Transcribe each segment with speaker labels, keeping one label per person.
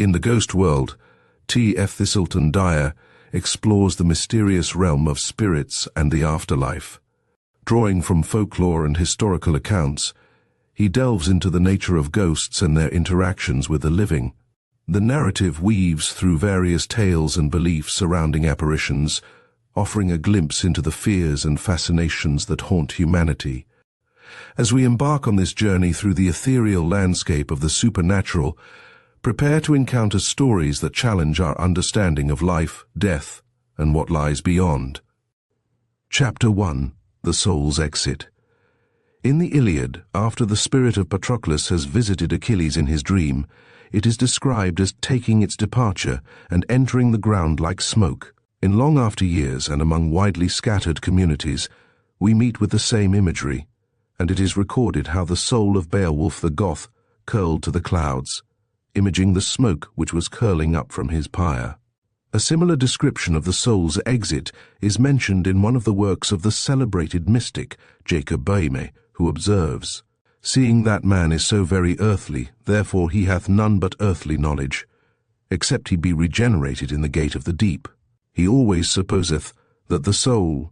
Speaker 1: In the ghost world, T.F. Thiselton-Dyer explores the mysterious realm of spirits and the afterlife. Drawing from folklore and historical accounts, he delves into the nature of ghosts and their interactions with the living. The narrative weaves through various tales and beliefs surrounding apparitions, offering a glimpse into the fears and fascinations that haunt humanity. As we embark on this journey through the ethereal landscape of the supernatural, prepare to encounter stories that challenge our understanding of life, death, and what lies beyond. Chapter 1. The Soul's Exit. In the Iliad, after the spirit of Patroclus has visited Achilles in his dream, it is described as taking its departure and entering the ground like smoke. In long after years and among widely scattered communities, we meet with the same imagery, and it is recorded how the soul of Beowulf the Goth curled to the clouds, imaging the smoke which was curling up from his pyre. A similar description of the soul's exit is mentioned in one of the works of the celebrated mystic Jacob Boehme, who observes, "Seeing that man is so very earthly, therefore he hath none but earthly knowledge, except he be regenerated in the gate of the deep. He always supposeth that the soul,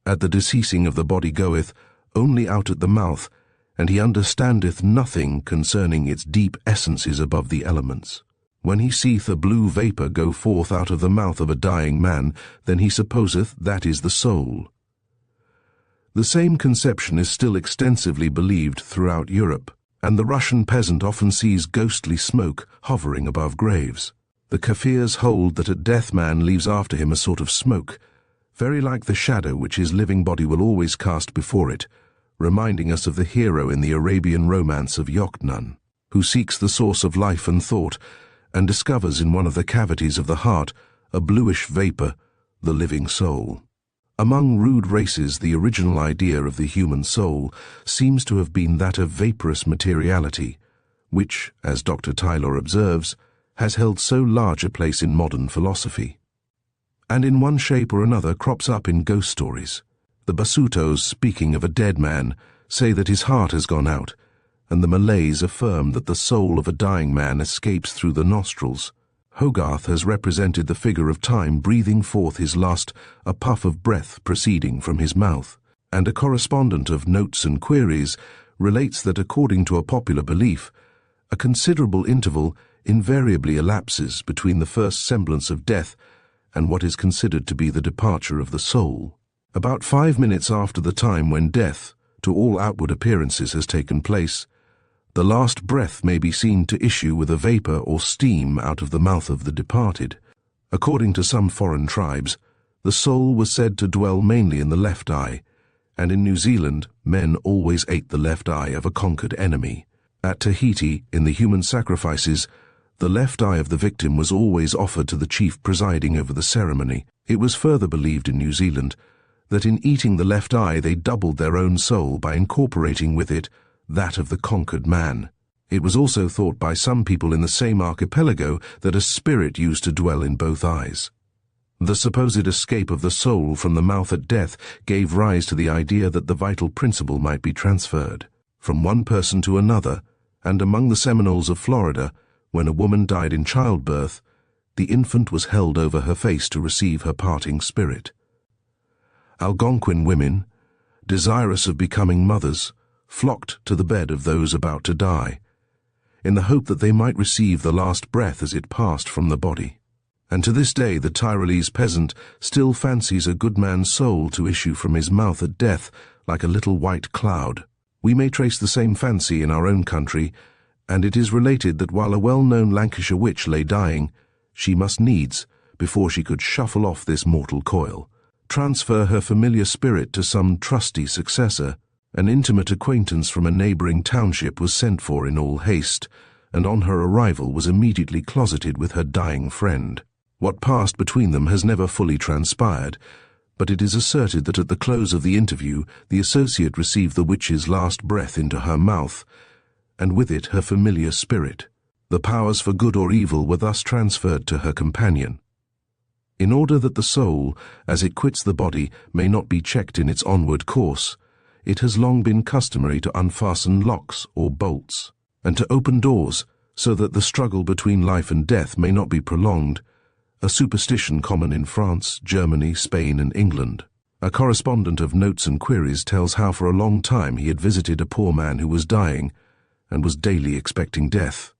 Speaker 1: at the deceasing of the body, goeth only out at the mouth, and he understandeth nothing concerning its deep essences above the elements. When he seeth a blue vapour go forth out of the mouth of a dying man, then he supposeth that is the soul." The same conception is still extensively believed throughout Europe, and the Russian peasant often sees ghostly smoke hovering above graves. The Kafirs hold that at death man leaves after him a sort of smoke, very like the shadow which his living body will always cast before it, reminding us of the hero in the Arabian romance of Yoknun, who seeks the source of life and thought, and discovers in one of the cavities of the heart a bluish vapour, the living soul. Among rude races, the original idea of the human soul seems to have been that of vaporous materiality, which, as Dr. Taylor observes, has held so large a place in modern philosophy, and in one shape or another crops up in ghost stories. The Basutos, speaking of a dead man, say that his heart has gone out, and the Malays affirm that the soul of a dying man escapes through the nostrils. Hogarth has represented the figure of time breathing forth his last, a puff of breath proceeding from his mouth, and a correspondent of Notes and Queries relates that according to a popular belief, a considerable interval invariably elapses between the first semblance of death and what is considered to be the departure of the soul. About 5 minutes after the time when death, to all outward appearances, has taken place, the last breath may be seen to issue with a vapour or steam out of the mouth of the departed. According to some foreign tribes, the soul was said to dwell mainly in the left eye, and in New Zealand men always ate the left eye of a conquered enemy. At Tahiti, in the human sacrifices, the left eye of the victim was always offered to the chief presiding over the ceremony. It was further believed in New Zealand that in eating the left eye they doubled their own soul by incorporating with it that of the conquered man. It was also thought by some people in the same archipelago that a spirit used to dwell in both eyes. The supposed escape of the soul from the mouth at death gave rise to the idea that the vital principle might be transferred from one person to another, and among the Seminoles of Florida, when a woman died in childbirth, the infant was held over her face to receive her parting spirit. Algonquin women, desirous of becoming mothers, flocked to the bed of those about to die, in the hope that they might receive the last breath as it passed from the body. And to this day the Tyrolese peasant still fancies a good man's soul to issue from his mouth at death like a little white cloud. We may trace the same fancy in our own country, and it is related that while a well-known Lancashire witch lay dying, she must needs, before she could shuffle off this mortal coil, transfer her familiar spirit to some trusty successor. An intimate acquaintance from a neighbouring township was sent for in all haste, and on her arrival was immediately closeted with her dying friend. What passed between them has never fully transpired, but it is asserted that at the close of the interview the associate received the witch's last breath into her mouth, and with it her familiar spirit. The powers for good or evil were thus transferred to her companion. In order that the soul, as it quits the body, may not be checked in its onward course, it has long been customary to unfasten locks or bolts, and to open doors so that the struggle between life and death may not be prolonged, a superstition common in France, Germany, Spain, and England. A correspondent of Notes and Queries tells how for a long time he had visited a poor man who was dying and was daily expecting death.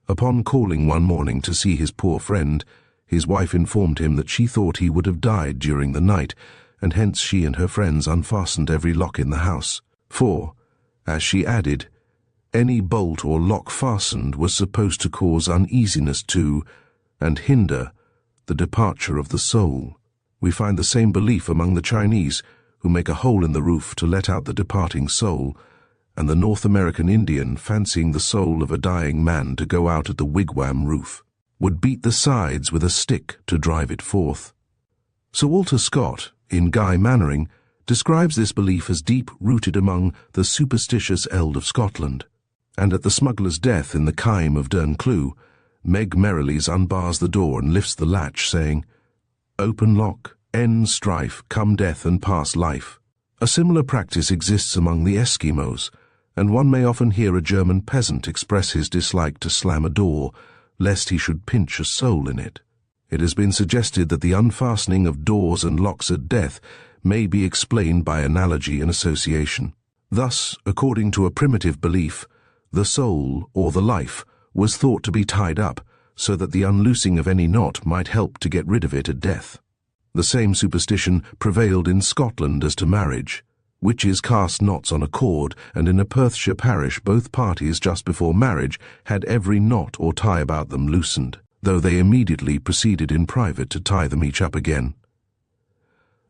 Speaker 1: Upon calling one morning to see his poor friend, his wife informed him that she thought he would have died during the night, and hence she and her friends unfastened every lock in the house. For, as she added, any bolt or lock fastened was supposed to cause uneasiness to, and hinder, the departure of the soul. We find the same belief among the Chinese, who make a hole in the roof to let out the departing soul, and the North American Indian, fancying the soul of a dying man to go out at the wigwam roof, would beat the sides with a stick to drive it forth. Sir Walter Scott, in Guy Mannering, describes this belief as deep-rooted among the superstitious eld of Scotland, and at the smuggler's death in the Kaim of Derncleugh, Meg Merrilies unbars the door and lifts the latch, saying, "Open lock, end strife, come death and pass life." A similar practice exists among the Eskimos, and one may often hear a German peasant express his dislike to slam a door, lest he should pinch a soul in it. It has been suggested that the unfastening of doors and locks at death may be explained by analogy and association. Thus, according to a primitive belief, the soul, or the life, was thought to be tied up, so that the unloosing of any knot might help to get rid of it at death. The same superstition prevailed in Scotland as to marriage. Witches cast knots on a cord, and in a Perthshire parish both parties just before marriage had every knot or tie about them loosened, though they immediately proceeded in private to tie them each up again.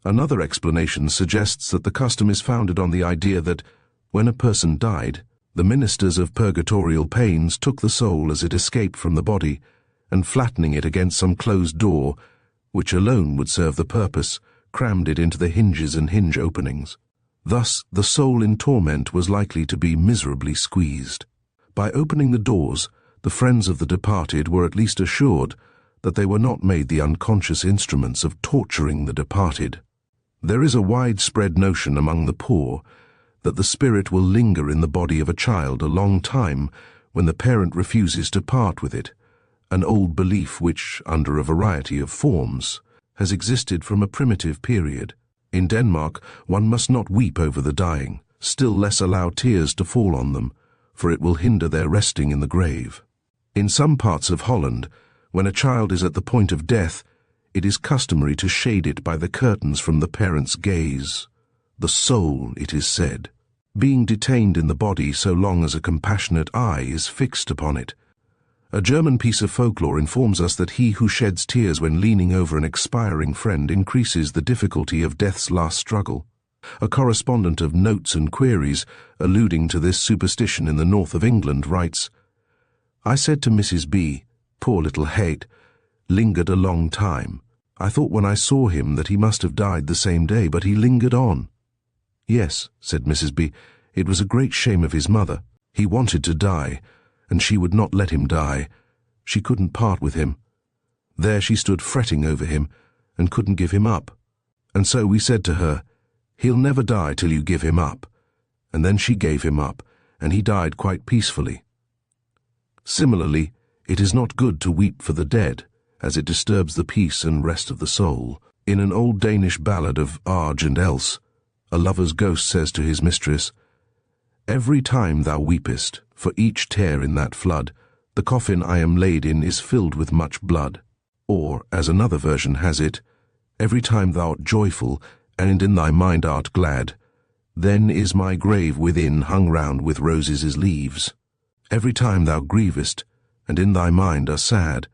Speaker 1: Another explanation suggests that the custom is founded on the idea that, when a person died, the ministers of purgatorial pains took the soul as it escaped from the body, and flattening it against some closed door, which alone would serve the purpose, crammed it into the hinges and hinge openings. Thus, the soul in torment was likely to be miserably squeezed. By opening the doors, the friends of the departed were at least assured that they were not made the unconscious instruments of torturing the departed. There is a widespread notion among the poor that the spirit will linger in the body of a child a long time when the parent refuses to part with it, an old belief which, under a variety of forms, has existed from a primitive period. In Denmark, one must not weep over the dying, still less allow tears to fall on them, for it will hinder their resting in the grave. In some parts of Holland, when a child is at the point of death, it is customary to shade it by the curtains from the parent's gaze. The soul, it is said, being detained in the body so long as a compassionate eye is fixed upon it. A German piece of folklore informs us that he who sheds tears when leaning over an expiring friend increases the difficulty of death's last struggle. A correspondent of Notes and Queries, alluding to this superstition in the north of England, writes, "I said to Mrs. B, poor little Hate, lingered a long time. I thought when I saw him that he must have died the same day, but he lingered on." "Yes," said Mrs. B, "it was a great shame of his mother. He wanted to die, and she would not let him die. She couldn't part with him. There she stood fretting over him, and couldn't give him up. And so we said to her, 'He'll never die till you give him up.' And then she gave him up, and he died quite peacefully." Similarly, it is not good to weep for the dead, as it disturbs the peace and rest of the soul. In an old Danish ballad of Arge and Else, a lover's ghost says to his mistress, "Every time thou weepest, for each tear in that flood, the coffin I am laid in is filled with much blood." Or, as another version has it, "Every time thou art joyful, and in thy mind art glad, then is my grave within hung round with roses' leaves. Every time thou grievest, and in thy mind are sad,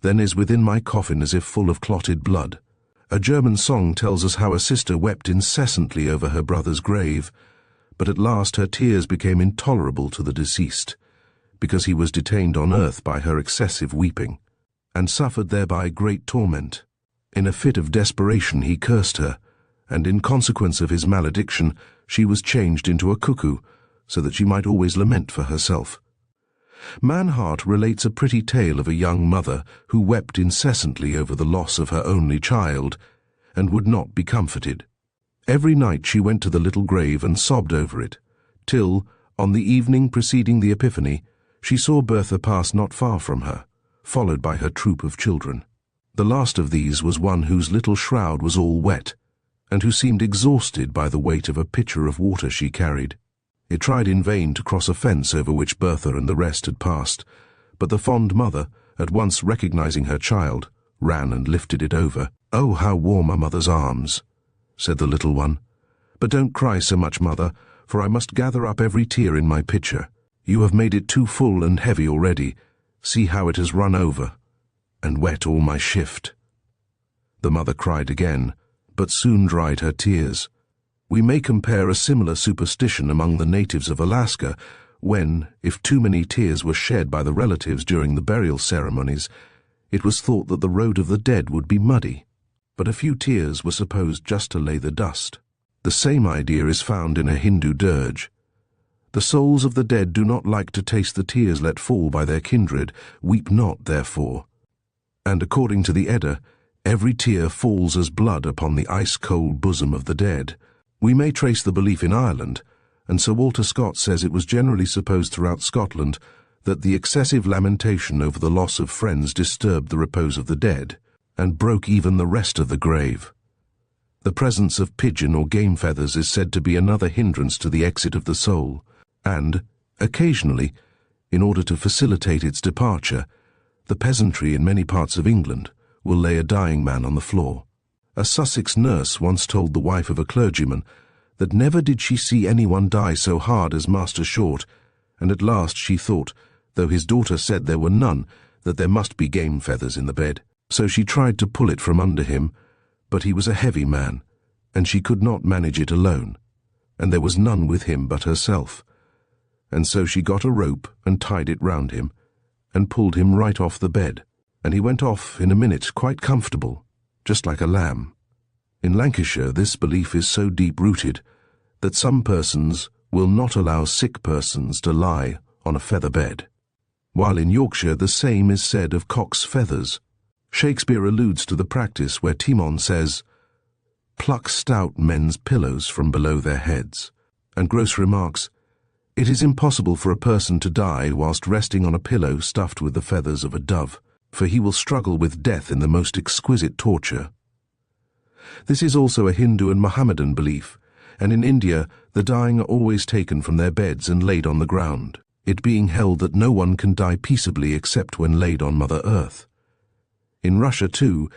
Speaker 1: then is within my coffin as if full of clotted blood." A German song tells us how a sister wept incessantly over her brother's grave, but at last her tears became intolerable to the deceased, because he was detained on earth by her excessive weeping, and suffered thereby great torment. In a fit of desperation he cursed her, and in consequence of his malediction she was changed into a cuckoo, so that she might always lament for herself. Manhart relates a pretty tale of a young mother who wept incessantly over the loss of her only child, and would not be comforted. Every night she went to the little grave and sobbed over it, till, on the evening preceding the Epiphany, She saw Bertha pass not far from her, followed by her troop of children. The last of these was one whose little shroud was all wet, and who seemed exhausted by the weight of a pitcher of water she carried. It tried in vain to cross a fence over which Bertha and the rest had passed, but the fond mother, at once recognizing her child, ran and lifted it over. "Oh, how warm a mother's arms," said the little one. "But don't cry so much, mother, for I must gather up every tear in my pitcher. You have made it too full and heavy already. See how it has run over, and wet all my shift." The mother cried again, but soon dried her tears. We may compare a similar superstition among the natives of Alaska, when, if too many tears were shed by the relatives during the burial ceremonies, it was thought that the road of the dead would be muddy, but a few tears were supposed just to lay the dust. The same idea is found in a Hindu dirge. The souls of the dead do not like to taste the tears let fall by their kindred. Weep not, therefore. And according to the Edda, every tear falls as blood upon the ice-cold bosom of the dead. We may trace the belief in Ireland, and Sir Walter Scott says it was generally supposed throughout Scotland that the excessive lamentation over the loss of friends disturbed the repose of the dead, and broke even the rest of the grave. The presence of pigeon or game feathers is said to be another hindrance to the exit of the soul, and, occasionally, in order to facilitate its departure, the peasantry in many parts of England will lay a dying man on the floor. A Sussex nurse once told the wife of a clergyman that never did she see anyone die so hard as Master Short, and at last she thought, though his daughter said there were none, that there must be game feathers in the bed. So she tried to pull it from under him, but he was a heavy man, and she could not manage it alone, and there was none with him but herself. And so she got a rope and tied it round him, and pulled him right off the bed, and he went off in a minute quite comfortable, just like a lamb. In Lancashire this belief is so deep-rooted that some persons will not allow sick persons to lie on a feather bed, while in Yorkshire the same is said of cock's feathers. Shakespeare alludes to the practice where Timon says, "Pluck stout men's pillows from below their heads," and Gross remarks, "It is impossible for a person to die whilst resting on a pillow stuffed with the feathers of a dove, for he will struggle with death in the most exquisite torture." This is also a Hindu and Mohammedan belief, and in India the dying are always taken from their beds and laid on the ground, it being held that no one can die peaceably except when laid on Mother Earth. In Russia, too,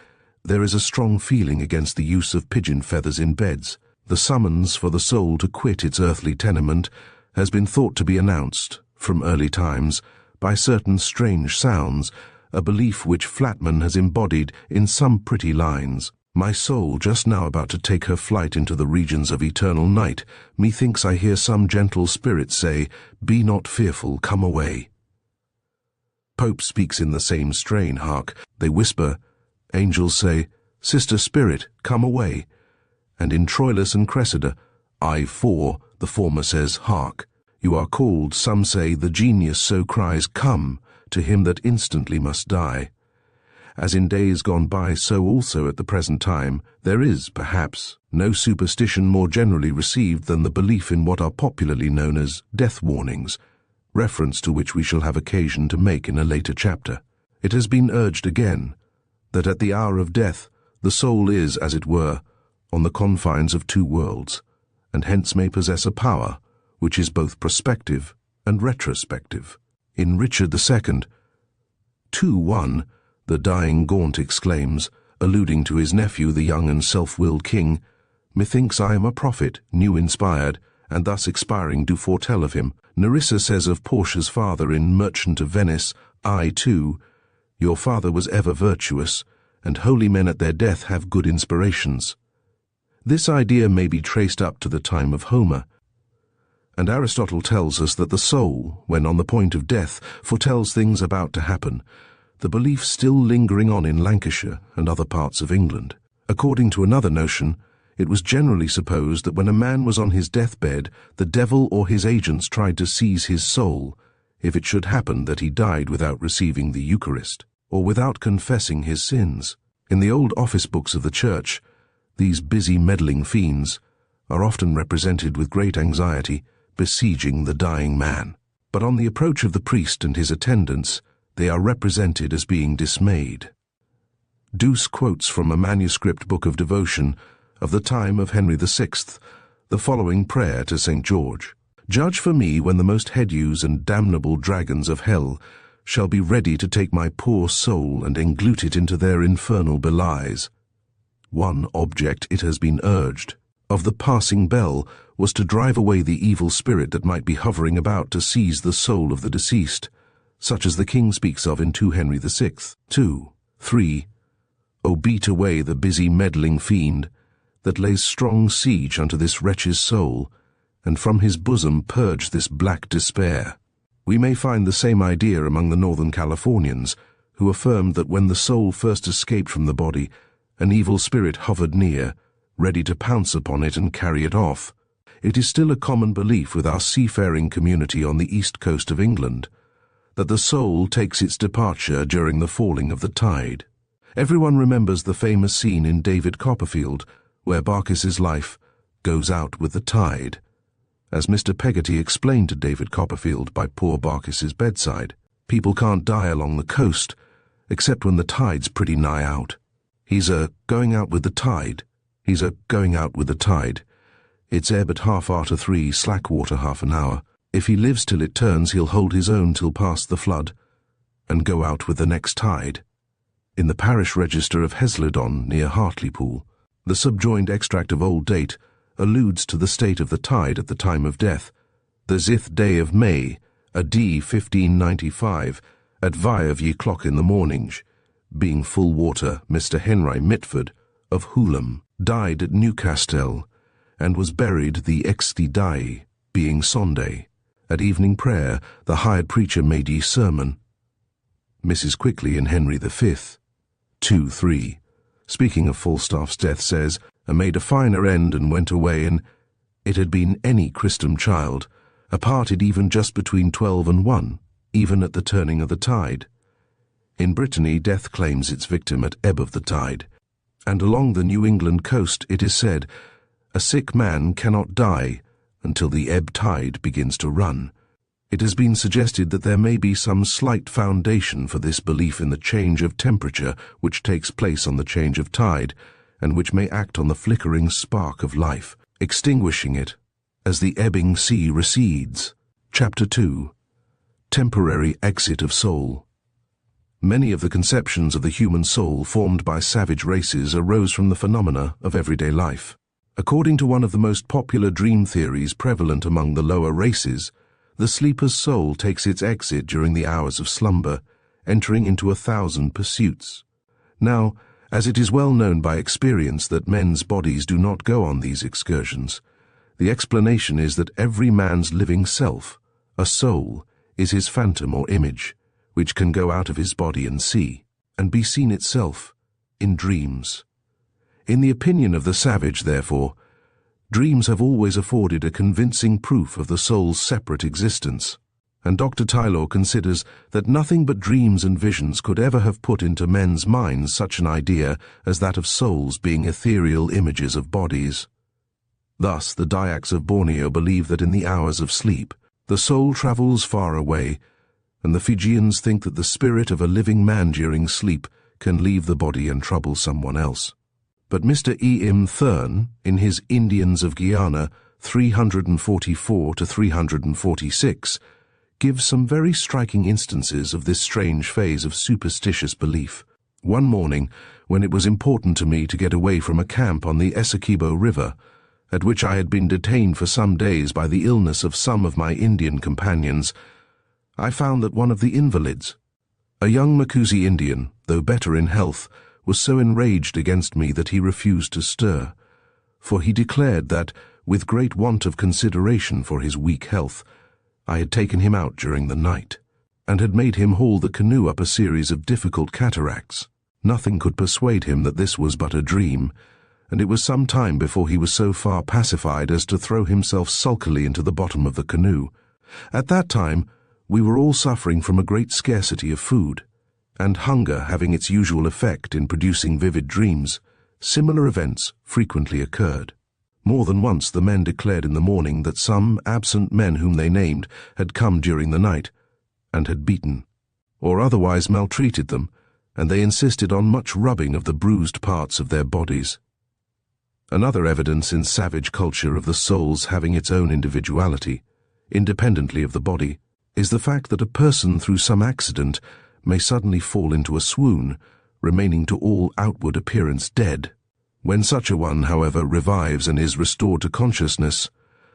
Speaker 1: there is a strong feeling against the use of pigeon feathers in beds. The summons for the soul to quit its earthly tenement has been thought to be announced, from early times, by certain strange sounds, a belief which Flatman has embodied in some pretty lines. "My soul, just now about to take her flight into the regions of eternal night, methinks I hear some gentle spirit say, 'Be not fearful, come away.'" Pope speaks in the same strain, hark. They whisper, angels say, "Sister spirit, come away." And in Troilus and Cressida, I-4, the former says, "Hark, you are called," some say, "the genius so cries, 'Come,' to him that instantly must die." As in days gone by, so also at the present time, there is, perhaps, no superstition more generally received than the belief in what are popularly known as death warnings, reference to which we shall have occasion to make in a later chapter. It has been urged again that at the hour of death the soul is, as it were, on the confines of two worlds, and hence may possess a power which is both prospective and retrospective. In Richard II, 2-1, the dying Gaunt exclaims, alluding to his nephew, the young and self-willed king, "Methinks I am a prophet, new inspired, and thus expiring do foretell of him." Nerissa says of Portia's father in Merchant of Venice, I-2, "Your father was ever virtuous, and holy men at their death have good inspirations." This idea may be traced up to the time of Homer, and Aristotle tells us that the soul, when on the point of death, foretells things about to happen, the belief still lingering on in Lancashire and other parts of England. According to another notion, it was generally supposed that when a man was on his deathbed, the devil or his agents tried to seize his soul, if it should happen that he died without receiving the Eucharist, or without confessing his sins. In the old office books of the Church, these busy meddling fiends are often represented with great anxiety, besieging the dying man. but on the approach of the priest and his attendants, they are represented as being dismayed. Douce quotes from a manuscript book of devotion of the time of Henry VI the following prayer to St. George: "Judge for me when the most hideous and damnable dragons of hell shall be ready to take my poor soul and englute it into their infernal belies." One object, it has been urged, of the passing bell was to drive away the evil spirit that might be hovering about to seize the soul of the deceased, such as the king speaks of in 2 Henry VI. 2. 3. O beat away the busy meddling fiend, that lays strong siege unto this wretch's soul, and from his bosom purge this black despair. We may find the same idea among the Northern Californians, who affirmed that when the soul first escaped from the body, an evil spirit hovered near, ready to pounce upon it and carry it off. It is still a common belief with our seafaring community on the east coast of England, that the soul takes its departure during the falling of the tide. Everyone remembers the famous scene in David Copperfield, where Barkis's life goes out with the tide. As Mr. Peggotty explained to David Copperfield by poor Barkis's bedside, people can't die along the coast, except when the tide's pretty nigh out. He's going out with the tide. He's going out with the tide. It's ebb at 3:30, slack water half an hour. If he lives till it turns, he'll hold his own till past the flood, and go out with the next tide. In the parish register of Heslidon, near Hartlepool, the subjoined extract of old date alludes to the state of the tide at the time of death. The 6th day of May, A.D. 1595, at 5 ye clock in the morninge, being full water, Mr. Henry Mitford, of Hulham, died at Newcastle, and was buried the 6th day, being Sunday. At evening prayer, the hired preacher made ye sermon. Mrs. Quickly in Henry V. 2:3. Speaking of Falstaff's death, says, "And made a finer end and went away, and it had been any Christom child, aparted even just between 12 and 1, even at the turning of the tide." In Brittany, death claims its victim at ebb of the tide, and along the New England coast it is said, "A sick man cannot die until the ebb tide begins to run." It has been suggested that there may be some slight foundation for this belief in the change of temperature which takes place on the change of tide, and which may act on the flickering spark of life, extinguishing it as the ebbing sea recedes. Chapter 2. Temporary Exit of Soul. Many of the conceptions of the human soul formed by savage races arose from the phenomena of everyday life. According to one of the most popular dream theories prevalent among the lower races, the sleeper's soul takes its exit during the hours of slumber, entering into 1,000 pursuits. Now, as it is well known by experience that men's bodies do not go on these excursions, the explanation is that every man's living self, a soul, is his phantom or image, which can go out of his body and see, and be seen itself, in dreams. In the opinion of the savage, therefore, dreams have always afforded a convincing proof of the soul's separate existence, and Dr. Tylor considers that nothing but dreams and visions could ever have put into men's minds such an idea as that of souls being ethereal images of bodies. Thus, the Dayaks of Borneo believe that in the hours of sleep, the soul travels far away, and the Fijians think that the spirit of a living man during sleep can leave the body and trouble someone else. But Mr. E. M. Thurn, in his Indians of Guyana 344 to 346, gives some very striking instances of this strange phase of superstitious belief. One morning, when it was important to me to get away from a camp on the Essequibo River, at which I had been detained for some days by the illness of some of my Indian companions, I found that one of the invalids, a young Macusi Indian, though better in health, was so enraged against me that he refused to stir, for he declared that, with great want of consideration for his weak health, I had taken him out during the night, and had made him haul the canoe up a series of difficult cataracts. Nothing could persuade him that this was but a dream, and it was some time before he was so far pacified as to throw himself sulkily into the bottom of the canoe. At that time, we were all suffering from a great scarcity of food, and hunger having its usual effect in producing vivid dreams, similar events frequently occurred. More than once the men declared in the morning that some absent men whom they named had come during the night and had beaten, or otherwise maltreated them, and they insisted on much rubbing of the bruised parts of their bodies. Another evidence in savage culture of the soul's having its own individuality, independently of the body, is the fact that a person through some accident may suddenly fall into a swoon, remaining to all outward appearance dead. When such a one, however, revives and is restored to consciousness,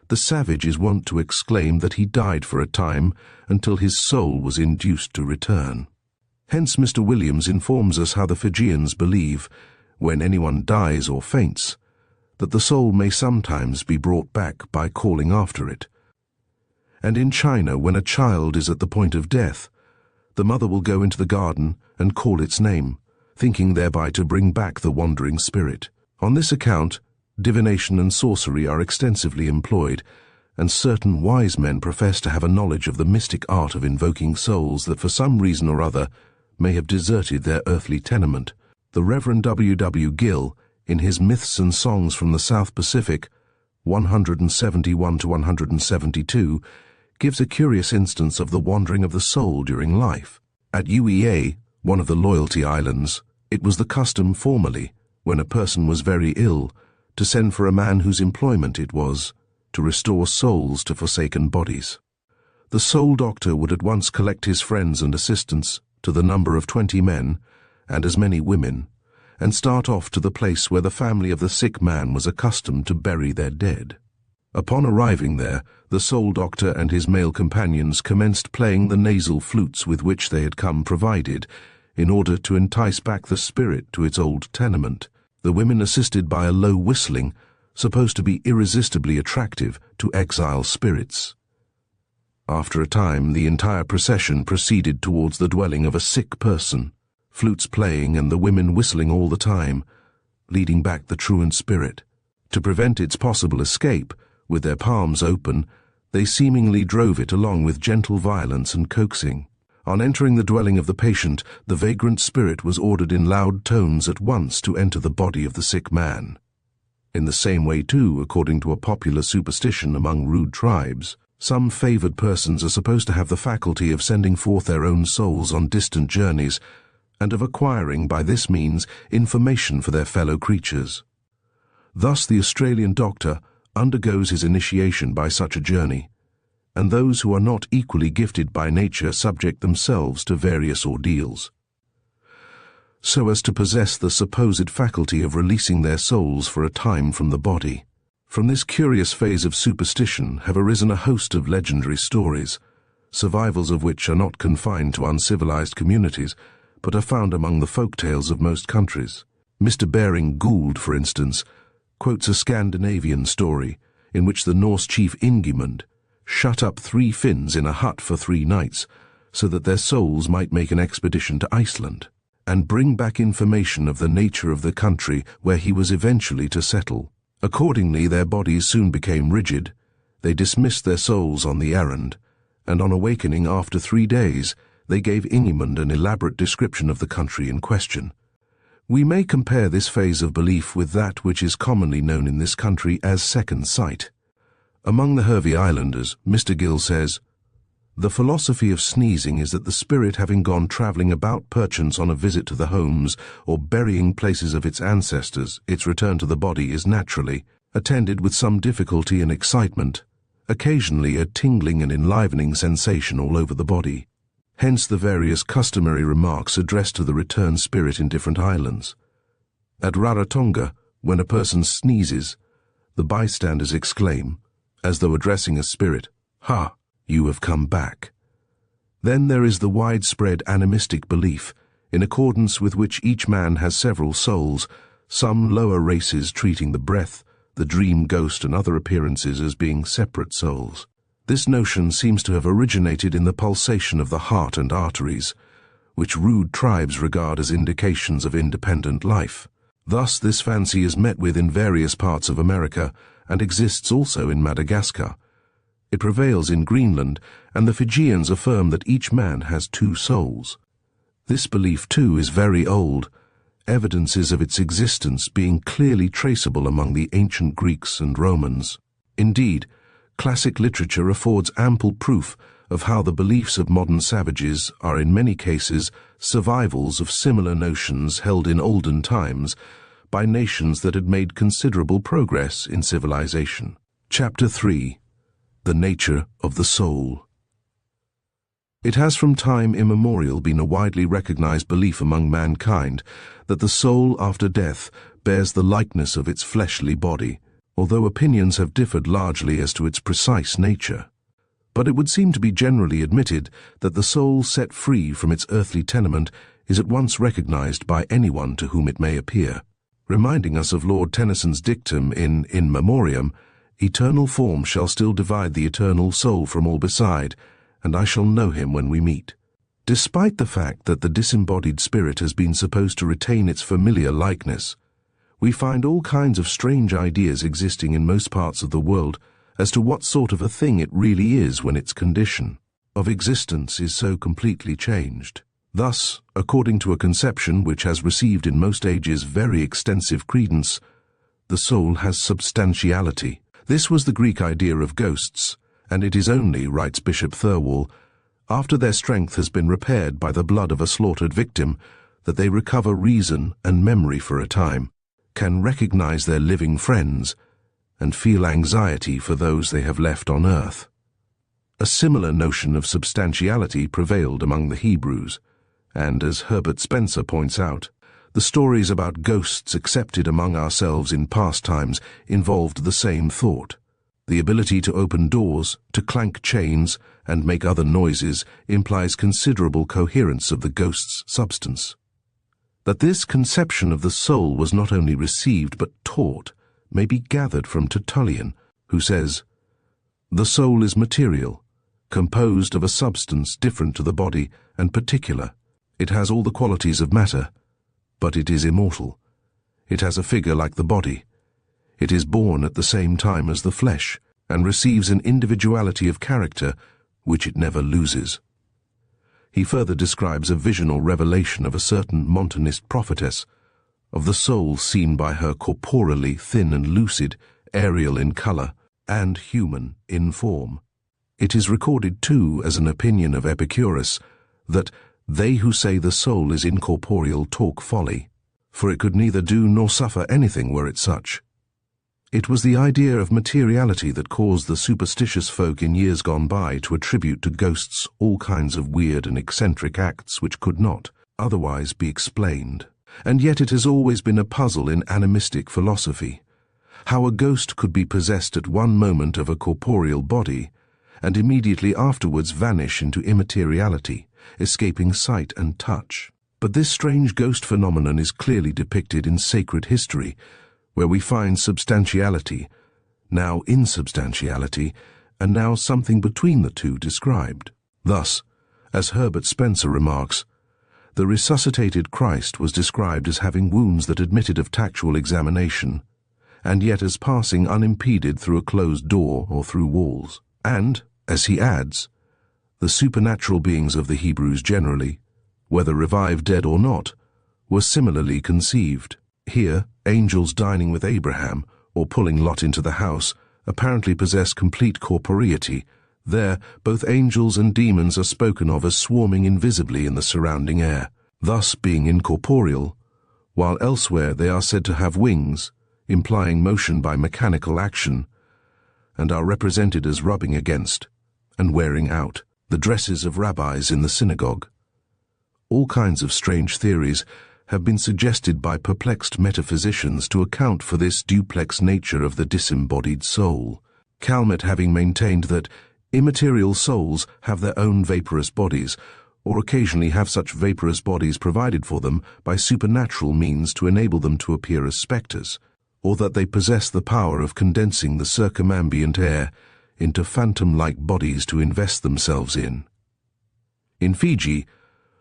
Speaker 1: the savage is wont to exclaim that he died for a time until his soul was induced to return. Hence Mr. Williams informs us how the Fijians believe, when anyone dies or faints, that the soul may sometimes be brought back by calling after it. And in China, when a child is at the point of death, the mother will go into the garden and call its name, thinking thereby to bring back the wandering spirit. On this account, divination and sorcery are extensively employed, and certain wise men profess to have a knowledge of the mystic art of invoking souls that for some reason or other may have deserted their earthly tenement. The Reverend W. W. Gill, in his Myths and Songs from the South Pacific, 171 to 172, gives a curious instance of the wandering of the soul during life. At UEA, one of the Loyalty Islands, it was the custom formerly, when a person was very ill, to send for a man whose employment it was to restore souls to forsaken bodies. The soul doctor would at once collect his friends and assistants, to the number of 20 men, and as many women, and start off to the place where the family of the sick man was accustomed to bury their dead. Upon arriving there, the soul doctor and his male companions commenced playing the nasal flutes with which they had come provided, in order to entice back the spirit to its old tenement, the women assisted by a low whistling, supposed to be irresistibly attractive to exile spirits. After a time, the entire procession proceeded towards the dwelling of a sick person, flutes playing and the women whistling all the time, leading back the truant spirit. To prevent its possible escape, with their palms open, they seemingly drove it along with gentle violence and coaxing. On entering the dwelling of the patient, the vagrant spirit was ordered in loud tones at once to enter the body of the sick man. In the same way, too, according to a popular superstition among rude tribes, some favored persons are supposed to have the faculty of sending forth their own souls on distant journeys, and of acquiring by this means information for their fellow creatures. Thus the Australian doctor undergoes his initiation by such a journey, and those who are not equally gifted by nature subject themselves to various ordeals, so as to possess the supposed faculty of releasing their souls for a time from the body. From this curious phase of superstition have arisen a host of legendary stories, survivals of which are not confined to uncivilized communities, but are found among the folk tales of most countries. Mr. Baring Gould, for instance, quotes a Scandinavian story in which the Norse chief Ingimund shut up 3 Finns in a hut for 3 nights so that their souls might make an expedition to Iceland and bring back information of the nature of the country where he was eventually to settle. Accordingly, their bodies soon became rigid, they dismissed their souls on the errand, and on awakening after 3 days, they gave Ingimund an elaborate description of the country in question. We may compare this phase of belief with that which is commonly known in this country as second sight. Among the Hervey Islanders, Mr. Gill says, "The philosophy of sneezing is that the spirit, having gone travelling about perchance on a visit to the homes or burying places of its ancestors, its return to the body is naturally attended with some difficulty and excitement, occasionally a tingling and enlivening sensation all over the body. Hence the various customary remarks addressed to the returned spirit in different islands. At Rarotonga, when a person sneezes, the bystanders exclaim, as though addressing a spirit, 'Ha! You have come back.' Then there is the widespread animistic belief, in accordance with which each man has several souls, some lower races treating the breath, the dream ghost and other appearances as being separate souls. This notion seems to have originated in the pulsation of the heart and arteries, which rude tribes regard as indications of independent life. Thus this fancy is met with in various parts of America and exists also in Madagascar. It prevails in Greenland, and the Fijians affirm that each man has 2 souls. This belief, too, is very old, evidences of its existence being clearly traceable among the ancient Greeks and Romans. Indeed, classic literature affords ample proof of how the beliefs of modern savages are in many cases survivals of similar notions held in olden times by nations that had made considerable progress in civilization. Chapter 3. The Nature of the Soul. It has from time immemorial been a widely recognized belief among mankind that the soul after death bears the likeness of its fleshly body, although opinions have differed largely as to its precise nature. But it would seem to be generally admitted that the soul set free from its earthly tenement is at once recognized by anyone to whom it may appear. Reminding us of Lord Tennyson's dictum in Memoriam, "Eternal form shall still divide the eternal soul from all beside, and I shall know him when we meet." Despite the fact that the disembodied spirit has been supposed to retain its familiar likeness, we find all kinds of strange ideas existing in most parts of the world as to what sort of a thing it really is when its condition of existence is so completely changed. Thus, according to a conception which has received in most ages very extensive credence, the soul has substantiality. This was the Greek idea of ghosts, and it is only, writes Bishop Thirlwall, after their strength has been repaired by the blood of a slaughtered victim, that they recover reason and memory for a time, can recognize their living friends, and feel anxiety for those they have left on earth. A similar notion of substantiality prevailed among the Hebrews, and as Herbert Spencer points out, the stories about ghosts accepted among ourselves in past times involved the same thought. The ability to open doors, to clank chains, and make other noises implies considerable coherence of the ghost's substance. That this conception of the soul was not only received but taught may be gathered from Tertullian, who says, "The soul is material, composed of a substance different to the body and particular. It has all the qualities of matter, but it is immortal. It has a figure like the body. It is born at the same time as the flesh, and receives an individuality of character which it never loses." He further describes a vision or revelation of a certain Montanist prophetess, of the soul seen by her corporally thin and lucid, aerial in color, and human in form. It is recorded too as an opinion of Epicurus that they who say the soul is incorporeal talk folly, for it could neither do nor suffer anything were it such. It was the idea of materiality that caused the superstitious folk in years gone by to attribute to ghosts all kinds of weird and eccentric acts which could not otherwise be explained. And yet it has always been a puzzle in animistic philosophy, how a ghost could be possessed at one moment of a corporeal body, and immediately afterwards vanish into immateriality, escaping sight and touch. But this strange ghost phenomenon is clearly depicted in sacred history, where we find substantiality, now insubstantiality, and now something between the two described. Thus, as Herbert Spencer remarks, the resuscitated Christ was described as having wounds that admitted of tactual examination, and yet as passing unimpeded through a closed door or through walls. And, as he adds, the supernatural beings of the Hebrews generally, whether revived dead or not, were similarly conceived. Here, angels dining with Abraham, or pulling Lot into the house, apparently possess complete corporeity. There, both angels and demons are spoken of as swarming invisibly in the surrounding air, thus being incorporeal, while elsewhere they are said to have wings, implying motion by mechanical action, and are represented as rubbing against and wearing out the dresses of rabbis in the synagogue. All kinds of strange theories have been suggested by perplexed metaphysicians to account for this duplex nature of the disembodied soul, Calmet having maintained that immaterial souls have their own vaporous bodies, or occasionally have such vaporous bodies provided for them by supernatural means to enable them to appear as spectres, or that they possess the power of condensing the circumambient air into phantom-like bodies to invest themselves in. In Fiji,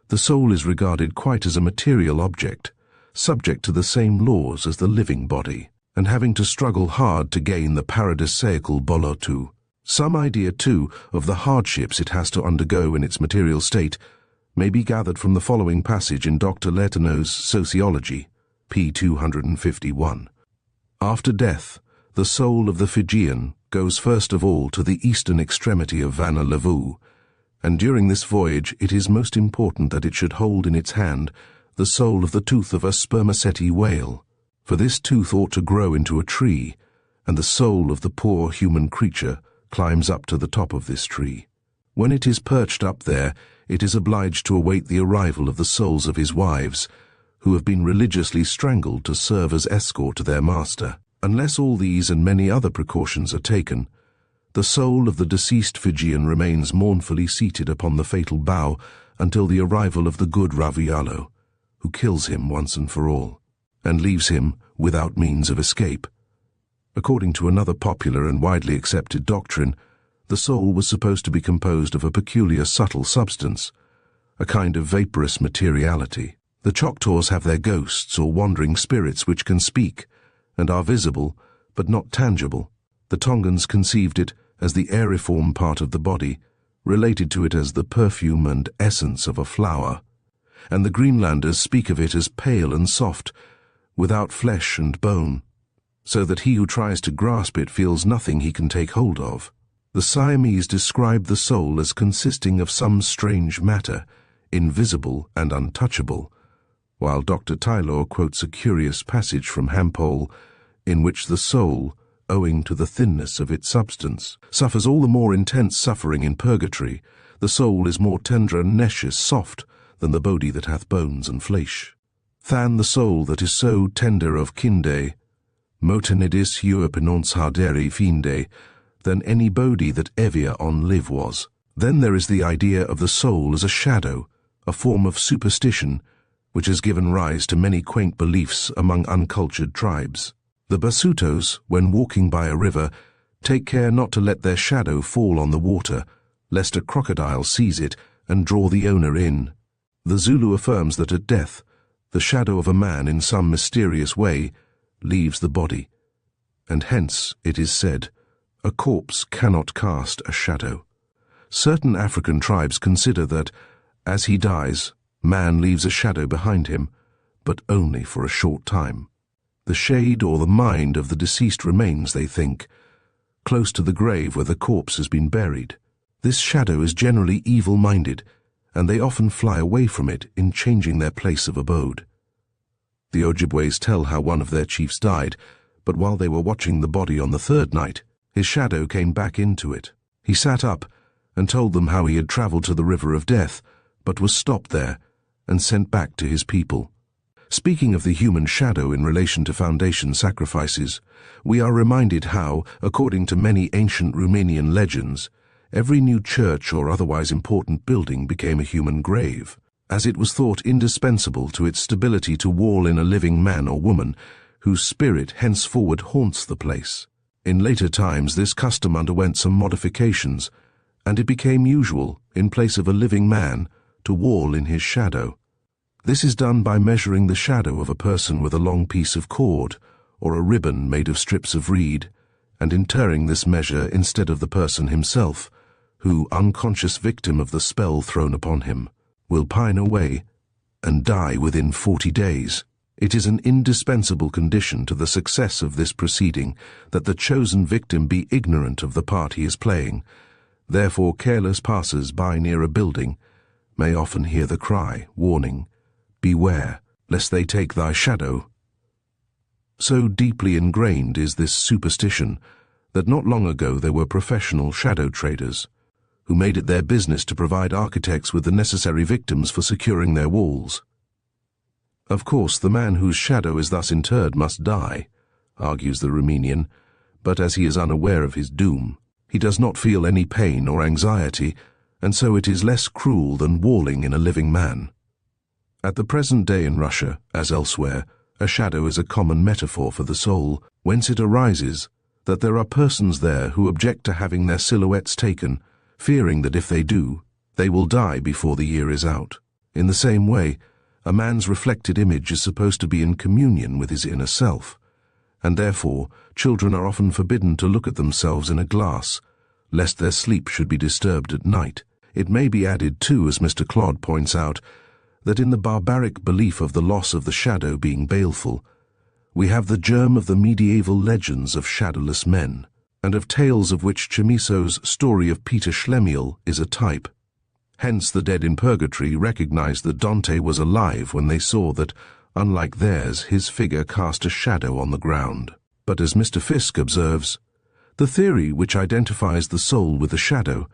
Speaker 1: the soul is regarded quite as a material object, subject to the same laws as the living body, and having to struggle hard to gain the paradisaical bolotu. Some idea, too, of the hardships it has to undergo in its material state may be gathered from the following passage in Dr. Letourneau's Sociology. p. 251. After death, the soul of the Fijian goes first of all to the eastern extremity of Vanuatu, and during this voyage it is most important that it should hold in its hand the soul of the tooth of a spermaceti whale, for this tooth ought to grow into a tree, and the soul of the poor human creature climbs up to the top of this tree. When it is perched up there, it is obliged to await the arrival of the souls of his wives, who have been religiously strangled to serve as escort to their master. Unless all these and many other precautions are taken, the soul of the deceased Fijian remains mournfully seated upon the fatal bough until the arrival of the good Ravialo, who kills him once and for all, and leaves him without means of escape. According to another popular and widely accepted doctrine, the soul was supposed to be composed of a peculiar subtle substance, a kind of vaporous materiality. The Choctaws have their ghosts or wandering spirits which can speak, and are visible, but not tangible. The Tongans conceived it as the aeriform part of the body, related to it as the perfume and essence of a flower, and the Greenlanders speak of it as pale and soft, without flesh and bone, so that he who tries to grasp it feels nothing he can take hold of. The Siamese describe the soul as consisting of some strange matter, invisible and untouchable, while Dr. Taylor quotes a curious passage from Hampole, in which the soul, owing to the thinness of its substance, suffers all the more intense suffering in purgatory. The soul is more tender and nescious, soft, than the body that hath bones and flesh. Than the soul that is so tender of kinde, motenidis euepinons harderi finde, than any body that ever on live was. Then there is the idea of the soul as a shadow, a form of superstition, which has given rise to many quaint beliefs among uncultured tribes. The Basutos, when walking by a river, take care not to let their shadow fall on the water, lest a crocodile seize it and draw the owner in. The Zulu affirms that at death, the shadow of a man in some mysterious way leaves the body, and hence, it is said, a corpse cannot cast a shadow. Certain African tribes consider that, as he dies, man leaves a shadow behind him, but only for a short time. The shade or the mind of the deceased remains, they think, close to the grave where the corpse has been buried. This shadow is generally evil-minded, and they often fly away from it in changing their place of abode. The Ojibways tell how one of their chiefs died, but while they were watching the body on the third night, his shadow came back into it. He sat up and told them how he had travelled to the river of death, but was stopped there and sent back to his people. Speaking of the human shadow in relation to foundation sacrifices, we are reminded how, according to many ancient Romanian legends, every new church or otherwise important building became a human grave, as it was thought indispensable to its stability to wall in a living man or woman, whose spirit henceforward haunts the place. In later times this custom underwent some modifications, and it became usual, in place of a living man, to wall in his shadow. This is done by measuring the shadow of a person with a long piece of cord, or a ribbon made of strips of reed, and interring this measure instead of the person himself, who, unconscious victim of the spell thrown upon him, will pine away and die within 40 days. It is an indispensable condition to the success of this proceeding that the chosen victim be ignorant of the part he is playing. Therefore careless passers-by near a building may often hear the cry, warning, "Beware, lest they take thy shadow." So deeply ingrained is this superstition that not long ago there were professional shadow traders who made it their business to provide architects with the necessary victims for securing their walls. Of course, the man whose shadow is thus interred must die, argues the Romanian, but as he is unaware of his doom, he does not feel any pain or anxiety, and so it is less cruel than walling in a living man. At the present day in Russia, as elsewhere, a shadow is a common metaphor for the soul, whence it arises that there are persons there who object to having their silhouettes taken, fearing that if they do, they will die before the year is out. In the same way, a man's reflected image is supposed to be in communion with his inner self, and therefore children are often forbidden to look at themselves in a glass, lest their sleep should be disturbed at night. It may be added too, as Mr. Clodd points out, that in the barbaric belief of the loss of the shadow being baleful, we have the germ of the medieval legends of shadowless men, and of tales of which Chamiso's story of Peter Schlemiel is a type. Hence the dead in purgatory recognized that Dante was alive when they saw that, unlike theirs, his figure cast a shadow on the ground. But as Mr. Fiske observes, the theory which identifies the soul with the shadow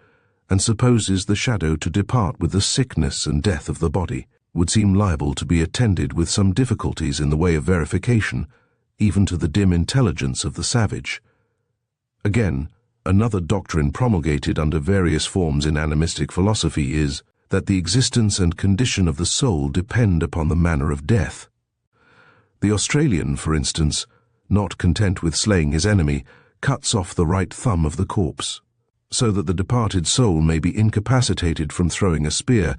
Speaker 1: and supposes the shadow to depart with the sickness and death of the body would seem liable to be attended with some difficulties in the way of verification, even to the dim intelligence of the savage. Again, another doctrine promulgated under various forms in animistic philosophy is that the existence and condition of the soul depend upon the manner of death. The Australian, for instance, not content with slaying his enemy, cuts off the right thumb of the corpse, so that the departed soul may be incapacitated from throwing a spear,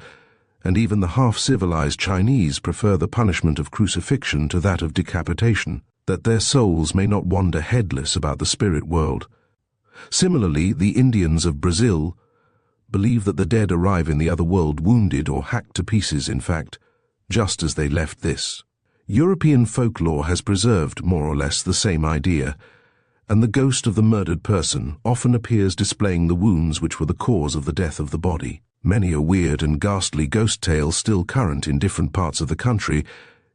Speaker 1: and even the half-civilized Chinese prefer the punishment of crucifixion to that of decapitation, that their souls may not wander headless about the spirit world. Similarly, the Indians of Brazil believe that the dead arrive in the other world wounded or hacked to pieces, in fact, just as they left this. European folklore has preserved more or less the same idea, and the ghost of the murdered person often appears displaying the wounds which were the cause of the death of the body. Many a weird and ghastly ghost tale still current in different parts of the country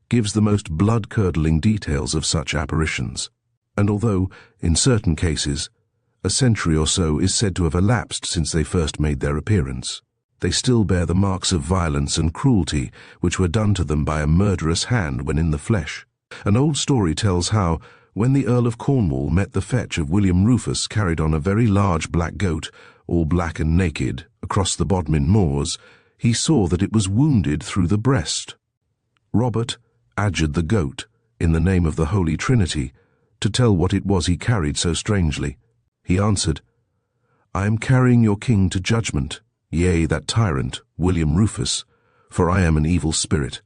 Speaker 1: gives the most blood-curdling details of such apparitions. And although, in certain cases, a century or so is said to have elapsed since they first made their appearance, they still bear the marks of violence and cruelty which were done to them by a murderous hand when in the flesh. An old story tells how, when the Earl of Cornwall met the fetch of William Rufus carried on a very large black goat, all black and naked, across the Bodmin moors, he saw that it was wounded through the breast. Robert adjured the goat, in the name of the Holy Trinity, to tell what it was he carried so strangely. He answered, "I am carrying your king to judgment, yea, that tyrant, William Rufus, for I am an evil spirit,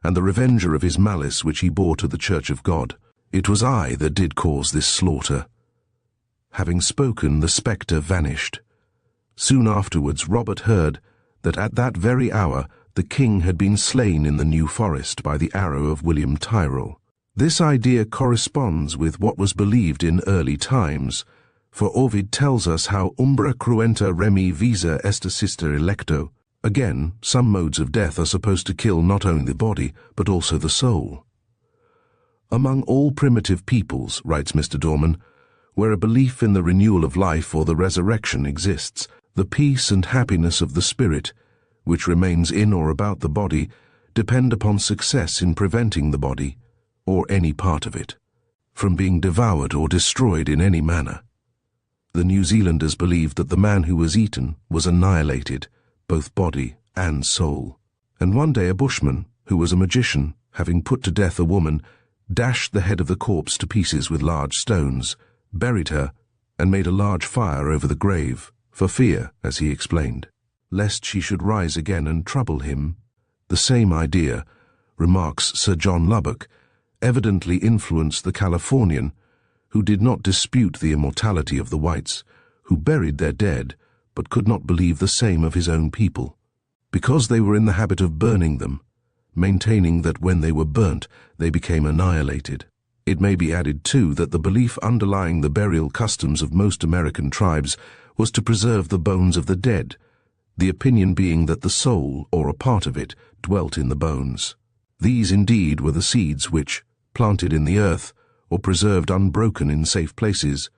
Speaker 1: and the revenger of his malice which he bore to the church of God. It was I that did cause this slaughter." Having spoken, the spectre vanished. Soon afterwards Robert heard that at that very hour the king had been slain in the New Forest by the arrow of William Tyrrell. This idea corresponds with what was believed in early times, for Ovid tells us how umbra cruenta remi visa est sister electo. Again, some modes of death are supposed to kill not only the body, but also the soul. Among all primitive peoples, writes Mr. Dorman, where a belief in the renewal of life or the resurrection exists, the peace and happiness of the spirit, which remains in or about the body, depend upon success in preventing the body, or any part of it, from being devoured or destroyed in any manner. The New Zealanders believed that the man who was eaten was annihilated, both body and soul. And one day a bushman, who was a magician, having put to death a woman, dashed the head of the corpse to pieces with large stones, buried her, and made a large fire over the grave, for fear, as he explained, lest she should rise again and trouble him. The same idea, remarks Sir John Lubbock, evidently influenced the Californian, who did not dispute the immortality of the whites, who buried their dead, but could not believe the same of his own people, because they were in the habit of burning them, maintaining that when they were burnt, they became annihilated. It may be added, too, that the belief underlying the burial customs of most American tribes was to preserve the bones of the dead, the opinion being that the soul, or a part of it, dwelt in the bones. These indeed were the seeds which, planted in the earth, or preserved unbroken in safe places,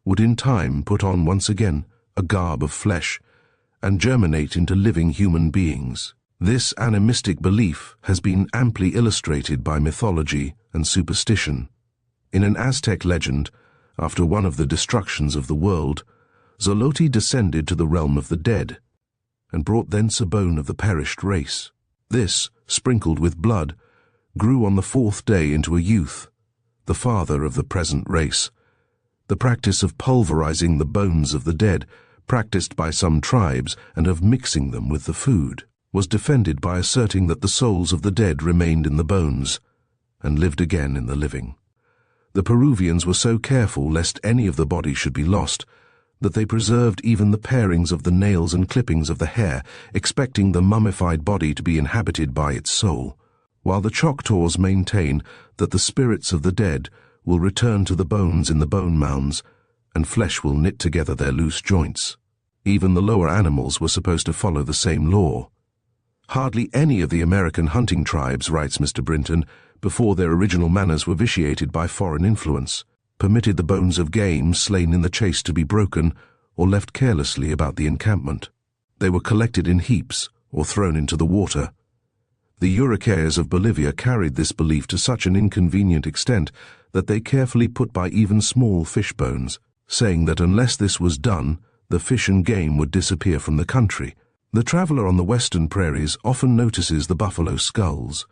Speaker 1: would in time put on once again a garb of flesh, and germinate into living human beings. This animistic belief has been amply illustrated by mythology and superstition. In an Aztec legend, after one of the destructions of the world, Xolotl descended to the realm of the dead, and brought thence a bone of the perished race. This, sprinkled with blood, grew on the fourth day into a youth, the father of the present race. The practice of pulverizing the bones of the dead, practiced by some tribes, and of mixing them with the food, was defended by asserting that the souls of the dead remained in the bones, and lived again in the living. The Peruvians were so careful lest any of the body should be lost, that they preserved even the parings of the nails and clippings of the hair, expecting the mummified body to be inhabited by its soul, while the Choctaws maintain that the spirits of the dead will return to the bones in the bone mounds, and flesh will knit together their loose joints. Even the lower animals were supposed to follow the same law. Hardly any of the American hunting tribes, writes Mr. Brinton, before their original manners were vitiated by foreign influence, permitted the bones of game slain in the chase to be broken or left carelessly about the encampment. They were collected in heaps or thrown into the water. The Iroquois of Bolivia carried this belief to such an inconvenient extent that they carefully put by even small fish bones, saying that unless this was done, the fish and game would disappear from the country. The traveler on the western prairies often notices the buffalo skulls,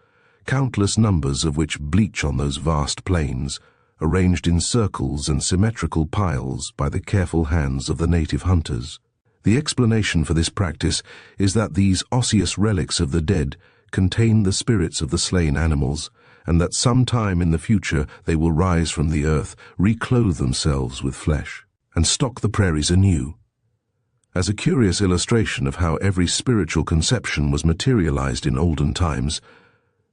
Speaker 1: countless numbers of which bleach on those vast plains, arranged in circles and symmetrical piles by the careful hands of the native hunters. The explanation for this practice is that these osseous relics of the dead contain the spirits of the slain animals, and that some time in the future they will rise from the earth, reclothe themselves with flesh, and stock the prairies anew. As a curious illustration of how every spiritual conception was materialized in olden times,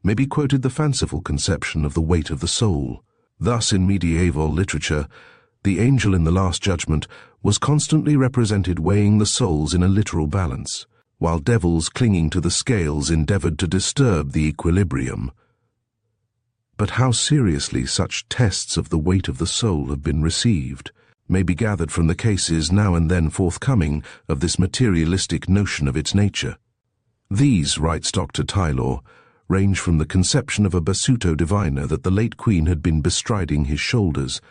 Speaker 1: may be quoted the fanciful conception of the weight of the soul. Thus, in medieval literature, the angel in the Last Judgment was constantly represented weighing the souls in a literal balance, while devils clinging to the scales endeavored to disturb the equilibrium. But how seriously such tests of the weight of the soul have been received may be gathered from the cases now and then forthcoming of this materialistic notion of its nature. These, writes Dr. Taylor, range from the conception of a Basuto diviner that the late queen had been bestriding his shoulders,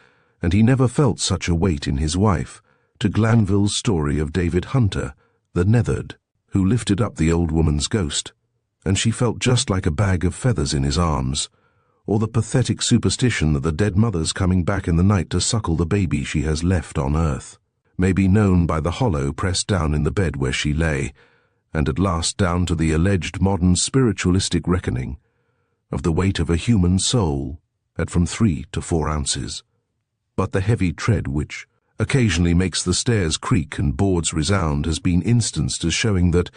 Speaker 1: and he never felt such a weight in his wife, to Glanville's story of David Hunter, the neathered, who lifted up the old woman's ghost, and she felt just like a bag of feathers in his arms, or the pathetic superstition that the dead mother's coming back in the night to suckle the baby she has left on earth, may be known by the hollow pressed down in the bed where she lay, and at last down to the alleged modern spiritualistic reckoning of the weight of a human soul at from 3 to 4 ounces. But the heavy tread which occasionally makes the stairs creak and boards resound has been instanced as showing that,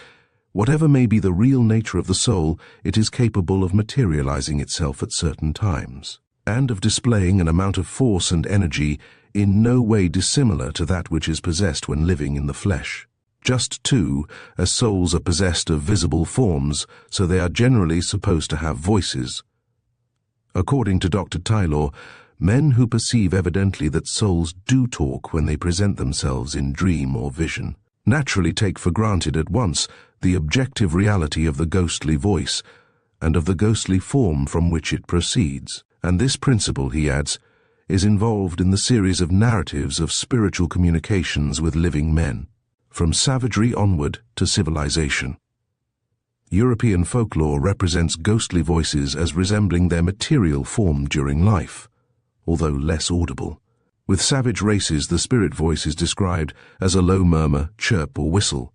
Speaker 1: whatever may be the real nature of the soul, it is capable of materializing itself at certain times, and of displaying an amount of force and energy in no way dissimilar to that which is possessed when living in the flesh. Just too, as souls are possessed of visible forms, so they are generally supposed to have voices. According to Dr. Taylor, men who perceive evidently that souls do talk when they present themselves in dream or vision naturally take for granted at once the objective reality of the ghostly voice and of the ghostly form from which it proceeds. And this principle, he adds, is involved in the series of narratives of spiritual communications with living men, from savagery onward to civilization. European folklore represents ghostly voices as resembling their material form during life, although less audible. With savage races, the spirit voice is described as a low murmur, chirp, or whistle.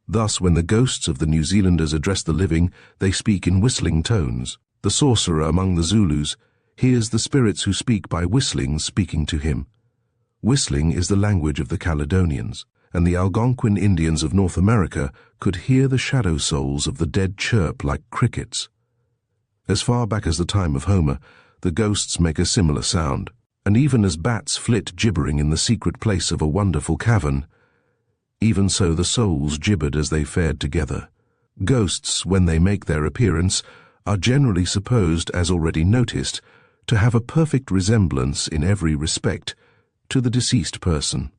Speaker 1: Thus, when the ghosts of the New Zealanders address the living, they speak in whistling tones. The sorcerer among the Zulus hears the spirits who speak by whistling speaking to him. Whistling is the language of the Caledonians, and the Algonquin Indians of North America could hear the shadow souls of the dead chirp like crickets. As far back as the time of Homer, the ghosts make a similar sound, and even as bats flit gibbering in the secret place of a wonderful cavern, even so the souls gibbered as they fared together. Ghosts, when they make their appearance, are generally supposed, as already noticed, to have a perfect resemblance in every respect to the deceased person.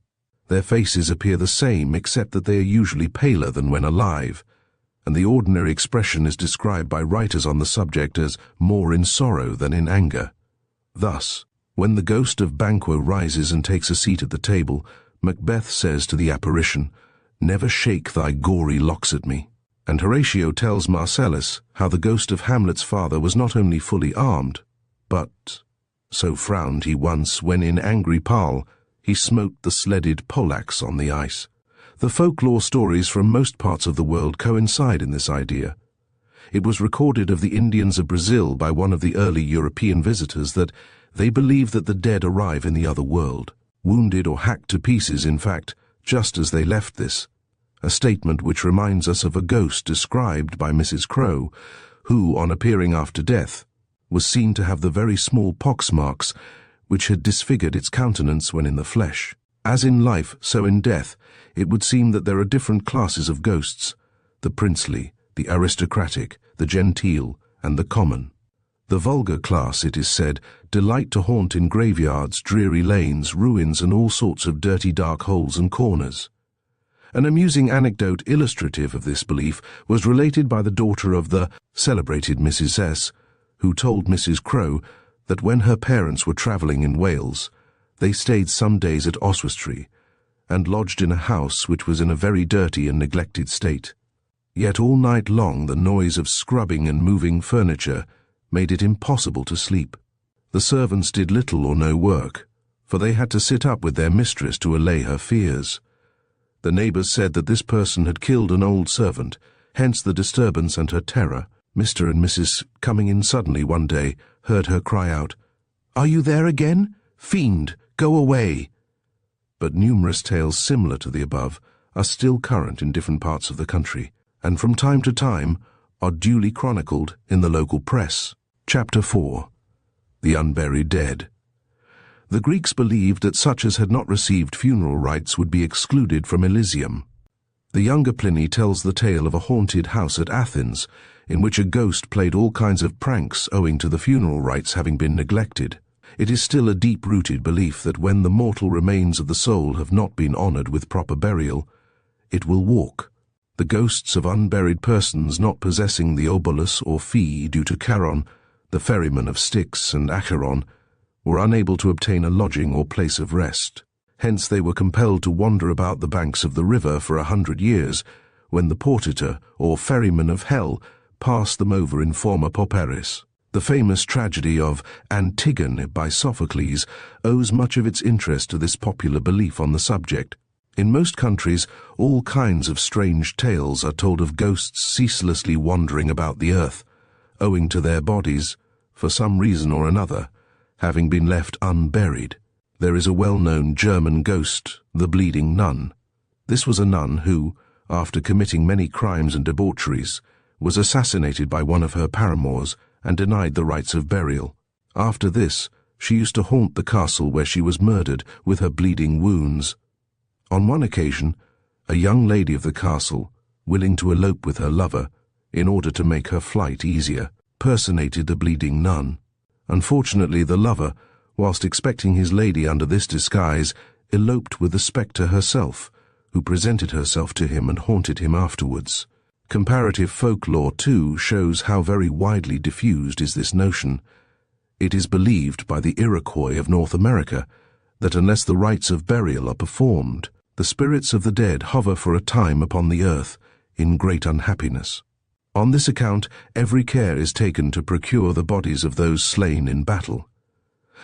Speaker 1: Their faces appear the same except that they are usually paler than when alive, and the ordinary expression is described by writers on the subject as more in sorrow than in anger. Thus, when the ghost of Banquo rises and takes a seat at the table, Macbeth says to the apparition, "Never shake thy gory locks at me." And Horatio tells Marcellus how the ghost of Hamlet's father was not only fully armed, but, so frowned he once when in angry parle he smote the sledded poleaxe on the ice. The folklore stories from most parts of the world coincide in this idea. It was recorded of the Indians of Brazil by one of the early European visitors that they believe that the dead arrive in the other world, wounded or hacked to pieces, in fact, just as they left this, a statement which reminds us of a ghost described by Mrs. Crowe, who, on appearing after death, was seen to have the very small pox marks which had disfigured its countenance when in the flesh. As in life, so in death, it would seem that there are different classes of ghosts: the princely, the aristocratic, the genteel, and the common. The vulgar class, it is said, delight to haunt in graveyards, dreary lanes, ruins, and all sorts of dirty dark holes and corners. An amusing anecdote illustrative of this belief was related by the daughter of the celebrated Mrs. S., who told Mrs. Crowe that when her parents were travelling in Wales, they stayed some days at Oswestry, and lodged in a house which was in a very dirty and neglected state. Yet all night long the noise of scrubbing and moving furniture made it impossible to sleep. The servants did little or no work, for they had to sit up with their mistress to allay her fears. The neighbours said that this person had killed an old servant, hence the disturbance and her terror. Mr. and Mrs., coming in suddenly one day, heard her cry out, "Are you there again? Fiend, go away!" But numerous tales similar to the above are still current in different parts of the country, and from time to time are duly chronicled in the local press. Chapter 4. The Unburied Dead. The Greeks believed that such as had not received funeral rites would be excluded from Elysium. The younger Pliny tells the tale of a haunted house at Athens, in which a ghost played all kinds of pranks owing to the funeral rites having been neglected. It is still a deep-rooted belief that when the mortal remains of the soul have not been honoured with proper burial, it will walk. The ghosts of unburied persons not possessing the obolus or fee due to Charon, the ferryman of Styx and Acheron, were unable to obtain a lodging or place of rest. Hence they were compelled to wander about the banks of the river for 100 years, when the portitor, or ferryman of hell, passed them over in forma pauperis. The famous tragedy of Antigone by Sophocles owes much of its interest to this popular belief on the subject. In most countries, all kinds of strange tales are told of ghosts ceaselessly wandering about the earth, owing to their bodies, for some reason or another, having been left unburied. There is a well-known German ghost, the Bleeding Nun. This was a nun who, after committing many crimes and debaucheries, was assassinated by one of her paramours and denied the rites of burial. After this, she used to haunt the castle where she was murdered with her bleeding wounds. On one occasion, a young lady of the castle, willing to elope with her lover, in order to make her flight easier, personated the Bleeding Nun. Unfortunately, the lover, whilst expecting his lady under this disguise, eloped with the spectre herself, who presented herself to him and haunted him afterwards. Comparative folklore, too, shows how very widely diffused is this notion. It is believed by the Iroquois of North America that unless the rites of burial are performed, the spirits of the dead hover for a time upon the earth in great unhappiness. On this account, every care is taken to procure the bodies of those slain in battle.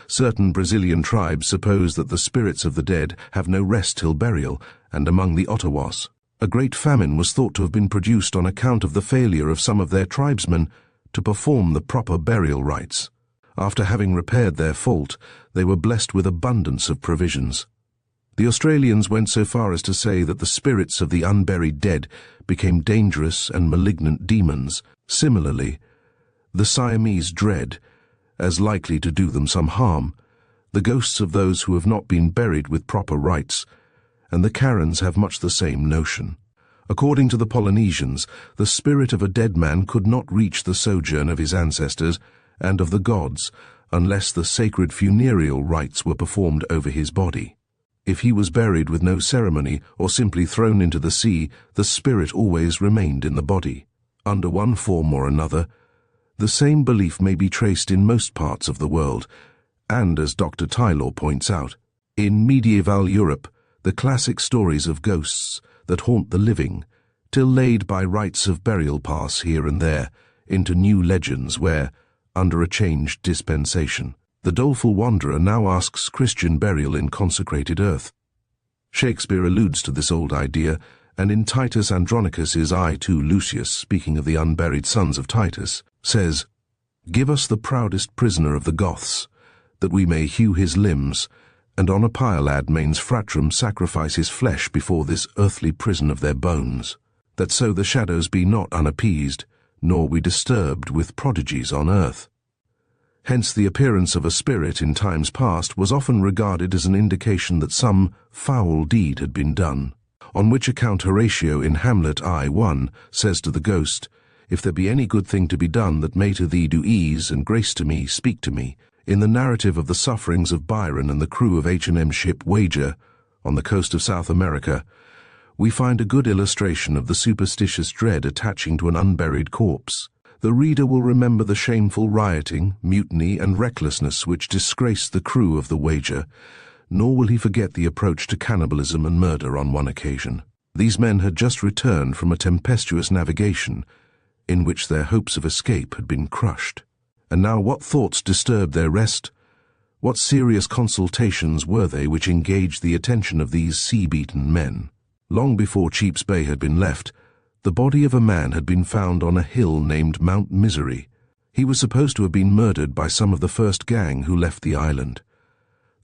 Speaker 1: Certain Brazilian tribes suppose that the spirits of the dead have no rest till burial, and among the Ottawas, a great famine was thought to have been produced on account of the failure of some of their tribesmen to perform the proper burial rites. After having repaired their fault, they were blessed with abundance of provisions. The Australians went so far as to say that the spirits of the unburied dead became dangerous and malignant demons. Similarly, the Siamese dread, as likely to do them some harm, the ghosts of those who have not been buried with proper rites, and the Karens have much the same notion. According to the Polynesians, the spirit of a dead man could not reach the sojourn of his ancestors and of the gods unless the sacred funereal rites were performed over his body. If he was buried with no ceremony or simply thrown into the sea, the spirit always remained in the body. Under one form or another, the same belief may be traced in most parts of the world, and as Dr. Taylor points out, in medieval Europe, the classic stories of ghosts that haunt the living, till laid by rites of burial pass here and there into new legends where, under a changed dispensation, the doleful wanderer now asks Christian burial in consecrated earth. Shakespeare alludes to this old idea, and in Titus Andronicus's I to Lucius, speaking of the unburied sons of Titus, says, "Give us the proudest prisoner of the Goths, that we may hew his limbs, and on a pile ad mains fratrum sacrifice his flesh before this earthly prison of their bones, that so the shadows be not unappeased, nor we disturbed with prodigies on earth. Hence the appearance of a spirit in times past was often regarded as an indication that some foul deed had been done, on which account Horatio in Hamlet I.1 says to the ghost, "If there be any good thing to be done that may to thee do ease, and grace to me, speak to me." In the narrative of the sufferings of Byron and the crew of H&M ship Wager, on the coast of South America, we find a good illustration of the superstitious dread attaching to an unburied corpse. The reader will remember the shameful rioting, mutiny, and recklessness which disgraced the crew of the Wager, nor will he forget the approach to cannibalism and murder on one occasion. These men had just returned from a tempestuous navigation, in which their hopes of escape had been crushed. And now what thoughts disturbed their rest? What serious consultations were they which engaged the attention of these sea-beaten men? Long before Cheap's Bay had been left, the body of a man had been found on a hill named Mount Misery. He was supposed to have been murdered by some of the first gang who left the island.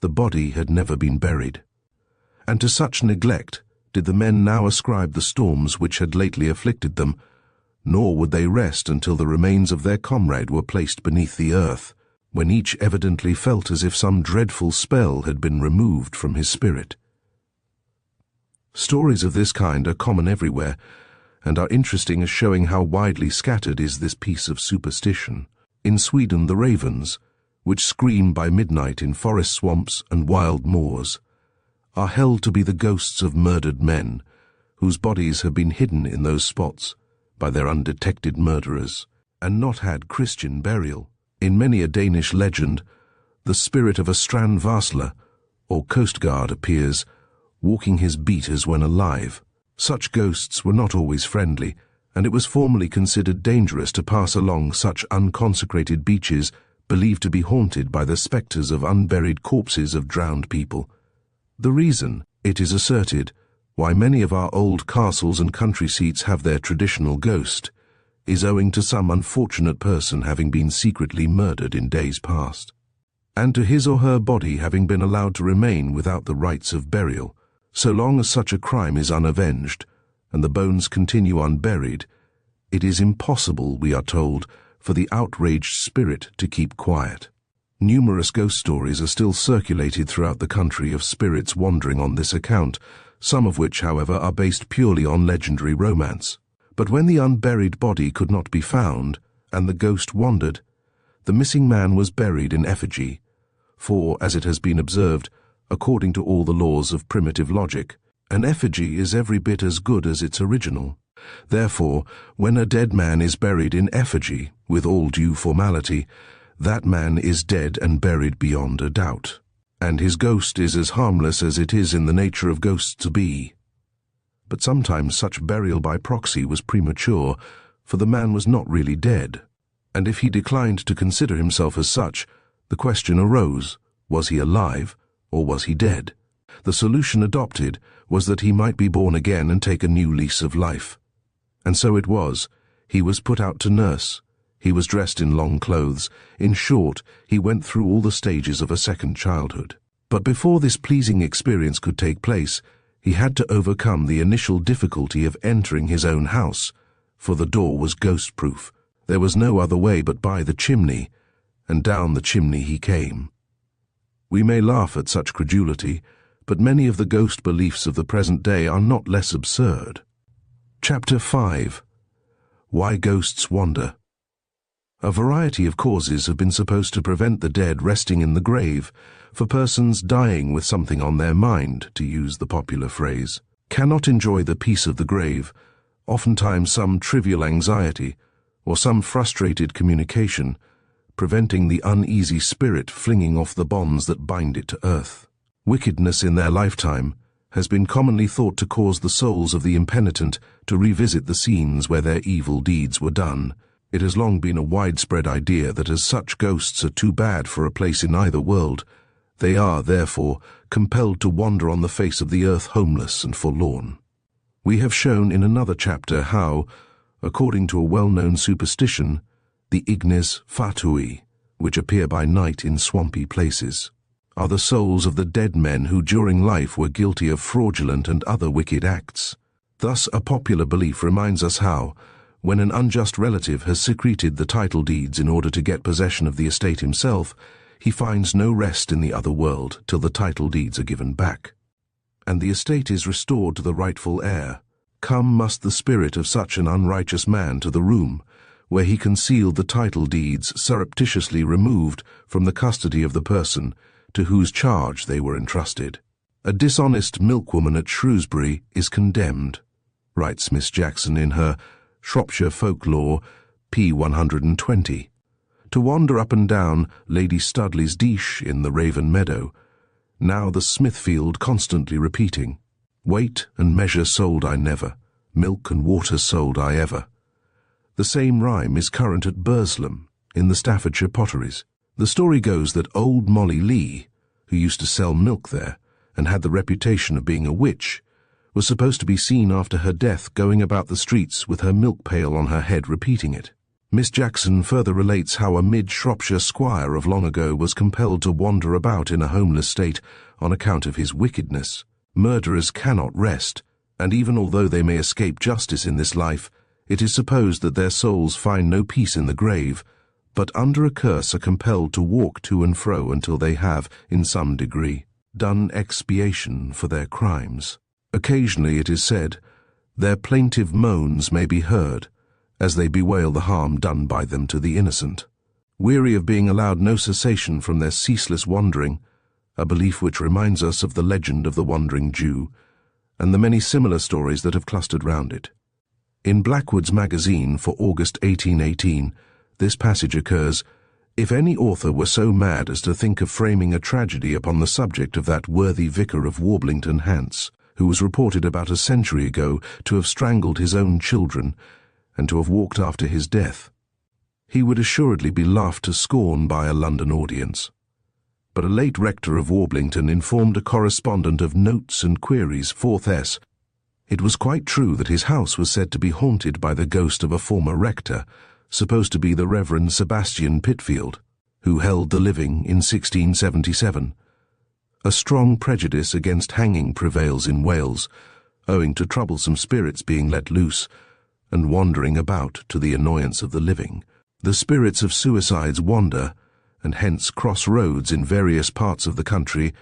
Speaker 1: The body had never been buried. And to such neglect did the men now ascribe the storms which had lately afflicted them, nor would they rest until the remains of their comrade were placed beneath the earth, when each evidently felt as if some dreadful spell had been removed from his spirit. Stories of this kind are common everywhere, and are interesting as showing how widely scattered is this piece of superstition. In Sweden, the ravens, which scream by midnight in forest swamps and wild moors, are held to be the ghosts of murdered men, whose bodies have been hidden in those spots by their undetected murderers, and not had Christian burial. In many a Danish legend, the spirit of a strandvarsler, or coast guard, appears, walking his beat as when alive. Such ghosts were not always friendly, and it was formerly considered dangerous to pass along such unconsecrated beaches believed to be haunted by the spectres of unburied corpses of drowned people. The reason, it is asserted, why many of our old castles and country seats have their traditional ghost, is owing to some unfortunate person having been secretly murdered in days past, and to his or her body having been allowed to remain without the rites of burial. So long as such a crime is unavenged, and the bones continue unburied, it is impossible, we are told, for the outraged spirit to keep quiet. Numerous ghost stories are still circulated throughout the country of spirits wandering on this account, some of which, however, are based purely on legendary romance. But when the unburied body could not be found, and the ghost wandered, the missing man was buried in effigy, for, as it has been observed, according to all the laws of primitive logic, an effigy is every bit as good as its original. Therefore, when a dead man is buried in effigy, with all due formality, that man is dead and buried beyond a doubt, and his ghost is as harmless as it is in the nature of ghosts to be. But sometimes such burial by proxy was premature, for the man was not really dead, and if he declined to consider himself as such, the question arose, was he alive, or was he dead? The solution adopted was that he might be born again and take a new lease of life. And so it was. He was put out to nurse. He was dressed in long clothes. In short, he went through all the stages of a second childhood. But before this pleasing experience could take place, he had to overcome the initial difficulty of entering his own house, for the door was ghost-proof. There was no other way but by the chimney, and down the chimney he came. We may laugh at such credulity, but many of the ghost beliefs of the present day are not less absurd. Chapter 5. Why Ghosts Wander. A variety of causes have been supposed to prevent the dead resting in the grave, for persons dying with something on their mind, to use the popular phrase, cannot enjoy the peace of the grave, oftentimes some trivial anxiety, or some frustrated communication, preventing the uneasy spirit flinging off the bonds that bind it to earth. Wickedness in their lifetime has been commonly thought to cause the souls of the impenitent to revisit the scenes where their evil deeds were done. It has long been a widespread idea that as such ghosts are too bad for a place in either world, they are, therefore, compelled to wander on the face of the earth homeless and forlorn. We have shown in another chapter how, according to a well-known superstition, the ignes fatui, which appear by night in swampy places, are the souls of the dead men who during life were guilty of fraudulent and other wicked acts. Thus, a popular belief reminds us how, when an unjust relative has secreted the title deeds in order to get possession of the estate himself, he finds no rest in the other world till the title deeds are given back, and the estate is restored to the rightful heir. Come must the spirit of such an unrighteous man to the room, where he concealed the title deeds surreptitiously removed from the custody of the person to whose charge they were entrusted. A dishonest milkwoman at Shrewsbury is condemned, writes Miss Jackson in her Shropshire Folklore, p. 120, to wander up and down Lady Studley's Dish in the Raven Meadow, now the Smithfield, constantly repeating, "Weight and measure sold I never, milk and water sold I ever." The same rhyme is current at Burslem, in the Staffordshire Potteries. The story goes that old Molly Lee, who used to sell milk there and had the reputation of being a witch, was supposed to be seen after her death going about the streets with her milk pail on her head repeating it. Miss Jackson further relates how a mid-Shropshire squire of long ago was compelled to wander about in a homeless state on account of his wickedness. Murderers cannot rest, and even although they may escape justice in this life, it is supposed that their souls find no peace in the grave, but under a curse are compelled to walk to and fro until they have, in some degree, done expiation for their crimes. Occasionally, it is said, their plaintive moans may be heard, as they bewail the harm done by them to the innocent. Weary of being allowed no cessation from their ceaseless wandering, a belief which reminds us of the legend of the Wandering Jew, and the many similar stories that have clustered round it. In Blackwood's magazine for August 1818, this passage occurs, "If any author were so mad as to think of framing a tragedy upon the subject of that worthy vicar of Warblington, Hants, who was reported about a century ago to have strangled his own children and to have walked after his death, he would assuredly be laughed to scorn by a London audience." But a late rector of Warblington informed a correspondent of Notes and Queries, 4th S. It was quite true that his house was said to be haunted by the ghost of a former rector, supposed to be the Reverend Sebastian Pitfield, who held the living in 1677. A strong prejudice against hanging prevails in Wales, owing to troublesome spirits being let loose and wandering about to the annoyance of the living. The spirits of suicides wander, and hence cross roads in various parts of the country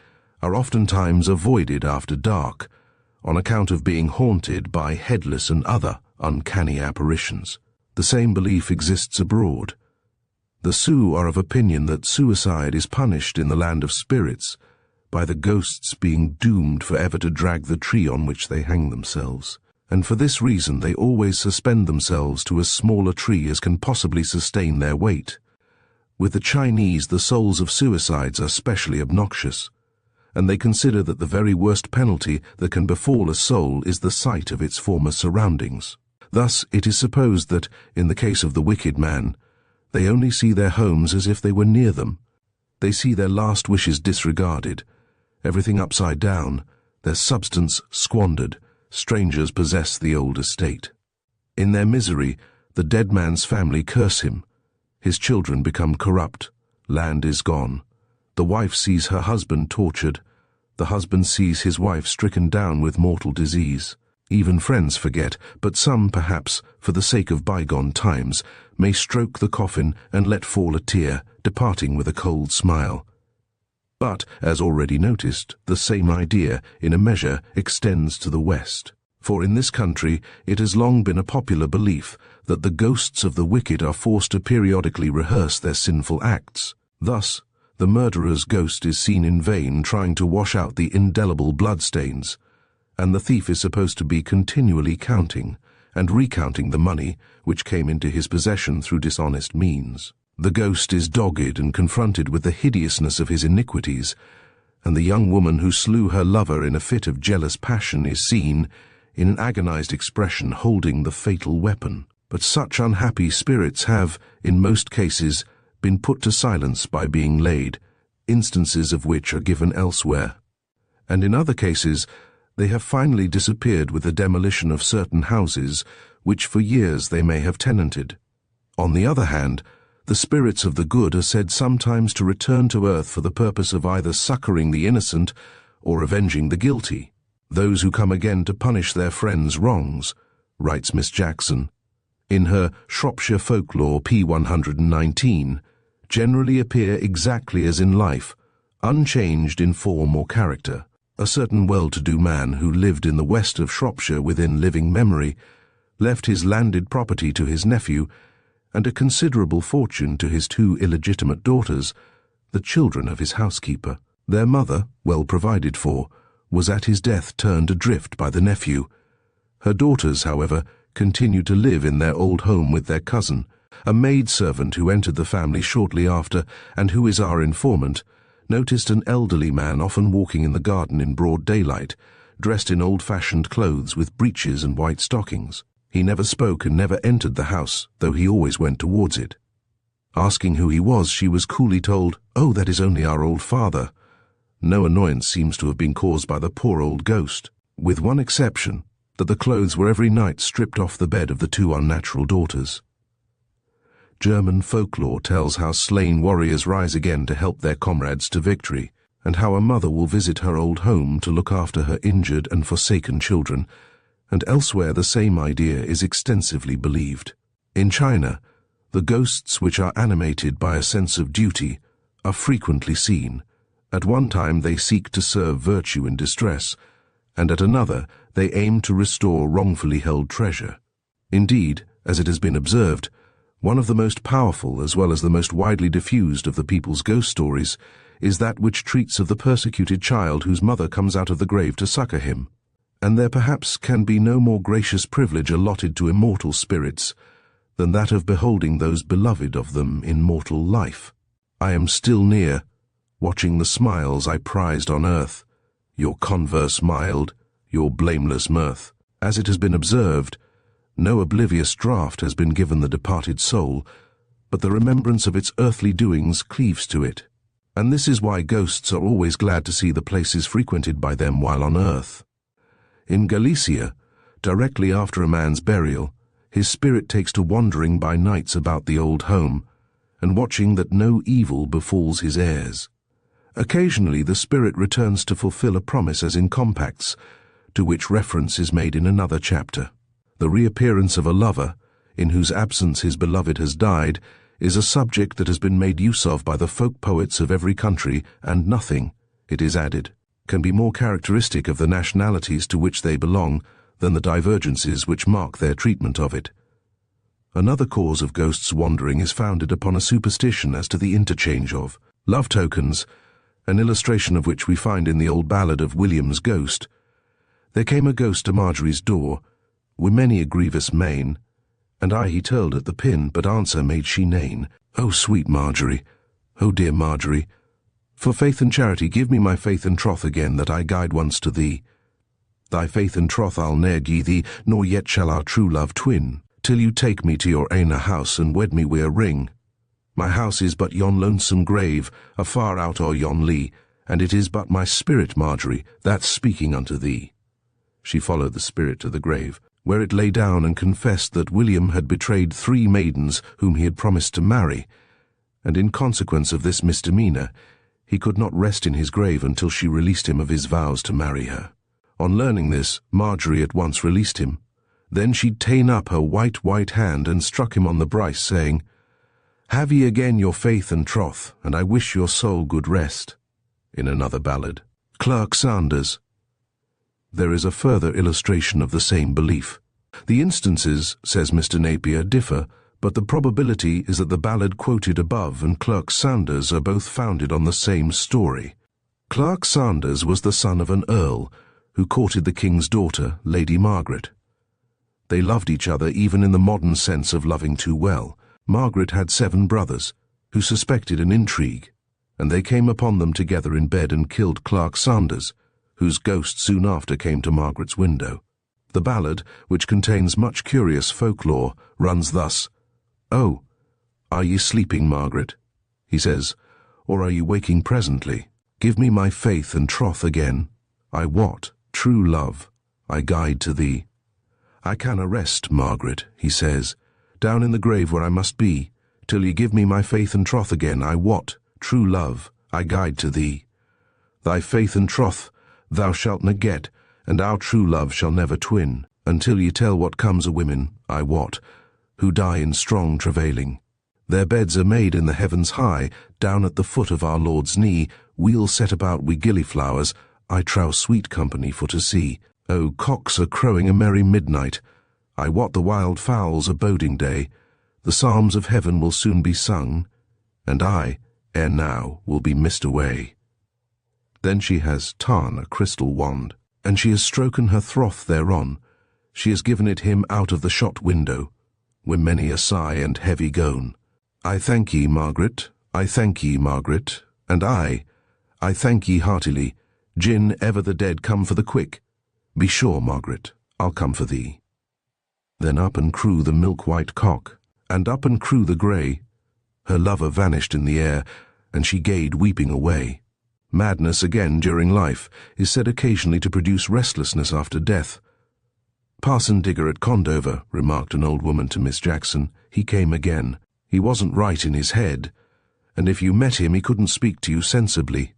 Speaker 1: are oftentimes avoided after dark, on account of being haunted by headless and other uncanny apparitions. The same belief exists abroad. The Sioux are of opinion that suicide is punished in the land of spirits by the ghosts being doomed forever to drag the tree on which they hang themselves, and for this reason they always suspend themselves to as small a tree as can possibly sustain their weight. With the Chinese, the souls of suicides are specially obnoxious, and they consider that the very worst penalty that can befall a soul is the sight of its former surroundings. Thus, it is supposed that, in the case of the wicked man, they only see their homes as if they were near them. They see their last wishes disregarded, everything upside down, their substance squandered. Strangers possess the old estate. In their misery, the dead man's family curse him. His children become corrupt. Land is gone. The wife sees her husband tortured. The husband sees his wife stricken down with mortal disease. Even friends forget, but some, perhaps, for the sake of bygone times, may stroke the coffin and let fall a tear, departing with a cold smile. But, as already noticed, the same idea, in a measure, extends to the West. For in this country it has long been a popular belief that the ghosts of the wicked are forced to periodically rehearse their sinful acts. Thus, the murderer's ghost is seen in vain trying to wash out the indelible bloodstains, and the thief is supposed to be continually counting and recounting the money which came into his possession through dishonest means. The ghost is dogged and confronted with the hideousness of his iniquities, and the young woman who slew her lover in a fit of jealous passion is seen, in an agonized expression, holding the fatal weapon. But such unhappy spirits have, in most cases, been put to silence by being laid, instances of which are given elsewhere. And in other cases, they have finally disappeared with the demolition of certain houses which for years they may have tenanted. On the other hand, The spirits of the good are said sometimes to return to earth for the purpose of either succoring the innocent or avenging the guilty. Those who come again to punish their friends' wrongs, writes Miss Jackson, in her Shropshire Folklore p. 119, generally appear exactly as in life, unchanged in form or character. A certain well-to-do man who lived in the west of Shropshire within living memory left his landed property to his nephew and a considerable fortune to his 2 illegitimate daughters, the children of his housekeeper. Their mother, well provided for, was at his death turned adrift by the nephew. Her daughters, however, continued to live in their old home with their cousin, a maid-servant who entered the family shortly after, and who is our informant, noticed an elderly man often walking in the garden in broad daylight, dressed in old-fashioned clothes with breeches and white stockings. He never spoke and never entered the house, though he always went towards it. Asking who he was, she was coolly told, "Oh, that is only our old father." No annoyance seems to have been caused by the poor old ghost, with one exception, that the clothes were every night stripped off the bed of the 2 unnatural daughters. German folklore tells how slain warriors rise again to help their comrades to victory, and how a mother will visit her old home to look after her injured and forsaken children, and elsewhere the same idea is extensively believed. In China, the ghosts which are animated by a sense of duty are frequently seen. At one time they seek to serve virtue in distress, and at another they aim to restore wrongfully held treasure. Indeed, as it has been observed, one of the most powerful as well as the most widely diffused of the people's ghost stories is that which treats of the persecuted child whose mother comes out of the grave to succor him. And there perhaps can be no more gracious privilege allotted to immortal spirits than that of beholding those beloved of them in mortal life. I am still near, watching the smiles I prized on earth, your converse mild, your blameless mirth. As it has been observed, no oblivious draught has been given the departed soul, but the remembrance of its earthly doings cleaves to it. And this is why ghosts are always glad to see the places frequented by them while on earth. In Galicia, directly after a man's burial, his spirit takes to wandering by nights about the old home, and watching that no evil befalls his heirs. Occasionally the spirit returns to fulfill a promise as in compacts, to which reference is made in another chapter. The reappearance of a lover, in whose absence his beloved has died, is a subject that has been made use of by the folk poets of every country, and nothing, it is added, can be more characteristic of the nationalities to which they belong than the divergences which mark their treatment of it. Another cause of ghosts' wandering is founded upon a superstition as to the interchange of love tokens, an illustration of which we find in the old ballad of William's Ghost. There came a ghost to Marjorie's door, wi' many a grievous main, and I he told at the pin, but answer made she nane. Oh, sweet Marjorie, oh, dear Marjorie, for faith and charity give me my faith and troth again, that I guide once to thee. Thy faith and troth I'll ne'er gie thee, nor yet shall our true love twin, till you take me to your ain house and wed me wi' a ring. My house is but yon lonesome grave, afar out o'er yon lea, and it is but my spirit, Marjorie, that's speaking unto thee. She followed the spirit to the grave, where it lay down and confessed that William had betrayed 3 maidens whom he had promised to marry, and in consequence of this misdemeanor, he could not rest in his grave until she released him of his vows to marry her. On learning this, Marjorie at once released him. Then she'd ta'en up her white hand and struck him on the brice, saying, "Have ye again your faith and troth, and I wish your soul good rest." In another ballad, Clerk Sanders. There is a further illustration of the same belief. The instances, says Mr. Napier, differ, but the probability is that the ballad quoted above and Clerk Sanders are both founded on the same story. Clerk Sanders was the son of an earl who courted the king's daughter, Lady Margaret. They loved each other even in the modern sense of loving too well. Margaret had 7 brothers who suspected an intrigue, and they came upon them together in bed and killed Clerk Sanders, whose ghost soon after came to Margaret's window. The ballad, which contains much curious folklore, runs thus. "Oh, are ye sleeping, Margaret?" he says, "or are ye waking presently? Give me my faith and troth again. I wot, true love, I guide to thee. I canna rest, Margaret," he says, "down in the grave where I must be, till ye give me my faith and troth again, I wot, true love, I guide to thee. Thy faith and troth thou shalt na get, and our true love shall never twin, until ye tell what comes o' women, I wot, who die in strong travailing. Their beds are made in the heavens high, down at the foot of our Lord's knee, we'll set about wi' gillyflowers, I trow sweet company for to see. O cocks are crowing a merry midnight, I wot the wild fowls are boding day, the psalms of heaven will soon be sung, and I, ere now, will be missed away. Then she has ta'en a crystal wand, and she has stroken her froth thereon, she has given it him out of the shot window, wi' many a sigh and heavy groan. I thank ye, Margaret, I thank ye, Margaret, and I thank ye heartily, gin ever the dead come for the quick. Be sure, Margaret, I'll come for thee. Then up and crew the milk-white cock, and up and crew the grey. Her lover vanished in the air, and she gaed weeping away. Madness again during life is said occasionally to produce restlessness after death. Parson Digger at Condover, remarked an old woman to Miss Jackson, he came again. He wasn't right in his head, and if you met him he couldn't speak to you sensibly.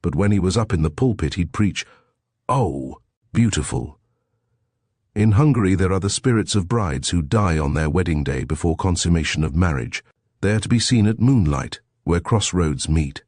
Speaker 1: But when he was up in the pulpit he'd preach, "Oh, beautiful." In Hungary there are the spirits of brides who die on their wedding day before consummation of marriage. They are to be seen at moonlight, where crossroads meet.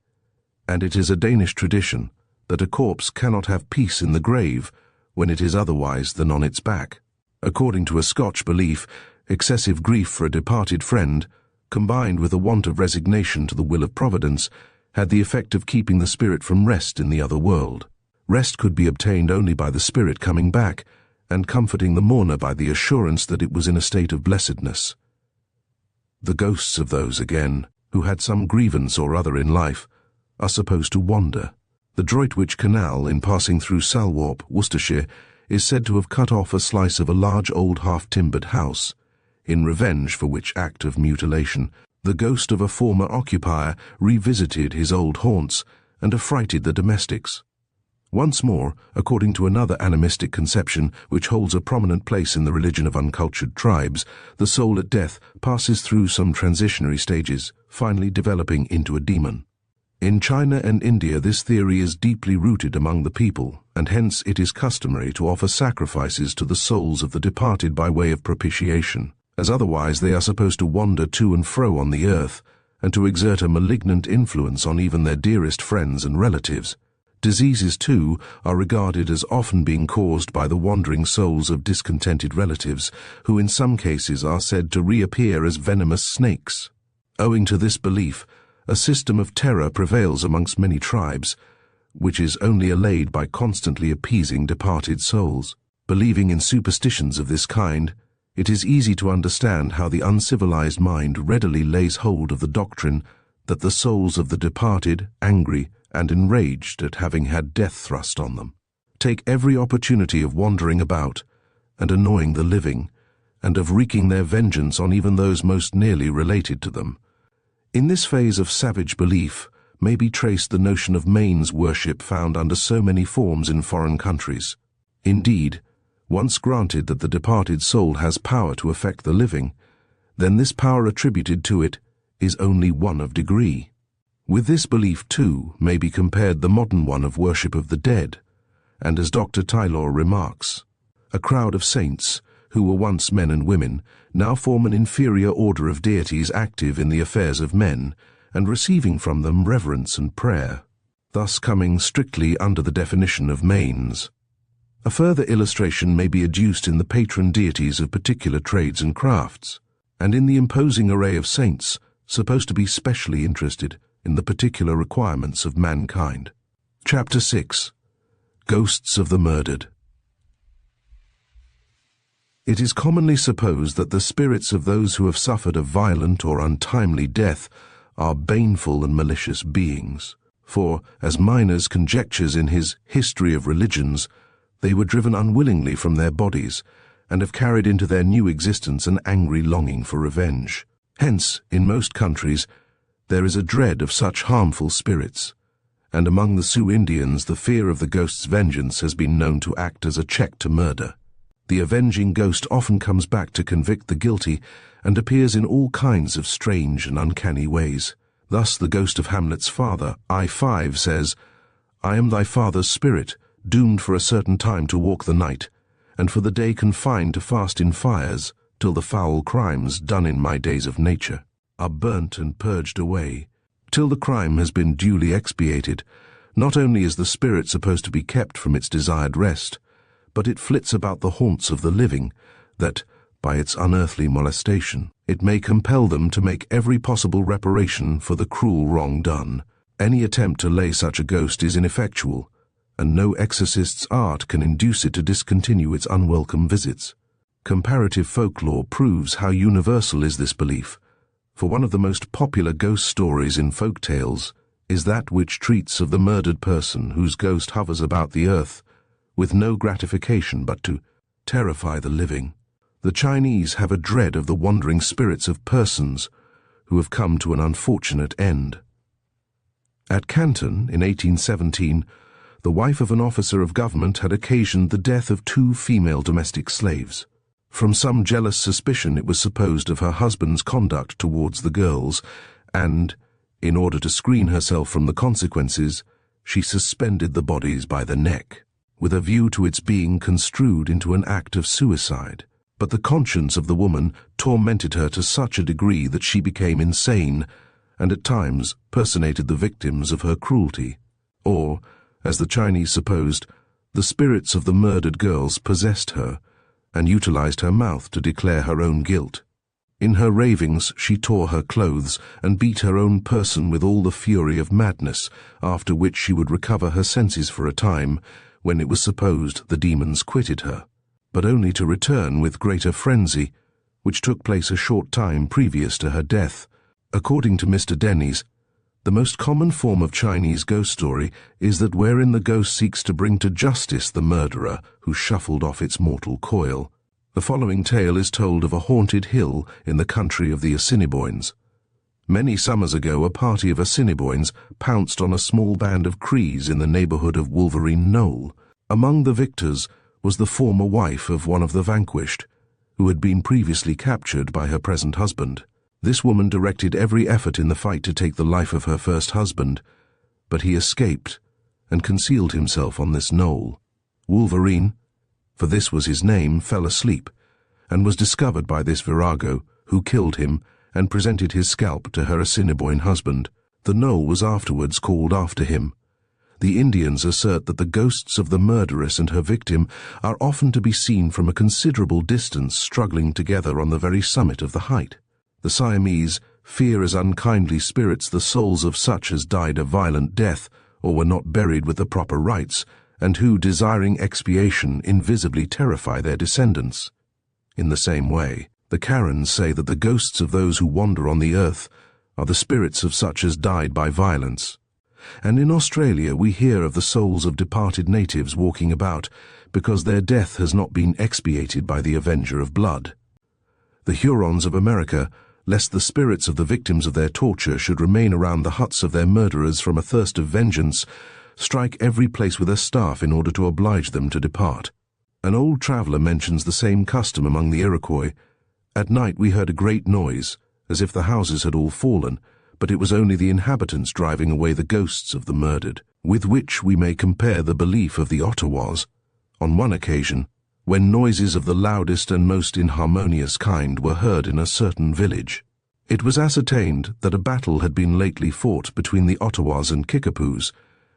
Speaker 1: And it is a Danish tradition that a corpse cannot have peace in the grave when it is otherwise than on its back. According to a Scotch belief, excessive grief for a departed friend, combined with a want of resignation to the will of Providence, had the effect of keeping the spirit from rest in the other world. Rest could be obtained only by the spirit coming back, and comforting the mourner by the assurance that it was in a state of blessedness. The ghosts of those, again, who had some grievance or other in life, are supposed to wander. The Droitwich Canal, in passing through Salwarp, Worcestershire, is said to have cut off a slice of a large old half-timbered house, in revenge for which act of mutilation. The ghost of a former occupier revisited his old haunts and affrighted the domestics. Once more, according to another animistic conception which holds a prominent place in the religion of uncultured tribes, the soul at death passes through some transitionary stages, finally developing into a demon. In China and India this theory is deeply rooted among the people, and hence it is customary to offer sacrifices to the souls of the departed by way of propitiation, as otherwise they are supposed to wander to and fro on the earth, and to exert a malignant influence on even their dearest friends and relatives. Diseases, too, are regarded as often being caused by the wandering souls of discontented relatives, who in some cases are said to reappear as venomous snakes. Owing to this belief, a system of terror prevails amongst many tribes, which is only allayed by constantly appeasing departed souls. Believing in superstitions of this kind, it is easy to understand how the uncivilized mind readily lays hold of the doctrine that the souls of the departed, angry and enraged at having had death thrust on them, take every opportunity of wandering about and annoying the living, and of wreaking their vengeance on even those most nearly related to them. In this phase of savage belief may be traced the notion of manes worship found under so many forms in foreign countries. Indeed, once granted that the departed soul has power to affect the living, then this power attributed to it is only one of degree. With this belief, too, may be compared the modern one of worship of the dead, and as Dr. Taylor remarks, a crowd of saints, who were once men and women, now form an inferior order of deities active in the affairs of men, and receiving from them reverence and prayer, thus coming strictly under the definition of manes. A further illustration may be adduced in the patron deities of particular trades and crafts, and in the imposing array of saints supposed to be specially interested in the particular requirements of mankind. Chapter 6. Ghosts of the Murdered. It is commonly supposed that the spirits of those who have suffered a violent or untimely death are baneful and malicious beings, for, as Miners conjectures in his History of Religions, they were driven unwillingly from their bodies, and have carried into their new existence an angry longing for revenge. Hence, in most countries, there is a dread of such harmful spirits, and among the Sioux Indians the fear of the ghost's vengeance has been known to act as a check to murder. The avenging ghost often comes back to convict the guilty, and appears in all kinds of strange and uncanny ways. Thus the ghost of Hamlet's father, I5, says, "I am thy father's spirit, doomed for a certain time to walk the night, and for the day confined to fast in fires, till the foul crimes done in my days of nature are burnt and purged away." Till the crime has been duly expiated, not only is the spirit supposed to be kept from its desired rest, but it flits about the haunts of the living, that, by its unearthly molestation, it may compel them to make every possible reparation for the cruel wrong done. Any attempt to lay such a ghost is ineffectual, and no exorcist's art can induce it to discontinue its unwelcome visits. Comparative folklore proves how universal is this belief, for one of the most popular ghost stories in folk tales is that which treats of the murdered person whose ghost hovers about the earth with no gratification but to terrify the living. The Chinese have a dread of the wandering spirits of persons who have come to an unfortunate end. At Canton, in 1817, the wife of an officer of government had occasioned the death of 2 female domestic slaves. From some jealous suspicion it was supposed of her husband's conduct towards the girls, and, in order to screen herself from the consequences, she suspended the bodies by the neck, with a view to its being construed into an act of suicide. But the conscience of the woman tormented her to such a degree that she became insane, and at times personated the victims of her cruelty. Or, as the Chinese supposed, the spirits of the murdered girls possessed her, and utilized her mouth to declare her own guilt. In her ravings she tore her clothes and beat her own person with all the fury of madness, after which she would recover her senses for a time, when it was supposed the demons quitted her, but only to return with greater frenzy, which took place a short time previous to her death. According to Mr. Denny's, the most common form of Chinese ghost story is that wherein the ghost seeks to bring to justice the murderer who shuffled off its mortal coil. The following tale is told of a haunted hill in the country of the Assiniboines. Many summers ago a party of Assiniboines pounced on a small band of Crees in the neighborhood of Wolverine Knoll. Among the victors was the former wife of one of the vanquished, who had been previously captured by her present husband. This woman directed every effort in the fight to take the life of her first husband, but he escaped and concealed himself on this knoll. Wolverine, for this was his name, fell asleep, and was discovered by this virago, who killed him and presented his scalp to her Assiniboine husband. The knoll was afterwards called after him. The Indians assert that the ghosts of the murderess and her victim are often to be seen from a considerable distance struggling together on the very summit of the height. The Siamese fear as unkindly spirits the souls of such as died a violent death or were not buried with the proper rites, and who, desiring expiation, invisibly terrify their descendants. In the same way, the Karens say that the ghosts of those who wander on the earth are the spirits of such as died by violence. And in Australia we hear of the souls of departed natives walking about because their death has not been expiated by the avenger of blood. The Hurons of America, lest the spirits of the victims of their torture should remain around the huts of their murderers from a thirst of vengeance, strike every place with a staff in order to oblige them to depart. An old traveller mentions the same custom among the Iroquois. At night we heard a great noise, as if the houses had all fallen, but it was only the inhabitants driving away the ghosts of the murdered, with which we may compare the belief of the Ottawas. On one occasion, when noises of the loudest and most inharmonious kind were heard in a certain village, it was ascertained that a battle had been lately fought between the Ottawas and Kickapoos,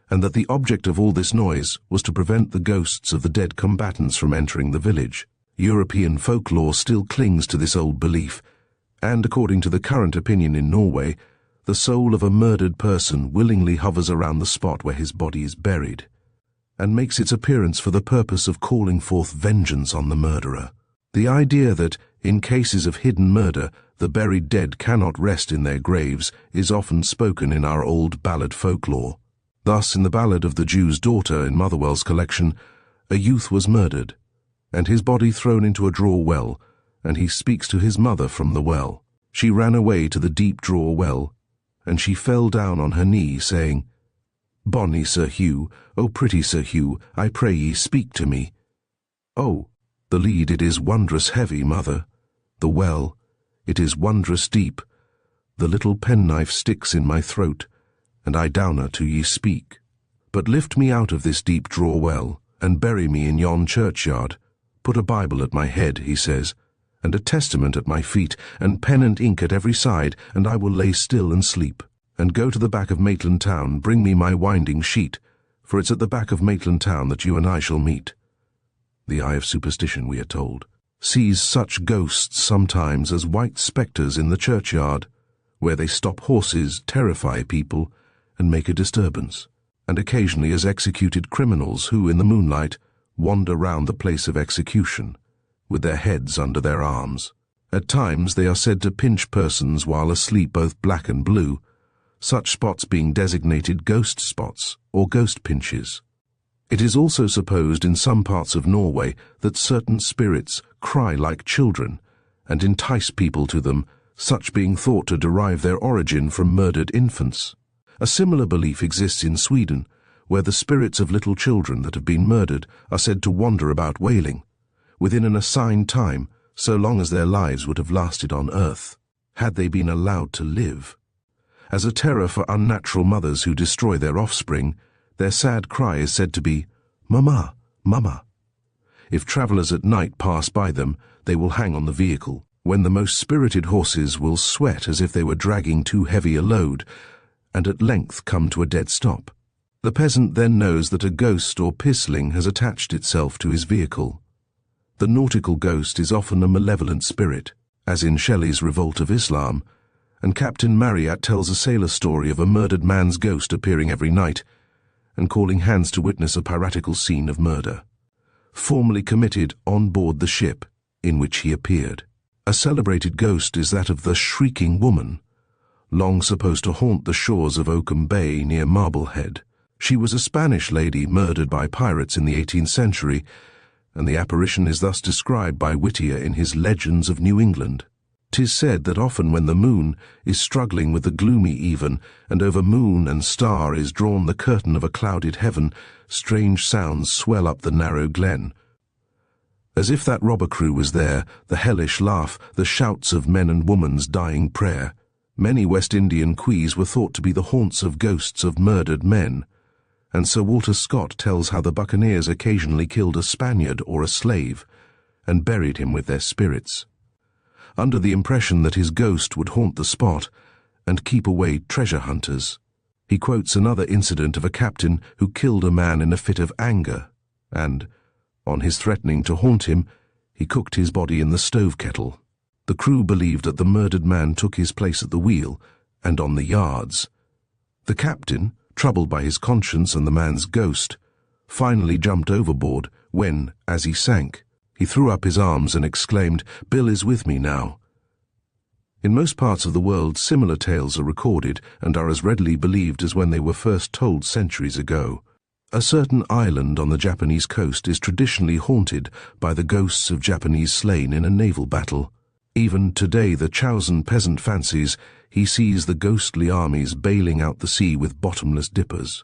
Speaker 1: and that the object of all this noise was to prevent the ghosts of the dead combatants from entering the village. European folklore still clings to this old belief, and according to the current opinion in Norway, the soul of a murdered person willingly hovers around the spot where his body is buried, and makes its appearance for the purpose of calling forth vengeance on the murderer. The idea that, in cases of hidden murder, the buried dead cannot rest in their graves is often spoken in our old ballad folklore. Thus, in the ballad of the Jew's daughter in Motherwell's collection, a youth was murdered, and his body thrown into a draw well, and he speaks to his mother from the well. She ran away to the deep draw well, and she fell down on her knee, saying, "Bonny Sir Hugh, O pretty Sir Hugh, I pray ye speak to me." "Oh, the lead it is wondrous heavy, mother. The well, It is wondrous deep. The little penknife sticks in my throat, and I downer to ye speak. But lift me out of this deep draw well, and bury me in yon churchyard. Put a Bible at my head, he says, and a testament at my feet, and pen and ink at every side, and I will lay still and sleep. And go to the back of Maitland Town, bring me my winding sheet, for it's at the back of Maitland Town that you and I shall meet. The eye of superstition, we are told, sees such ghosts sometimes as white spectres in the churchyard, where they stop horses, terrify people, and make a disturbance, and occasionally as executed criminals who, in the moonlight, wander round the place of execution, with their heads under their arms. At times they are said to pinch persons while asleep both black and blue, such spots being designated ghost spots or ghost pinches. It is also supposed in some parts of Norway that certain spirits cry like children and entice people to them, such being thought to derive their origin from murdered infants. A similar belief exists in Sweden, where the spirits of little children that have been murdered are said to wander about wailing, within an assigned time, so long as their lives would have lasted on earth, had they been allowed to live. As a terror for unnatural mothers who destroy their offspring, their sad cry is said to be, "Mama, Mama." If travellers at night pass by them, they will hang on the vehicle, when the most spirited horses will sweat as if they were dragging too heavy a load, and at length come to a dead stop. The peasant then knows that a ghost or pisling has attached itself to his vehicle. The nautical ghost is often a malevolent spirit, as in Shelley's Revolt of Islam, and Captain Marryat tells a sailor story of a murdered man's ghost appearing every night and calling hands to witness a piratical scene of murder, formerly committed on board the ship in which he appeared. A celebrated ghost is that of the Shrieking Woman, long supposed to haunt the shores of Oakham Bay near Marblehead. She was a Spanish lady murdered by pirates in the 18th century, and the apparition is thus described by Whittier in his Legends of New England. 'Tis said that often when the moon is struggling with the gloomy even, and over moon and star is drawn the curtain of a clouded heaven, strange sounds swell up the narrow glen. As if that robber crew was there, the hellish laugh, the shouts of men and woman's dying prayer. Many West Indian quays were thought to be the haunts of ghosts of murdered men, and Sir Walter Scott tells how the buccaneers occasionally killed a Spaniard or a slave, and buried him with their spirits, under the impression that his ghost would haunt the spot and keep away treasure hunters. He quotes another incident of a captain who killed a man in a fit of anger, and, on his threatening to haunt him, he cooked his body in the stove kettle. The crew believed that the murdered man took his place at the wheel and on the yards. The captain, troubled by his conscience and the man's ghost, finally jumped overboard when, as he sank, he threw up his arms and exclaimed, "Bill is with me now." In most parts of the world, similar tales are recorded and are as readily believed as when they were first told centuries ago. A certain island on the Japanese coast is traditionally haunted by the ghosts of Japanese slain in a naval battle. Even today the Chosen peasant fancies he sees the ghostly armies bailing out the sea with bottomless dippers,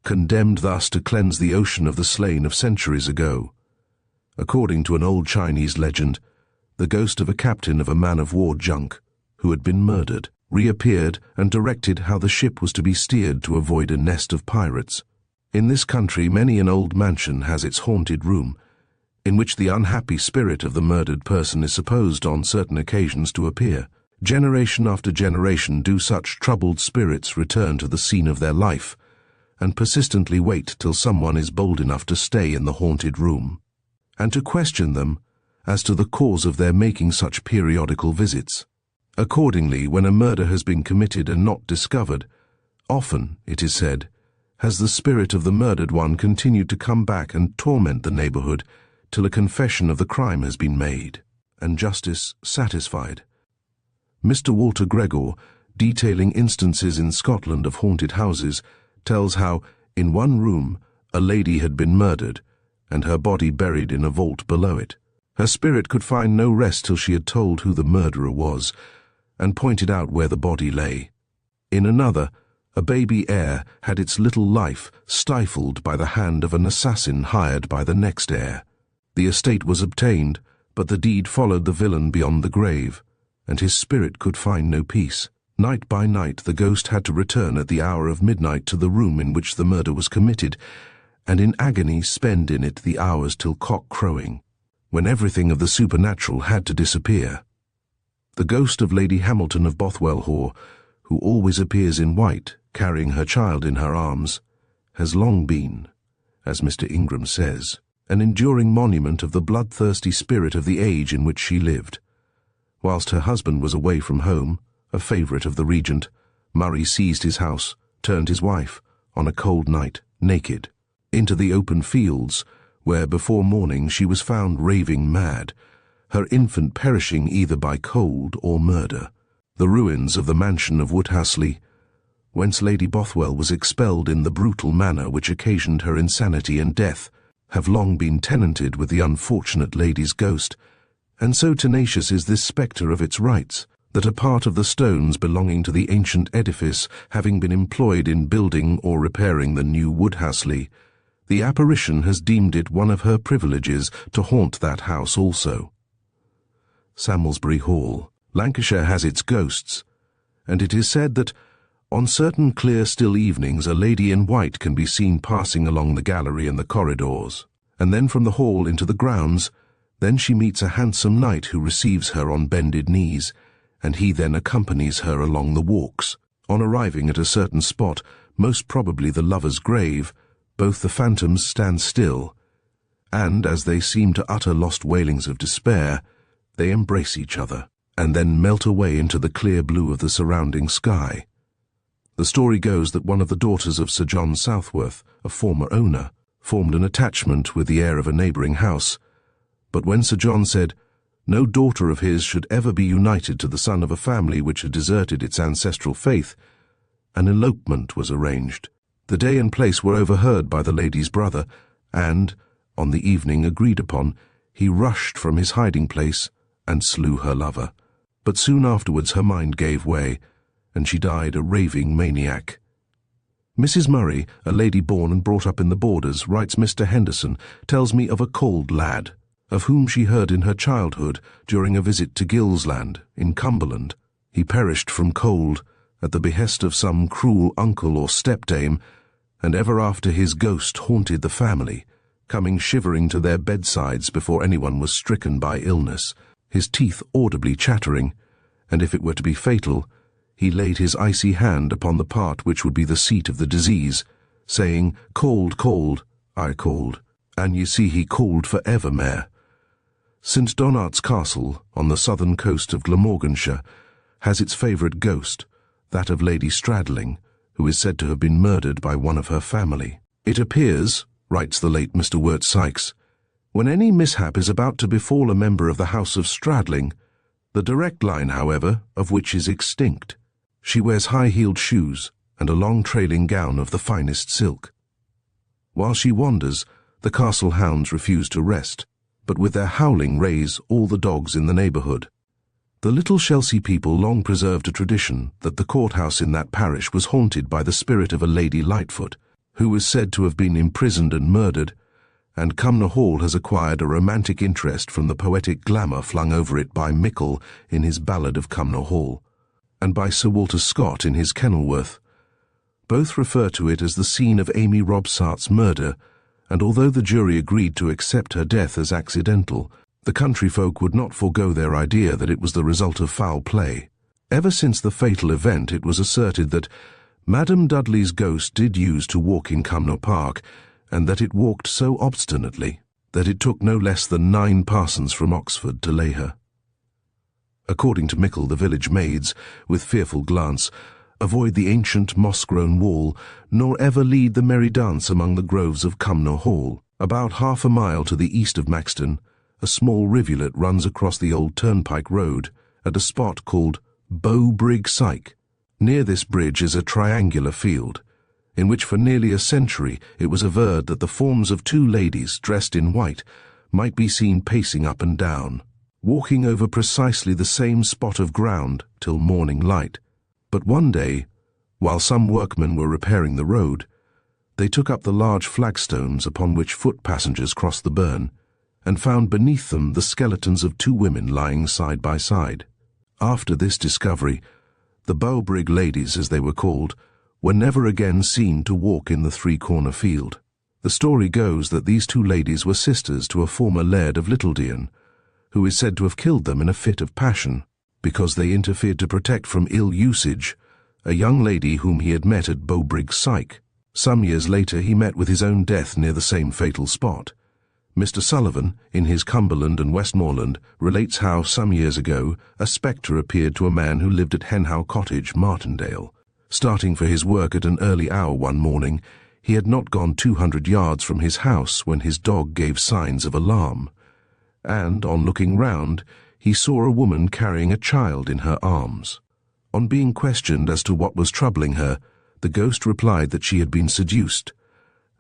Speaker 1: condemned thus to cleanse the ocean of the slain of centuries ago. According to an old Chinese legend, the ghost of a captain of a man-of-war junk, who had been murdered, reappeared and directed how the ship was to be steered to avoid a nest of pirates. In this country many an old mansion has its haunted room, in which the unhappy spirit of the murdered person is supposed on certain occasions to appear. Generation after generation do such troubled spirits return to the scene of their life, and persistently wait till someone is bold enough to stay in the haunted room, and to question them as to the cause of their making such periodical visits. Accordingly, when a murder has been committed and not discovered, often, it is said, has the spirit of the murdered one continued to come back and torment the neighbourhood till a confession of the crime has been made, and justice satisfied. Mr. Walter Gregor, detailing instances in Scotland of haunted houses, tells how, in one room, a lady had been murdered, and her body buried in a vault below it. Her spirit could find no rest till she had told who the murderer was, and pointed out where the body lay. In another, a baby heir had its little life stifled by the hand of an assassin hired by the next heir. The estate was obtained, but the deed followed the villain beyond the grave, and his spirit could find no peace. Night by night the ghost had to return at the hour of midnight to the room in which the murder was committed, and in agony spend in it the hours till cock crowing, when everything of the supernatural had to disappear. The ghost of Lady Hamilton of Bothwellhaugh, who always appears in white, carrying her child in her arms, has long been, as Mr. Ingram says, an enduring monument of the bloodthirsty spirit of the age in which she lived. Whilst her husband was away from home, a favourite of the regent, Murray seized his house, turned his wife, on a cold night, naked, into the open fields, where before morning she was found raving mad, her infant perishing either by cold or murder. The ruins of the mansion of Woodhouseley, whence Lady Bothwell was expelled in the brutal manner which occasioned her insanity and death, have long been tenanted with the unfortunate lady's ghost, and so tenacious is this spectre of its rites, that a part of the stones belonging to the ancient edifice having been employed in building or repairing the new Woodhouseley, the apparition has deemed it one of her privileges to haunt that house also. Samlesbury Hall, Lancashire, has its ghosts, and it is said that on certain clear still evenings a lady in white can be seen passing along the gallery and the corridors, and then from the hall into the grounds. Then she meets a handsome knight who receives her on bended knees, and he then accompanies her along the walks. On arriving at a certain spot, most probably the lover's grave, both the phantoms stand still, and, as they seem to utter lost wailings of despair, they embrace each other, and then melt away into the clear blue of the surrounding sky. The story goes that one of the daughters of Sir John Southworth, a former owner, formed an attachment with the heir of a neighbouring house, but when Sir John said no daughter of his should ever be united to the son of a family which had deserted its ancestral faith, an elopement was arranged. The day and place were overheard by the lady's brother, and, on the evening agreed upon, he rushed from his hiding-place and slew her lover. But soon afterwards her mind gave way, and she died a raving maniac. Mrs. Murray, a lady born and brought up in the Borders, writes Mr. Henderson, tells me of a cold lad, of whom she heard in her childhood during a visit to Gillsland, in Cumberland. He perished from cold, at the behest of some cruel uncle or stepdame, and ever after his ghost haunted the family, coming shivering to their bedsides before anyone was stricken by illness, his teeth audibly chattering, and if it were to be fatal, he laid his icy hand upon the part which would be the seat of the disease, saying, "Cold, cold," I called, and ye see he called for evermore. St. Donat's Castle, on the southern coast of Glamorganshire, has its favourite ghost, that of Lady Stradling, who is said to have been murdered by one of her family. It appears, writes the late Mr. Wirt Sykes, when any mishap is about to befall a member of the house of Stradling, the direct line, however, of which is extinct. She wears high-heeled shoes and a long trailing gown of the finest silk. While she wanders, the castle hounds refuse to rest, but with their howling raise all the dogs in the neighbourhood. The little Chelsea people long preserved a tradition that the courthouse in that parish was haunted by the spirit of a Lady Lightfoot, who was said to have been imprisoned and murdered, and Cumnor Hall has acquired a romantic interest from the poetic glamour flung over it by Mickle in his Ballad of Cumnor Hall, and by Sir Walter Scott in his Kenilworth. Both refer to it as the scene of Amy Robsart's murder, and although the jury agreed to accept her death as accidental, the country folk would not forego their idea that it was the result of foul play. Ever since the fatal event, it was asserted that Madam Dudley's ghost did use to walk in Cumnor Park, and that it walked so obstinately that it took no less than 9 parsons from Oxford to lay her. According to Mickle, the village maids, with fearful glance, avoid the ancient moss-grown wall, nor ever lead the merry dance among the groves of Cumnor Hall. About half a mile to the east of Maxton, a small rivulet runs across the old turnpike road at a spot called Bowbrig Syke. Near this bridge is a triangular field, in which for nearly a century it was averred that the forms of 2 ladies dressed in white might be seen pacing up and down, walking over precisely the same spot of ground till morning light. But one day, while some workmen were repairing the road, they took up the large flagstones upon which foot passengers crossed the burn, and found beneath them the skeletons of 2 women lying side by side. After this discovery, the Bowbrig ladies, as they were called, were never again seen to walk in the three-corner field. The story goes that these two ladies were sisters to a former laird of Littledean, who is said to have killed them in a fit of passion, because they interfered to protect from ill usage a young lady whom he had met at Bowbrig Syke. Some years later he met with his own death near the same fatal spot. Mr. Sullivan, in his Cumberland and Westmoreland, relates how, some years ago, a spectre appeared to a man who lived at Henhow Cottage, Martindale. Starting for his work at an early hour one morning, he had not gone 200 yards from his house when his dog gave signs of alarm, and, on looking round, he saw a woman carrying a child in her arms. On being questioned as to what was troubling her, the ghost replied that she had been seduced,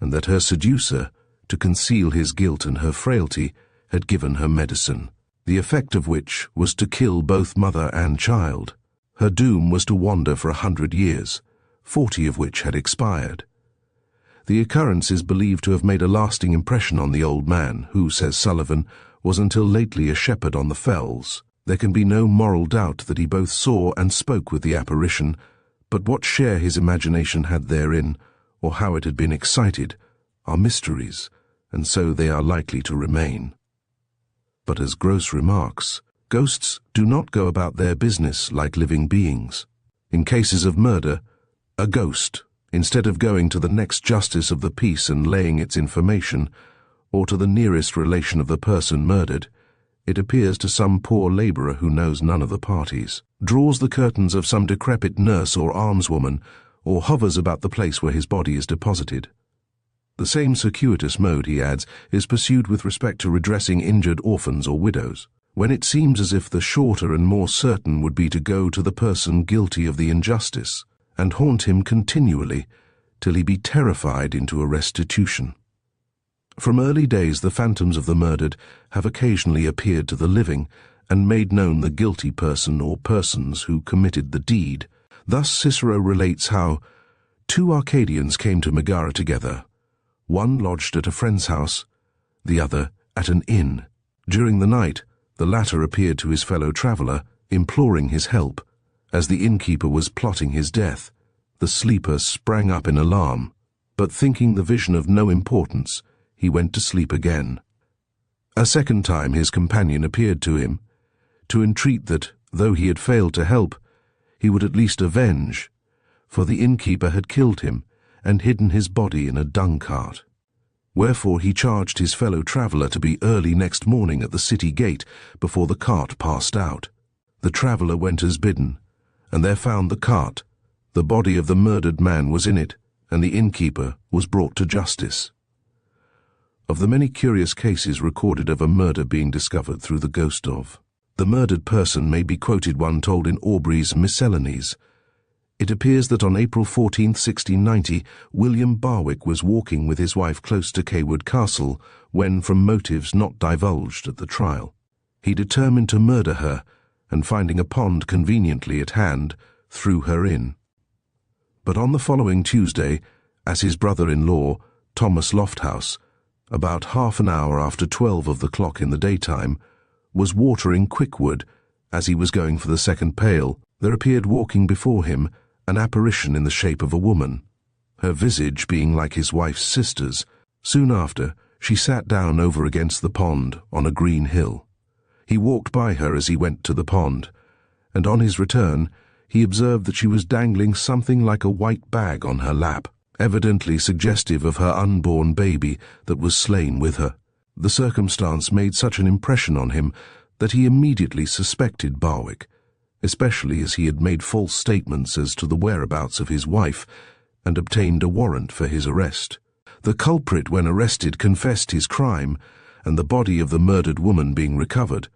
Speaker 1: and that her seducer, to conceal his guilt and her frailty, had given her medicine, the effect of which was to kill both mother and child. Her doom was to wander for 100 years, 40 of which had expired. The occurrence is believed to have made a lasting impression on the old man, who, says Sullivan, was until lately a shepherd on the fells. There can be no moral doubt that he both saw and spoke with the apparition, but what share his imagination had therein, or how it had been excited, are mysteries, and so they are likely to remain. But as Gross remarks, ghosts do not go about their business like living beings. In cases of murder, a ghost, instead of going to the next justice of the peace and laying its information, or to the nearest relation of the person murdered, it appears to some poor labourer who knows none of the parties, draws the curtains of some decrepit nurse or almswoman, or hovers about the place where his body is deposited. The same circuitous mode, he adds, is pursued with respect to redressing injured orphans or widows, when it seems as if the shorter and more certain would be to go to the person guilty of the injustice, and haunt him continually, till he be terrified into a restitution. From early days the phantoms of the murdered have occasionally appeared to the living, and made known the guilty person or persons who committed the deed. Thus Cicero relates how 2 Arcadians came to Megara together. One lodged at a friend's house, the other at an inn. During the night, the latter appeared to his fellow traveller, imploring his help. As the innkeeper was plotting his death, the sleeper sprang up in alarm, but thinking the vision of no importance, he went to sleep again. A second time his companion appeared to him, to entreat that, though he had failed to help, he would at least avenge, for the innkeeper had killed him and hidden his body in a dung cart. Wherefore he charged his fellow traveller to be early next morning at the city gate before the cart passed out. The traveller went as bidden, and there found the cart. The body of the murdered man was in it, and the innkeeper was brought to justice. Of the many curious cases recorded of a murder being discovered through the ghost of the murdered person may be quoted one told in Aubrey's Miscellanies. It appears that on April 14, 1690, William Barwick was walking with his wife close to Cawood Castle when, from motives not divulged at the trial, he determined to murder her, and finding a pond conveniently at hand, threw her in. But on the following Tuesday, as his brother-in-law, Thomas Lofthouse, about half an hour after 12 of the clock in the daytime, was watering Quickwood, as he was going for the second pail, there appeared walking before him an apparition in the shape of a woman, her visage being like his wife's sister's. Soon after, she sat down over against the pond on a green hill. He walked by her as he went to the pond, and on his return he observed that she was dangling something like a white bag on her lap, evidently suggestive of her unborn baby that was slain with her. The circumstance made such an impression on him that he immediately suspected Barwick, especially as he had made false statements as to the whereabouts of his wife and obtained a warrant for his arrest. The culprit, when arrested, confessed his crime, and the body of the murdered woman being recovered,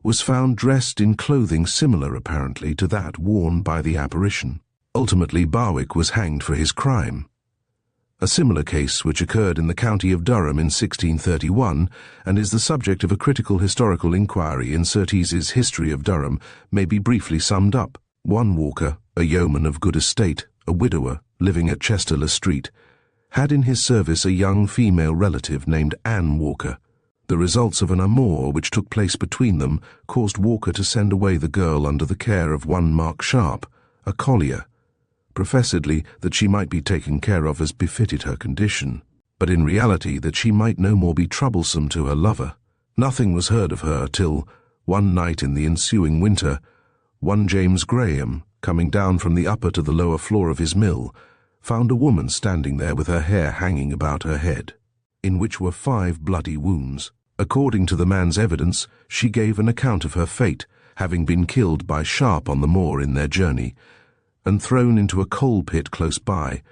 Speaker 1: was found dressed in clothing similar apparently to that worn by the apparition. Ultimately, Barwick was hanged for his crime. A similar case, which occurred in the county of Durham in 1631, and is the subject of a critical historical inquiry in Surtees's History of Durham, may be briefly summed up. One Walker, a yeoman of good estate, a widower, living at Chester-le Street, had in his service a young female relative named Anne Walker. The results of an amour which took place between them caused Walker to send away the girl under the care of one Mark Sharp, a collier, professedly that she might be taken care of as befitted her condition, but in reality that she might no more be troublesome to her lover. Nothing was heard of her till, one night in the ensuing winter, one James Graham, coming down from the upper to the lower floor of his mill, found a woman standing there with her hair hanging about her head, in which were 5 bloody wounds. According to the man's evidence, she gave an account of her fate, having been killed by Sharp on the moor in their journey, and thrown into a coal pit close by,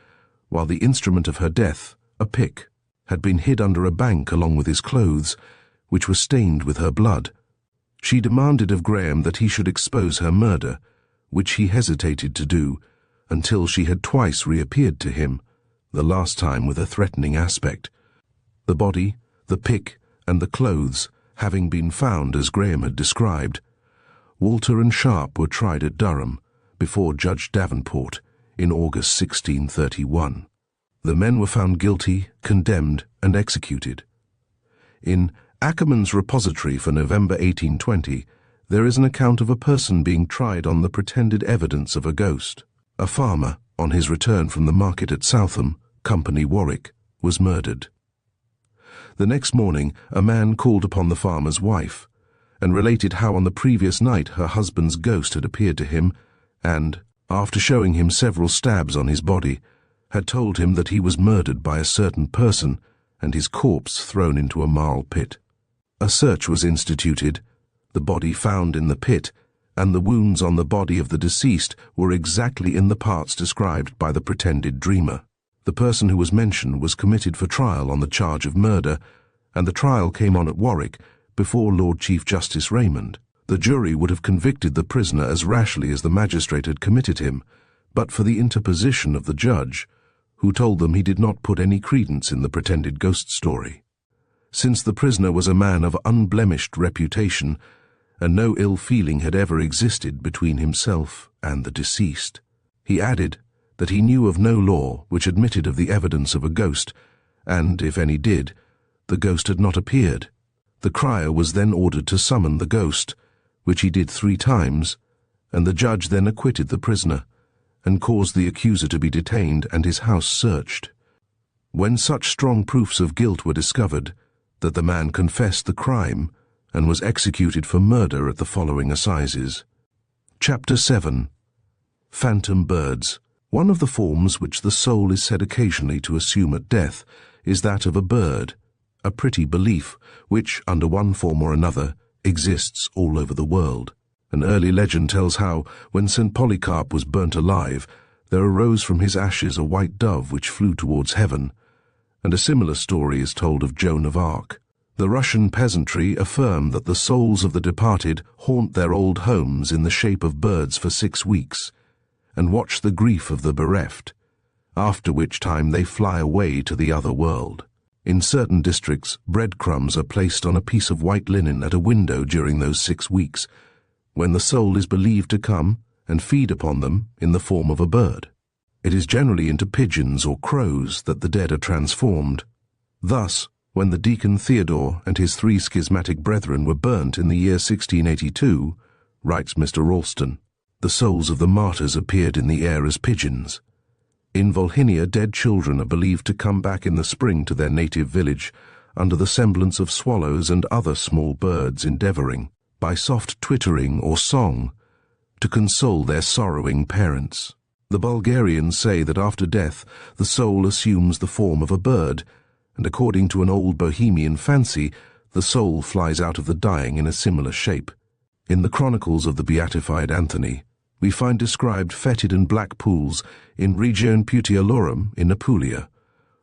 Speaker 1: while the instrument of her death, a pick, had been hid under a bank along with his clothes, which were stained with her blood. She demanded of Graham that he should expose her murder, which he hesitated to do, until she had twice reappeared to him, the last time with a threatening aspect. The body, the pick, and the clothes having been found as Graham had described, Walter and Sharp were tried at Durham, before Judge Davenport, in August 1631. The men were found guilty, condemned, and executed. In Ackerman's Repository for November 1820, there is an account of a person being tried on the pretended evidence of a ghost. A farmer, on his return from the market at Southam, Company Warwick, was murdered. The next morning, a man called upon the farmer's wife, and related how on the previous night her husband's ghost had appeared to him, and, after showing him several stabs on his body, had told him that he was murdered by a certain person, and his corpse thrown into a marl pit. A search was instituted, the body found in the pit, and the wounds on the body of the deceased were exactly in the parts described by the pretended dreamer. The person who was mentioned was committed for trial on the charge of murder, and the trial came on at Warwick before Lord Chief Justice Raymond. The jury would have convicted the prisoner as rashly as the magistrate had committed him, but for the interposition of the judge, who told them he did not put any credence in the pretended ghost story. Since the prisoner was a man of unblemished reputation, and no ill feeling had ever existed between himself and the deceased, he added that he knew of no law which admitted of the evidence of a ghost, and, if any did, the ghost had not appeared. The crier was then ordered to summon the ghost, which he did 3 times, and the judge then acquitted the prisoner, and caused the accuser to be detained and his house searched. When such strong proofs of guilt were discovered, that the man confessed the crime, and was executed for murder at the following assizes. Chapter 7. Phantom Birds. One of the forms which the soul is said occasionally to assume at death is that of a bird, a pretty belief which, under one form or another, exists all over the world. An early legend tells how, when St. Polycarp was burnt alive, there arose from his ashes a white dove which flew towards heaven, and a similar story is told of Joan of Arc. The Russian peasantry affirm that the souls of the departed haunt their old homes in the shape of birds for 6 weeks, and watch the grief of the bereft, after which time they fly away to the other world. In certain districts, breadcrumbs are placed on a piece of white linen at a window during those 6 weeks, when the soul is believed to come and feed upon them in the form of a bird. It is generally into pigeons or crows that the dead are transformed. Thus, when the deacon Theodore and his 3 schismatic brethren were burnt in the year 1682, writes Mr. Ralston, the souls of the martyrs appeared in the air as pigeons. In Volhynia, dead children are believed to come back in the spring to their native village under the semblance of swallows and other small birds endeavoring, by soft twittering or song, to console their sorrowing parents. The Bulgarians say that after death the soul assumes the form of a bird, and according to an old Bohemian fancy, the soul flies out of the dying in a similar shape. In the chronicles of the beatified Anthony, we find described fetid and black pools in Region Puteolorum in Apulia,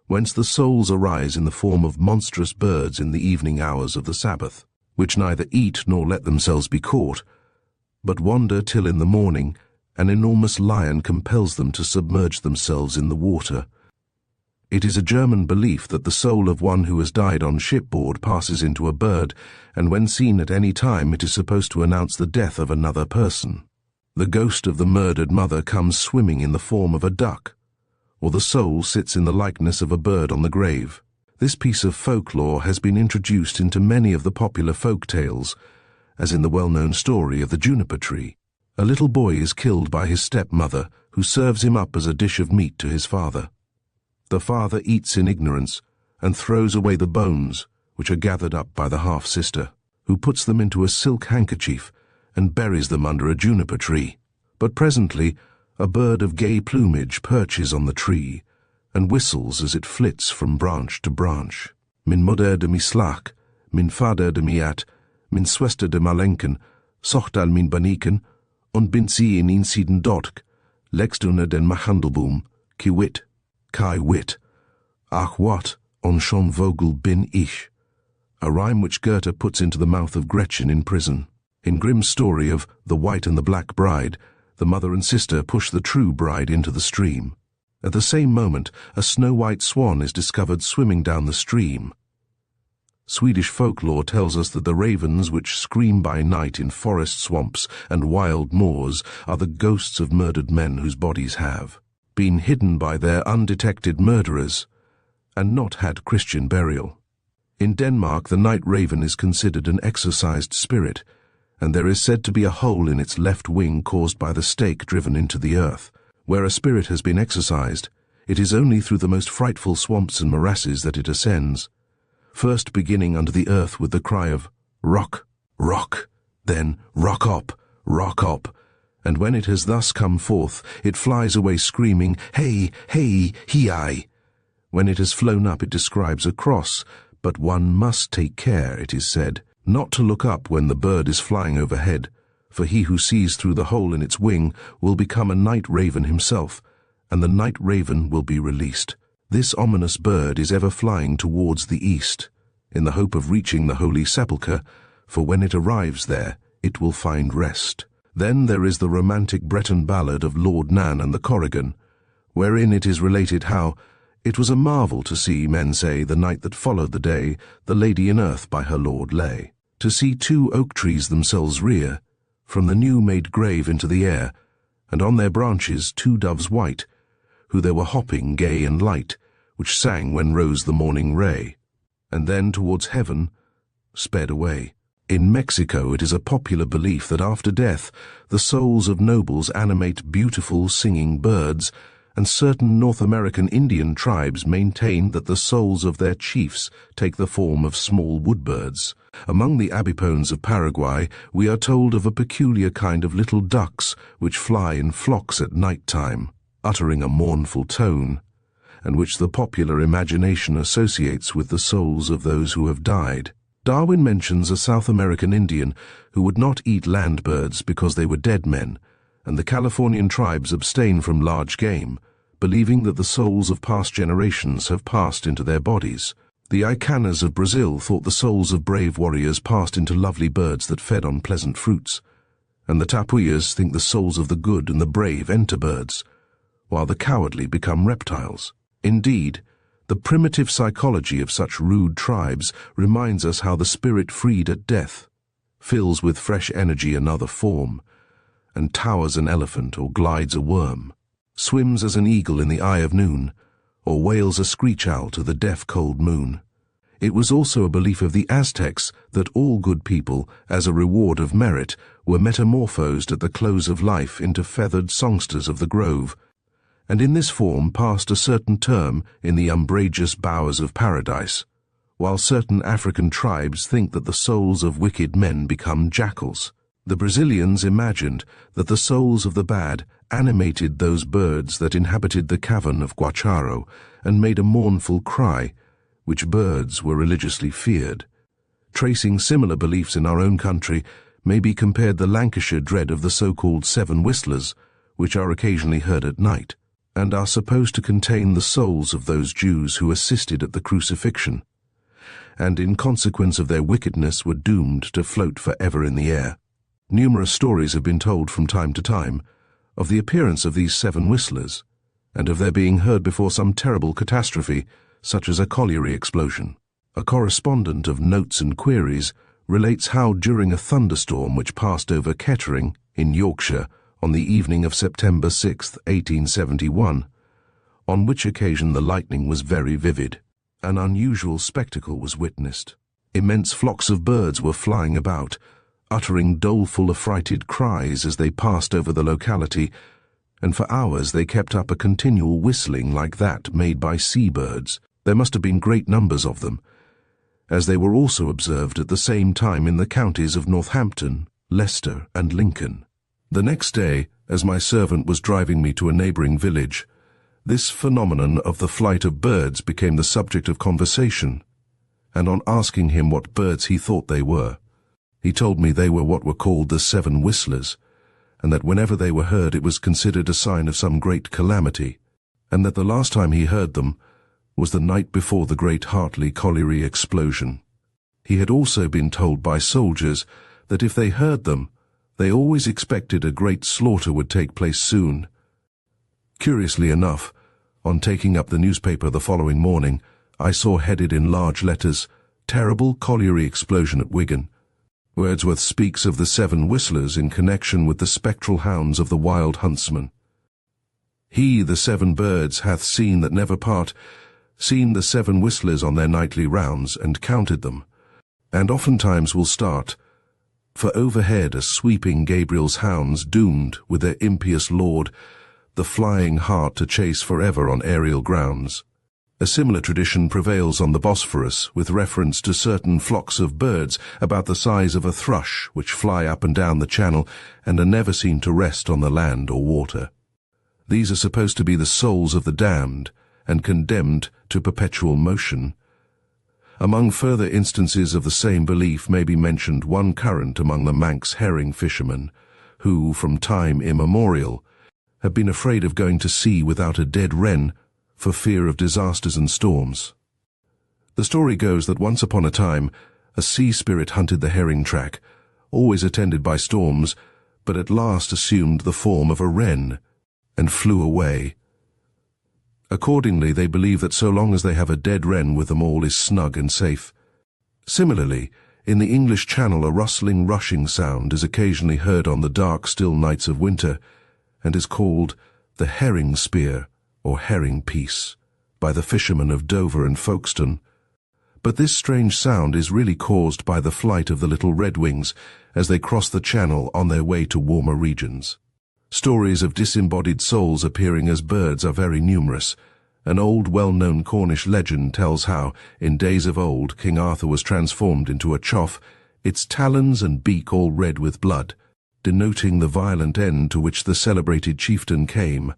Speaker 1: whence the souls arise in the form of monstrous birds in the evening hours of the Sabbath, which neither eat nor let themselves be caught, but wander till in the morning an enormous lion compels them to submerge themselves in the water. It is a German belief that the soul of one who has died on shipboard passes into a bird, and when seen at any time it is supposed to announce the death of another person. The ghost of the murdered mother comes swimming in the form of a duck, or the soul sits in the likeness of a bird on the grave. This piece of folklore has been introduced into many of the popular folk tales, as in the well-known story of the juniper tree. A little boy is killed by his stepmother, who serves him up as a dish of meat to his father. The father eats in ignorance and throws away the bones, which are gathered up by the half-sister, who puts them into a silk handkerchief and buries them under a juniper tree. But presently a bird of gay plumage perches on the tree and whistles as it flits from branch to branch. Min moeder de mislach, min vader de miat, min swester de malenken, sochtal min baniken, und bin sie in insiden dotk, legstune den machandelboom, ki wit, kai wit. Ach wat, on schon vogel bin ich. A rhyme which Goethe puts into the mouth of Gretchen in prison. In Grimm's story of The White and the Black Bride, the mother and sister push the true bride into the stream. At the same moment, a snow-white swan is discovered swimming down the stream. Swedish folklore tells us that the ravens which scream by night in forest swamps and wild moors are the ghosts of murdered men whose bodies have been hidden by their undetected murderers and not had Christian burial. In Denmark, the night raven is considered an exorcised spirit, and there is said to be a hole in its left wing caused by the stake driven into the earth. Where a spirit has been exorcised, it is only through the most frightful swamps and morasses that it ascends, first beginning under the earth with the cry of rock, rock, then rock up, and when it has thus come forth, it flies away screaming, hey, hey, hi. When it has flown up, it describes a cross, but one must take care, it is said, not to look up when the bird is flying overhead, for he who sees through the hole in its wing will become a night raven himself, and the night raven will be released. This ominous bird is ever flying towards the east, in the hope of reaching the Holy Sepulchre, for when it arrives there, it will find rest. Then there is the romantic Breton ballad of Lord Nan and the Corrigan, wherein it is related how it was a marvel to see, men say, the night that followed the day, the lady in earth by her lord lay. To see two oak trees themselves rear, from the new-made grave into the air, and on their branches two doves white, who there were hopping gay and light, which sang when rose the morning ray, and then towards heaven sped away. In Mexico it is a popular belief that after death the souls of nobles animate beautiful singing birds, and certain North American Indian tribes maintain that the souls of their chiefs take the form of small woodbirds. Among the Abipones of Paraguay, we are told of a peculiar kind of little ducks which fly in flocks at night time, uttering a mournful tone, and which the popular imagination associates with the souls of those who have died. Darwin mentions a South American Indian who would not eat land birds because they were dead men, and the Californian tribes abstain from large game, believing that the souls of past generations have passed into their bodies. The Icanas of Brazil thought the souls of brave warriors passed into lovely birds that fed on pleasant fruits, and the Tapuyas think the souls of the good and the brave enter birds, while the cowardly become reptiles. Indeed, the primitive psychology of such rude tribes reminds us how the spirit freed at death fills with fresh energy another form, and towers an elephant or glides a worm, swims as an eagle in the eye of noon, or wails a screech owl to the deaf cold moon. It was also a belief of the Aztecs that all good people, as a reward of merit, were metamorphosed at the close of life into feathered songsters of the grove, and in this form passed a certain term in the umbrageous bowers of paradise, while certain African tribes think that the souls of wicked men become jackals. The Brazilians imagined that the souls of the bad animated those birds that inhabited the cavern of Guacharo and made a mournful cry, which birds were religiously feared. Tracing similar beliefs in our own country may be compared the Lancashire dread of the so-called seven whistlers, which are occasionally heard at night, and are supposed to contain the souls of those Jews who assisted at the crucifixion, and in consequence of their wickedness were doomed to float forever in the air. Numerous stories have been told from time to time of the appearance of these seven whistlers, and of their being heard before some terrible catastrophe, such as a colliery explosion. A correspondent of Notes and Queries relates how during a thunderstorm which passed over Kettering, in Yorkshire, on the evening of September 6, 1871, on which occasion the lightning was very vivid, an unusual spectacle was witnessed. Immense flocks of birds were flying about, uttering doleful, affrighted cries as they passed over the locality, and for hours they kept up a continual whistling like that made by seabirds. There must have been great numbers of them, as they were also observed at the same time in the counties of Northampton, Leicester, and Lincoln. The next day, as my servant was driving me to a neighbouring village, this phenomenon of the flight of birds became the subject of conversation, and on asking him what birds he thought they were, he told me they were what were called the seven whistlers, and that whenever they were heard it was considered a sign of some great calamity, and that the last time he heard them was the night before the great Hartley colliery explosion. He had also been told by soldiers that if they heard them, they always expected a great slaughter would take place soon. Curiously enough, on taking up the newspaper the following morning, I saw headed in large letters, "Terrible colliery explosion at Wigan." Wordsworth speaks of the seven whistlers in connection with the spectral hounds of the wild huntsman. "He, the seven birds, hath seen that never part, seen the seven whistlers on their nightly rounds, and counted them, and oftentimes will start, for overhead are sweeping Gabriel's hounds, doomed, with their impious lord, the flying hart to chase forever on aerial grounds." A similar tradition prevails on the Bosphorus with reference to certain flocks of birds about the size of a thrush which fly up and down the channel and are never seen to rest on the land or water. These are supposed to be the souls of the damned and condemned to perpetual motion. Among further instances of the same belief may be mentioned one current among the Manx herring fishermen, who, from time immemorial, have been afraid of going to sea without a dead wren for fear of disasters and storms. The story goes that once upon a time, a sea spirit hunted the herring track, always attended by storms, but at last assumed the form of a wren and flew away. Accordingly, they believe that so long as they have a dead wren with them, all is snug and safe. Similarly, in the English Channel, a rustling, rushing sound is occasionally heard on the dark, still nights of winter, and is called the herring spear, or herring piece, by the fishermen of Dover and Folkestone. But this strange sound is really caused by the flight of the little redwings as they cross the channel on their way to warmer regions. Stories of disembodied souls appearing as birds are very numerous. An old, well-known Cornish legend tells how, in days of old, King Arthur was transformed into a chough, its talons and beak all red with blood, denoting the violent end to which the celebrated chieftain came.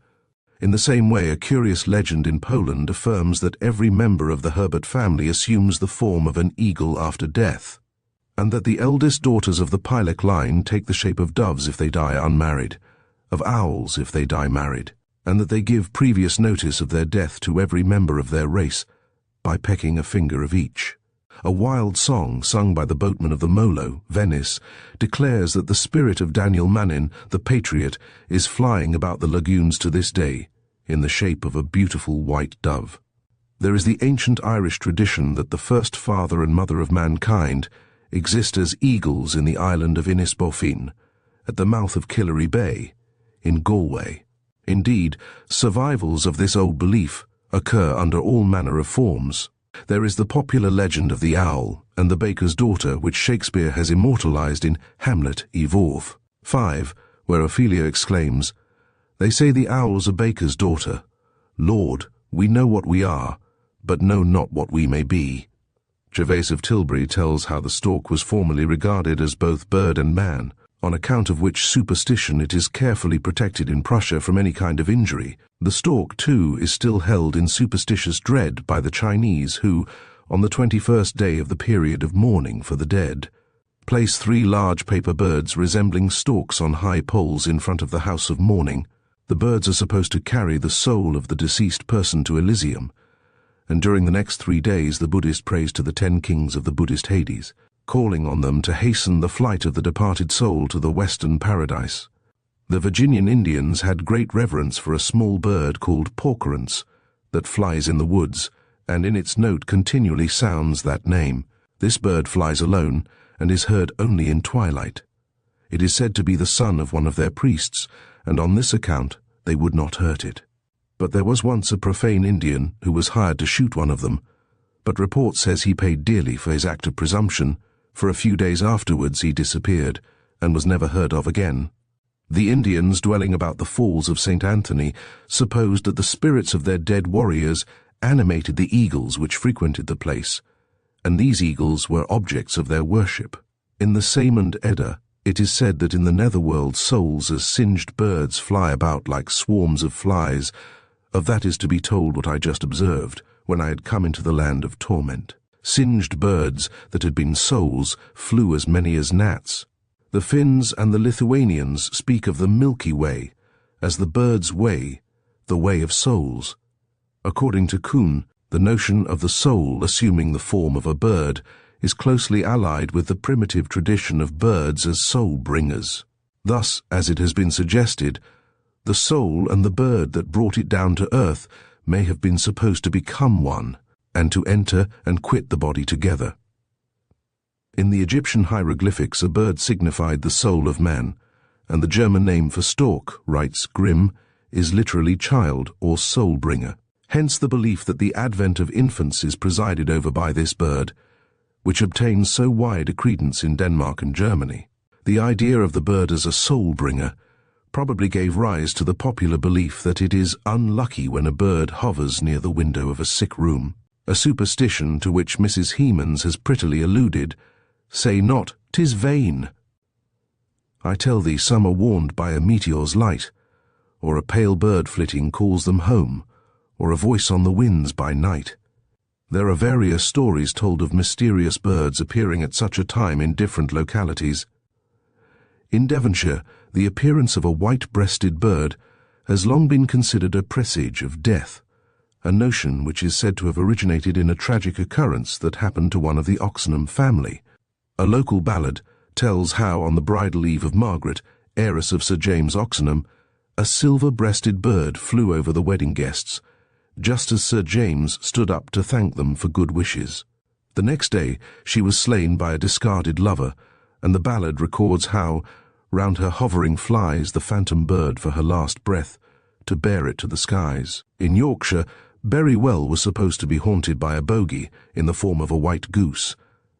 Speaker 1: In the same way, a curious legend in Poland affirms that every member of the Herbert family assumes the form of an eagle after death, and that the eldest daughters of the Pylek line take the shape of doves if they die unmarried, of owls if they die married, and that they give previous notice of their death to every member of their race by pecking a finger of each. A wild song sung by the boatmen of the Molo, Venice, declares that the spirit of Daniel Mannin, the patriot, is flying about the lagoons to this day, in the shape of a beautiful white dove. There is the ancient Irish tradition that the first father and mother of mankind exist as eagles in the island of Innisbofin, at the mouth of Killary Bay, in Galway. Indeed, survivals of this old belief occur under all manner of forms. There is the popular legend of the owl and the baker's daughter, which Shakespeare has immortalized in Hamlet, Evolve 5, where Ophelia exclaims, "They say the owl's a baker's daughter. Lord, we know what we are, but know not what we may be." Gervase of Tilbury tells how the stork was formerly regarded as both bird and man, on account of which superstition it is carefully protected in Prussia from any kind of injury. The stork, too, is still held in superstitious dread by the Chinese who, on the 21st day of the period of mourning for the dead, place 3 large paper birds resembling storks on high poles in front of the house of mourning. The birds are supposed to carry the soul of the deceased person to Elysium, and during the next 3 days the Buddhist prays to the 10 kings of the Buddhist Hades, calling on them to hasten the flight of the departed soul to the western paradise. The Virginian Indians had great reverence for a small bird called porcorance that flies in the woods, and in its note continually sounds that name. This bird flies alone and is heard only in twilight. It is said to be the son of one of their priests, and on this account they would not hurt it. But there was once a profane Indian who was hired to shoot one of them, but report says he paid dearly for his act of presumption, for a few days afterwards he disappeared and was never heard of again. The Indians dwelling about the falls of St. Anthony supposed that the spirits of their dead warriors animated the eagles which frequented the place, and these eagles were objects of their worship. In the Saemund Edda, it is said that in the netherworld souls as singed birds fly about like swarms of flies. Of that is to be told what I just observed, when I had come into the land of torment. Singed birds that had been souls flew as many as gnats. The Finns and the Lithuanians speak of the Milky Way as the bird's way, the way of souls. According to Kuhn, the notion of the soul assuming the form of a bird is closely allied with the primitive tradition of birds as soul bringers. Thus, as it has been suggested, the soul and the bird that brought it down to earth may have been supposed to become one, and to enter and quit the body together. In the Egyptian hieroglyphics, a bird signified the soul of man, and the German name for stork, writes Grimm, is literally child or soul bringer. Hence the belief that the advent of infants is presided over by this bird, which obtains so wide a credence in Denmark and Germany. The idea of the bird as a soul bringer probably gave rise to the popular belief that it is unlucky when a bird hovers near the window of a sick room, a superstition to which Mrs. Hemans has prettily alluded. Say not, 'tis vain. I tell thee some are warned by a meteor's light, or a pale bird flitting calls them home, or a voice on the winds by night. There are various stories told of mysterious birds appearing at such a time in different localities. In Devonshire, the appearance of a white-breasted bird has long been considered a presage of death, a notion which is said to have originated in a tragic occurrence that happened to one of the Oxenham family. A local ballad tells how, on the bridal eve of Margaret, heiress of Sir James Oxenham, a silver-breasted bird flew over the wedding guests, just as Sir James stood up to thank them for good wishes. The next day she was slain by a discarded lover, and the ballad records how, round her hovering flies the phantom bird for her last breath, to bear it to the skies. In Yorkshire, Bury Well was supposed to be haunted by a bogey in the form of a white goose,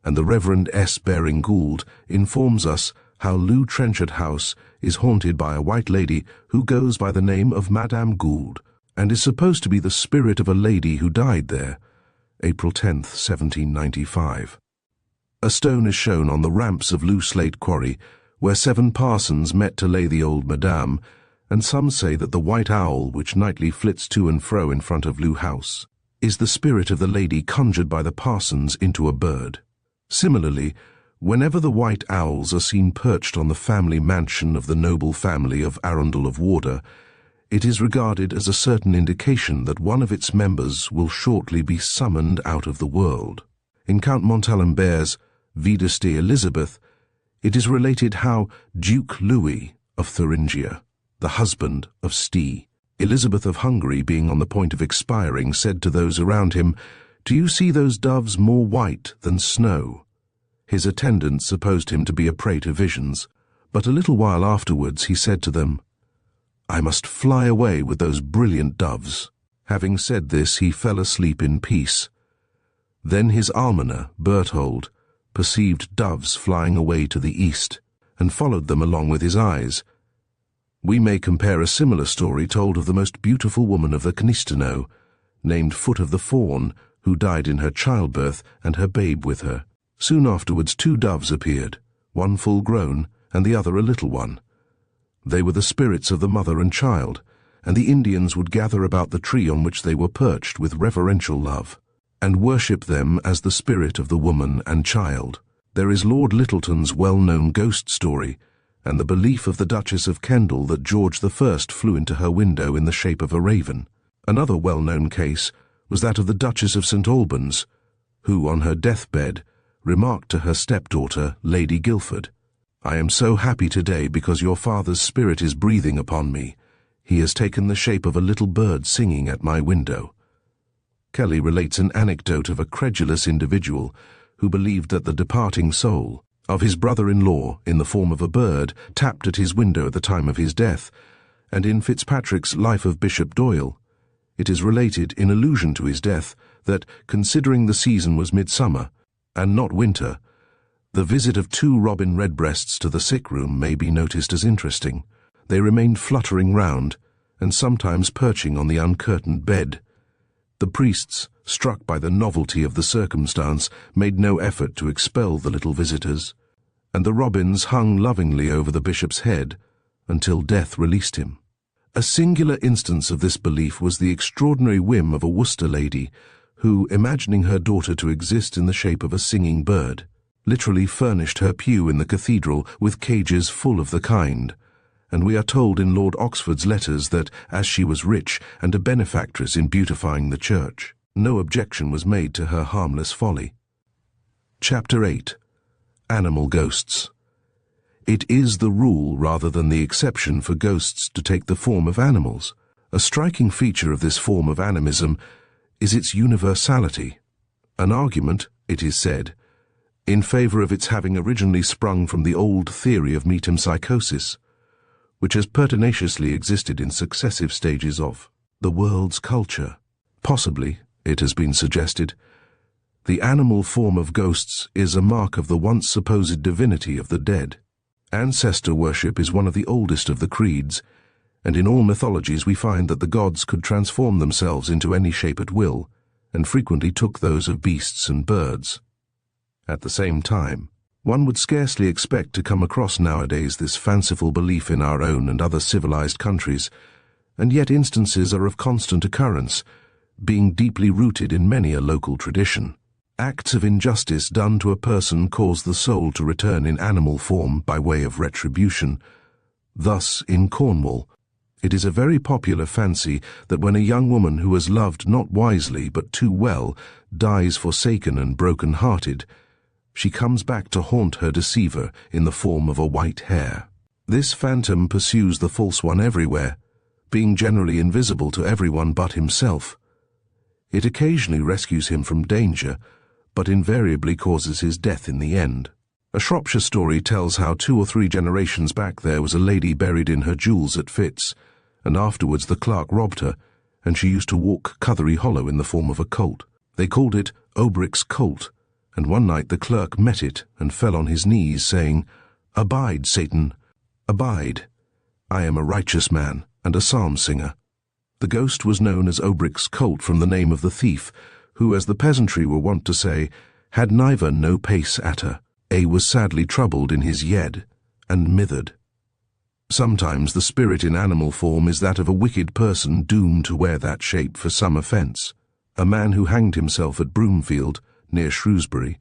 Speaker 1: and the Reverend S. Baring Gould informs us how Lew Trenchard House is haunted by a white lady who goes by the name of Madame Gould, and is supposed to be the spirit of a lady who died there, April 10, 1795. A stone is shown on the ramps of Lew Slate Quarry, where 7 parsons met to lay the old Madame, and some say that the white owl which nightly flits to and fro in front of Lew House is the spirit of the lady conjured by the parsons into a bird. Similarly, whenever the white owls are seen perched on the family mansion of the noble family of Arundel of Wardour, it is regarded as a certain indication that one of its members will shortly be summoned out of the world. In Count Montalembert's Vidas de Elizabeth, it is related how Duke Louis of Thuringia, the husband of Ste, Elizabeth of Hungary being on the point of expiring, said to those around him, "Do you see those doves more white than snow?" His attendants supposed him to be a prey to visions, but a little while afterwards he said to them, "I must fly away with those brilliant doves." Having said this, he fell asleep in peace. Then his almoner, Berthold, perceived doves flying away to the east, and followed them along with his eyes. We may compare a similar story told of the most beautiful woman of the Knisteno, named Foot of the Fawn, who died in her childbirth and her babe with her. Soon afterwards 2 doves appeared, one full grown and the other a little one. They were the spirits of the mother and child, and the Indians would gather about the tree on which they were perched with reverential love, and worship them as the spirit of the woman and child. There is Lord Lyttelton's well-known ghost story, and the belief of the Duchess of Kendal that George I flew into her window in the shape of a raven. Another well-known case was that of the Duchess of St. Albans, who, on her deathbed, remarked to her stepdaughter, Lady Guilford, "I am so happy today because your father's spirit is breathing upon me. He has taken the shape of a little bird singing at my window." Kelly relates an anecdote of a credulous individual who believed that the departing soul of his brother-in-law, in the form of a bird, tapped at his window at the time of his death, and in Fitzpatrick's Life of Bishop Doyle, it is related, in allusion to his death, that, considering the season was midsummer, and not winter, the visit of 2 robin redbreasts to the sick room may be noticed as interesting. They remained fluttering round, and sometimes perching on the uncurtained bed. The priests, struck by the novelty of the circumstance, made no effort to expel the little visitors, and the robins hung lovingly over the bishop's head until death released him. A singular instance of this belief was the extraordinary whim of a Worcester lady who, imagining her daughter to exist in the shape of a singing bird, literally furnished her pew in the cathedral with cages full of the kind, and we are told in Lord Oxford's letters that, as she was rich and a benefactress in beautifying the church, no objection was made to her harmless folly. Chapter 8. Animal Ghosts. It is the rule rather than the exception for ghosts to take the form of animals. A striking feature of this form of animism is its universality, an argument, it is said, in favor of its having originally sprung from the old theory of metempsychosis, which has pertinaciously existed in successive stages of the world's culture. Possibly, it has been suggested, the animal form of ghosts is a mark of the once supposed divinity of the dead. Ancestor worship is one of the oldest of the creeds, and in all mythologies we find that the gods could transform themselves into any shape at will, and frequently took those of beasts and birds. At the same time, one would scarcely expect to come across nowadays this fanciful belief in our own and other civilized countries, and yet instances are of constant occurrence, being deeply rooted in many a local tradition. Acts of injustice done to a person cause the soul to return in animal form by way of retribution. Thus, in Cornwall, it is a very popular fancy that when a young woman who has loved not wisely but too well dies forsaken and broken-hearted, she comes back to haunt her deceiver in the form of a white hare. This phantom pursues the false one everywhere, being generally invisible to everyone but himself. It occasionally rescues him from danger, but invariably causes his death in the end. A Shropshire story tells how 2 or 3 generations back there was a lady buried in her jewels at Fitz, and afterwards the clerk robbed her, and she used to walk Cuthery Hollow in the form of a colt. They called it Obrick's colt, and one night the clerk met it and fell on his knees, saying, "Abide, Satan, abide. I am a righteous man and a psalm singer." The ghost was known as Obrick's colt from the name of the thief, who, as the peasantry were wont to say, had neither no pace at her. A was sadly troubled in his yed, and mithered. Sometimes the spirit in animal form is that of a wicked person doomed to wear that shape for some offence. A man who hanged himself at Broomfield, near Shrewsbury,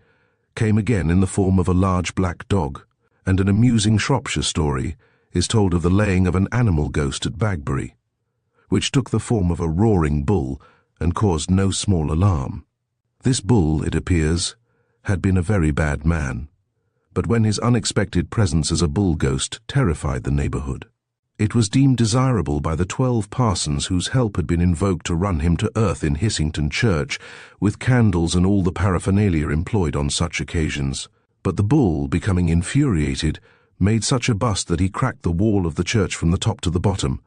Speaker 1: came again in the form of a large black dog, and an amusing Shropshire story is told of the laying of an animal ghost at Bagbury, which took the form of a roaring bull and caused no small alarm. This bull, it appears, had been a very bad man, but when his unexpected presence as a bull ghost terrified the neighbourhood, it was deemed desirable by the 12 parsons whose help had been invoked to run him to earth in Hissington Church, with candles and all the paraphernalia employed on such occasions. But the bull, becoming infuriated, made such a bust that he cracked the wall of the church from the top to the bottom.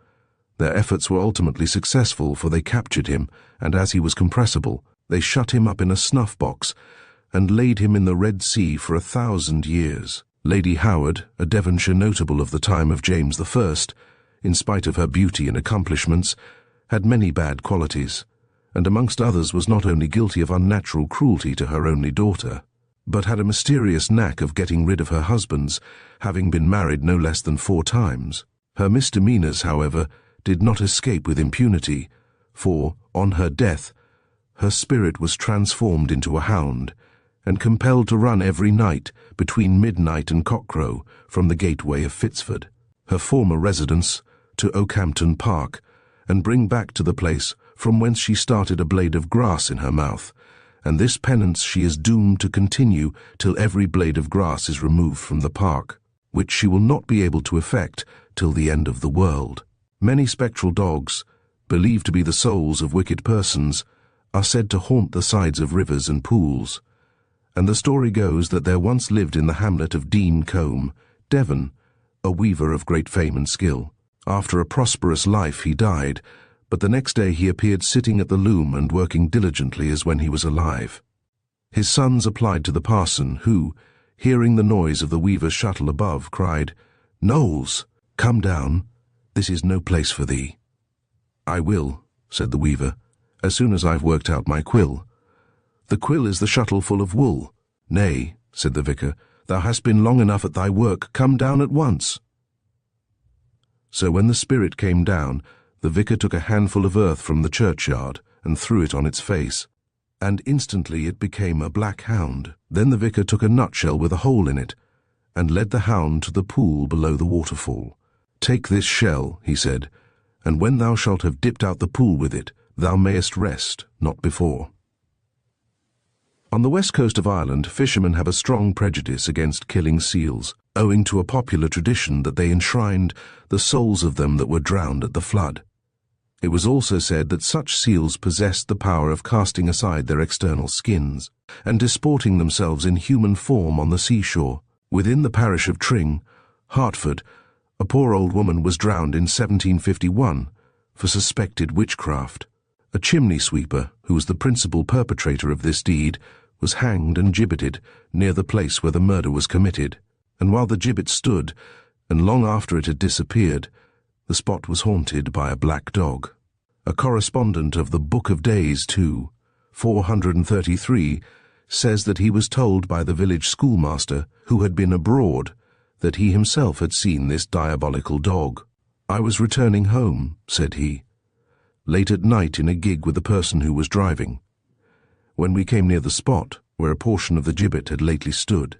Speaker 1: Their efforts were ultimately successful, for they captured him, and as he was compressible, they shut him up in a snuff-box and laid him in the Red Sea for 1,000 years. Lady Howard, a Devonshire notable of the time of James I, in spite of her beauty and accomplishments, had many bad qualities, and amongst others was not only guilty of unnatural cruelty to her only daughter, but had a mysterious knack of getting rid of her husbands, having been married no less than 4 times. Her misdemeanours, however, did not escape with impunity, for, on her death, her spirit was transformed into a hound, and compelled to run every night between midnight and cockcrow from the gateway of Fitzford, her former residence, to Oakhampton Park, and bring back to the place from whence she started a blade of grass in her mouth, and this penance she is doomed to continue till every blade of grass is removed from the park, which she will not be able to effect till the end of the world. Many spectral dogs, believed to be the souls of wicked persons, are said to haunt the sides of rivers and pools, and the story goes that there once lived in the hamlet of Dean Combe, Devon, a weaver of great fame and skill. After a prosperous life he died, but the next day he appeared sitting at the loom and working diligently as when he was alive. His sons applied to the parson, who, hearing the noise of the weaver's shuttle above, cried, "Knowles, come down, this is no place for thee." "I will," said the weaver, "as soon as I've worked out my quill." "The quill is the shuttle full of wool." "Nay," said the vicar, "thou hast been long enough at thy work, come down at once." So when the spirit came down, the vicar took a handful of earth from the churchyard and threw it on its face, and instantly it became a black hound. Then the vicar took a nutshell with a hole in it, and led the hound to the pool below the waterfall. "Take this shell," he said, "and when thou shalt have dipped out the pool with it, thou mayest rest, not before." On the west coast of Ireland, fishermen have a strong prejudice against killing seals, owing to a popular tradition that they enshrined the souls of them that were drowned at the flood. It was also said that such seals possessed the power of casting aside their external skins and disporting themselves in human form on the seashore. Within the parish of Tring, Hertford, a poor old woman was drowned in 1751 for suspected witchcraft. A chimney sweeper, who was the principal perpetrator of this deed, was hanged and gibbeted near the place where the murder was committed, and while the gibbet stood, and long after it had disappeared, the spot was haunted by a black dog. A correspondent of the Book of Days, 433, says that he was told by the village schoolmaster, who had been abroad, that he himself had seen this diabolical dog. "I was returning home," said he, "late at night in a gig with the person who was driving. When we came near the spot where a portion of the gibbet had lately stood,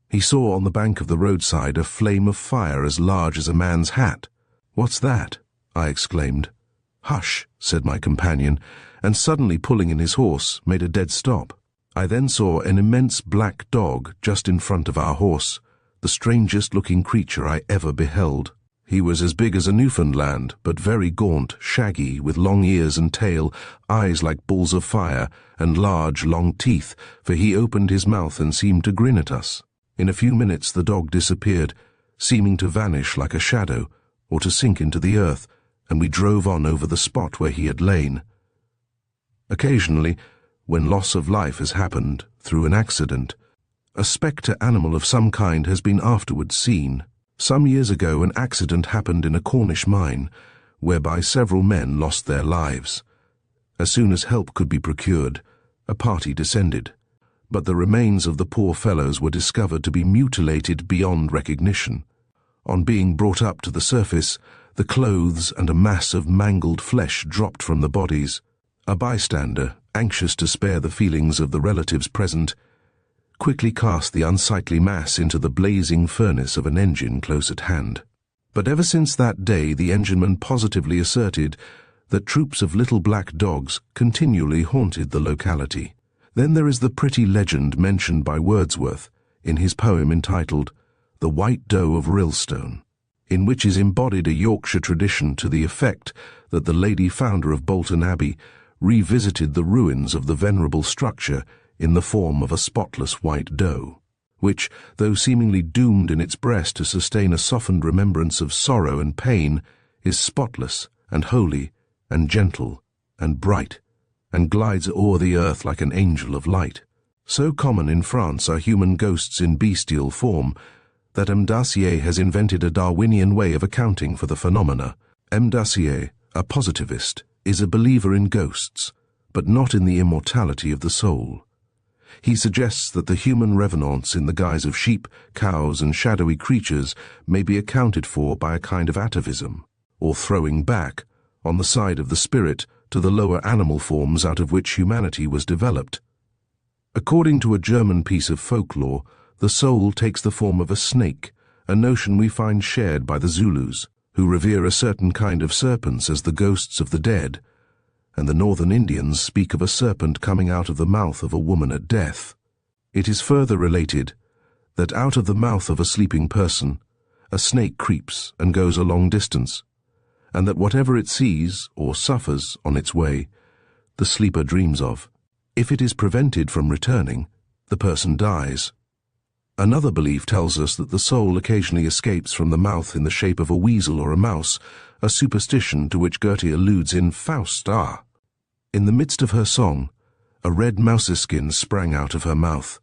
Speaker 1: he saw on the bank of the roadside a flame of fire as large as a man's hat. 'What's that?' I exclaimed. 'Hush,' said my companion, and suddenly pulling in his horse, made a dead stop. I then saw an immense black dog just in front of our horse, the strangest-looking creature I ever beheld. He was as big as a Newfoundland, but very gaunt, shaggy, with long ears and tail, eyes like balls of fire, and large, long teeth, for he opened his mouth and seemed to grin at us. In a few minutes the dog disappeared, seeming to vanish like a shadow, or to sink into the earth, and we drove on over the spot where he had lain. Occasionally, when loss of life has happened through an accident, a spectre animal of some kind has been afterwards seen. Some years ago an accident happened in a Cornish mine, whereby several men lost their lives. As soon as help could be procured, a party descended, but the remains of the poor fellows were discovered to be mutilated beyond recognition. On being brought up to the surface, the clothes and a mass of mangled flesh dropped from the bodies. A bystander, anxious to spare the feelings of the relatives present, quickly cast the unsightly mass into the blazing furnace of an engine close at hand. But ever since that day the engineman positively asserted that troops of little black dogs continually haunted the locality. Then there is the pretty legend mentioned by Wordsworth in his poem entitled The White Doe of Rylstone, in which is embodied a Yorkshire tradition to the effect that the lady founder of Bolton Abbey revisited the ruins of the venerable structure in the form of a spotless white doe, which, though seemingly doomed in its breast to sustain a softened remembrance of sorrow and pain, is spotless and holy and gentle and bright, and glides o'er the earth like an angel of light. So common in France are human ghosts in bestial form that M. Dacier has invented a Darwinian way of accounting for the phenomena. M. Dacier, a positivist, is a believer in ghosts, but not in the immortality of the soul. He suggests that the human revenants in the guise of sheep, cows, and shadowy creatures may be accounted for by a kind of atavism, or throwing back, on the side of the spirit, to the lower animal forms out of which humanity was developed. According to a German piece of folklore, the soul takes the form of a snake, a notion we find shared by the Zulus, who revere a certain kind of serpents as the ghosts of the dead, and the northern Indians speak of a serpent coming out of the mouth of a woman at death. It is further related that out of the mouth of a sleeping person, a snake creeps and goes a long distance, and that whatever it sees or suffers on its way, the sleeper dreams of. If it is prevented from returning, the person dies. Another belief tells us that the soul occasionally escapes from the mouth in the shape of a weasel or a mouse, a superstition to which Goethe alludes in Faust. In the midst of her song, a red mouse's skin sprang out of her mouth,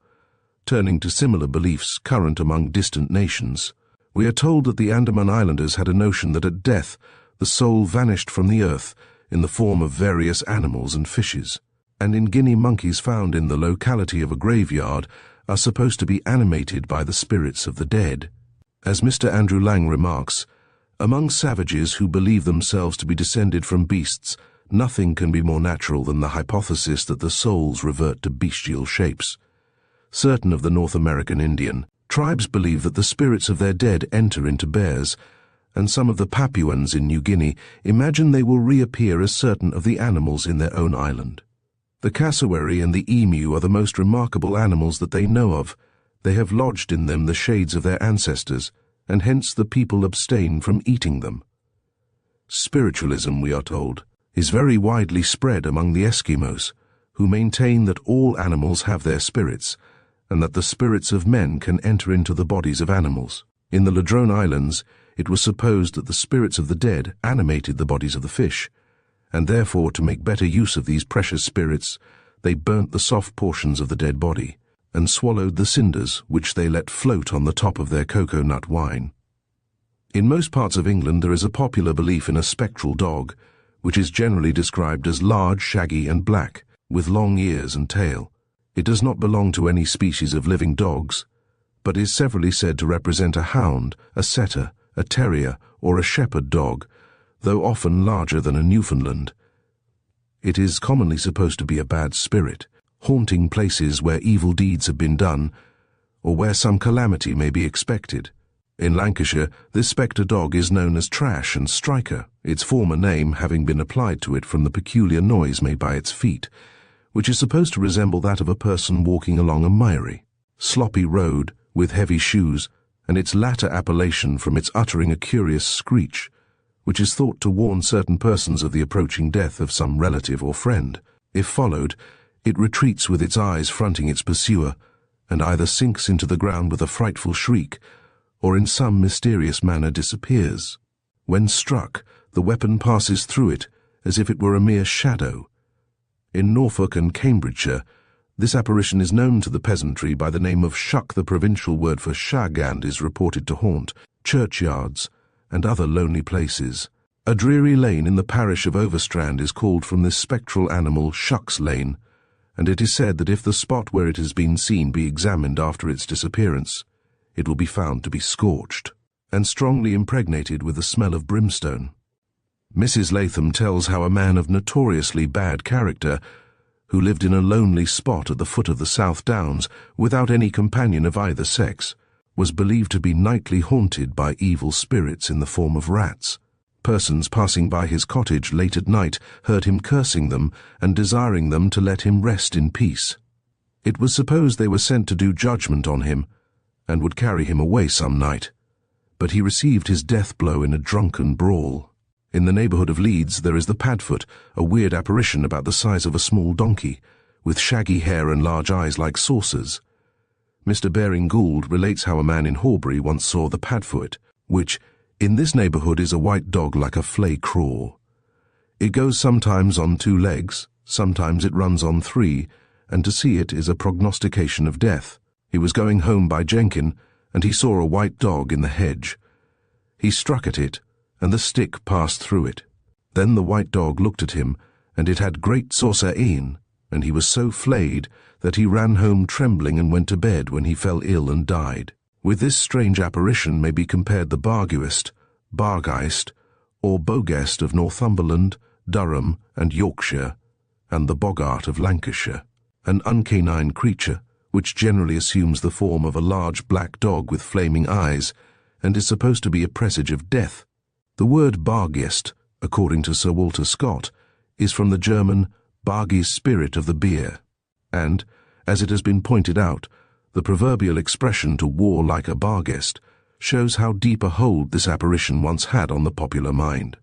Speaker 1: turning to similar beliefs current among distant nations. We are told that the Andaman Islanders had a notion that at death the soul vanished from the earth in the form of various animals and fishes, and in Guinea monkeys found in the locality of a graveyard are supposed to be animated by the spirits of the dead. As Mr. Andrew Lang remarks, among savages who believe themselves to be descended from beasts, nothing can be more natural than the hypothesis that the souls revert to bestial shapes. Certain of the North American Indian tribes believe that the spirits of their dead enter into bears, and some of the Papuans in New Guinea imagine they will reappear as certain of the animals in their own island. The cassowary and the emu are the most remarkable animals that they know of. They have lodged in them the shades of their ancestors, and hence the people abstain from eating them. Spiritualism, we are told, is very widely spread among the Eskimos, who maintain that all animals have their spirits, and that the spirits of men can enter into the bodies of animals. In the Ladrone Islands, it was supposed that the spirits of the dead animated the bodies of the fish, and therefore, to make better use of these precious spirits, they burnt the soft portions of the dead body, and swallowed the cinders which they let float on the top of their cocoa-nut wine. In most parts of England there is a popular belief in a spectral dog, which is generally described as large, shaggy and black, with long ears and tail. It does not belong to any species of living dogs, but is severally said to represent a hound, a setter, a terrier, or a shepherd dog, though often larger than a Newfoundland. It is commonly supposed to be a bad spirit, haunting places where evil deeds have been done, or where some calamity may be expected. In Lancashire, this spectre dog is known as Trash and Striker, its former name having been applied to it from the peculiar noise made by its feet, which is supposed to resemble that of a person walking along a miry, sloppy road with heavy shoes, and its latter appellation from its uttering a curious screech, which is thought to warn certain persons of the approaching death of some relative or friend. If followed, it retreats with its eyes fronting its pursuer, and either sinks into the ground with a frightful shriek, or in some mysterious manner disappears. When struck, the weapon passes through it as if it were a mere shadow. In Norfolk and Cambridgeshire, this apparition is known to the peasantry by the name of Shuck. The provincial word for shag, and is reported to haunt churchyards and other lonely places. A dreary lane in the parish of Overstrand is called from this spectral animal Shuck's Lane, and it is said that if the spot where it has been seen be examined after its disappearance, it will be found to be scorched, and strongly impregnated with the smell of brimstone. Mrs. Latham tells how a man of notoriously bad character, who lived in a lonely spot at the foot of the South Downs without any companion of either sex, was believed to be nightly haunted by evil spirits in the form of rats. Persons passing by his cottage late at night heard him cursing them and desiring them to let him rest in peace. It was supposed they were sent to do judgment on him, and would carry him away some night, but he received his death blow in a drunken brawl. In the neighbourhood of Leeds there is the Padfoot, a weird apparition about the size of a small donkey, with shaggy hair and large eyes like saucers. Mr. Baring Gould relates how a man in Horbury once saw the Padfoot, which, in this neighbourhood, is a white dog like a flay craw. It goes sometimes on 2 legs, sometimes it runs on 3, and to see it is a prognostication of death. He was going home by Jenkin, and he saw a white dog in the hedge. He struck at it, and the stick passed through it. Then the white dog looked at him, and it had great saucer een, and he was so flayed that he ran home trembling and went to bed when he fell ill and died. With this strange apparition may be compared the Barguist, Bargeist, or Bogest of Northumberland, Durham, and Yorkshire, and the Boggart of Lancashire, an uncanine creature which generally assumes the form of a large black dog with flaming eyes, and is supposed to be a presage of death. The word Bargeist, according to Sir Walter Scott, is from the German Bargis, spirit of the beer, and, as it has been pointed out, the proverbial expression to war like a Barguist shows how deep a hold this apparition once had on the popular mind.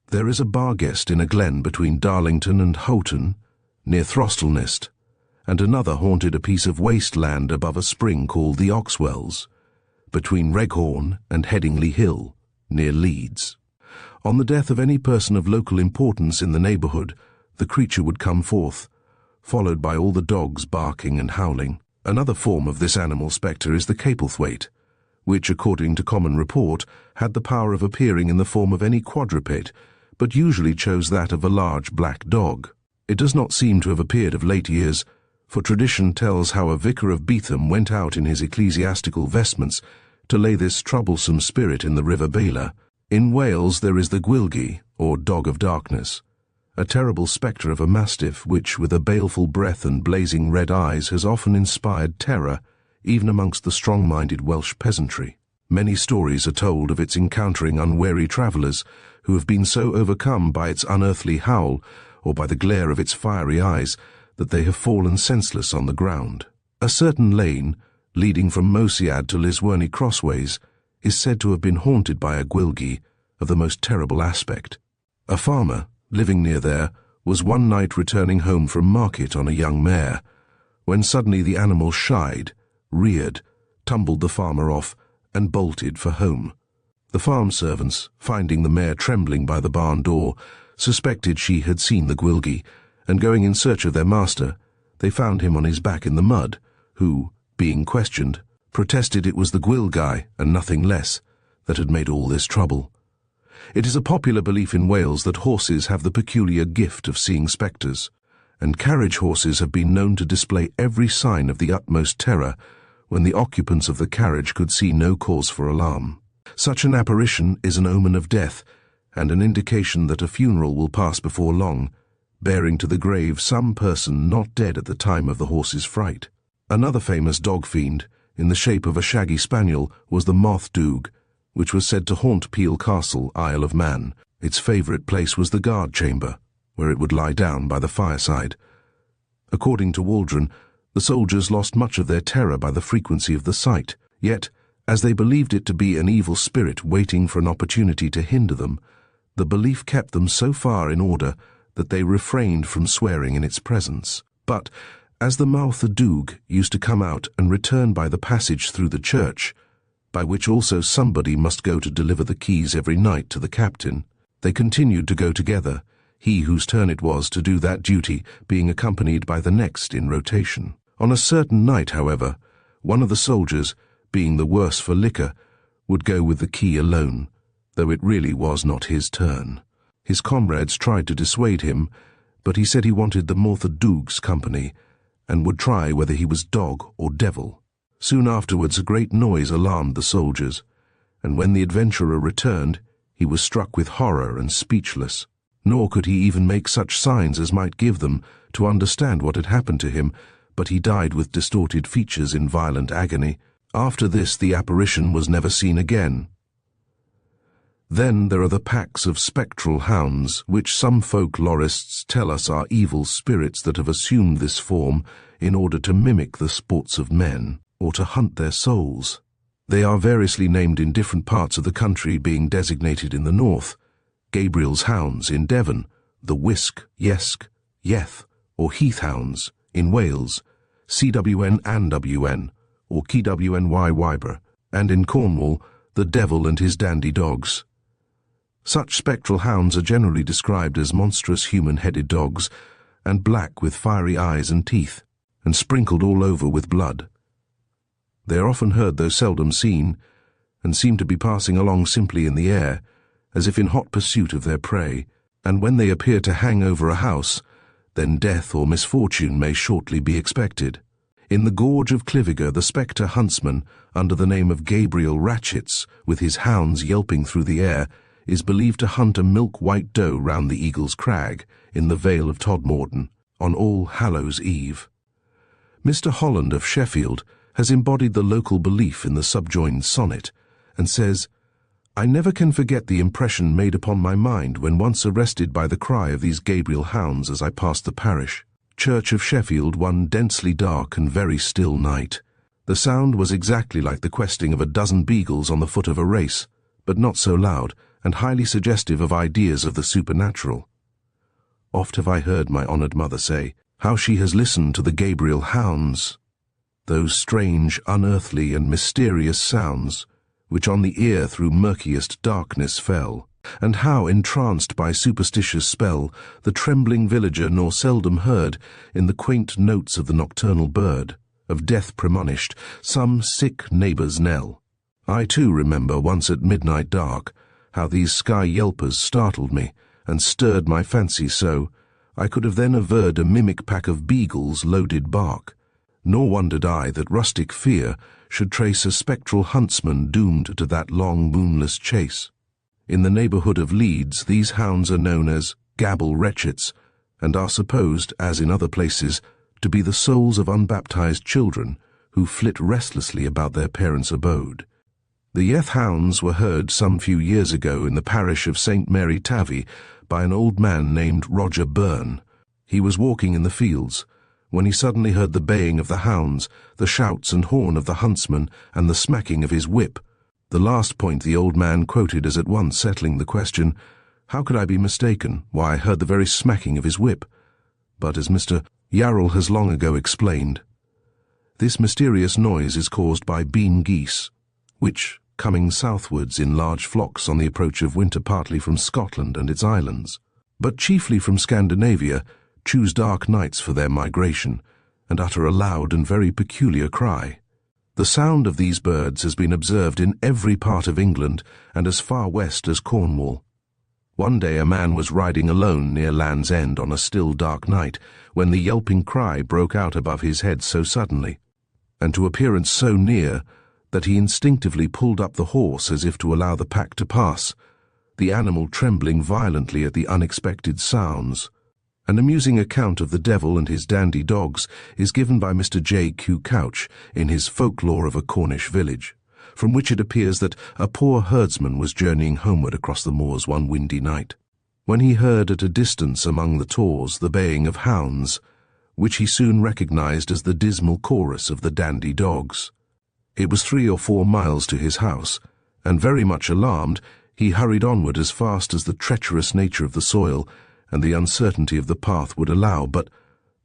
Speaker 1: There is a Barguist in a glen between Darlington and Houghton, near Throstlenest, and another haunted a piece of wasteland above a spring called the Oxwells, between Reghorn and Headingley Hill, near Leeds. On the death of any person of local importance in the neighbourhood, the creature would come forth, followed by all the dogs barking and howling. Another form of this animal spectre is the Capelthwaite, which, according to common report, had the power of appearing in the form of any quadruped, but usually chose that of a large black dog. It does not seem to have appeared of late years, for tradition tells how a vicar of Beetham went out in his ecclesiastical vestments to lay this troublesome spirit in the River Baila. In Wales there is the Gwilgi, or Dog of Darkness, a terrible spectre of a mastiff which, with a baleful breath and blazing red eyes, has often inspired terror, even amongst the strong-minded Welsh peasantry. Many stories are told of its encountering unwary travellers who have been so overcome by its unearthly howl or by the glare of its fiery eyes that they have fallen senseless on the ground. A certain lane, leading from Mosiad to Lisworney Crossways, is said to have been haunted by a Gwilgi of the most terrible aspect. A farmer, living near there, was one night returning home from market on a young mare, when suddenly the animal shied, reared, tumbled the farmer off, and bolted for home. The farm servants, finding the mare trembling by the barn door, suspected she had seen the Gwilgi, and going in search of their master, they found him on his back in the mud, who, being questioned, protested it was the Gwilgai, and nothing less, that had made all this trouble. It is a popular belief in Wales that horses have the peculiar gift of seeing spectres, and carriage horses have been known to display every sign of the utmost terror when the occupants of the carriage could see no cause for alarm. Such an apparition is an omen of death, and an indication that a funeral will pass before long, bearing to the grave some person not dead at the time of the horse's fright. Another famous dog fiend, in the shape of a shaggy spaniel, was the Moth Doog, which was said to haunt Peel Castle, Isle of Man. Its favourite place was the guard chamber, where it would lie down by the fireside. According to Waldron, the soldiers lost much of their terror by the frequency of the sight, yet, as they believed it to be an evil spirit waiting for an opportunity to hinder them, the belief kept them so far in order that they refrained from swearing in its presence. But, as the Mouth Doog used to come out and return by the passage through the church, by which also somebody must go to deliver the keys every night to the captain, they continued to go together, he whose turn it was to do that duty being accompanied by the next in rotation. On a certain night, however, one of the soldiers, being the worse for liquor, would go with the key alone, though it really was not his turn. His comrades tried to dissuade him, but he said he wanted the Mouth Doog's company, and would try whether he was dog or devil. Soon afterwards a great noise alarmed the soldiers, and when the adventurer returned, he was struck with horror and speechless, nor could he even make such signs as might give them to understand what had happened to him, but he died with distorted features in violent agony. After this the apparition was never seen again. Then there are the packs of spectral hounds, which some folklorists tell us are evil spirits that have assumed this form in order to mimic the sports of men, or to hunt their souls. They are variously named in different parts of the country, being designated in the north, Gabriel's hounds in Devon, the Wisk, Yesk, Yeth, or Heath hounds in Wales, CWN and WN, or KWNY Wyber, and in Cornwall, the Devil and his dandy dogs. Such spectral hounds are generally described as monstrous human-headed dogs, and black with fiery eyes and teeth, and sprinkled all over with blood. They are often heard though seldom seen, and seem to be passing along simply in the air, as if in hot pursuit of their prey, and when they appear to hang over a house, then death or misfortune may shortly be expected. In the gorge of Cliviger, the spectre huntsman, under the name of Gabriel Ratchets, with his hounds yelping through the air, is believed to hunt a milk-white doe round the Eagle's Crag, in the Vale of Todmorden, on All Hallows Eve. Mr. Holland of Sheffield has embodied the local belief in the subjoined sonnet, and says, "I never can forget the impression made upon my mind when once arrested by the cry of these Gabriel hounds as I passed the parish church of Sheffield one densely dark and very still night. The sound was exactly like the questing of a dozen beagles on the foot of a race, but not so loud, and highly suggestive of ideas of the supernatural. Oft have I heard my honoured mother say, How she has listened to the Gabriel hounds, those strange, unearthly and mysterious sounds, which on the ear through murkiest darkness fell, and how, entranced by superstitious spell, the trembling villager nor seldom heard, in the quaint notes of the nocturnal bird, of death premonished, some sick neighbour's knell. I too remember once at midnight dark, how these sky yelpers startled me, and stirred my fancy so, I could have then averred a mimic pack of beagles loaded bark, nor wondered I that rustic fear should trace a spectral huntsman doomed to that long moonless chase. In the neighbourhood of Leeds these hounds are known as gabble wretchets, and are supposed, as in other places, to be the souls of unbaptized children who flit restlessly about their parents' abode. The Yeth hounds were heard some few years ago in the parish of St. Mary Tavy by an old man named Roger Byrne. He was walking in the fields, when he suddenly heard the baying of the hounds, the shouts and horn of the huntsman, and the smacking of his whip. The last point the old man quoted as at once settling the question, how could I be mistaken? Why, I heard the very smacking of his whip. But as Mr. Yarrell has long ago explained, this mysterious noise is caused by bean geese, which, coming southwards in large flocks on the approach of winter partly from Scotland and its islands, but chiefly from Scandinavia, choose dark nights for their migration, and utter a loud and very peculiar cry. The sound of these birds has been observed in every part of England and as far west as Cornwall. One day a man was riding alone near Land's End on a still dark night, when the yelping cry broke out above his head so suddenly, and to appearance so near, that he instinctively pulled up the horse as if to allow the pack to pass, the animal trembling violently at the unexpected sounds. An amusing account of the devil and his dandy dogs is given by Mr. J. Q. Couch in his Folklore of a Cornish Village, from which it appears that a poor herdsman was journeying homeward across the moors one windy night, when he heard at a distance among the tors the baying of hounds, which he soon recognized as the dismal chorus of the dandy dogs. It was 3 or 4 miles to his house, and very much alarmed, he hurried onward as fast as the treacherous nature of the soil and the uncertainty of the path would allow, but,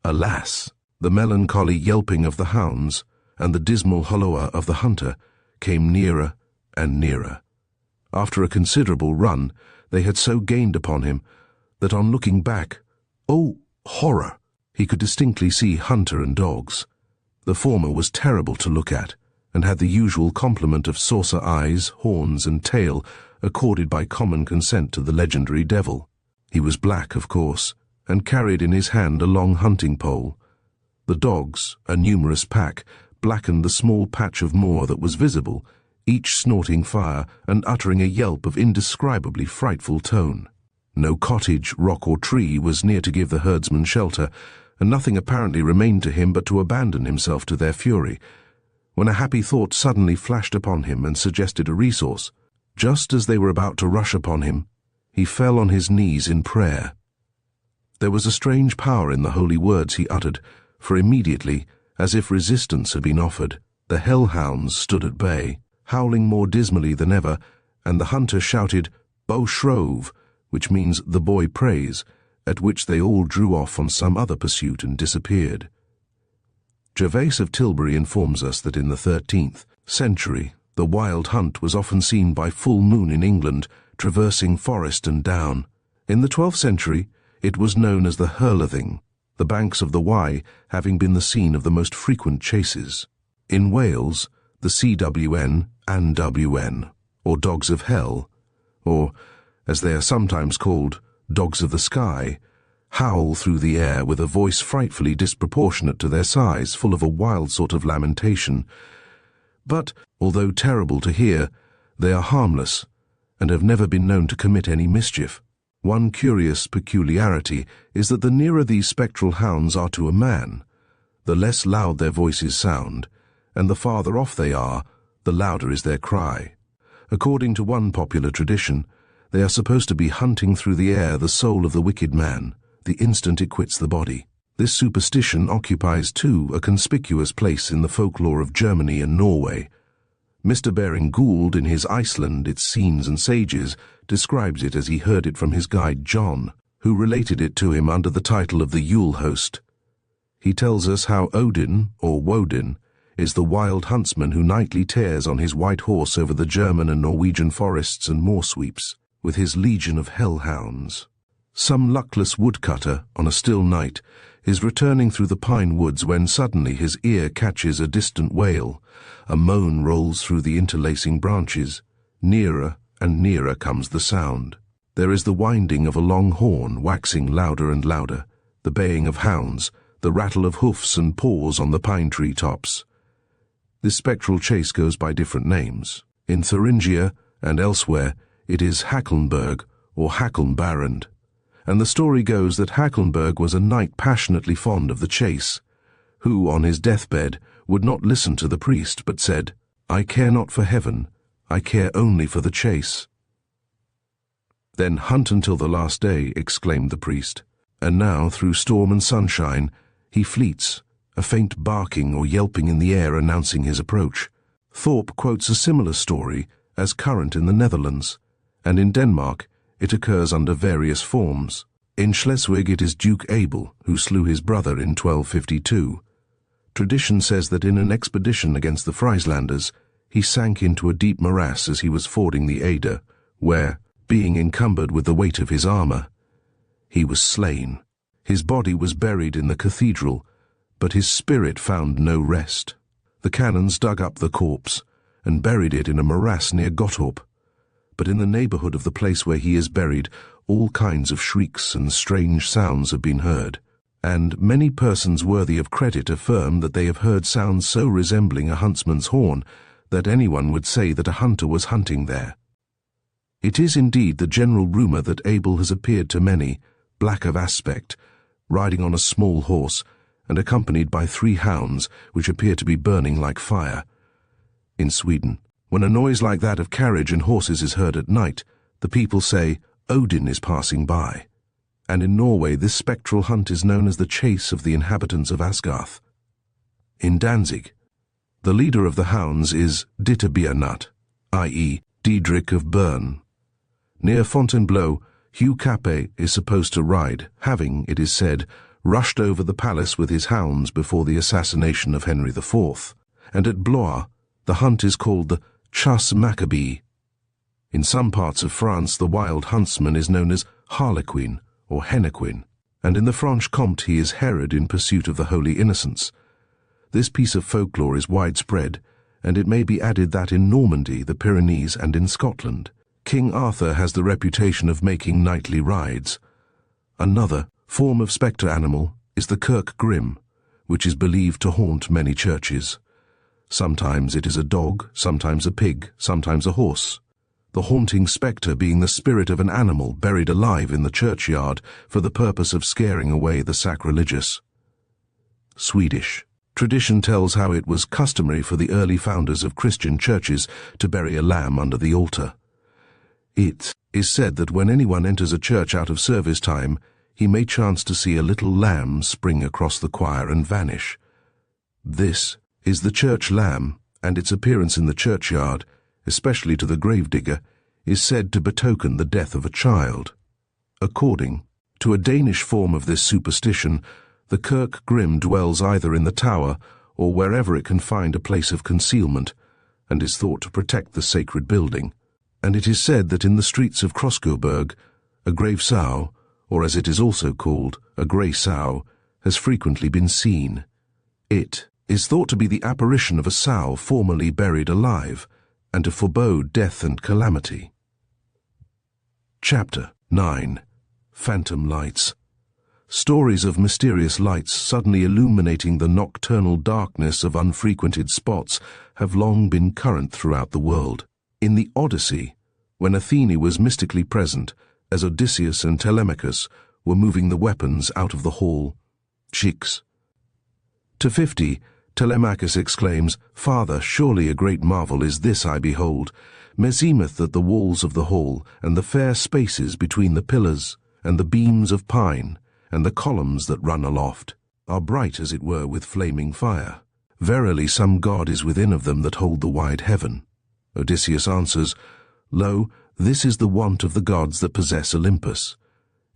Speaker 1: alas, the melancholy yelping of the hounds and the dismal holloa of the hunter came nearer and nearer. After a considerable run, they had so gained upon him that on looking back, oh, horror, he could distinctly see hunter and dogs. The former was terrible to look at, and had the usual complement of saucer eyes, horns, and tail accorded by common consent to the legendary devil. He was black, of course, and carried in his hand a long hunting pole. The dogs, a numerous pack, blackened the small patch of moor that was visible, each snorting fire and uttering a yelp of indescribably frightful tone. No cottage, rock, or tree was near to give the herdsman shelter, and nothing apparently remained to him but to abandon himself to their fury, when a happy thought suddenly flashed upon him and suggested a resource. Just as they were about to rush upon him, he fell on his knees in prayer. There was a strange power in the holy words he uttered, for immediately, as if resistance had been offered, the hellhounds stood at bay, howling more dismally than ever, and the hunter shouted, "Beau Shrove," which means "the boy prays," at which they all drew off on some other pursuit and disappeared. Gervase of Tilbury informs us that in the 13th century the wild hunt was often seen by full moon in England, traversing forest and down. In the 12th century it was known as the Hurlething, the banks of the Wye having been the scene of the most frequent chases. In Wales, the CWN and WN, or Dogs of Hell, or, as they are sometimes called, Dogs of the Sky, howl through the air with a voice frightfully disproportionate to their size, full of a wild sort of lamentation. But, although terrible to hear, they are harmless, and have never been known to commit any mischief. One curious peculiarity is that the nearer these spectral hounds are to a man, the less loud their voices sound, and the farther off they are, the louder is their cry. According to one popular tradition, they are supposed to be hunting through the air the soul of the wicked man, the instant it quits the body. This superstition occupies, too, a conspicuous place in the folklore of Germany and Norway. Mr. Baring Gould, in his Iceland, Its Scenes and Sages, describes it as he heard it from his guide John, who related it to him under the title of the Yule Host. He tells us how Odin, or Woden, is the wild huntsman who nightly tears on his white horse over the German and Norwegian forests and moor sweeps, with his legion of hellhounds. Some luckless woodcutter, on a still night, is returning through the pine woods when suddenly his ear catches a distant wail. A moan rolls through the interlacing branches. Nearer and nearer comes the sound. There is the winding of a long horn waxing louder and louder, the baying of hounds, the rattle of hoofs and paws on the pine tree tops. This spectral chase goes by different names. In Thuringia and elsewhere, it is Hacklenberg or Hackelnbarend, and the story goes that Hacklenberg was a knight passionately fond of the chase, who on his deathbed would not listen to the priest but said, "I care not for heaven, I care only for the chase." "Then hunt until the last day," exclaimed the priest, and now through storm and sunshine he fleets, a faint barking or yelping in the air announcing his approach. Thorpe quotes a similar story as current in the Netherlands, and in Denmark it occurs under various forms. In Schleswig it is Duke Abel who slew his brother in 1252. Tradition says that in an expedition against the Frieslanders, he sank into a deep morass as he was fording the Eder, where, being encumbered with the weight of his armor, he was slain. His body was buried in the cathedral, but his spirit found no rest. The canons dug up the corpse and buried it in a morass near Gottorp, but in the neighborhood of the place where he is buried, all kinds of shrieks and strange sounds have been heard, and many persons worthy of credit affirm that they have heard sounds so resembling a huntsman's horn that anyone would say that a hunter was hunting there. It is indeed the general rumor that Abel has appeared to many, black of aspect, riding on a small horse, and accompanied by 3 hounds which appear to be burning like fire. In Sweden, when a noise like that of carriage and horses is heard at night, the people say, "Odin is passing by." And in Norway this spectral hunt is known as the chase of the inhabitants of Asgarth. In Danzig, the leader of the hounds is Dittebiernat, i.e. Diedrich of Bern. Near Fontainebleau, Hugh Capet is supposed to ride, having, it is said, rushed over the palace with his hounds before the assassination of Henry IV, and at Blois the hunt is called the chasse macabre. In some parts of France the wild huntsman is known as Harlequin or Hennequin, and in the Franche-Comté he is Herod in pursuit of the Holy Innocents. This piece of folklore is widespread, and it may be added that in Normandy, the Pyrenees, and in Scotland, King Arthur has the reputation of making nightly rides. Another form of spectre animal is the Kirk Grim, which is believed to haunt many churches. Sometimes it is a dog, sometimes a pig, sometimes a horse, the haunting spectre being the spirit of an animal buried alive in the churchyard for the purpose of scaring away the sacrilegious. Swedish. Tradition tells how it was customary for the early founders of Christian churches to bury a lamb under the altar. It is said that when anyone enters a church out of service time, he may chance to see a little lamb spring across the choir and vanish. This is the church lamb, and its appearance in the churchyard, especially to the gravedigger, is said to betoken the death of a child. According to a Danish form of this superstition, the Kirk Grim dwells either in the tower or wherever it can find a place of concealment, and is thought to protect the sacred building. And it is said that in the streets of Kroskoberg, a grave sow, or as it is also called, a grey sow, has frequently been seen. It is thought to be the apparition of a sow formerly buried alive, and to forebode death and calamity. Chapter 9. Phantom Lights. Stories of mysterious lights suddenly illuminating the nocturnal darkness of unfrequented spots have long been current throughout the world. In the Odyssey, when Athene was mystically present, as Odysseus and Telemachus were moving the weapons out of the hall, Chicks. To 50, Telemachus exclaims, "Father, surely a great marvel is this I behold. Meseemeth that the walls of the hall, and the fair spaces between the pillars, and the beams of pine, and the columns that run aloft, are bright as it were with flaming fire. Verily some god is within of them that hold the wide heaven." Odysseus answers, "Lo, this is the wont of the gods that possess Olympus."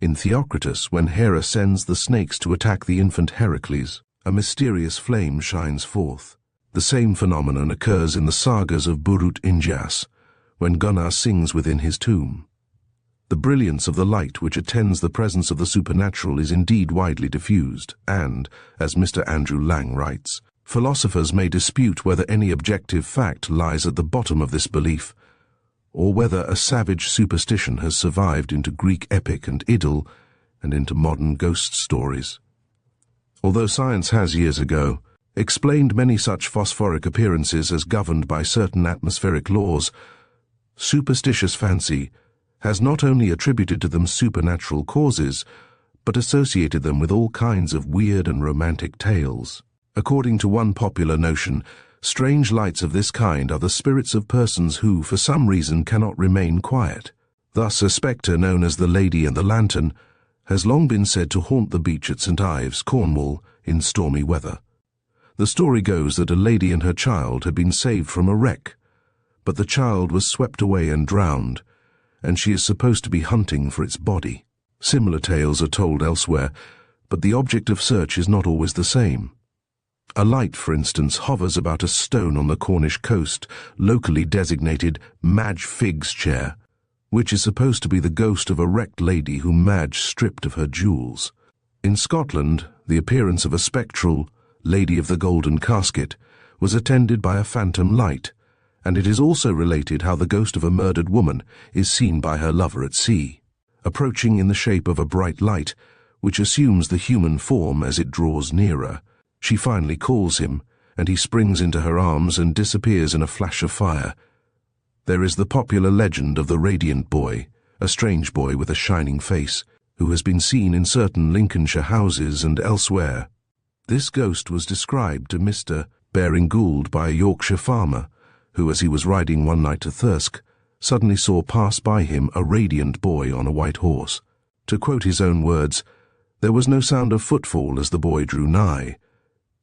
Speaker 1: In Theocritus, when Hera sends the snakes to attack the infant Heracles, a mysterious flame shines forth. The same phenomenon occurs in the sagas of Burut Injas, when Gunnar sings within his tomb. The brilliance of the light which attends the presence of the supernatural is indeed widely diffused, and, as Mr. Andrew Lang writes, philosophers may dispute whether any objective fact lies at the bottom of this belief, or whether a savage superstition has survived into Greek epic and idyll and into modern ghost stories. Although science has years ago explained many such phosphoric appearances as governed by certain atmospheric laws, superstitious fancy has not only attributed to them supernatural causes, but associated them with all kinds of weird and romantic tales. According to one popular notion, strange lights of this kind are the spirits of persons who, for some reason, cannot remain quiet. Thus, a spectre known as the Lady and the Lantern has long been said to haunt the beach at St. Ives, Cornwall, in stormy weather. The story goes that a lady and her child had been saved from a wreck, but the child was swept away and drowned, and she is supposed to be hunting for its body. Similar tales are told elsewhere, but the object of search is not always the same. A light, for instance, hovers about a stone on the Cornish coast, locally designated Madge Figg's chair, which is supposed to be the ghost of a wrecked lady whom Madge stripped of her jewels. In Scotland, the appearance of a spectral Lady of the Golden Casket was attended by a phantom light, and it is also related how the ghost of a murdered woman is seen by her lover at sea, approaching in the shape of a bright light, which assumes the human form as it draws nearer. She finally calls him, and he springs into her arms and disappears in a flash of fire. There is the popular legend of the Radiant Boy, a strange boy with a shining face, who has been seen in certain Lincolnshire houses and elsewhere. This ghost was described to Mr. Baring Gould by a Yorkshire farmer, who, as he was riding one night to Thirsk, suddenly saw pass by him a radiant boy on a white horse. To quote his own words, "There was no sound of footfall as the boy drew nigh.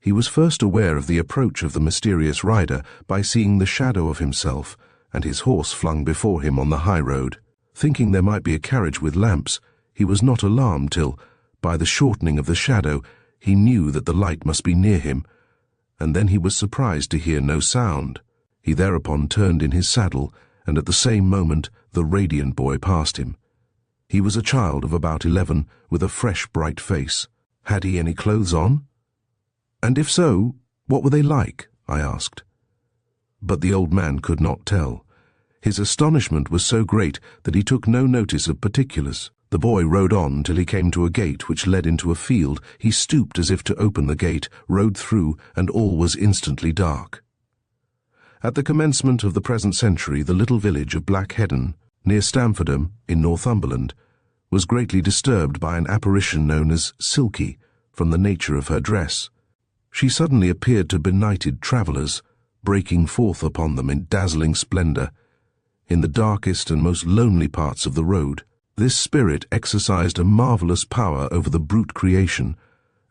Speaker 1: He was first aware of the approach of the mysterious rider by seeing the shadow of himself and his horse flung before him on the high road. Thinking there might be a carriage with lamps, he was not alarmed till, by the shortening of the shadow, he knew that the light must be near him, and then he was surprised to hear no sound. He thereupon turned in his saddle, and at the same moment the radiant boy passed him. He was a child of about 11, with a fresh, bright face. Had he any clothes on? And if so, what were they like? I asked. But the old man could not tell. His astonishment was so great that he took no notice of particulars. The boy rode on till he came to a gate which led into a field. He stooped as if to open the gate, rode through, and all was instantly dark. At the commencement of the present century, the little village of Black Heddon, near Stamfordham, in Northumberland, was greatly disturbed by an apparition known as Silky, from the nature of her dress. She suddenly appeared to benighted travellers, breaking forth upon them in dazzling splendour. In the darkest and most lonely parts of the road, this spirit exercised a marvellous power over the brute creation,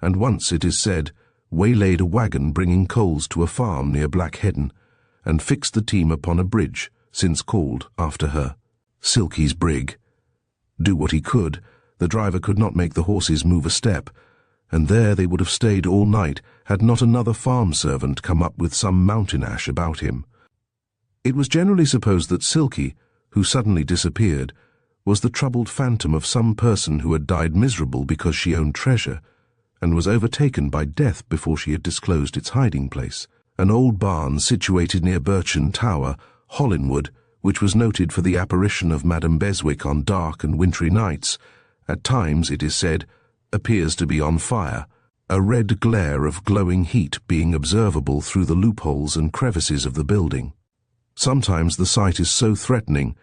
Speaker 1: and once, it is said, waylaid a wagon bringing coals to a farm near Black Heddon, and fixed the team upon a bridge, since called after her, Silky's brig. Do what he could, the driver could not make the horses move a step, and there they would have stayed all night had not another farm servant come up with some mountain ash about him. It was generally supposed that Silky, who suddenly disappeared, was the troubled phantom of some person who had died miserable because she owned treasure, and was overtaken by death before she had disclosed its hiding place. An old barn situated near Birchen Tower, Hollinwood, which was noted for the apparition of Madame Beswick on dark and wintry nights, at times, it is said, appears to be on fire, a red glare of glowing heat being observable through the loopholes and crevices of the building. Sometimes the sight is so threatening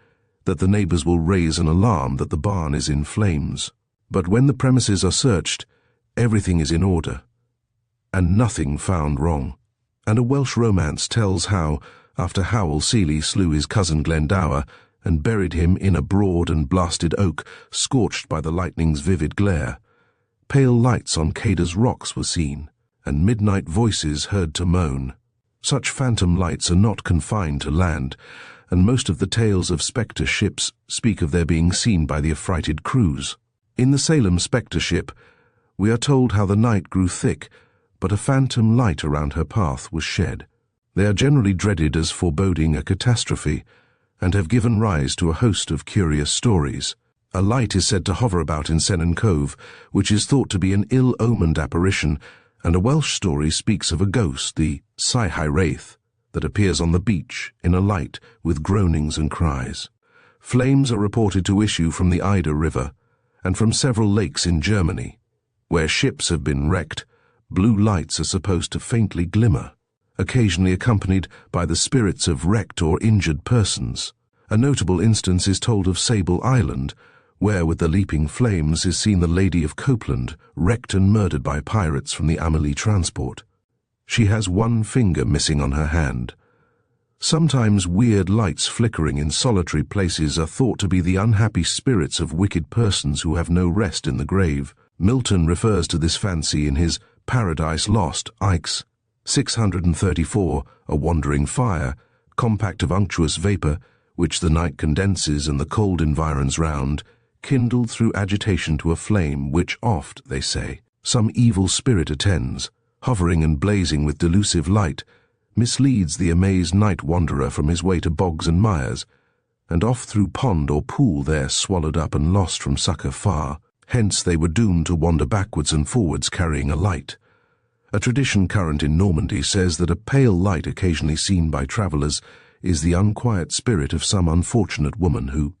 Speaker 1: that the neighbours will raise an alarm that the barn is in flames. But when the premises are searched, everything is in order, and nothing found wrong. And a Welsh romance tells how, after Howell Seeley slew his cousin Glendower and buried him in a broad and blasted oak, scorched by the lightning's vivid glare, pale lights on Cada's rocks were seen, and midnight voices heard to moan. Such phantom lights are not confined to land, and most of the tales of spectre ships speak of their being seen by the affrighted crews. In the Salem spectre ship, we are told how the night grew thick, but a phantom light around her path was shed. They are generally dreaded as foreboding a catastrophe, and have given rise to a host of curious stories. A light is said to hover about in Sennen Cove, which is thought to be an ill-omened apparition, and a Welsh story speaks of a ghost, the Sihai wraith, that appears on the beach in a light with groanings and cries. Flames are reported to issue from the Ida River and from several lakes in Germany. Where ships have been wrecked, blue lights are supposed to faintly glimmer, occasionally accompanied by the spirits of wrecked or injured persons. A notable instance is told of Sable Island, where with the leaping flames is seen the Lady of Copeland, wrecked and murdered by pirates from the Amelie transport. She has one finger missing on her hand. Sometimes weird lights flickering in solitary places are thought to be the unhappy spirits of wicked persons who have no rest in the grave. Milton refers to this fancy in his Paradise Lost, Ike's 634, a wandering fire, compact of unctuous vapour, which the night condenses and the cold environs round, kindled through agitation to a flame which oft, they say, some evil spirit attends, hovering and blazing with delusive light, misleads the amazed night wanderer from his way to bogs and mires, and oft through pond or pool there swallowed up and lost from succour far. Hence they were doomed to wander backwards and forwards carrying a light. A tradition current in Normandy says that a pale light occasionally seen by travellers is the unquiet spirit of some unfortunate woman who,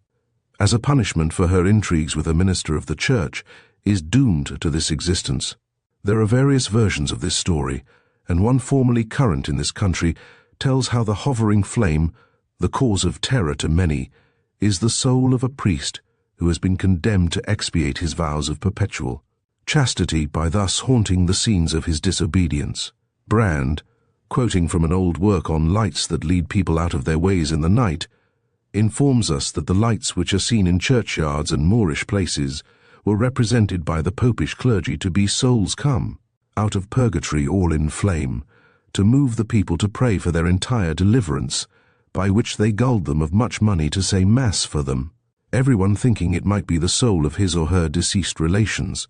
Speaker 1: as a punishment for her intrigues with a minister of the church, is doomed to this existence. There are various versions of this story, and one formerly current in this country tells how the hovering flame, the cause of terror to many, is the soul of a priest who has been condemned to expiate his vows of perpetual chastity by thus haunting the scenes of his disobedience. Brand, quoting from an old work on lights that lead people out of their ways in the night, informs us that the lights which are seen in churchyards and moorish places were represented by the popish clergy to be souls come out of purgatory all in flame, to move the people to pray for their entire deliverance, by which they gulled them of much money to say mass for them, everyone thinking it might be the soul of his or her deceased relations.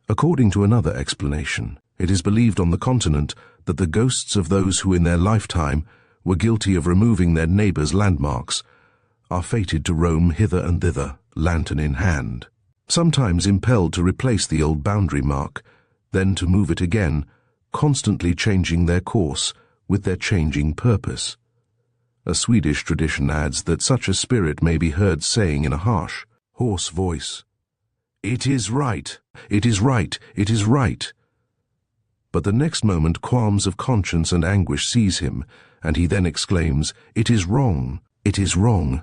Speaker 1: According to another explanation, it is believed on the continent that the ghosts of those who in their lifetime were guilty of removing their neighbours' landmarks are fated to roam hither and thither, lantern in hand, sometimes impelled to replace the old boundary mark, then to move it again, constantly changing their course with their changing purpose. A Swedish tradition adds that such a spirit may be heard saying in a harsh, hoarse voice, "It is right, it is right, it is right." But the next moment qualms of conscience and anguish seize him, and he then exclaims, "It is wrong, it is wrong,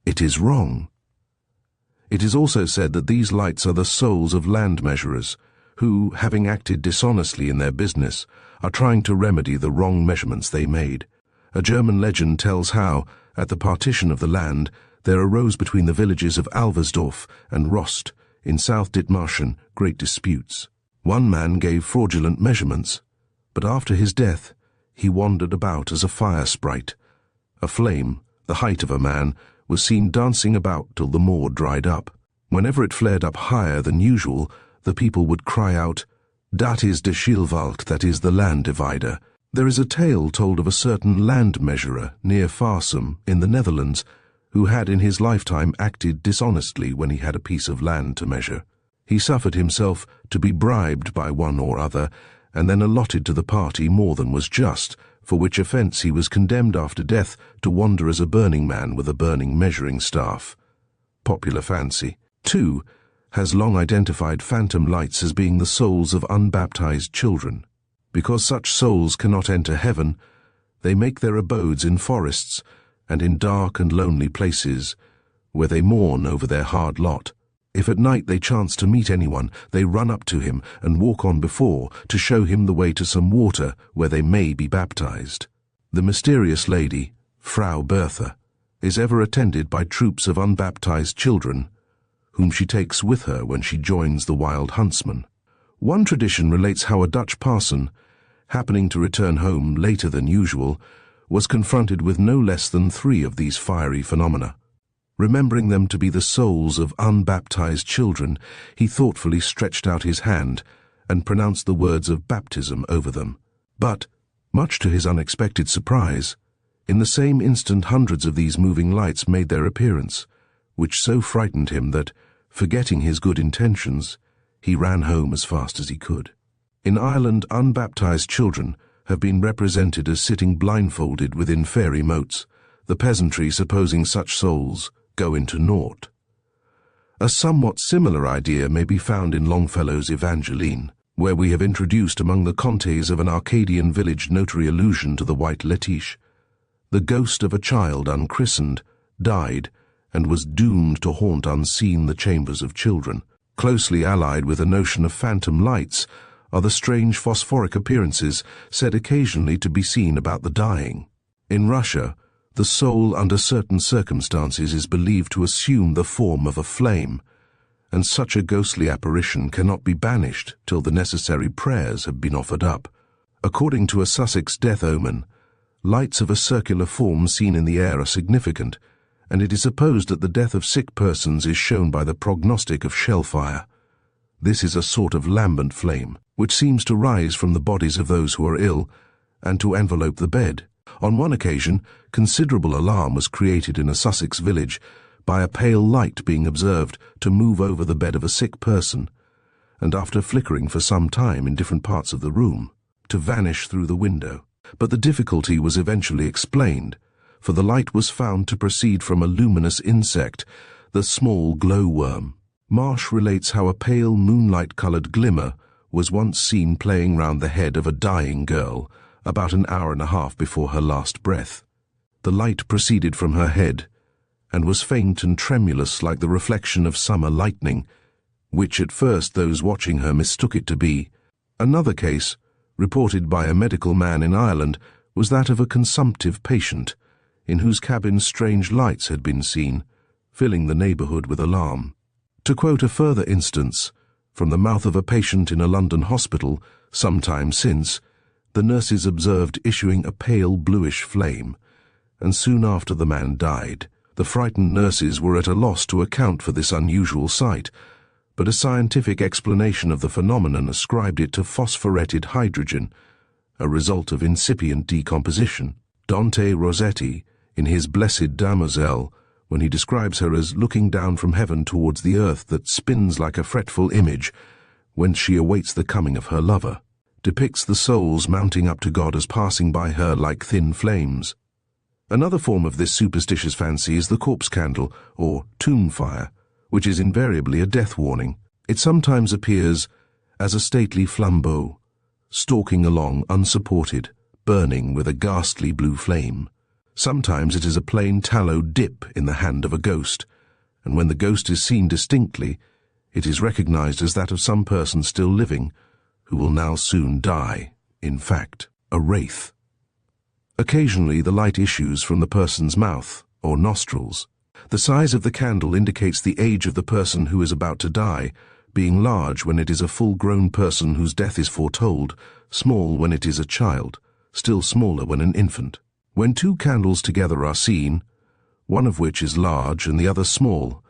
Speaker 1: it is wrong." It is also said that these lights are the souls of land measurers, who, having acted dishonestly in their business, are trying to remedy the wrong measurements they made. A German legend tells how, at the partition of the land, there arose between the villages of Alversdorf and Rost, in South Dithmarschen, great disputes. One man gave fraudulent measurements, but after his death, he wandered about as a fire sprite. A flame, the height of a man, was seen dancing about till the moor dried up. Whenever it flared up higher than usual, the people would cry out, "Dat is de Schilwalk, that is the land divider." There is a tale told of a certain land measurer near Farsum in the Netherlands, who had in his lifetime acted dishonestly when he had a piece of land to measure. He suffered himself to be bribed by one or other, and then allotted to the party more than was just, for which offence he was condemned after death to wander as a burning man with a burning measuring staff. Popular fancy, too, has long identified phantom lights as being the souls of unbaptized children. Because such souls cannot enter heaven, they make their abodes in forests and in dark and lonely places, where they mourn over their hard lot. If at night they chance to meet anyone, they run up to him and walk on before to show him the way to some water where they may be baptized. The mysterious lady, Frau Bertha, is ever attended by troops of unbaptized children, whom she takes with her when she joins the wild huntsman. One tradition relates how a Dutch parson, happening to return home later than usual, was confronted with no less than 3 of these fiery phenomena. Remembering them to be the souls of unbaptized children, he thoughtfully stretched out his hand and pronounced the words of baptism over them. But, much to his unexpected surprise, in the same instant hundreds of these moving lights made their appearance, which so frightened him that, forgetting his good intentions, he ran home as fast as he could. In Ireland, unbaptized children have been represented as sitting blindfolded within fairy moats, the peasantry supposing such souls go into naught. A somewhat similar idea may be found in Longfellow's Evangeline, where we have introduced among the contes of an Arcadian village notary allusion to the white letiche. The ghost of a child unchristened died and was doomed to haunt unseen the chambers of children. Closely allied with a notion of phantom lights are the strange phosphoric appearances said occasionally to be seen about the dying. In Russia, the soul under certain circumstances is believed to assume the form of a flame, and such a ghostly apparition cannot be banished till the necessary prayers have been offered up. According to a Sussex death omen, lights of a circular form seen in the air are significant, and it is supposed that the death of sick persons is shown by the prognostic of shellfire. This is a sort of lambent flame, which seems to rise from the bodies of those who are ill, and to envelope the bed. On one occasion, considerable alarm was created in a Sussex village by a pale light being observed to move over the bed of a sick person, and after flickering for some time in different parts of the room, to vanish through the window. But the difficulty was eventually explained, for the light was found to proceed from a luminous insect, the small glowworm. Marsh relates how a pale moonlight-coloured glimmer was once seen playing round the head of a dying girl about an hour and a half before her last breath. The light proceeded from her head, and was faint and tremulous like the reflection of summer lightning, which at first those watching her mistook it to be. Another case, reported by a medical man in Ireland, was that of a consumptive patient, in whose cabin strange lights had been seen, filling the neighbourhood with alarm. To quote a further instance, from the mouth of a patient in a London hospital, some time since, the nurses observed issuing a pale bluish flame, and soon after the man died. The frightened nurses were at a loss to account for this unusual sight, but a scientific explanation of the phenomenon ascribed it to phosphoretted hydrogen, a result of incipient decomposition. Dante Rossetti, in his Blessed Damozel, when he describes her as looking down from heaven towards the earth that spins like a fretful image when she awaits the coming of her lover, depicts the souls mounting up to God as passing by her like thin flames. Another form of this superstitious fancy is the corpse candle, or tomb fire, which is invariably a death warning. It sometimes appears as a stately flambeau, stalking along unsupported, burning with a ghastly blue flame. Sometimes it is a plain tallow dip in the hand of a ghost, and when the ghost is seen distinctly, it is recognized as that of some person still living, who will now soon die, in fact, a wraith. Occasionally the light issues from the person's mouth or nostrils. The size of the candle indicates the age of the person who is about to die, being large when it is a full-grown person whose death is foretold, small when it is a child, still smaller when an infant. When two candles together are seen, one of which is large and the other small,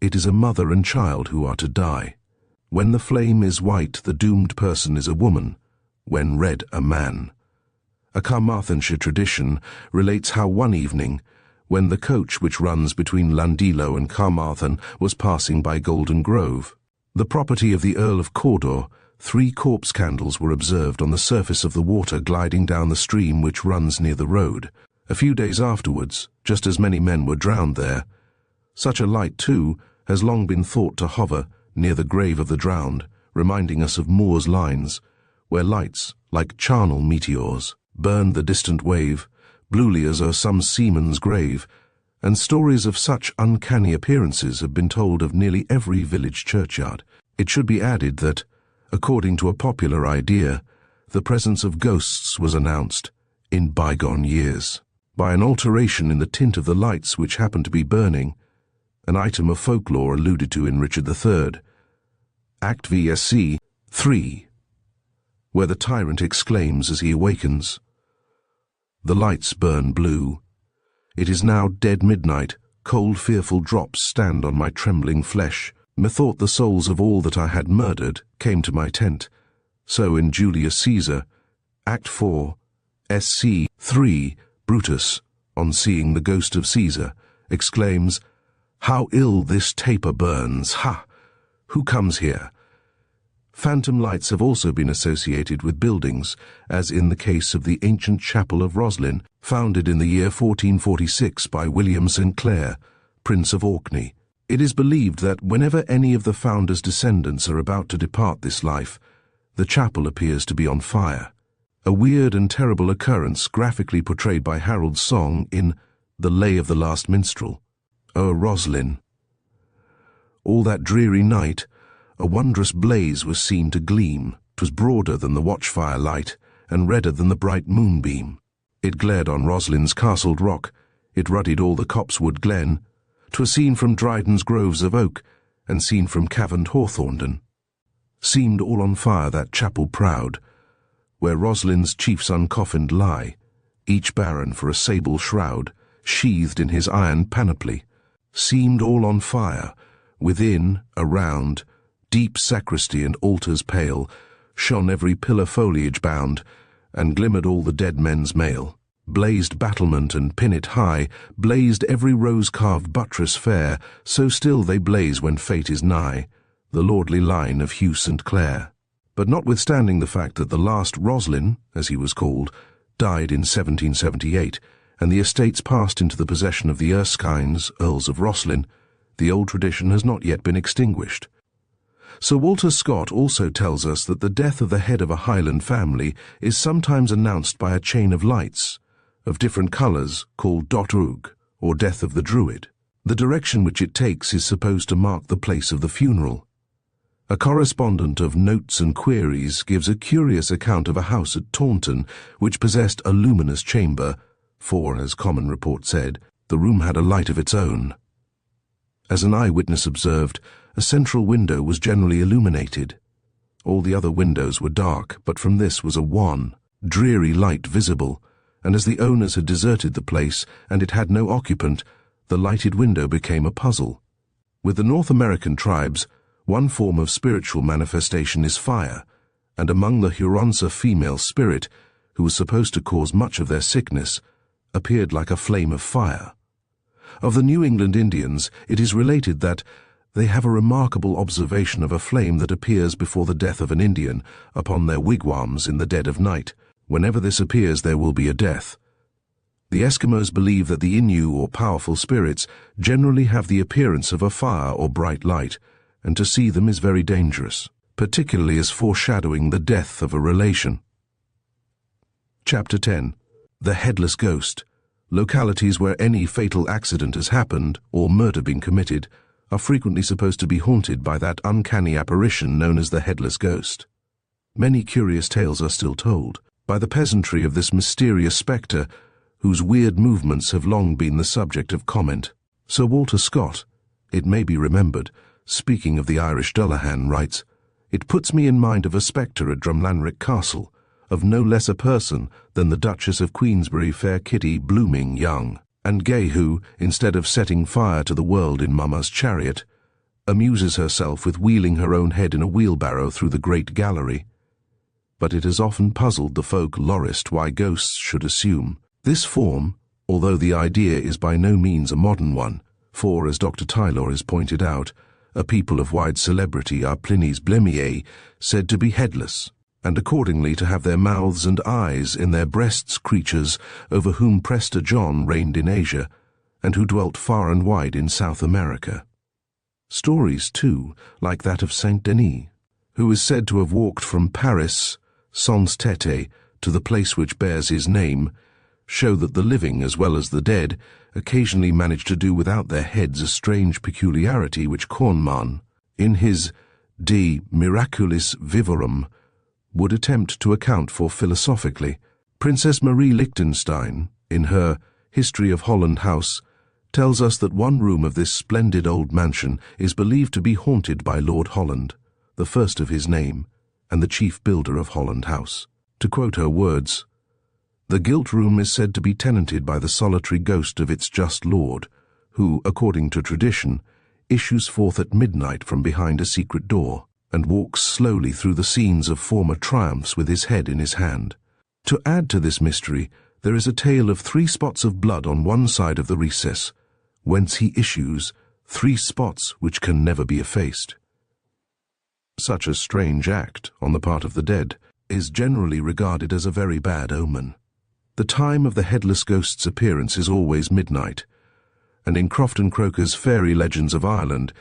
Speaker 1: it is a mother and child who are to die. When the flame is white, the doomed person is a woman, when red, a man. A Carmarthenshire tradition relates how one evening, when the coach which runs between Llandilo and Carmarthen was passing by Golden Grove, the property of the Earl of Cawdor, 3 corpse candles were observed on the surface of the water gliding down the stream which runs near the road. A few days afterwards, just as many men were drowned there. Such a light, too, has long been thought to hover near the grave of the drowned, reminding us of Moore's lines, where lights, like charnel meteors, burn the distant wave, bluely as o'er some seaman's grave, and stories of such uncanny appearances have been told of nearly every village churchyard. It should be added that, according to a popular idea, the presence of ghosts was announced, in bygone years, by an alteration in the tint of the lights which happened to be burning, an item of folklore alluded to in Richard III, Act VSC 3, where the tyrant exclaims as he awakens, "The lights burn blue. It is now dead midnight, cold fearful drops stand on my trembling flesh. Methought the souls of all that I had murdered came to my tent, So in Julius Caesar, Act 4, SC 3, Brutus, on seeing the ghost of Caesar, exclaims, "How ill this taper burns! Ha! Who comes here?" Phantom lights have also been associated with buildings, as in the case of the ancient chapel of Roslin, founded in the year 1446 by William St. Clair, Prince of Orkney. It is believed that whenever any of the founder's descendants are about to depart this life, the chapel appears to be on fire. A weird and terrible occurrence graphically portrayed by Harold's song in The Lay of the Last Minstrel. "O Roslin, all that dreary night, a wondrous blaze was seen to gleam. 'Twas broader than the watchfire light, and redder than the bright moonbeam. It glared on Roslin's castled rock, it ruddied all the copsewood glen. 'Twas seen from Dryden's groves of oak, and seen from caverned Hawthornden. Seemed all on fire that chapel proud, where Roslin's chiefs uncoffined lie, each baron for a sable shroud, sheathed in his iron panoply. Seemed all on fire, within, around, deep sacristy and altars pale, shone every pillar foliage bound, and glimmered all the dead men's mail. Blazed battlement and pinnet high, blazed every rose-carved buttress fair, so still they blaze when fate is nigh, the lordly line of Hugh St. Clair." But notwithstanding the fact that the last Roslin, as he was called, died in 1778, and the estates passed into the possession of the Erskines, Earls of Roslin, the old tradition has not yet been extinguished. Sir Walter Scott also tells us that the death of the head of a Highland family is sometimes announced by a chain of lights, of different colours, called dotug, or death of the druid. The direction which it takes is supposed to mark the place of the funeral. A correspondent of Notes and Queries gives a curious account of a house at Taunton which possessed a luminous chamber, for, as common report said, the room had a light of its own. As an eyewitness observed, a central window was generally illuminated. All the other windows were dark, but from this was a wan, dreary light visible, and as the owners had deserted the place and it had no occupant, the lighted window became a puzzle. With the North American tribes, one form of spiritual manifestation is fire, and among the Huronsa female spirit, who was supposed to cause much of their sickness, appeared like a flame of fire. Of the New England Indians, it is related that they have a remarkable observation of a flame that appears before the death of an Indian upon their wigwams in the dead of night. Whenever this appears, there will be a death. The Eskimos believe that the Innu or powerful spirits generally have the appearance of a fire or bright light, and to see them is very dangerous, particularly as foreshadowing the death of a relation. Chapter 10. The Headless Ghost. Localities where any fatal accident has happened, or murder been committed, are frequently supposed to be haunted by that uncanny apparition known as the Headless Ghost. Many curious tales are still told by the peasantry of this mysterious spectre, whose weird movements have long been the subject of comment. Sir Walter Scott, it may be remembered, speaking of the Irish Dullahan, writes, "It puts me in mind of a spectre at Drumlanrick Castle, of no less a person than the Duchess of Queensberry, fair Kitty, blooming young, and gay, who, instead of setting fire to the world in Mamma's chariot, amuses herself with wheeling her own head in a wheelbarrow through the great gallery. But it has often puzzled the folk lorist why ghosts should assume this form, although the idea is by no means a modern one, for, as Dr. Taylor has pointed out, a people of wide celebrity are Pliny's blemiae, said to be headless, and accordingly to have their mouths and eyes in their breasts creatures over whom Prester John reigned in Asia, and who dwelt far and wide in South America. Stories, too, like that of Saint Denis, who is said to have walked from Paris, sans tête, to the place which bears his name, show that the living as well as the dead occasionally manage to do without their heads, a strange peculiarity which Kornmann, in his De Miraculis Vivorum, would attempt to account for philosophically. Princess Marie Liechtenstein, in her History of Holland House, tells us that one room of this splendid old mansion is believed to be haunted by Lord Holland, the first of his name, and the chief builder of Holland House. To quote her words, "The gilt room is said to be tenanted by the solitary ghost of its just lord, who, according to tradition, issues forth at midnight from behind a secret door, and walks slowly through the scenes of former triumphs with his head in his hand. To add to this mystery, there is a tale of 3 spots of blood on one side of the recess, whence he issues 3 spots which can never be effaced. Such a strange act on the part of the dead is generally regarded as a very bad omen. The time of the headless ghost's appearance is always midnight, and in Crofton Croker's Fairy Legends of Ireland,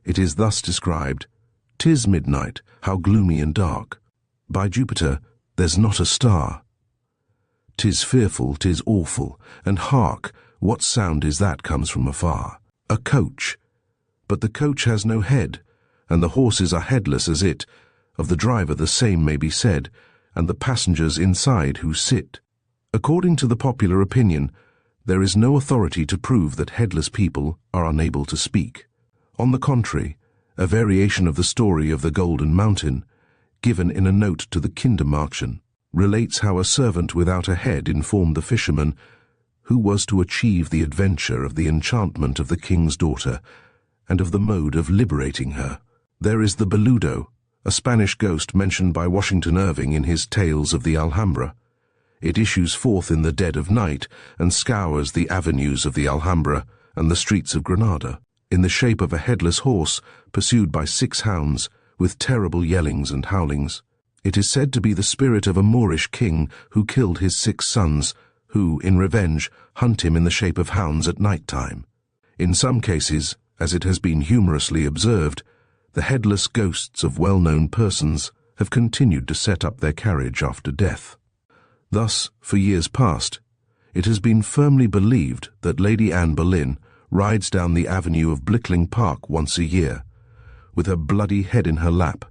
Speaker 1: it is thus described: "'Tis midnight, how gloomy and dark. By Jupiter, there's not a star. 'Tis fearful, 'tis awful, and hark, what sound is that comes from afar? A coach. But the coach has no head, and the horses are headless as it. Of the driver the same may be said, and the passengers inside who sit." According to the popular opinion, there is no authority to prove that headless people are unable to speak. On the contrary, a variation of the story of the Golden Mountain, given in a note to the Kindermärchen, relates how a servant without a head informed the fisherman, who was to achieve the adventure, of the enchantment of the king's daughter, and of the mode of liberating her. There is the Beludo, a Spanish ghost mentioned by Washington Irving in his Tales of the Alhambra. It issues forth in the dead of night and scours the avenues of the Alhambra and the streets of Granada, in the shape of a headless horse pursued by 6 hounds, with terrible yellings and howlings. It is said to be the spirit of a Moorish king who killed his 6 sons, who, in revenge, hunt him in the shape of hounds at night time. In some cases, as it has been humorously observed, the headless ghosts of well-known persons have continued to set up their carriage after death. Thus, for years past, it has been firmly believed that Lady Anne Boleyn rides down the avenue of Blickling Park once a year, with her bloody head in her lap,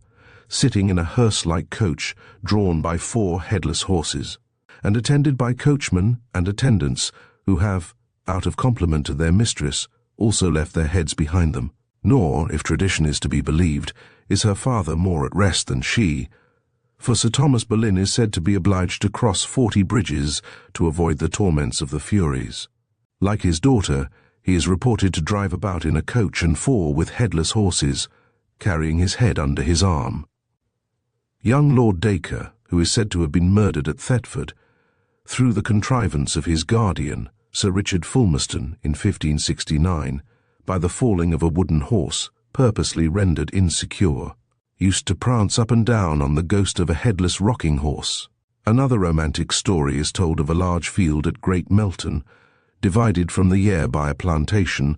Speaker 1: sitting in a hearse-like coach drawn by 4 headless horses, and attended by coachmen and attendants who have, out of compliment to their mistress, also left their heads behind them. Nor, if tradition is to be believed, is her father more at rest than she, for Sir Thomas Boleyn is said to be obliged to cross 40 bridges to avoid the torments of the Furies. Like his daughter, he is reported to drive about in a coach and 4 with headless horses, carrying his head under his arm. Young Lord Dacre, who is said to have been murdered at Thetford, through the contrivance of his guardian, Sir Richard Fulmerston, in 1569, by the falling of a wooden horse, purposely rendered insecure, used to prance up and down on the ghost of a headless rocking horse. Another romantic story is told of a large field at Great Melton, divided from the Yare by a plantation,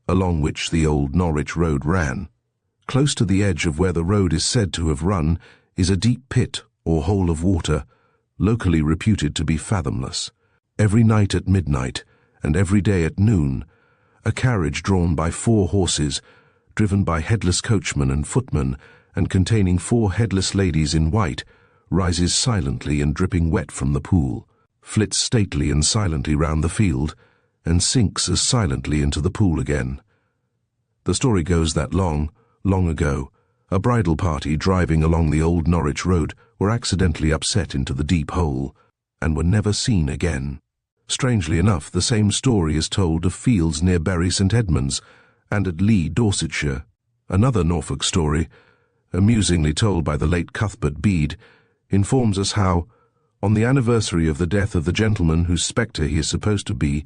Speaker 1: along which the old Norwich road ran. Close to the edge of where the road is said to have run is a deep pit or hole of water, locally reputed to be fathomless. Every night at midnight, and every day at noon, a carriage drawn by 4 horses, driven by headless coachmen and footmen, and containing 4 headless ladies in white, rises silently and dripping wet from the pool, flits stately and silently round the field, and sinks as silently into the pool again. The story goes that long ago, a bridal party driving along the old Norwich road were accidentally upset into the deep hole, and were never seen again. Strangely enough, the same story is told of fields near Bury St Edmunds, and at Lee, Dorsetshire. Another Norfolk story, amusingly told by the late Cuthbert Bede, informs us how, on the anniversary of the death of the gentleman whose spectre he is supposed to be,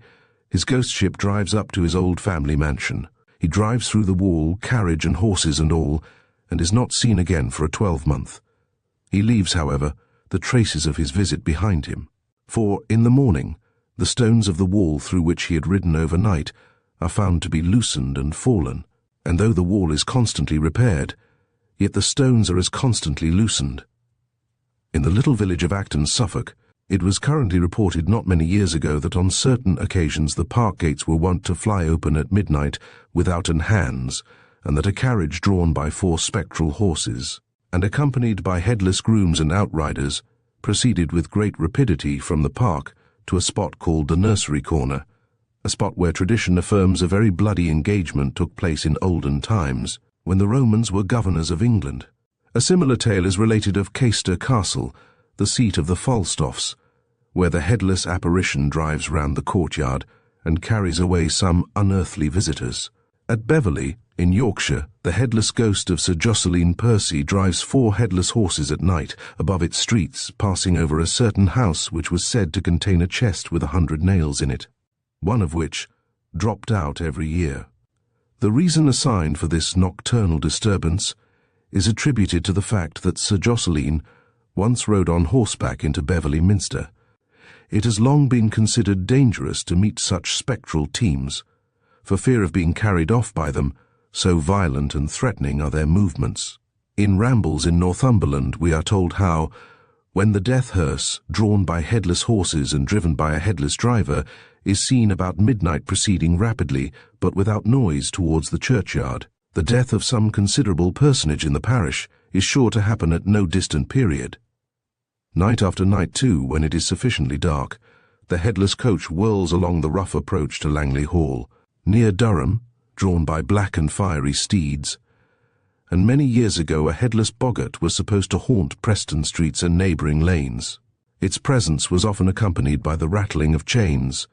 Speaker 1: his ghost ship drives up to his old family mansion. He drives through the wall, carriage and horses and all, and is not seen again for a 12-month. He leaves, however, the traces of his visit behind him, for, in the morning, the stones of the wall through which he had ridden overnight are found to be loosened and fallen, and though the wall is constantly repaired, yet the stones are as constantly loosened. In the little village of Acton, Suffolk, it was currently reported not many years ago that on certain occasions the park gates were wont to fly open at midnight withouten hands, and that a carriage drawn by 4 spectral horses, and accompanied by headless grooms and outriders, proceeded with great rapidity from the park to a spot called the Nursery Corner, a spot where tradition affirms a very bloody engagement took place in olden times, when the Romans were governors of England. A similar tale is related of Caister Castle, the seat of the Falstaffs, where the headless apparition drives round the courtyard and carries away some unearthly visitors. At Beverley, in Yorkshire, The headless ghost of Sir Jocelyn Percy drives 4 headless horses at night above its streets, passing over a certain house which was said to contain a chest with 100 nails in it, one of which dropped out every year. The reason assigned for this nocturnal disturbance is attributed to the fact that Sir Jocelyn once rode on horseback into Beverley Minster. It has long been considered dangerous to meet such spectral teams, for fear of being carried off by them, so violent and threatening are their movements. In Rambles in Northumberland we are told how, when the death hearse, drawn by headless horses and driven by a headless driver, is seen about midnight proceeding rapidly but without noise towards the churchyard, the death of some considerable personage in the parish is sure to happen at no distant period. Night after night, too, when it is sufficiently dark, the headless coach whirls along the rough approach to Langley Hall, near Durham, drawn by black and fiery steeds, and many years ago a headless boggart was supposed to haunt Preston streets and neighbouring lanes. Its presence was often accompanied by the rattling of chains.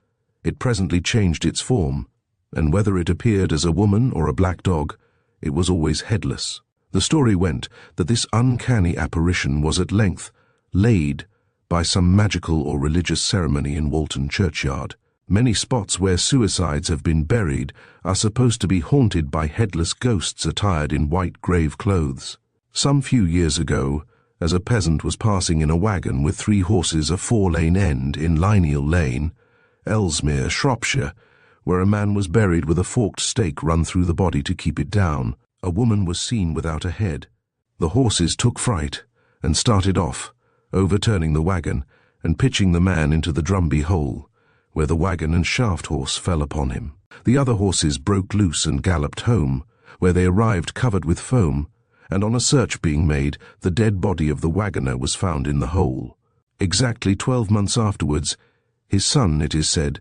Speaker 1: It presently changed its form, and whether it appeared as a woman or a black dog, it was always headless. The story went that this uncanny apparition was at length laid by some magical or religious ceremony in Walton churchyard. Many spots where suicides have been buried are supposed to be haunted by headless ghosts attired in white grave clothes. Some few years ago, as a peasant was passing in a wagon with 3 horses a 4-lane end in Lineal Lane, Ellesmere, Shropshire, where a man was buried with a forked stake run through the body to keep it down, a woman was seen without a head. The horses took fright and started off, overturning the wagon and pitching the man into the Drumby hole, where the wagon and shaft horse fell upon him. The other horses broke loose and galloped home, where they arrived covered with foam, and on a search being made, the dead body of the wagoner was found in the hole. Exactly 12 months afterwards, his son, it is said,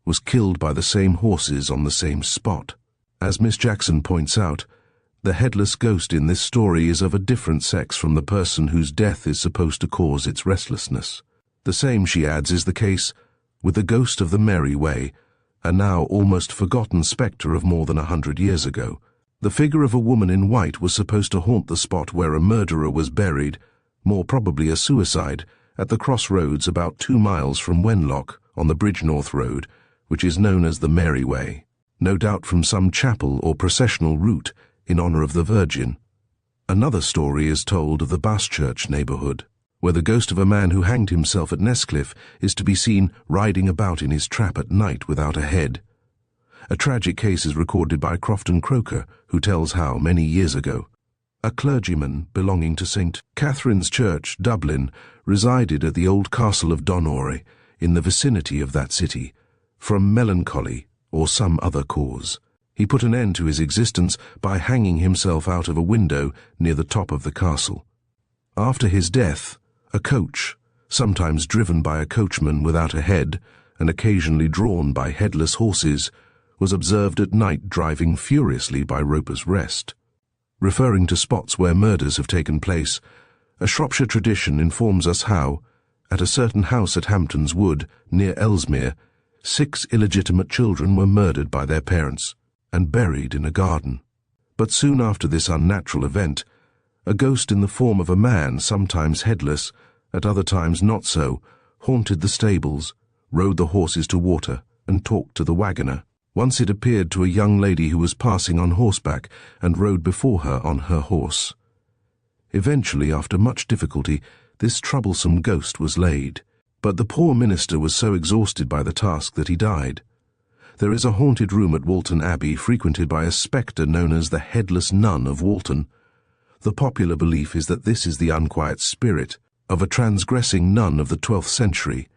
Speaker 1: was killed by the same horses on the same spot. As Miss Jackson points out, the headless ghost in this story is of a different sex from the person whose death is supposed to cause its restlessness. The same, she adds, is the case with the ghost of the Merry Way, a now almost forgotten spectre of more than 100 years ago. The figure of a woman in white was supposed to haunt the spot where a murderer was buried, more probably a suicide, at the crossroads about 2 miles from Wenlock on the Bridgenorth Road, which is known as the Merry Way, no doubt from some chapel or processional route in honour of the Virgin. Another story is told of the Baschurch neighbourhood, where the ghost of a man who hanged himself at Nesscliffe is to be seen riding about in his trap at night without a head. A tragic case is recorded by Crofton Croker, who tells how, many years ago, a clergyman belonging to St. Catherine's Church, Dublin, resided at the old castle of Donore, in the vicinity of that city, from melancholy or some other cause. He put an end to his existence by hanging himself out of a window near the top of the castle. After his death, a coach, sometimes driven by a coachman without a head and occasionally drawn by headless horses, was observed at night driving furiously by Roper's Rest. Referring to spots where murders have taken place, a Shropshire tradition informs us how, at a certain house at Hampton's Wood, near Ellesmere, 6 illegitimate children were murdered by their parents and buried in a garden. But soon after this unnatural event, a ghost in the form of a man, sometimes headless, at other times not so, haunted the stables, rode the horses to water, and talked to the wagoner. Once it appeared to a young lady who was passing on horseback and rode before her on her horse. Eventually, after much difficulty, this troublesome ghost was laid, but the poor minister was so exhausted by the task that he died. There is a haunted room at Walton Abbey frequented by a spectre known as the Headless Nun of Walton. The popular belief is that this is the unquiet spirit of a transgressing nun of the 12th century,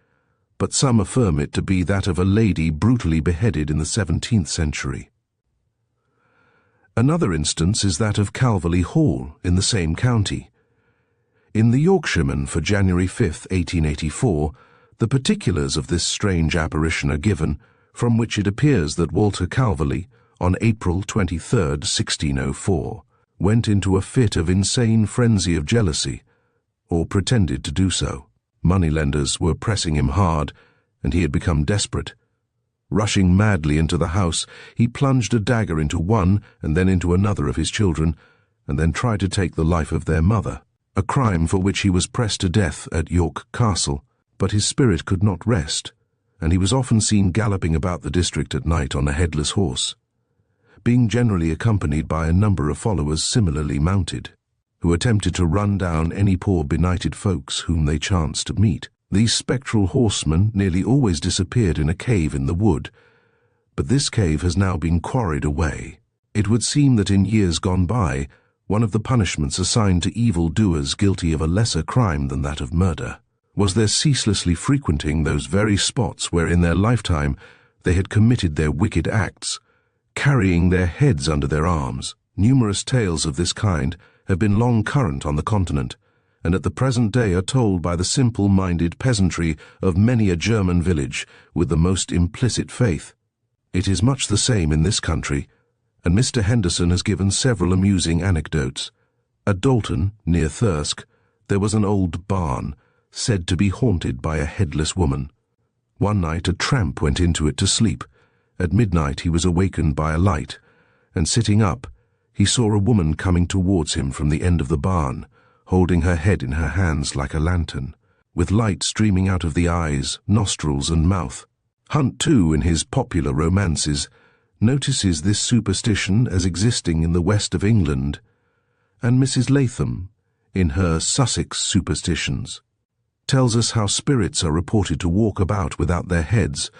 Speaker 1: but some affirm it to be that of a lady brutally beheaded in the 17th century. Another instance is that of Calverley Hall in the same county. In the Yorkshireman for January 5, 1884, the particulars of this strange apparition are given, from which it appears that Walter Calverley, on April 23, 1604, went into a fit of insane frenzy of jealousy, or pretended to do so. Moneylenders were pressing him hard, and he had become desperate. Rushing madly into the house, he plunged a dagger into one and then into another of his children, and then tried to take the life of their mother, a crime for which he was pressed to death at York Castle. But his spirit could not rest, and he was often seen galloping about the district at night on a headless horse, being generally accompanied by a number of followers similarly mounted, who attempted to run down any poor benighted folks whom they chanced to meet. These spectral horsemen nearly always disappeared in a cave in the wood, but this cave has now been quarried away. It would seem that in years gone by, one of the punishments assigned to evil doers guilty of a lesser crime than that of murder was their ceaselessly frequenting those very spots where in their lifetime they had committed their wicked acts, carrying their heads under their arms. Numerous tales of this kind have been long current on the continent, and at the present day are told by the simple-minded peasantry of many a German village with the most implicit faith. It is much the same in this country, and Mr. Henderson has given several amusing anecdotes. At Dalton, near Thirsk, there was an old barn, said to be haunted by a headless woman. One night a tramp went into it to sleep. At midnight he was awakened by a light, and sitting up, he saw a woman coming towards him from the end of the barn, holding her head in her hands like a lantern, with light streaming out of the eyes, nostrils, and mouth. Hunt, too, in his popular romances, notices this superstition as existing in the west of England, and Mrs. Latham, in her Sussex Superstitions, tells us how spirits are reported to walk about without their heads,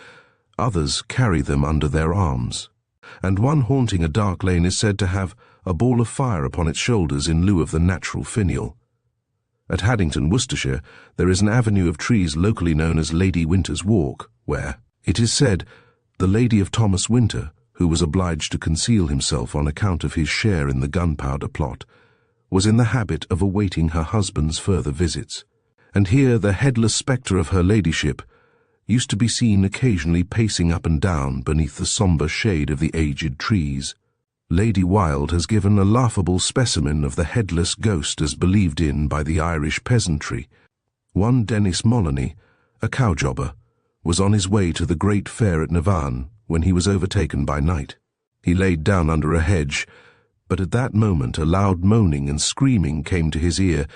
Speaker 1: others carry them under their arms, and one haunting a dark lane is said to have a ball of fire upon its shoulders in lieu of the natural finial. At Haddington, Worcestershire, there is an avenue of trees locally known as Lady Winter's Walk, where, it is said, the Lady of Thomas Winter, who was obliged to conceal himself on account of his share in the gunpowder plot, was in the habit of awaiting her husband's further visits, and here the headless spectre of her ladyship used to be seen occasionally pacing up and down beneath the sombre shade of the aged trees. Lady Wilde has given a laughable specimen of the headless ghost as believed in by the Irish peasantry. One Dennis Moloney, a cow-jobber, was on his way to the great fair at Navan when he was overtaken by night. He laid down under a hedge, but at that moment a loud moaning and screaming came to his ear,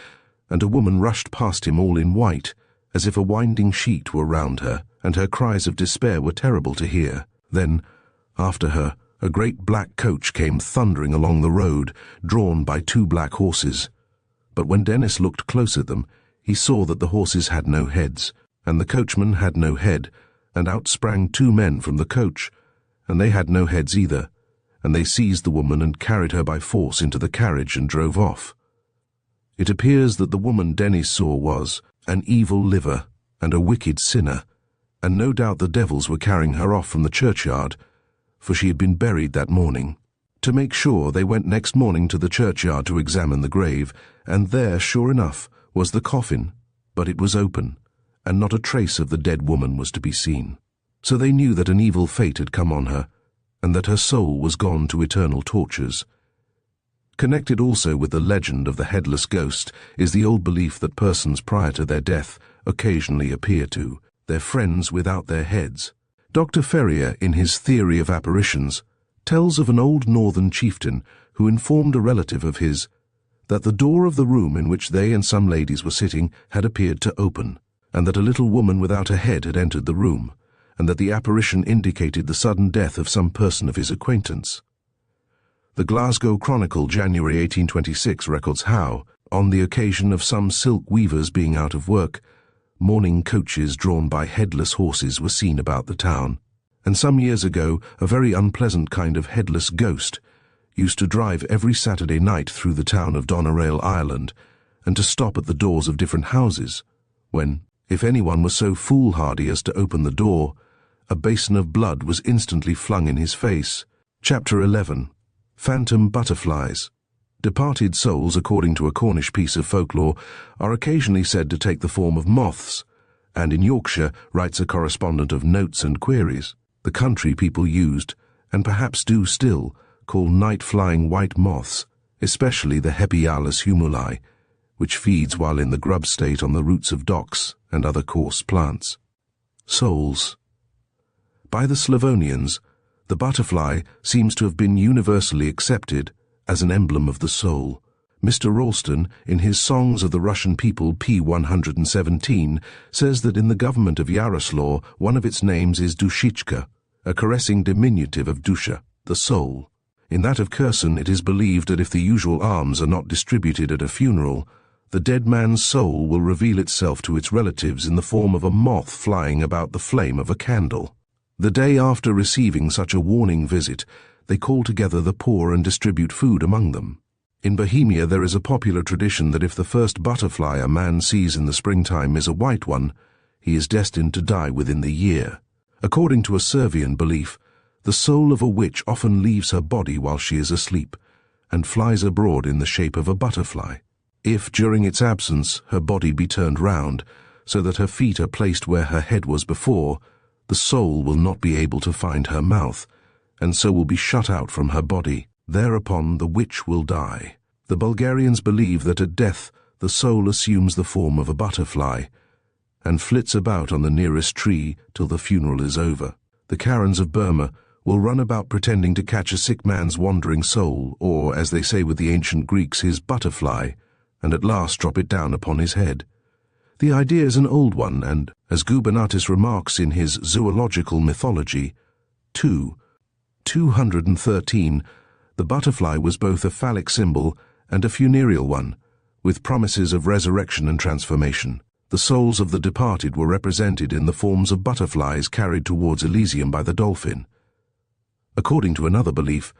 Speaker 1: and a woman rushed past him all in white, as if a winding sheet were round her, and her cries of despair were terrible to hear. Then, after her, a great black coach came thundering along the road, drawn by two black horses. But when Dennis looked close at them, he saw that the horses had no heads, and the coachman had no head, and out sprang two men from the coach, and they had no heads either, and they seized the woman and carried her by force into the carriage and drove off. It appears that the woman Dennis saw was an evil liver and a wicked sinner, and no doubt the devils were carrying her off from the churchyard, for she had been buried that morning. To make sure, they went next morning to the churchyard to examine the grave, and there, sure enough, was the coffin, but it was open, and not a trace of the dead woman was to be seen. So they knew that an evil fate had come on her, and that her soul was gone to eternal tortures. Connected also with the legend of the headless ghost is the old belief that persons prior to their death occasionally appear to their friends without their heads. Dr. Ferrier, in his Theory of Apparitions, tells of an old northern chieftain who informed a relative of his that the door of the room in which they and some ladies were sitting had appeared to open, and that a little woman without a head had entered the room, and that the apparition indicated the sudden death of some person of his acquaintance. The Glasgow Chronicle, January 1826, records how, on the occasion of some silk weavers being out of work, mourning coaches drawn by headless horses were seen about the town, and some years ago a very unpleasant kind of headless ghost used to drive every Saturday night through the town of Doneraile, Ireland, and to stop at the doors of different houses, when, if anyone was so foolhardy as to open the door, a basin of blood was instantly flung in his face. Chapter 11. Phantom Butterflies. Departed souls, according to a Cornish piece of folklore, are occasionally said to take the form of moths, and in Yorkshire, writes a correspondent of Notes and Queries, the country people used, and perhaps do still, call night-flying white moths, especially the Hepialus humuli, which feeds while in the grub state on the roots of docks and other coarse plants. Souls. By the Slavonians, the butterfly seems to have been universally accepted as an emblem of the soul. Mr. Ralston, in his Songs of the Russian People p. 117, says that in the government of Yaroslav, one of its names is Dushichka, a caressing diminutive of Dusha, the soul. In that of Kherson, it is believed that if the usual alms are not distributed at a funeral, the dead man's soul will reveal itself to its relatives in the form of a moth flying about the flame of a candle. The day after receiving such a warning visit, they call together the poor and distribute food among them. In Bohemia, there is a popular tradition that if the first butterfly a man sees in the springtime is a white one, he is destined to die within the year. According to a Servian belief, the soul of a witch often leaves her body while she is asleep and flies abroad in the shape of a butterfly. If, during its absence, her body be turned round, so that her feet are placed where her head was before, the soul will not be able to find her mouth, and so will be shut out from her body. Thereupon the witch will die. The Bulgarians believe that at death the soul assumes the form of a butterfly and flits about on the nearest tree till the funeral is over. The Karens of Burma will run about pretending to catch a sick man's wandering soul, or, as they say with the ancient Greeks, his butterfly, and at last drop it down upon his head. The idea is an old one, and, as Gubernatis remarks in his Zoological Mythology 213, the butterfly was both a phallic symbol and a funereal one, with promises of resurrection and transformation. The souls of the departed were represented in the forms of butterflies carried towards Elysium by the dolphin. According to another belief,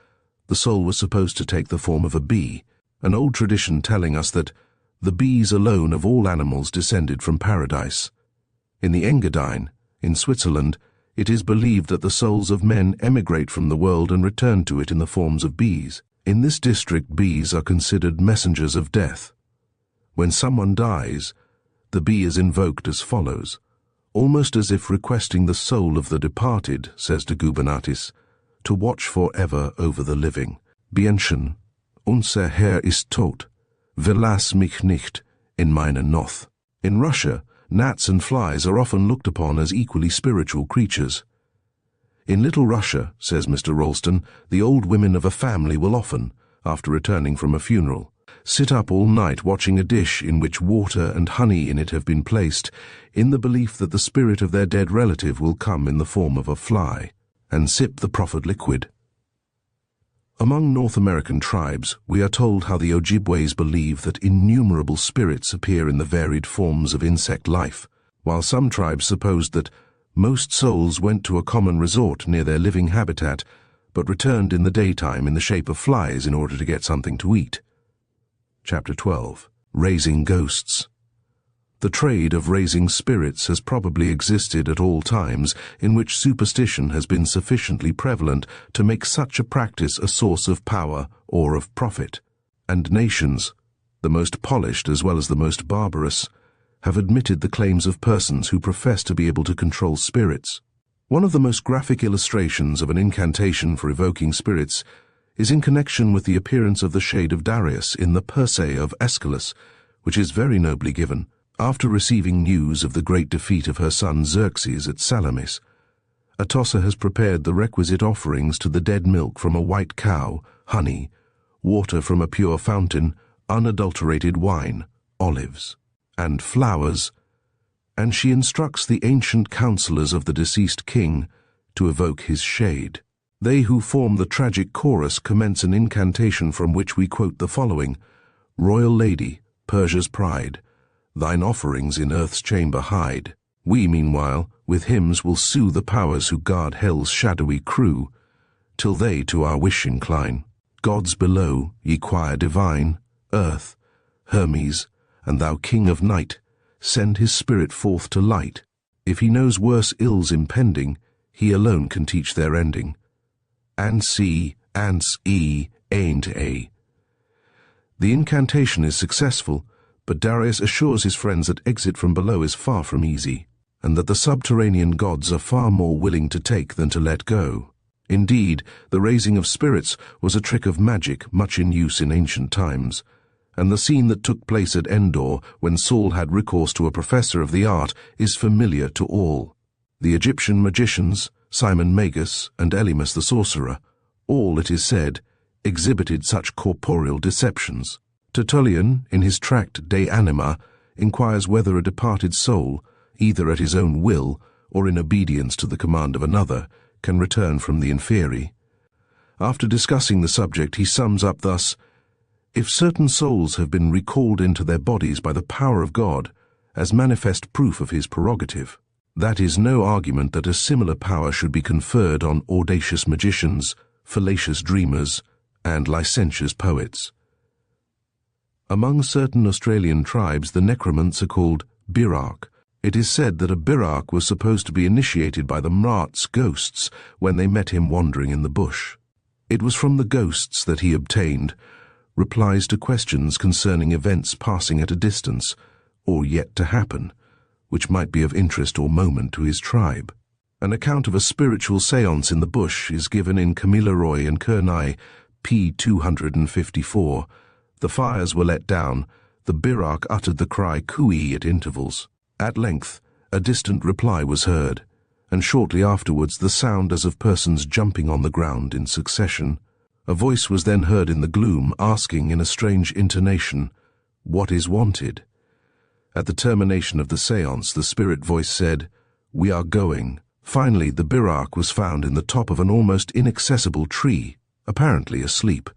Speaker 1: the soul was supposed to take the form of a bee, an old tradition telling us that the bees alone of all animals descended from paradise. In the Engadine, in Switzerland, it is believed that the souls of men emigrate from the world and return to it in the forms of bees. In this district, bees are considered messengers of death. When someone dies, the bee is invoked as follows, almost as if requesting the soul of the departed, says de Gubernatis, to watch forever over the living. Bienchen, unser Herr ist tot, verlass mich nicht in meine Noth. In Russia, gnats and flies are often looked upon as equally spiritual creatures. In Little Russia, says Mr. Ralston, the old women of a family will often, after returning from a funeral, sit up all night watching a dish in which water and honey in it have been placed, in the belief that the spirit of their dead relative will come in the form of a fly, and sip the proffered liquid. Among North American tribes, we are told how the Ojibways believe that innumerable spirits appear in the varied forms of insect life, while some tribes supposed that most souls went to a common resort near their living habitat, but returned in the daytime in the shape of flies in order to get something to eat. Chapter 12. Raising Ghosts. The trade of raising spirits has probably existed at all times in which superstition has been sufficiently prevalent to make such a practice a source of power or of profit. And nations, the most polished as well as the most barbarous, have admitted the claims of persons who profess to be able to control spirits. One of the most graphic illustrations of an incantation for evoking spirits is in connection with the appearance of the shade of Darius in the Persei of Aeschylus, which is very nobly given. After receiving news of the great defeat of her son Xerxes at Salamis, Atossa has prepared the requisite offerings to the dead milk from a white cow, honey, water from a pure fountain, unadulterated wine, olives, and flowers, and she instructs the ancient counselors of the deceased king to evoke his shade. They who form the tragic chorus commence an incantation from which we quote the following: Royal Lady, Persia's pride, thine offerings in earth's chamber hide. We, meanwhile, with hymns will sue the powers who guard hell's shadowy crew, till they to our wish incline. Gods below, ye choir divine, earth, Hermes, and thou king of night, send his spirit forth to light. If he knows worse ills impending, he alone can teach their ending. And see, ants e, ain't a. The incantation is successful, but Darius assures his friends that exit from below is far from easy, and that the subterranean gods are far more willing to take than to let go. Indeed, the raising of spirits was a trick of magic much in use in ancient times, and the scene that took place at Endor when Saul had recourse to a professor of the art is familiar to all. The Egyptian magicians, Simon Magus and Elymas the sorcerer, all, it is said, exhibited such corporeal deceptions. Tertullian, in his tract De Anima, inquires whether a departed soul, either at his own will or in obedience to the command of another, can return from the inferi. After discussing the subject, he sums up thus: "If certain souls have been recalled into their bodies by the power of God, as manifest proof of his prerogative, that is no argument that a similar power should be conferred on audacious magicians, fallacious dreamers, and licentious poets." Among certain Australian tribes, the necromants are called birak. It is said that a birak was supposed to be initiated by the Mrat's ghosts when they met him wandering in the bush. It was from the ghosts that he obtained replies to questions concerning events passing at a distance, or yet to happen, which might be of interest or moment to his tribe. An account of a spiritual séance in the bush is given in Kamilaroi and Kurnai, p. 254. The fires were let down. The birak uttered the cry "Kui" at intervals. At length, a distant reply was heard, and shortly afterwards the sound as of persons jumping on the ground in succession. A voice was then heard in the gloom, asking in a strange intonation, "What is wanted?" At the termination of the séance, the spirit voice said, "We are going." Finally, the birak was found in the top of an almost inaccessible tree, apparently asleep.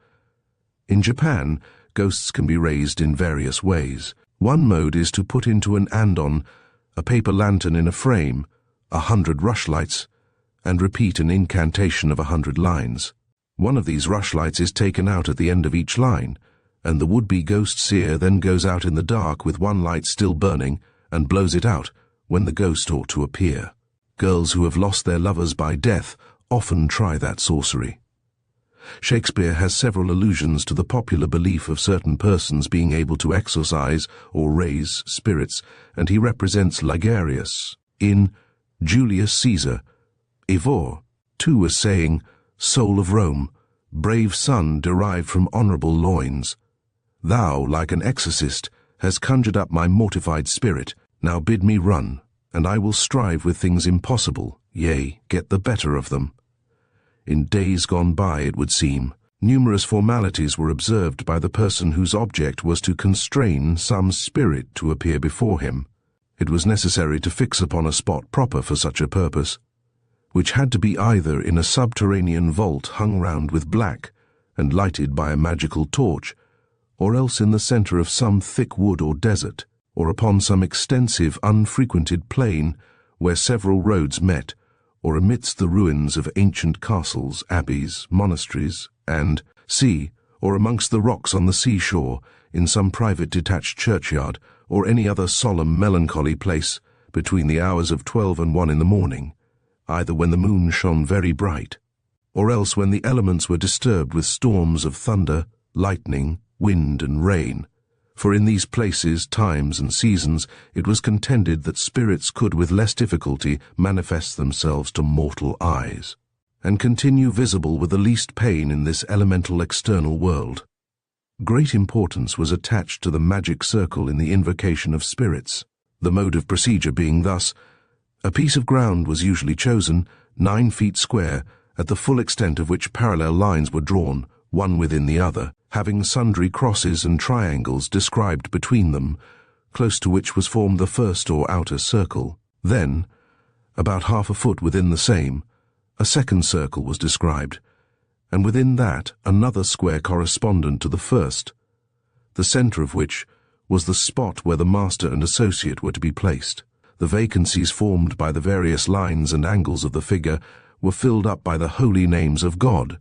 Speaker 1: In Japan, ghosts can be raised in various ways. One mode is to put into an andon, a paper lantern in a frame, 100 rushlights, and repeat an incantation of 100 lines. One of these rushlights is taken out at the end of each line, and the would-be ghost seer then goes out in the dark with one light still burning and blows it out when the ghost ought to appear. Girls who have lost their lovers by death often try that sorcery. Shakespeare has several allusions to the popular belief of certain persons being able to exorcise or raise spirits, and he represents Ligarius in Julius Caesar, Ivor, too, as saying, "Soul of Rome, brave son derived from honourable loins, thou, like an exorcist, hast conjured up my mortified spirit. Now bid me run, and I will strive with things impossible, yea, get the better of them." In days gone by, it would seem, numerous formalities were observed by the person whose object was to constrain some spirit to appear before him. It was necessary to fix upon a spot proper for such a purpose, which had to be either in a subterranean vault hung round with black and lighted by a magical torch, or else in the centre of some thick wood or desert, or upon some extensive unfrequented plain where several roads met, or amidst the ruins of ancient castles, abbeys, monasteries, and, or amongst the rocks on the seashore, in some private detached churchyard, or any other solemn melancholy place, between the hours of 12 and 1 in the morning, either when the moon shone very bright, or else when the elements were disturbed with storms of thunder, lightning, wind, and rain. For in these places, times, and seasons, it was contended that spirits could with less difficulty manifest themselves to mortal eyes, and continue visible with the least pain in this elemental external world. Great importance was attached to the magic circle in the invocation of spirits, the mode of procedure being thus: a piece of ground was usually chosen, 9 feet square, at the full extent of which parallel lines were drawn, one within the other, having sundry crosses and triangles described between them, close to which was formed the first or outer circle. Then, about half a foot within the same, a second circle was described, and within that another square correspondent to the first, the centre of which was the spot where the master and associate were to be placed. The vacancies formed by the various lines and angles of the figure were filled up by the holy names of God,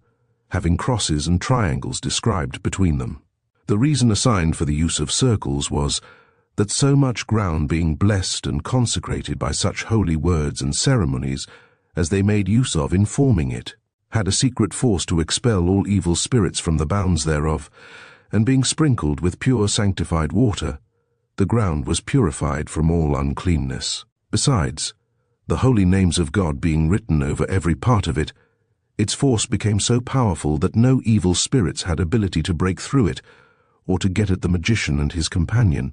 Speaker 1: having crosses and triangles described between them. The reason assigned for the use of circles was that so much ground being blessed and consecrated by such holy words and ceremonies as they made use of in forming it, had a secret force to expel all evil spirits from the bounds thereof, and being sprinkled with pure sanctified water, the ground was purified from all uncleanness. Besides, the holy names of God being written over every part of it, its force became so powerful that no evil spirits had ability to break through it, or to get at the magician and his companion.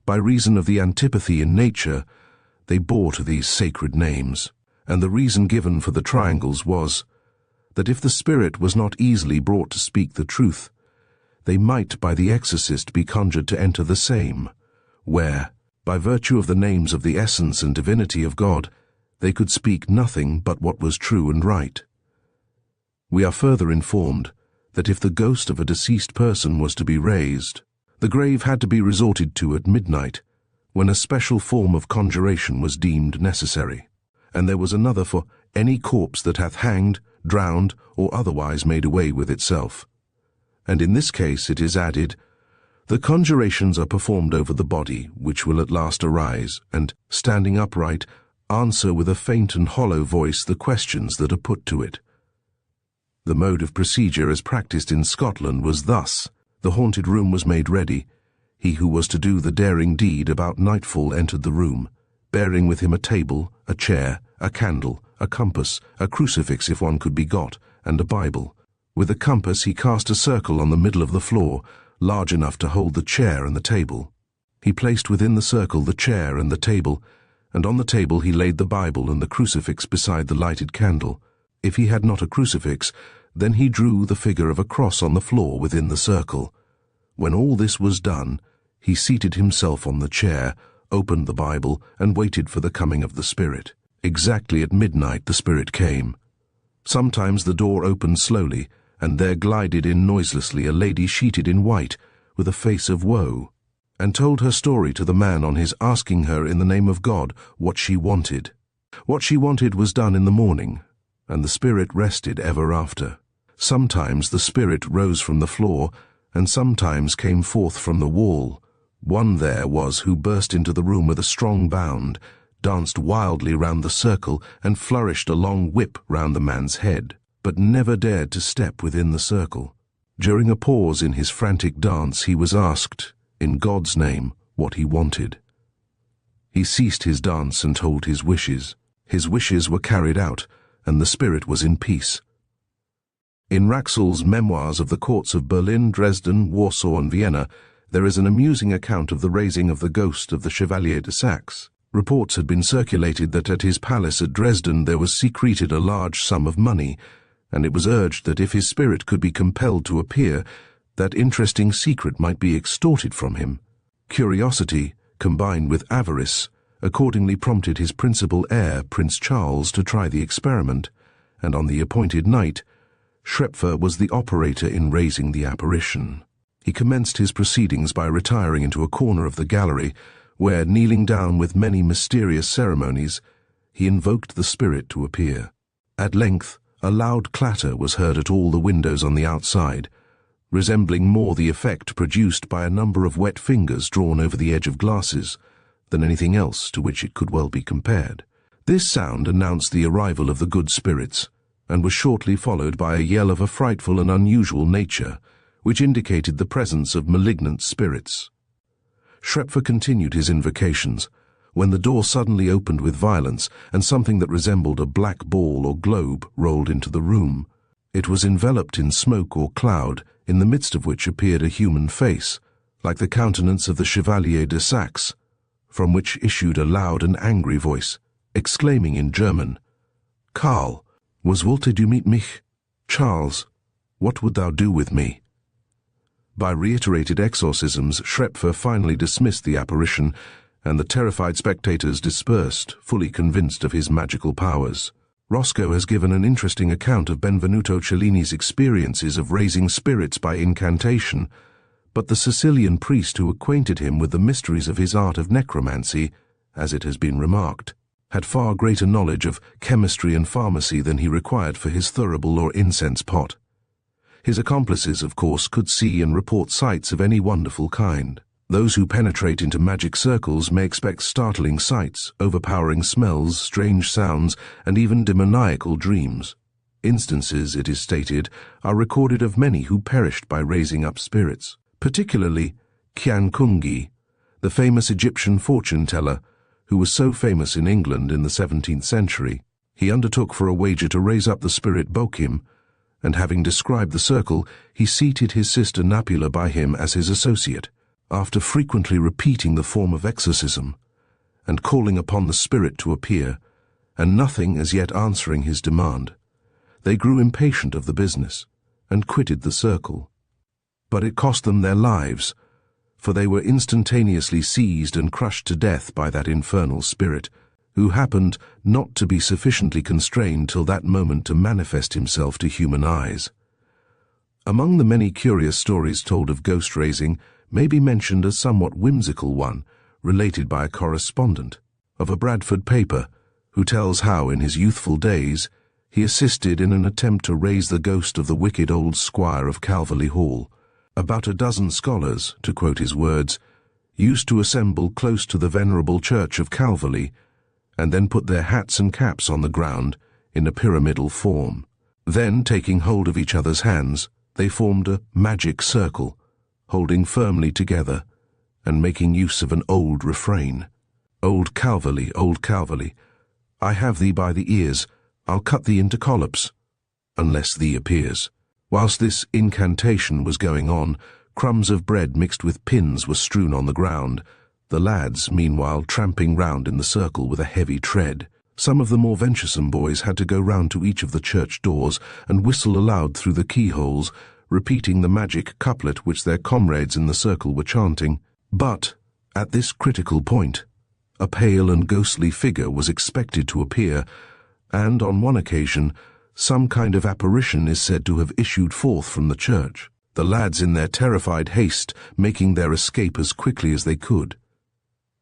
Speaker 1: By reason of the antipathy in nature, they bore to these sacred names, and the reason given for the triangles was that if the spirit was not easily brought to speak the truth, they might by the exorcist be conjured to enter the same, where, by virtue of the names of the essence and divinity of God, they could speak nothing but what was true and right. We are further informed that if the ghost of a deceased person was to be raised, the grave had to be resorted to at midnight, when a special form of conjuration was deemed necessary, and there was another for any corpse that hath hanged, drowned, or otherwise made away with itself. And in this case it is added, the conjurations are performed over the body, which will at last arise, and, standing upright, answer with a faint and hollow voice the questions that are put to it. The mode of procedure as practiced in Scotland was thus. The haunted room was made ready. He who was to do the daring deed about nightfall entered the room, bearing with him a table, a chair, a candle, a compass, a crucifix if one could be got, and a Bible. With the compass he cast a circle on the middle of the floor, large enough to hold the chair and the table. He placed within the circle the chair and the table, and on the table he laid the Bible and the crucifix beside the lighted candle. If he had not a crucifix, then he drew the figure of a cross on the floor within the circle. When all this was done, he seated himself on the chair, opened the Bible, and waited for the coming of the spirit. Exactly at midnight the spirit came. Sometimes the door opened slowly, and there glided in noiselessly a lady sheeted in white, with a face of woe, and told her story to the man on his asking her in the name of God what she wanted. What she wanted was done in the morning, and the spirit rested ever after. Sometimes the spirit rose from the floor, and sometimes came forth from the wall. One there was who burst into the room with a strong bound, danced wildly round the circle, and flourished a long whip round the man's head, but never dared to step within the circle. During a pause in his frantic dance he was asked, in God's name, what he wanted. He ceased his dance and told his wishes. His wishes were carried out, and the spirit was in peace. In Raxel's Memoirs of the Courts of Berlin, Dresden, Warsaw, and Vienna, there is an amusing account of the raising of the ghost of the Chevalier de Saxe. Reports had been circulated that at his palace at Dresden there was secreted a large sum of money, and it was urged that if his spirit could be compelled to appear, that interesting secret might be extorted from him. Curiosity, combined with avarice, accordingly prompted his principal heir, Prince Charles, to try the experiment, and on the appointed night, Schrepfer was the operator in raising the apparition. He commenced his proceedings by retiring into a corner of the gallery, where, kneeling down with many mysterious ceremonies, he invoked the spirit to appear. At length, a loud clatter was heard at all the windows on the outside, resembling more the effect produced by a number of wet fingers drawn over the edge of glasses than anything else to which it could well be compared. This sound announced the arrival of the good spirits, and was shortly followed by a yell of a frightful and unusual nature, which indicated the presence of malignant spirits. Schrepfer continued his invocations, when the door suddenly opened with violence, and something that resembled a black ball or globe rolled into the room. It was enveloped in smoke or cloud, in the midst of which appeared a human face, like the countenance of the Chevalier de Saxe, from which issued a loud and angry voice, exclaiming in German, "Karl, was wollte du mit mich? Charles, what would thou do with me?" By reiterated exorcisms, Schrepfer finally dismissed the apparition, and the terrified spectators dispersed, fully convinced of his magical powers. Roscoe has given an interesting account of Benvenuto Cellini's experiences of raising spirits by incantation, but the Sicilian priest who acquainted him with the mysteries of his art of necromancy, as it has been remarked, had far greater knowledge of chemistry and pharmacy than he required for his thurible or incense pot. His accomplices, of course, could see and report sights of any wonderful kind. Those who penetrate into magic circles may expect startling sights, overpowering smells, strange sounds, and even demoniacal dreams. Instances, it is stated, are recorded of many who perished by raising up spirits, particularly Kyan Kungi, the famous Egyptian fortune-teller, who was so famous in England in the 17th century. He undertook for a wager to raise up the spirit Bokim, and having described the circle, he seated his sister Napula by him as his associate. After frequently repeating the form of exorcism, and calling upon the spirit to appear, and nothing as yet answering his demand. They grew impatient of the business, and quitted the circle. But it cost them their lives, for they were instantaneously seized and crushed to death by that infernal spirit, who happened not to be sufficiently constrained till that moment to manifest himself to human eyes. Among the many curious stories told of ghost-raising may be mentioned a somewhat whimsical one, related by a correspondent of a Bradford paper, who tells how in his youthful days he assisted in an attempt to raise the ghost of the wicked old squire of Calverley Hall. About a dozen scholars, to quote his words, used to assemble close to the venerable church of Calverley, and then put their hats and caps on the ground in a pyramidal form. Then, taking hold of each other's hands, they formed a magic circle, holding firmly together, and making use of an old refrain. Old Calverley, I have thee by the ears, I'll cut thee into collops, unless thee appears. Whilst this incantation was going on, crumbs of bread mixed with pins were strewn on the ground, the lads, meanwhile, tramping round in the circle with a heavy tread. Some of the more venturesome boys had to go round to each of the church doors and whistle aloud through the keyholes, repeating the magic couplet which their comrades in the circle were chanting. But, at this critical point, a pale and ghostly figure was expected to appear, and, on one occasion, some kind of apparition is said to have issued forth from the church, the lads in their terrified haste making their escape as quickly as they could.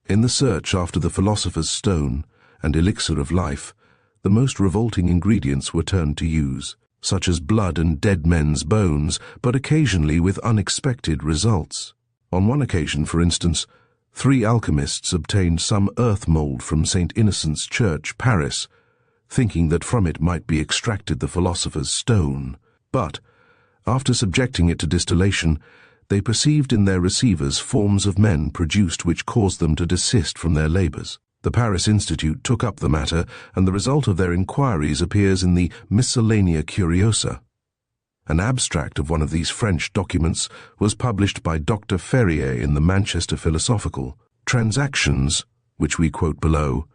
Speaker 1: In the search after the philosopher's stone and elixir of life, the most revolting ingredients were turned to use, such as blood and dead men's bones, but occasionally with unexpected results. On one occasion, for instance, 3 alchemists obtained some earth mould from St. Innocent's Church, Paris, thinking that from it might be extracted the philosopher's stone. But, after subjecting it to distillation, they perceived in their receivers forms of men produced which caused them to desist from their labours. The Paris Institute took up the matter, and the result of their inquiries appears in the Miscellanea Curiosa. An abstract of one of these French documents was published by Dr. Ferrier in the Manchester Philosophical. Transactions, which we quote below,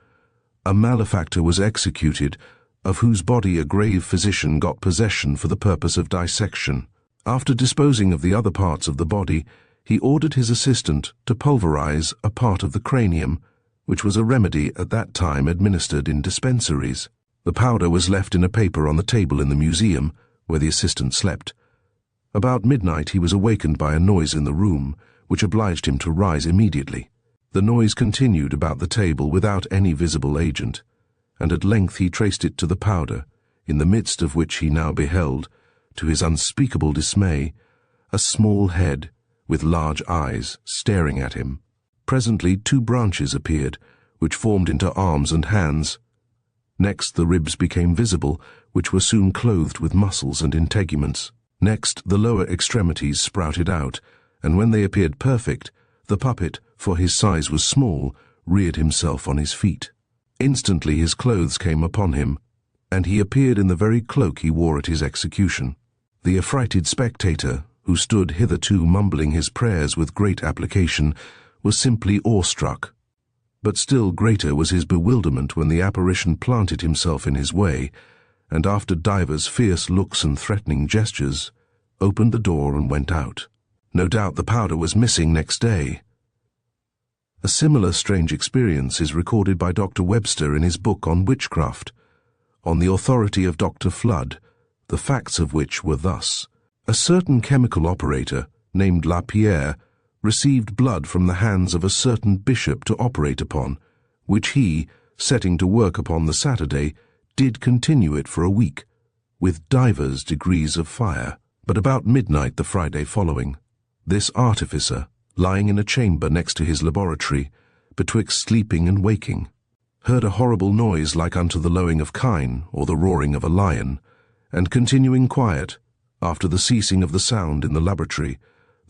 Speaker 1: a malefactor was executed, of whose body a grave physician got possession for the purpose of dissection. After disposing of the other parts of the body, he ordered his assistant to pulverize a part of the cranium, which was a remedy at that time administered in dispensaries. The powder was left in a paper on the table in the museum, where the assistant slept. About midnight he was awakened by a noise in the room, which obliged him to rise immediately. The noise continued about the table without any visible agent, and at length he traced it to the powder, in the midst of which he now beheld, to his unspeakable dismay, a small head with large eyes staring at him. Presently 2 branches appeared, which formed into arms and hands. Next the ribs became visible, which were soon clothed with muscles and integuments. Next the lower extremities sprouted out, and when they appeared perfect, the puppet, for his size was small, reared himself on his feet. Instantly his clothes came upon him, and he appeared in the very cloak he wore at his execution. The affrighted spectator, who stood hitherto mumbling his prayers with great application, was simply awestruck. But still greater was his bewilderment when the apparition planted himself in his way, and after divers fierce looks and threatening gestures, opened the door and went out. No doubt the powder was missing next day. A similar strange experience is recorded by Dr. Webster in his book on witchcraft, on the authority of Dr. Flood, the facts of which were thus. A certain chemical operator, named Lapierre, received blood from the hands of a certain bishop to operate upon, which he, setting to work upon the Saturday, did continue it for a week, with divers degrees of fire. But about midnight the Friday following, this artificer, lying in a chamber next to his laboratory, betwixt sleeping and waking, heard a horrible noise like unto the lowing of kine or the roaring of a lion, and continuing quiet, after the ceasing of the sound in the laboratory,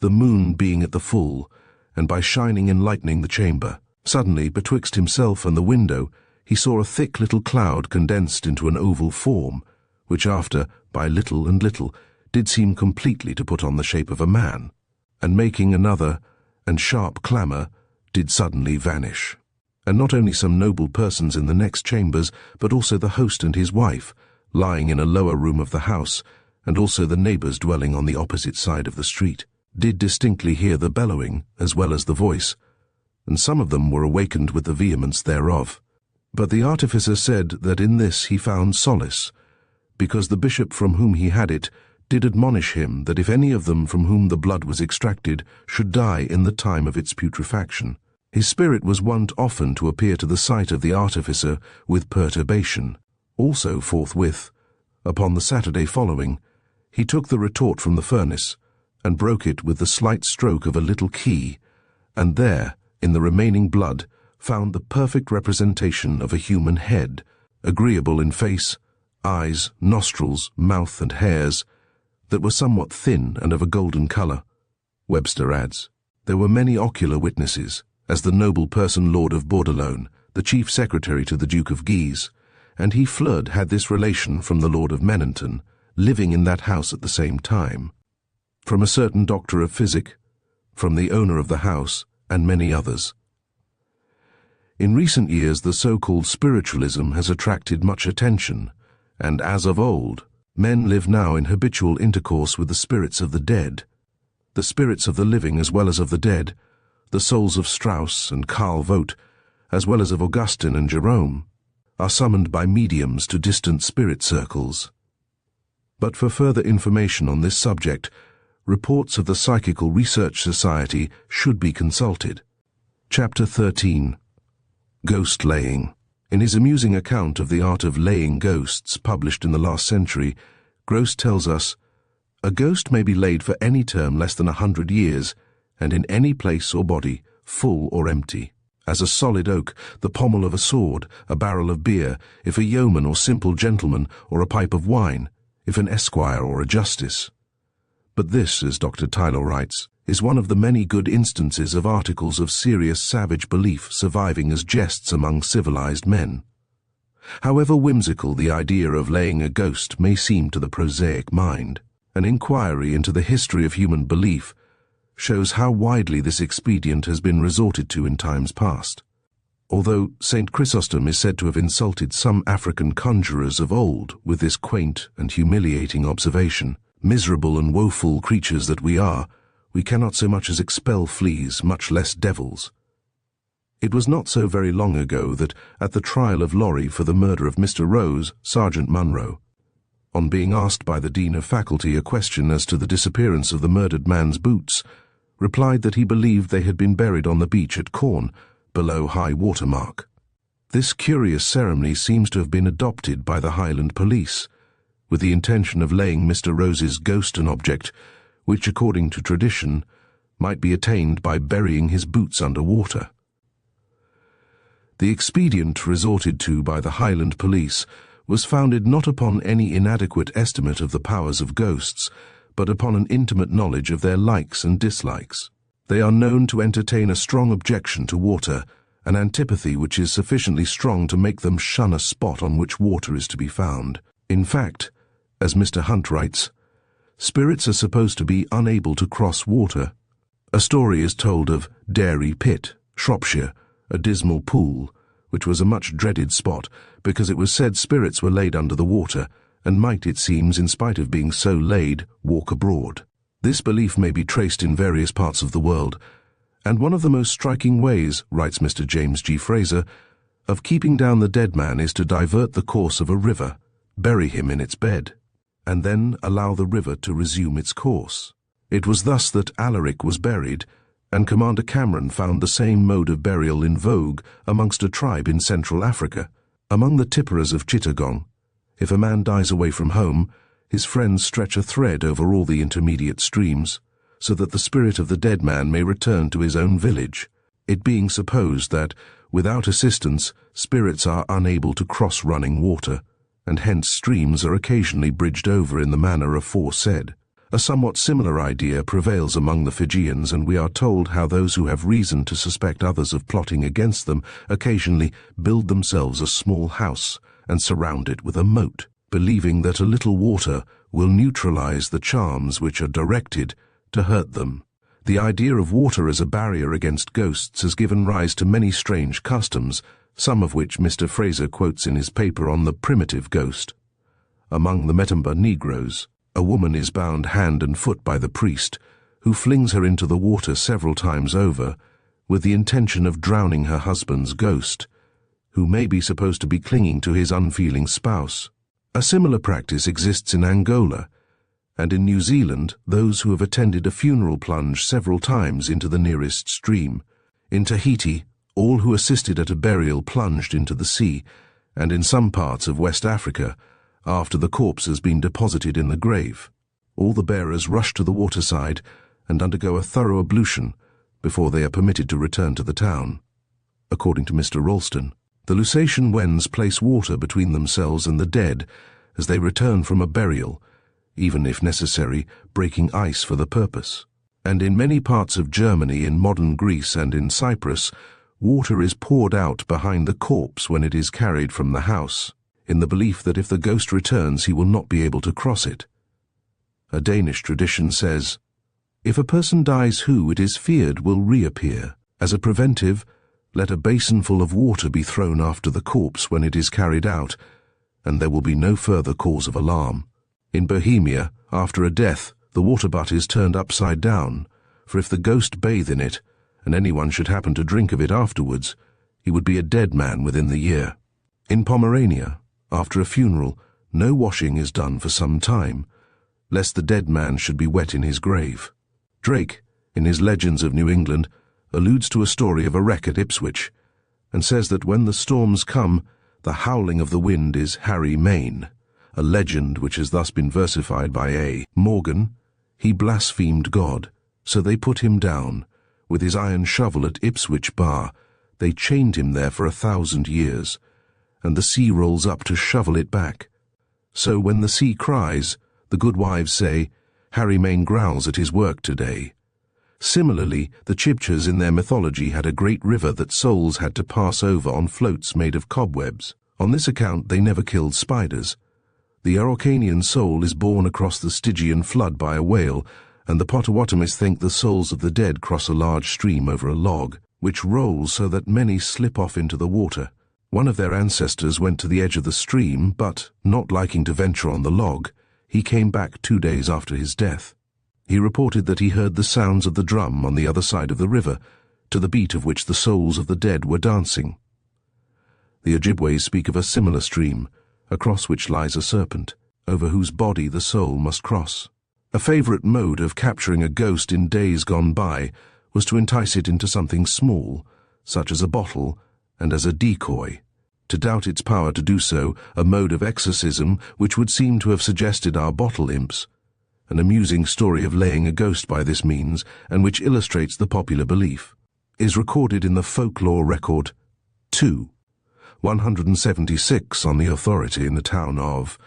Speaker 1: the moon being at the full, and by shining enlightening the chamber, suddenly betwixt himself and the window he saw a thick little cloud condensed into an oval form, which after, by little and little, did seem completely to put on the shape of a man, and making another and sharp clamour, did suddenly vanish. and not only some noble persons in the next chambers, but also the host and his wife, lying in a lower room of the house, and also the neighbors dwelling on the opposite side of the street, did distinctly hear the bellowing as well as the voice, and some of them were awakened with the vehemence thereof. But the artificer said that in this he found solace, because the bishop from whom he had it did admonish him that if any of them from whom the blood was extracted should die in the time of its putrefaction, his spirit was wont often to appear to the sight of the artificer with perturbation. Also forthwith, upon the Saturday following, he took the retort from the furnace, and broke it with the slight stroke of a little key, and there, in the remaining blood, found the perfect representation of a human head, agreeable in face, eyes, nostrils, mouth, and hairs, that were somewhat thin and of a golden colour. Webster adds, there were many ocular witnesses, as the noble person Lord of Bordelone, the chief secretary to the Duke of Guise, and he Flood had this relation from the Lord of Menonton, living in that house at the same time, from a certain doctor of physic, from the owner of the house, and many others. In recent years the so-called spiritualism has attracted much attention, and as of old, men live now in habitual intercourse with the spirits of the dead, the spirits of the living as well as of the dead, the souls of Strauss and Karl Vogt, as well as of Augustine and Jerome, are summoned by mediums to distant spirit circles. But for further information on this subject, reports of the Psychical Research Society should be consulted. Chapter 13. Ghost Laying. In his amusing account of the art of laying ghosts published in the last century, Gross tells us, a ghost may be laid for any term less than 100 years, and in any place or body, full or empty, as a solid oak, the pommel of a sword, a barrel of beer, if a yeoman or simple gentleman, or a pipe of wine, if an esquire or a justice. But this, as Dr. Tyler writes, is one of the many good instances of articles of serious savage belief surviving as jests among civilized men. However whimsical the idea of laying a ghost may seem to the prosaic mind, an inquiry into the history of human belief shows how widely this expedient has been resorted to in times past. Although St. Chrysostom is said to have insulted some African conjurers of old with this quaint and humiliating observation, miserable and woeful creatures that we are, we cannot so much as expel fleas, much less devils. It was not so very long ago that, at the trial of Lorry for the murder of Mr. Rose, Sergeant Munro, on being asked by the Dean of Faculty a question as to the disappearance of the murdered man's boots, replied that he believed they had been buried on the beach at Corn, below high water mark. This curious ceremony seems to have been adopted by the Highland police, with the intention of laying Mr. Rose's ghost an object which, according to tradition, might be attained by burying his boots under water. The expedient resorted to by the Highland police was founded not upon any inadequate estimate of the powers of ghosts, but upon an intimate knowledge of their likes and dislikes. They are known to entertain a strong objection to water, an antipathy which is sufficiently strong to make them shun a spot on which water is to be found. In fact, as Mr. Hunt writes, spirits are supposed to be unable to cross water. A story is told of Dairy Pit, Shropshire, a dismal pool, which was a much dreaded spot because it was said spirits were laid under the water and might, it seems, in spite of being so laid, walk abroad. This belief may be traced in various parts of the world, and one of the most striking ways, writes Mr. James G. Fraser, of keeping down the dead man is to divert the course of a river, bury him in its bed, and then allow the river to resume its course. It was thus that Alaric was buried, and Commander Cameron found the same mode of burial in vogue amongst a tribe in Central Africa. Among the Tipperas of Chittagong, if a man dies away from home, his friends stretch a thread over all the intermediate streams, so that the spirit of the dead man may return to his own village, it being supposed that, without assistance, spirits are unable to cross running water, and hence streams are occasionally bridged over in the manner aforesaid. A somewhat similar idea prevails among the Fijians, and we are told how those who have reason to suspect others of plotting against them occasionally build themselves a small house and surround it with a moat, believing that a little water will neutralize the charms which are directed to hurt them. The idea of water as a barrier against ghosts has given rise to many strange customs, some of which Mr. Fraser quotes in his paper on the primitive ghost. Among the Metumba Negroes, a woman is bound hand and foot by the priest, who flings her into the water several times over, with the intention of drowning her husband's ghost, who may be supposed to be clinging to his unfeeling spouse. A similar practice exists in Angola, and in New Zealand those who have attended a funeral plunge several times into the nearest stream. In Tahiti, all who assisted at a burial plunged into the sea, and in some parts of West Africa, after the corpse has been deposited in the grave, all the bearers rush to the waterside and undergo a thorough ablution before they are permitted to return to the town. According to Mr. Ralston, the Lusatian Wends place water between themselves and the dead as they return from a burial, even if necessary, breaking ice for the purpose. And in many parts of Germany, in modern Greece and in Cyprus, water is poured out behind the corpse when it is carried from the house, in the belief that if the ghost returns he will not be able to cross it. A Danish tradition says, "If a person dies who, it is feared, will reappear, as a preventive, let a basinful of water be thrown after the corpse when it is carried out, and there will be no further cause of alarm." In Bohemia, after a death, the water butt is turned upside down, for if the ghost bathe in it, and anyone should happen to drink of it afterwards, he would be a dead man within the year. In Pomerania, after a funeral, no washing is done for some time, lest the dead man should be wet in his grave. Drake, in his Legends of New England, alludes to a story of a wreck at Ipswich, and says that when the storms come, the howling of the wind is Harry Main, a legend which has thus been versified by A. Morgan. He blasphemed God, so they put him down. With his iron shovel at Ipswich Bar, they chained him there for 1,000 years, and the sea rolls up to shovel it back. So when the sea cries, the good wives say, Harry Main growls at his work today. Similarly, the Chibchas in their mythology had a great river that souls had to pass over on floats made of cobwebs. On this account they never killed spiders. The Araucanian soul is borne across the Stygian flood by a whale, and the Potawatomis think the souls of the dead cross a large stream over a log, which rolls so that many slip off into the water. One of their ancestors went to the edge of the stream, but, not liking to venture on the log, he came back 2 days after his death. He reported that he heard the sounds of the drum on the other side of the river, to the beat of which the souls of the dead were dancing. The Ojibways speak of a similar stream, across which lies a serpent, over whose body the soul must cross. A favorite mode of capturing a ghost in days gone by was to entice it into something small, such as a bottle, and as a decoy. To doubt its power to do so, a mode of exorcism which would seem to have suggested our bottle imps. An amusing story of laying a ghost by this means, and which illustrates the popular belief, is recorded in the Folklore record 2. 176 on the authority in the town of,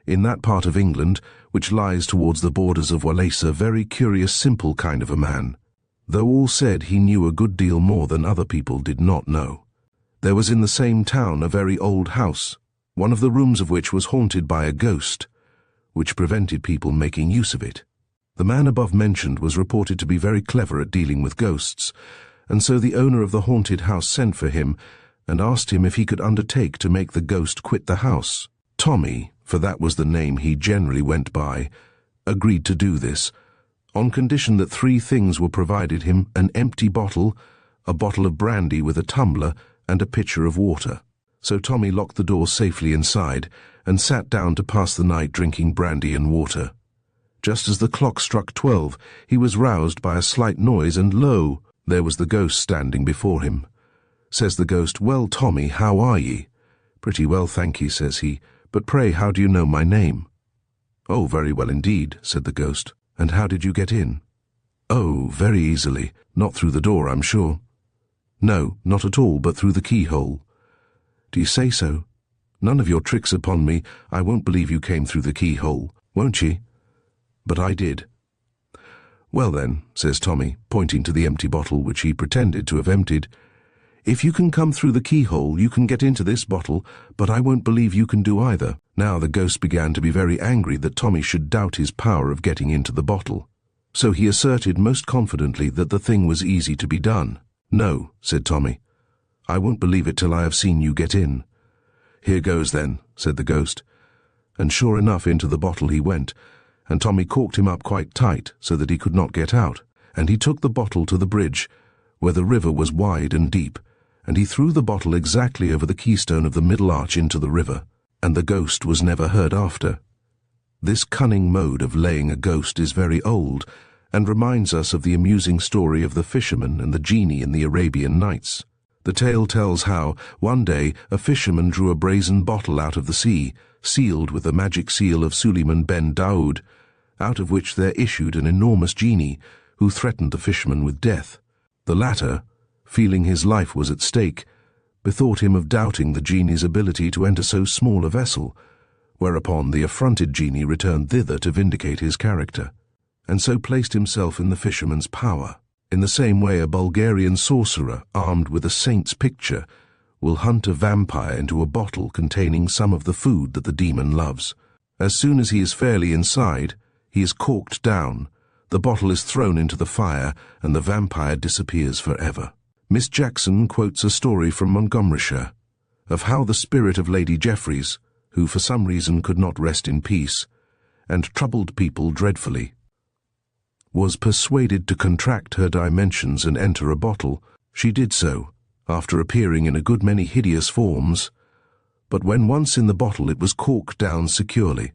Speaker 1: in that part of England which lies towards the borders of Wales, a very curious simple kind of a man, though all said he knew a good deal more than other people did not know. There was in the same town a very old house, one of the rooms of which was haunted by a ghost, which prevented people making use of it. The man above mentioned was reported to be very clever at dealing with ghosts, and so the owner of the haunted house sent for him and asked him if he could undertake to make the ghost quit the house. Tommy, for that was the name he generally went by, agreed to do this, on condition that 3 things were provided him: an empty bottle, a bottle of brandy with a tumbler, and a pitcher of water. So Tommy locked the door safely inside and sat down to pass the night drinking brandy and water. Just as the clock struck 12, he was roused by a slight noise, and lo, there was the ghost standing before him. Says the ghost, "Well, Tommy, how are ye?" "Pretty well, thank ye," says he, "but pray how do you know my name?" "Oh, very well indeed," said the ghost. "And how did you get in?" "Oh, very easily. Not through the door, I'm sure." "No, not at all, but through the keyhole." "Do you say so? None of your tricks upon me. I won't believe you came through the keyhole, won't ye?" "But I did." "Well then," says Tommy, pointing to the empty bottle which he pretended to have emptied, "if you can come through the keyhole, you can get into this bottle, but I won't believe you can do either." Now the ghost began to be very angry that Tommy should doubt his power of getting into the bottle. So he asserted most confidently that the thing was easy to be done. "No," said Tommy. "I won't believe it till I have seen you get in." "Here goes then," said the ghost. And sure enough, into the bottle he went, and Tommy corked him up quite tight so that he could not get out. And he took the bottle to the bridge, where the river was wide and deep, and he threw the bottle exactly over the keystone of the middle arch into the river, and the ghost was never heard after. This cunning mode of laying a ghost is very old, and reminds us of the amusing story of the fisherman and the genie in the Arabian Nights. The tale tells how, one day, a fisherman drew a brazen bottle out of the sea, sealed with the magic seal of Suleiman ben Daoud, out of which there issued an enormous genie, who threatened the fisherman with death. The latter, feeling his life was at stake, bethought him of doubting the genie's ability to enter so small a vessel, whereupon the affronted genie returned thither to vindicate his character, and so placed himself in the fisherman's power. In the same way, a Bulgarian sorcerer, armed with a saint's picture, will hunt a vampire into a bottle containing some of the food that the demon loves. As soon as he is fairly inside, he is corked down, the bottle is thrown into the fire, and the vampire disappears forever. Miss Jackson quotes a story from Montgomeryshire of how the spirit of Lady Jeffreys, who for some reason could not rest in peace, and troubled people dreadfully, was persuaded to contract her dimensions and enter a bottle. She did so, after appearing in a good many hideous forms, but when once in the bottle it was corked down securely,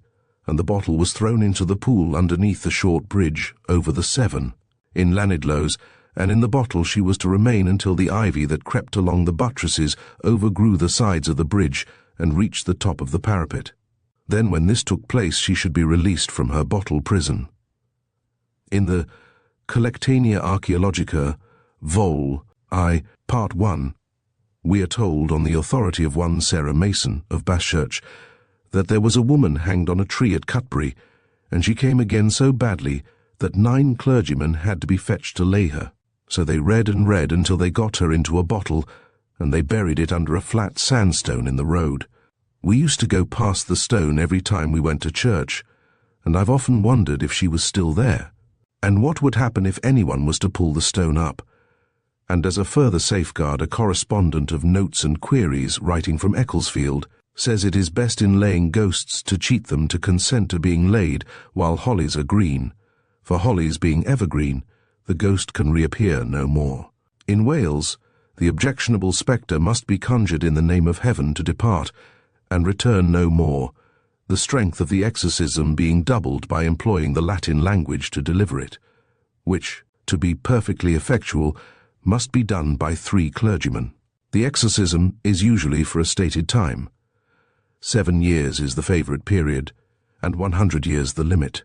Speaker 1: and the bottle was thrown into the pool underneath the short bridge over the Severn, in Llanidloes, and in the bottle she was to remain until the ivy that crept along the buttresses overgrew the sides of the bridge and reached the top of the parapet. Then when this took place she should be released from her bottle prison. In the Collectanea Archaeologica, Vol. I, Part 1, we are told, on the authority of one Sarah Mason of Bashchurch, that there was a woman hanged on a tree at Cutbury, and she came again so badly that 9 clergymen had to be fetched to lay her. So they read and read until they got her into a bottle, and they buried it under a flat sandstone in the road. We used to go past the stone every time we went to church, and I've often wondered if she was still there, and what would happen if anyone was to pull the stone up. And as a further safeguard, a correspondent of Notes and Queries, writing from Ecclesfield, says it is best in laying ghosts to cheat them to consent to being laid while hollies are green, for hollies being evergreen, the ghost can reappear no more. In Wales, the objectionable spectre must be conjured in the name of heaven to depart, and return no more, the strength of the exorcism being doubled by employing the Latin language to deliver it, which, to be perfectly effectual, must be done by 3 clergymen. The exorcism is usually for a stated time. 7 years is the favourite period, and 100 years the limit.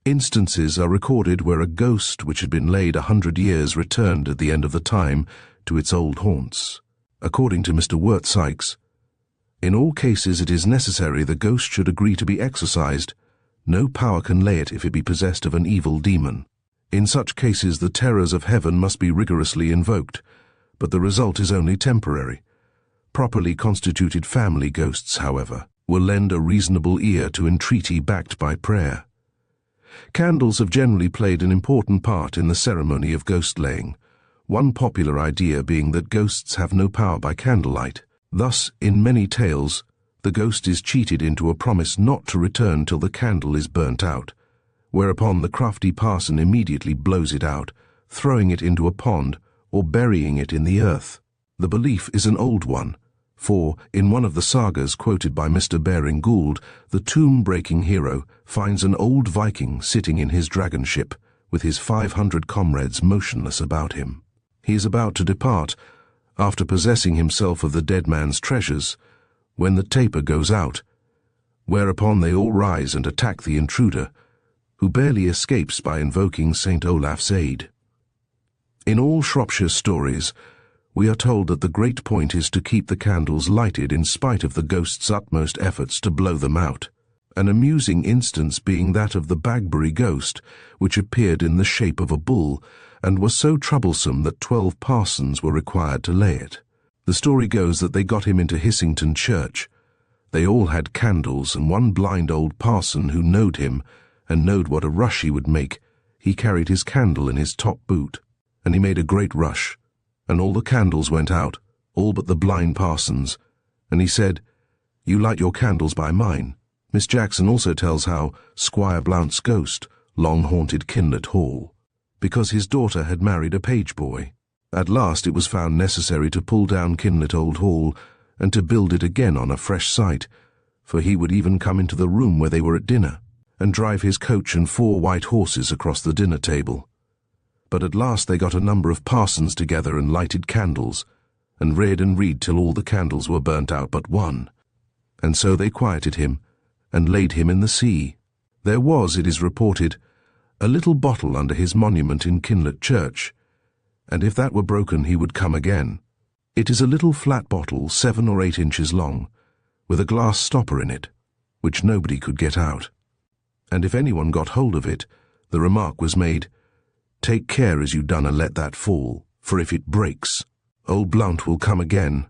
Speaker 1: Instances are recorded where a ghost which had been laid 100 years returned at the end of the time to its old haunts. According to Mr. Wirt Sykes, in all cases it is necessary the ghost should agree to be exorcised. No power can lay it if it be possessed of an evil demon. In such cases the terrors of heaven must be rigorously invoked, but the result is only temporary. Properly constituted family ghosts, however, will lend a reasonable ear to entreaty backed by prayer. Candles have generally played an important part in the ceremony of ghost-laying, one popular idea being that ghosts have no power by candlelight. Thus, in many tales, the ghost is cheated into a promise not to return till the candle is burnt out, whereupon the crafty parson immediately blows it out, throwing it into a pond or burying it in the earth. The belief is an old one, for in one of the sagas quoted by Mr. Baring Gould, the tomb-breaking hero finds an old Viking sitting in his dragon ship, with his 500 comrades motionless about him. He is about to depart, after possessing himself of the dead man's treasures, when the taper goes out, whereupon they all rise and attack the intruder, who barely escapes by invoking St. Olaf's aid. In all Shropshire stories, we are told that the great point is to keep the candles lighted in spite of the ghost's utmost efforts to blow them out, an amusing instance being that of the Bagbury ghost, which appeared in the shape of a bull, and was so troublesome that 12 parsons were required to lay it. The story goes that they got him into Hissington Church. They all had candles, and one blind old parson who knowed him, and knowed what a rush he would make, he carried his candle in his top boot, and he made a great rush, and all the candles went out, all but the blind parson's, and he said, "You light your candles by mine." Miss Jackson also tells how Squire Blount's ghost long haunted Kinlet Hall, because his daughter had married a page boy. At last it was found necessary to pull down Kinlet Old Hall and to build it again on a fresh site, for he would even come into the room where they were at dinner, and drive his coach and 4 white horses across the dinner table. But at last they got a number of parsons together and lighted candles, and read till all the candles were burnt out but one. And so they quieted him, and laid him in the sea. There was, it is reported, a little bottle under his monument in Kinlet Church, and if that were broken he would come again. It is a little flat bottle 7 or 8 inches long, with a glass stopper in it, which nobody could get out. And if anyone got hold of it, the remark was made, "Take care as you done let that fall, for if it breaks, old Blount will come again."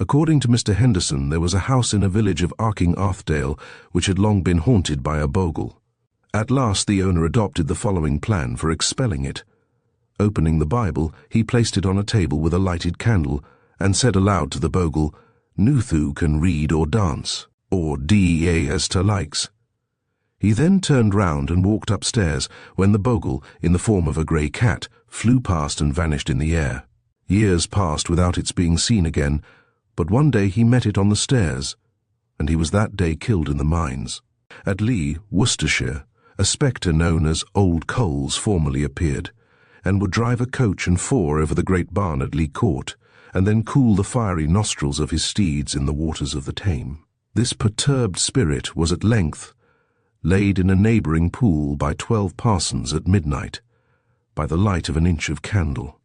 Speaker 1: According to Mr. Henderson, there was a house in a village of Arking Arthdale which had long been haunted by a bogle. At last the owner adopted the following plan for expelling it. Opening the Bible, he placed it on a table with a lighted candle, and said aloud to the bogle, "Nuthu can read or dance, or dea as to likes." He then turned round and walked upstairs, when the bogle, in the form of a grey cat, flew past and vanished in the air. Years passed without its being seen again, but one day he met it on the stairs, and he was that day killed in the mines. At Lee, Worcestershire, a spectre known as Old Coals formerly appeared, and would drive a coach and 4 over the great barn at Lee Court, and then cool the fiery nostrils of his steeds in the waters of the Tame. This perturbed spirit was at length laid in a neighbouring pool by 12 parsons at midnight, by the light of an inch of candle.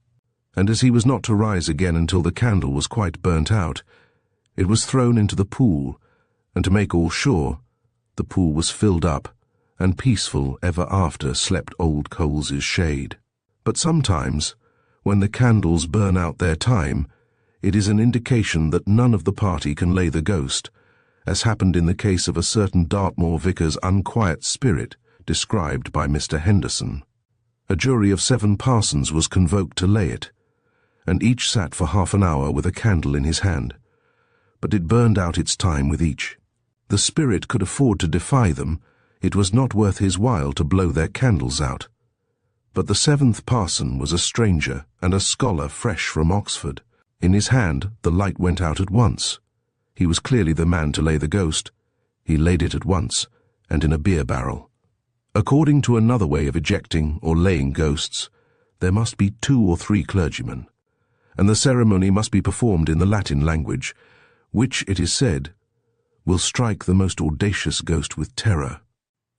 Speaker 1: And as he was not to rise again until the candle was quite burnt out, it was thrown into the pool, and to make all sure, the pool was filled up, and peaceful ever after slept Old Coles's shade. But sometimes, when the candles burn out their time, it is an indication that none of the party can lay the ghost, as happened in the case of a certain Dartmoor vicar's unquiet spirit described by Mr. Henderson. A jury of 7 parsons was convoked to lay it, and each sat for half an hour with a candle in his hand, but it burned out its time with each. The spirit could afford to defy them. It was not worth his while to blow their candles out. But the 7th parson was a stranger and a scholar fresh from Oxford. In his hand the light went out at once. He was clearly the man to lay the ghost. He laid it at once, and in a beer barrel. According to another way of ejecting or laying ghosts, there must be 2 or 3 clergymen, and the ceremony must be performed in the Latin language, which, it is said, will strike the most audacious ghost with terror.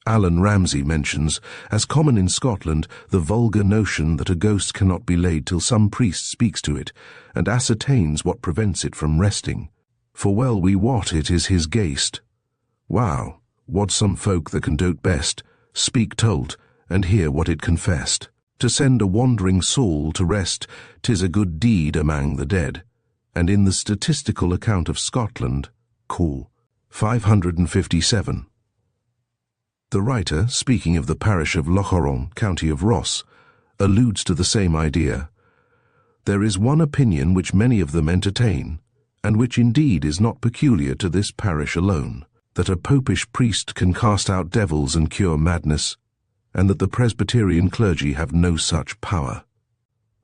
Speaker 1: Alan Ramsay mentions, as common in Scotland, the vulgar notion that a ghost cannot be laid till some priest speaks to it, and ascertains what prevents it from resting. For well we wot it is his ghaist. Wow, wad some folk that can dote best, speak told, and hear what it confessed. To send a wandering soul to rest, 'tis a good deed amang the dead, and in the statistical account of Scotland, call 557. The writer, speaking of the parish of Locharon, county of Ross, alludes to the same idea. There is one opinion which many of them entertain, and which indeed is not peculiar to this parish alone, that a popish priest can cast out devils and cure madness, and that the Presbyterian clergy have no such power.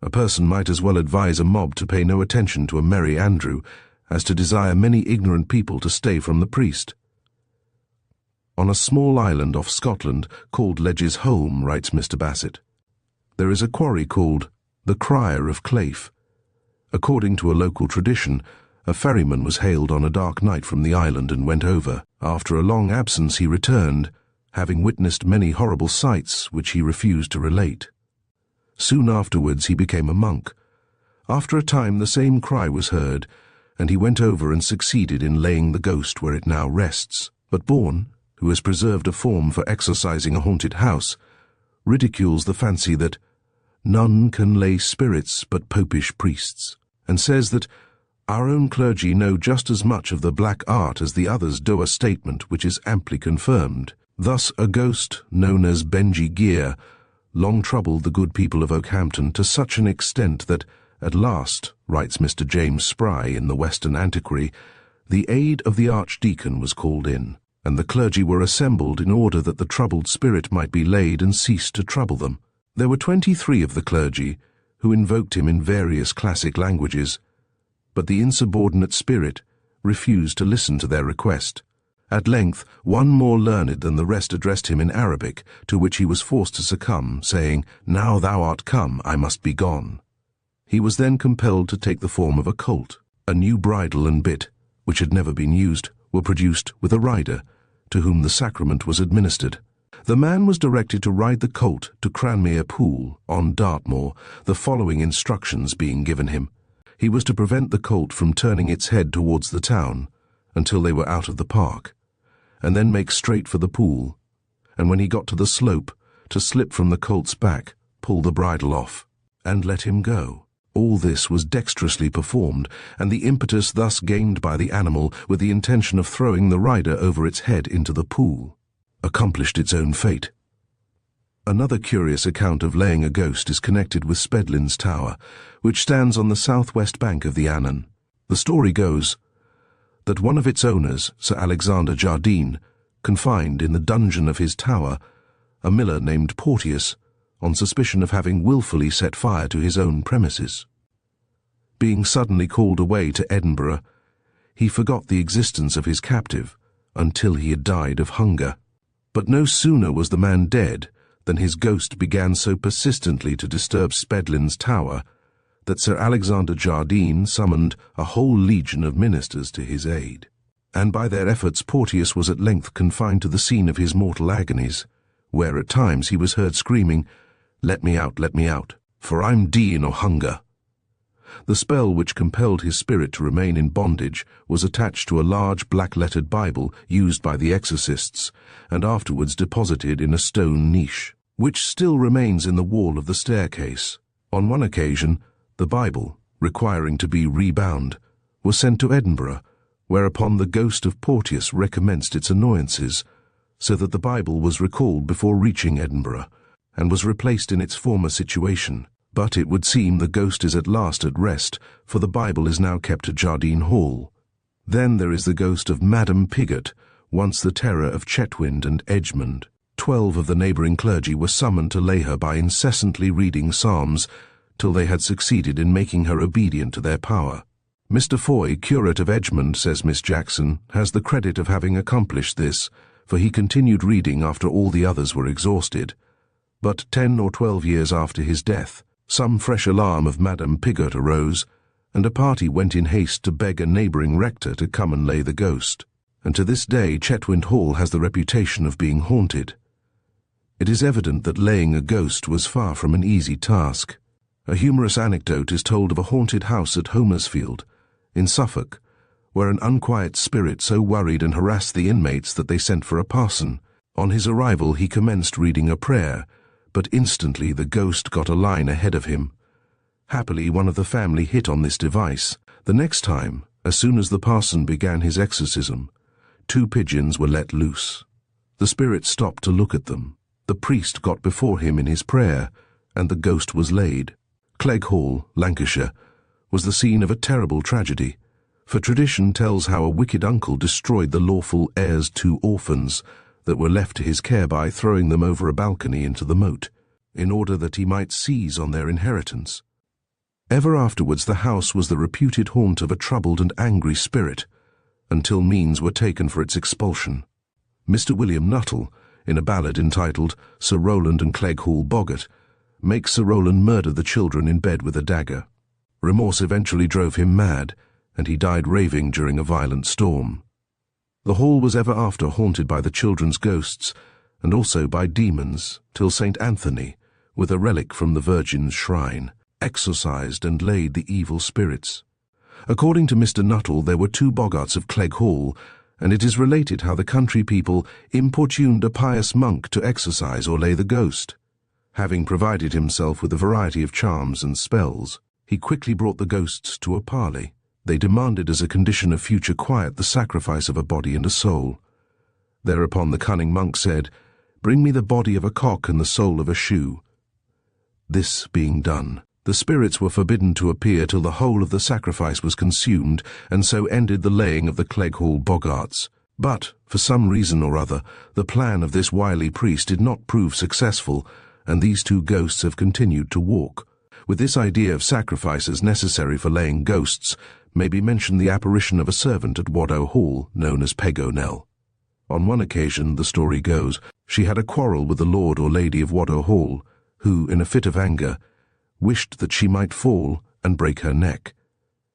Speaker 1: A person might as well advise a mob to pay no attention to a merry Andrew as to desire many ignorant people to stay from the priest. On a small island off Scotland called Ledges Holme, writes Mr. Bassett, there is a quarry called the Crier of Claife. According to a local tradition, a ferryman was hailed on a dark night from the island and went over. After a long absence he returned, having witnessed many horrible sights which he refused to relate. Soon afterwards he became a monk. After a time the same cry was heard, and he went over and succeeded in laying the ghost where it now rests. But Bourne, who has preserved a form for exorcising a haunted house, ridicules the fancy that none can lay spirits but popish priests, and says that our own clergy know just as much of the black art as the others do, a statement which is amply confirmed. Thus a ghost known as Benji Gear long troubled the good people of Oakhampton to such an extent that, at last, writes Mr. James Spry in the Western Antiquary, the aid of the Archdeacon was called in, and the clergy were assembled in order that the troubled spirit might be laid and cease to trouble them. There were 23 of the clergy, who invoked him in various classic languages, but the insubordinate spirit refused to listen to their request. At length, one more learned than the rest addressed him in Arabic, to which he was forced to succumb, saying, "Now thou art come, I must be gone." He was then compelled to take the form of a colt. A new bridle and bit, which had never been used, were produced with a rider, to whom the sacrament was administered. The man was directed to ride the colt to Cranmere Pool, on Dartmoor, the following instructions being given him. He was to prevent the colt from turning its head towards the town, until they were out of the park, and then make straight for the pool, and when he got to the slope, to slip from the colt's back, pull the bridle off, and let him go. All this was dexterously performed, and the impetus thus gained by the animal, with the intention of throwing the rider over its head into the pool, accomplished its own fate. Another curious account of laying a ghost is connected with Spedlin's Tower, which stands on the southwest bank of the Annan. The story goes that one of its owners, Sir Alexander Jardine, confined in the dungeon of his tower a miller named Porteous, on suspicion of having wilfully set fire to his own premises. Being suddenly called away to Edinburgh, he forgot the existence of his captive until he had died of hunger. But no sooner was the man dead than his ghost began so persistently to disturb Spedlin's Tower that Sir Alexander Jardine summoned a whole legion of ministers to his aid, and by their efforts Porteous was at length confined to the scene of his mortal agonies, where at times he was heard screaming, let me out, for I'm deeing o' hunger." The spell which compelled his spirit to remain in bondage was attached to a large black-lettered Bible used by the exorcists, and afterwards deposited in a stone niche, which still remains in the wall of the staircase. On one occasion, the Bible, requiring to be rebound, was sent to Edinburgh, whereupon the ghost of Porteous recommenced its annoyances, so that the Bible was recalled before reaching Edinburgh, and was replaced in its former situation. But it would seem the ghost is at last at rest, for the Bible is now kept at Jardine Hall. Then there is the ghost of Madam Piggott, once the terror of Chetwynd and Edgemond. 12 of the neighbouring clergy were summoned to lay her by incessantly reading psalms, till they had succeeded in making her obedient to their power. Mr. Foy, curate of Edgemond, says Miss Jackson, has the credit of having accomplished this, for he continued reading after all the others were exhausted. But 10 or 12 years after his death, some fresh alarm of Madam Piggott arose, and a party went in haste to beg a neighbouring rector to come and lay the ghost, and to this day Chetwynd Hall has the reputation of being haunted. It is evident that laying a ghost was far from an easy task. A humorous anecdote is told of a haunted house at Homersfield, in Suffolk, where an unquiet spirit so worried and harassed the inmates that they sent for a parson. On his arrival he commenced reading a prayer, but instantly the ghost got a line ahead of him. Happily, one of the family hit on this device. The next time, as soon as the parson began his exorcism, 2 pigeons were let loose. The spirit stopped to look at them. The priest got before him in his prayer, and the ghost was laid. Clegg Hall, Lancashire, was the scene of a terrible tragedy, for tradition tells how a wicked uncle destroyed the lawful heir's 2 orphans, that were left to his care by throwing them over a balcony into the moat, in order that he might seize on their inheritance. Ever afterwards the house was the reputed haunt of a troubled and angry spirit, until means were taken for its expulsion. Mr. William Nuttall, in a ballad entitled Sir Rowland and Clegg Hall Boggart, makes Sir Rowland murder the children in bed with a dagger. Remorse eventually drove him mad, and he died raving during a violent storm. The hall was ever after haunted by the children's ghosts, and also by demons, till St. Anthony, with a relic from the Virgin's shrine, exorcised and laid the evil spirits. According to Mr. Nuttall, there were 2 Boggarts of Clegg Hall, and it is related how the country people importuned a pious monk to exorcise or lay the ghost. Having provided himself with a variety of charms and spells, he quickly brought the ghosts to a parley. They demanded as a condition of future quiet the sacrifice of a body and a soul. Thereupon the cunning monk said, "Bring me the body of a cock and the sole of a shoe, This being done, the spirits were forbidden to appear till the whole of the sacrifice was consumed, and so ended the laying of the Clegg-Hall boggarts. But, for some reason or other, the plan of this wily priest did not prove successful, and these two ghosts have continued to walk. With this idea of sacrifice as necessary for laying ghosts, may be mentioned the apparition of a servant at Waddow Hall, known as Peg O'Nell. On one occasion, the story goes, she had a quarrel with the lord or lady of Waddow Hall, who, in a fit of anger, wished that she might fall and break her neck.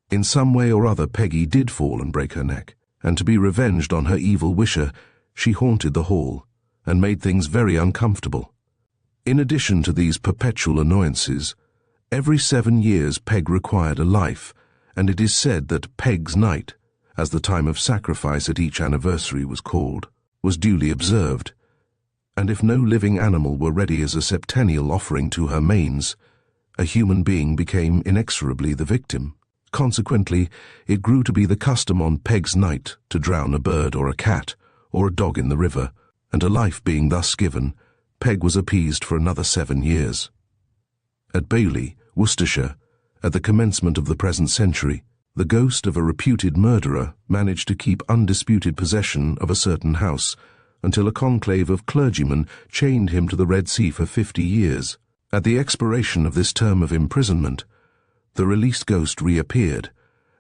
Speaker 1: In some way or other Peggy did fall and break her neck, and to be revenged on her evil wisher, she haunted the hall, and made things very uncomfortable. In addition to these perpetual annoyances, every 7 years Peg required a life, and it is said that Peg's night, as the time of sacrifice at each anniversary was called, was duly observed, and if no living animal were ready as a septennial offering to her manes, a human being became inexorably the victim. Consequently, it grew to be the custom on Peg's night to drown a bird or a cat, or a dog in the river, and a life being thus given, Peg was appeased for another 7 years. At Bailey, Worcestershire, at the commencement of the present century, the ghost of a reputed murderer managed to keep undisputed possession of a certain house, until a conclave of clergymen chained him to the Red Sea for 50 years. At the expiration of this term of imprisonment, the released ghost reappeared,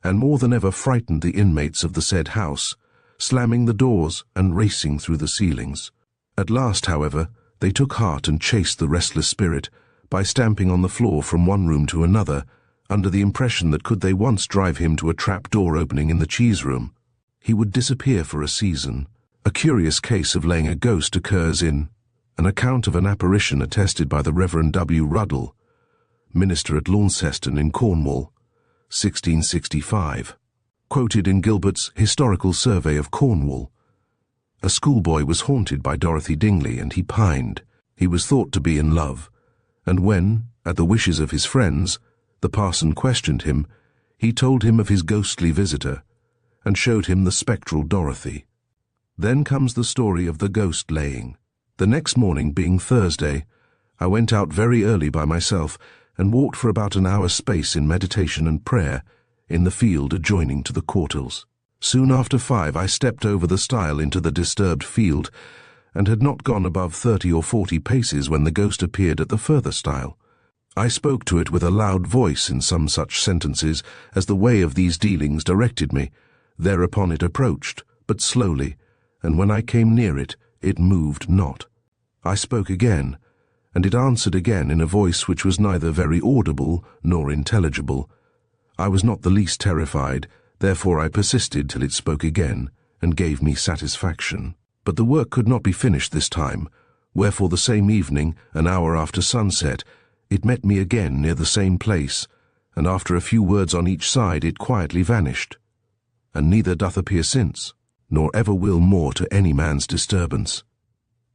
Speaker 1: and more than ever frightened the inmates of the said house, slamming the doors and racing through the ceilings. At last, however, they took heart and chased the restless spirit by stamping on the floor from one room to another, under the impression that could they once drive him to a trap-door opening in the cheese room, he would disappear for a season. A curious case of laying a ghost occurs in an account of an apparition attested by the Reverend W. Ruddle, minister at Launceston in Cornwall, 1665. Quoted in Gilbert's Historical Survey of Cornwall. A schoolboy was haunted by Dorothy Dingley, and he pined. He was thought to be in love, and when, at the wishes of his friends, the parson questioned him, he told him of his ghostly visitor, and showed him the spectral Dorothy. Then comes the story of the ghost laying. The next morning, being Thursday, I went out very early by myself, and walked for about an hour's space in meditation and prayer, in the field adjoining to the Courtils. Soon after 5 I stepped over the stile into the disturbed field, and had not gone above 30 or 40 paces when the ghost appeared at the further stile. I spoke to it with a loud voice in some such sentences as the way of these dealings directed me. Thereupon it approached, but slowly, and when I came near it, it moved not. I spoke again, and it answered again in a voice which was neither very audible nor intelligible. I was not the least terrified, therefore I persisted till it spoke again, and gave me satisfaction. But the work could not be finished this time, wherefore the same evening, an hour after sunset, it met me again near the same place, and after a few words on each side it quietly vanished, and neither doth appear since, nor ever will more to any man's disturbance.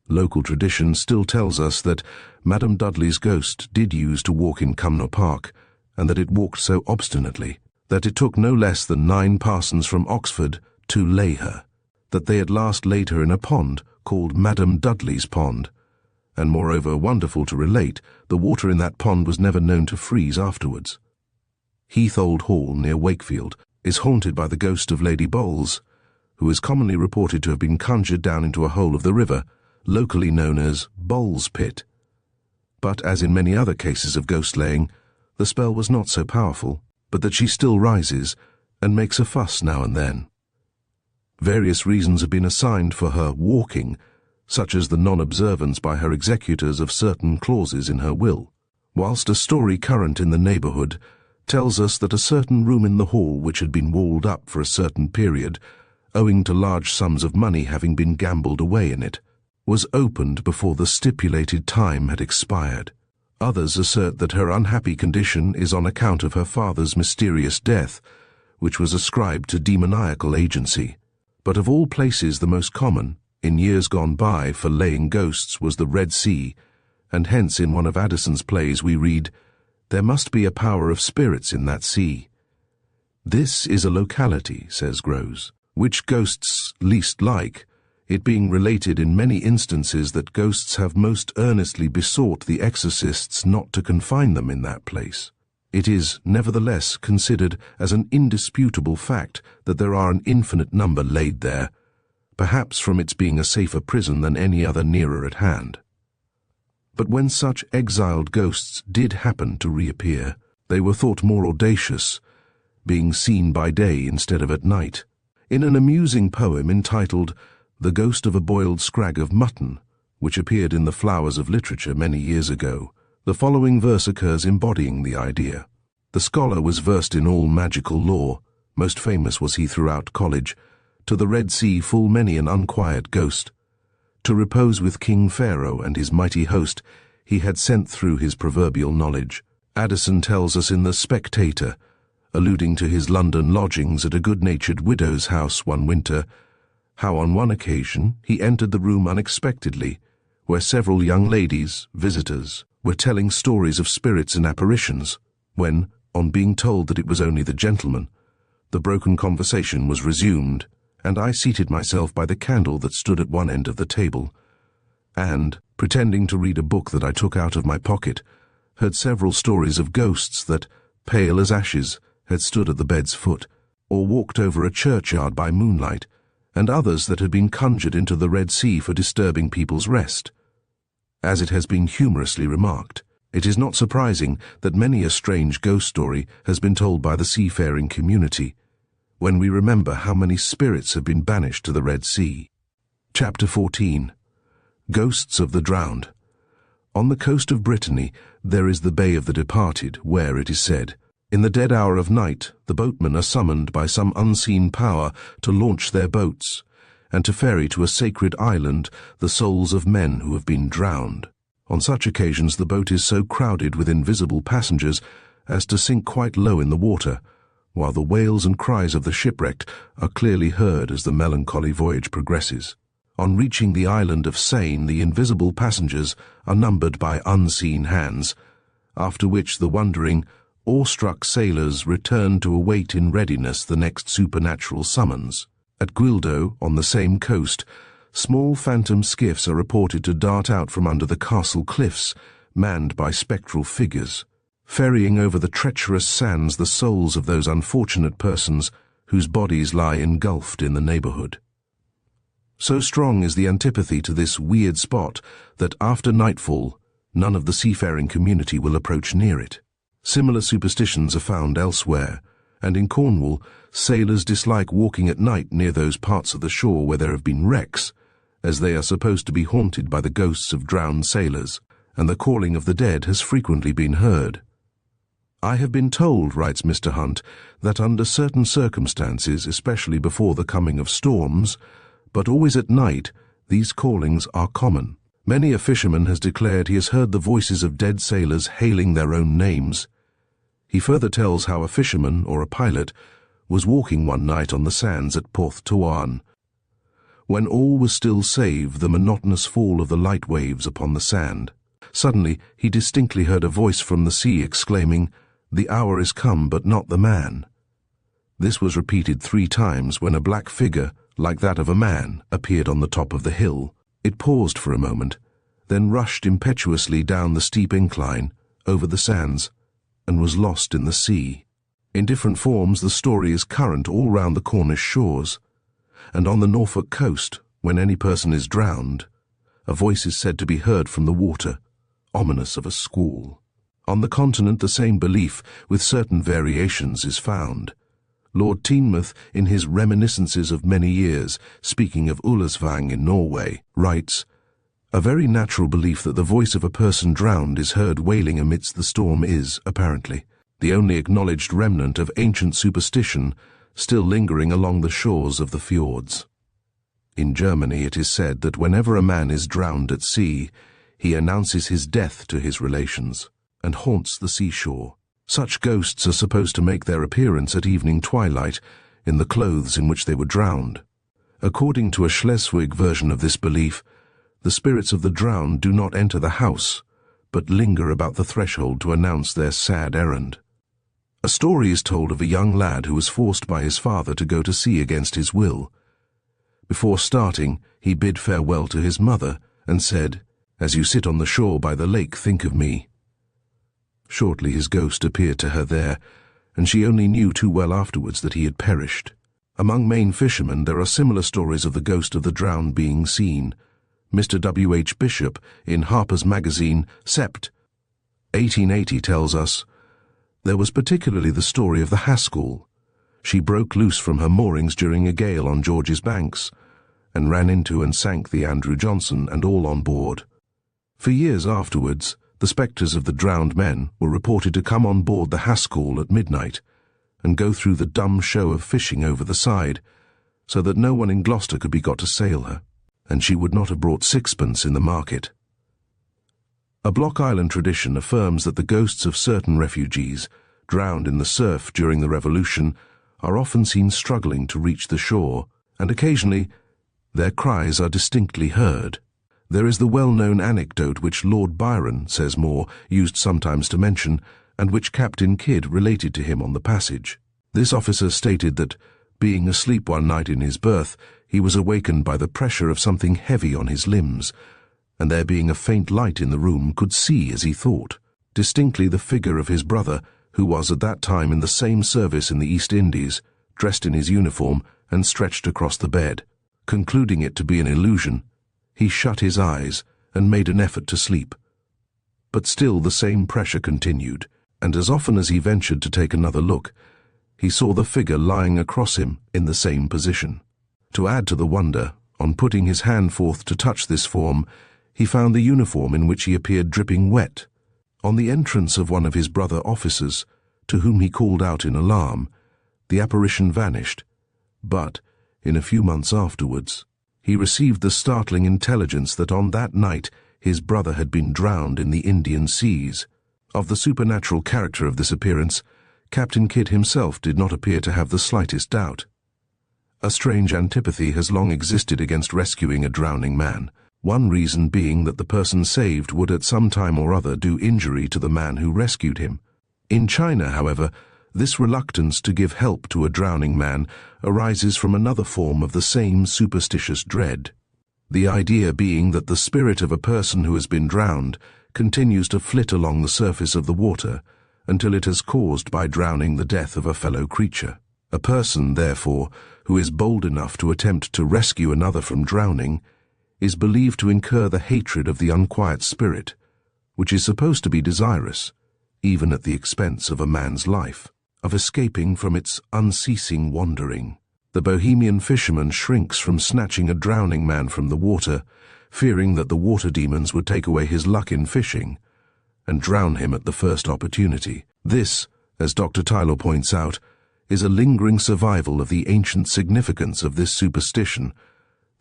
Speaker 1: Local tradition still tells us that Madam Dudley's ghost did use to walk in Cumnor Park, and that it walked so obstinately that it took no less than 9 parsons from Oxford to lay her, that they at last laid her in a pond called Madam Dudley's Pond, and moreover, wonderful to relate, the water in that pond was never known to freeze afterwards. Heath-Old Hall, near Wakefield, is haunted by the ghost of Lady Bowles, who is commonly reported to have been conjured down into a hole of the river, locally known as Bowles Pit. But, as in many other cases of ghost-laying, the spell was not so powerful, but that she still rises and makes a fuss now and then. Various reasons have been assigned for her walking, such as the non-observance by her executors of certain clauses in her will, whilst a story current in the neighbourhood tells us that a certain room in the hall which had been walled up for a certain period, owing to large sums of money having been gambled away in it, was opened before the stipulated time had expired. Others assert that her unhappy condition is on account of her father's mysterious death, which was ascribed to demoniacal agency. But of all places the most common, in years gone by, for laying ghosts was the Red Sea, and hence in one of Addison's plays we read, "There must be a power of spirits in that sea." This is a locality, says Groves, which ghosts least like, it being related in many instances that ghosts have most earnestly besought the exorcists not to confine them in that place. It is, nevertheless, considered as an indisputable fact that there are an infinite number laid there, perhaps from its being a safer prison than any other nearer at hand. But when such exiled ghosts did happen to reappear, they were thought more audacious, being seen by day instead of at night. In an amusing poem entitled "The Ghost of a Boiled Scrag of Mutton," which appeared in the Flowers of Literature many years ago, the following verse occurs embodying the idea. The scholar was versed in all magical lore, most famous was he throughout college, to the Red Sea full many an unquiet ghost. To repose with King Pharaoh and his mighty host, he had sent through his proverbial knowledge. Addison tells us in The Spectator, alluding to his London lodgings at a good-natured widow's house one winter, how on one occasion he entered the room unexpectedly, where several young ladies, visitors, were telling stories of spirits and apparitions, when, on being told that it was only the gentleman, the broken conversation was resumed, and I seated myself by the candle that stood at one end of the table, and, pretending to read a book that I took out of my pocket, heard several stories of ghosts that, pale as ashes, had stood at the bed's foot, or walked over a churchyard by moonlight, and others that had been conjured into the Red Sea for disturbing people's rest. As it has been humorously remarked, it is not surprising that many a strange ghost story has been told by the seafaring community, when we remember how many spirits have been banished to the Red Sea. Chapter 14. Ghosts of the Drowned. On the coast of Brittany there is the Bay of the Departed, where, it is said, in the dead hour of night the boatmen are summoned by some unseen power to launch their boats, and to ferry to a sacred island the souls of men who have been drowned. On such occasions the boat is so crowded with invisible passengers as to sink quite low in the water, while the wails and cries of the shipwrecked are clearly heard as the melancholy voyage progresses. On reaching the island of Seine, the invisible passengers are numbered by unseen hands, after which the wondering, awestruck sailors return to await in readiness the next supernatural summons. At Guildo, on the same coast, small phantom skiffs are reported to dart out from under the castle cliffs, manned by spectral figures, ferrying over the treacherous sands the souls of those unfortunate persons whose bodies lie engulfed in the neighborhood. So strong is the antipathy to this weird spot that after nightfall none of the seafaring community will approach near it. Similar superstitions are found elsewhere, and in Cornwall sailors dislike walking at night near those parts of the shore where there have been wrecks, as they are supposed to be haunted by the ghosts of drowned sailors, and the calling of the dead has frequently been heard. I have been told, writes Mr. Hunt, that under certain circumstances, especially before the coming of storms, but always at night, these callings are common. Many a fisherman has declared he has heard the voices of dead sailors hailing their own names. He further tells how a fisherman, or a pilot, was walking one night on the sands at Porth Tawon, when all was still save the monotonous fall of the light waves upon the sand. Suddenly he distinctly heard a voice from the sea exclaiming, "The hour is come, but not the man." This was repeated 3 times when a black figure, like that of a man, appeared on the top of the hill. It paused for a moment, then rushed impetuously down the steep incline, over the sands, and was lost in the sea. In different forms the story is current all round the Cornish shores, and on the Norfolk coast, when any person is drowned, a voice is said to be heard from the water, ominous of a squall. On the continent the same belief, with certain variations, is found. Lord Teignmouth, in his Reminiscences of Many Years, speaking of Ullesvang in Norway, writes, "A very natural belief that the voice of a person drowned is heard wailing amidst the storm is, apparently, the only acknowledged remnant of ancient superstition still lingering along the shores of the fjords." In Germany it is said that whenever a man is drowned at sea, he announces his death to his relations, and haunts the seashore. Such ghosts are supposed to make their appearance at evening twilight in the clothes in which they were drowned. According to a Schleswig version of this belief, the spirits of the drowned do not enter the house, but linger about the threshold to announce their sad errand. A story is told of a young lad who was forced by his father to go to sea against his will. Before starting, he bid farewell to his mother and said, "As you sit on the shore by the lake, think of me." Shortly his ghost appeared to her there, and she only knew too well afterwards that he had perished. Among Maine fishermen there are similar stories of the ghost of the drowned being seen. Mr. W. H. Bishop, in Harper's Magazine, Sept. 1880, tells us, "There was particularly the story of the Haskell. She broke loose from her moorings during a gale on George's banks, and ran into and sank the Andrew Johnson and all on board." For years afterwards, the spectres of the drowned men were reported to come on board the Haskell at midnight and go through the dumb show of fishing over the side, so that no one in Gloucester could be got to sail her, and she would not have brought sixpence in the market. A Block Island tradition affirms that the ghosts of certain refugees, drowned in the surf during the Revolution, are often seen struggling to reach the shore, and occasionally their cries are distinctly heard. There is the well-known anecdote which Lord Byron, says Moore, used sometimes to mention, and which Captain Kidd related to him on the passage. This officer stated that, being asleep one night in his berth, he was awakened by the pressure of something heavy on his limbs, and there being a faint light in the room, could see, as he thought, distinctly the figure of his brother, who was at that time in the same service in the East Indies, dressed in his uniform and stretched across the bed. Concluding it to be an illusion, he shut his eyes and made an effort to sleep. But still the same pressure continued, and as often as he ventured to take another look, he saw the figure lying across him in the same position. To add to the wonder, on putting his hand forth to touch this form, he found the uniform in which he appeared dripping wet. On the entrance of one of his brother officers, to whom he called out in alarm, the apparition vanished, but, in a few months afterwards, he received the startling intelligence that on that night his brother had been drowned in the Indian seas. Of the supernatural character of this appearance, Captain Kidd himself did not appear to have the slightest doubt. A strange antipathy has long existed against rescuing a drowning man, one reason being that the person saved would at some time or other do injury to the man who rescued him. In China, however, this reluctance to give help to a drowning man arises from another form of the same superstitious dread. The idea being that the spirit of a person who has been drowned continues to flit along the surface of the water until it has caused by drowning the death of a fellow creature. A person, therefore, who is bold enough to attempt to rescue another from drowning is believed to incur the hatred of the unquiet spirit, which is supposed to be desirous, even at the expense of a man's life, of escaping from its unceasing wandering. The Bohemian fisherman shrinks from snatching a drowning man from the water, fearing that the water demons would take away his luck in fishing and drown him at the first opportunity. This, as Dr. Tyler points out, is a lingering survival of the ancient significance of this superstition,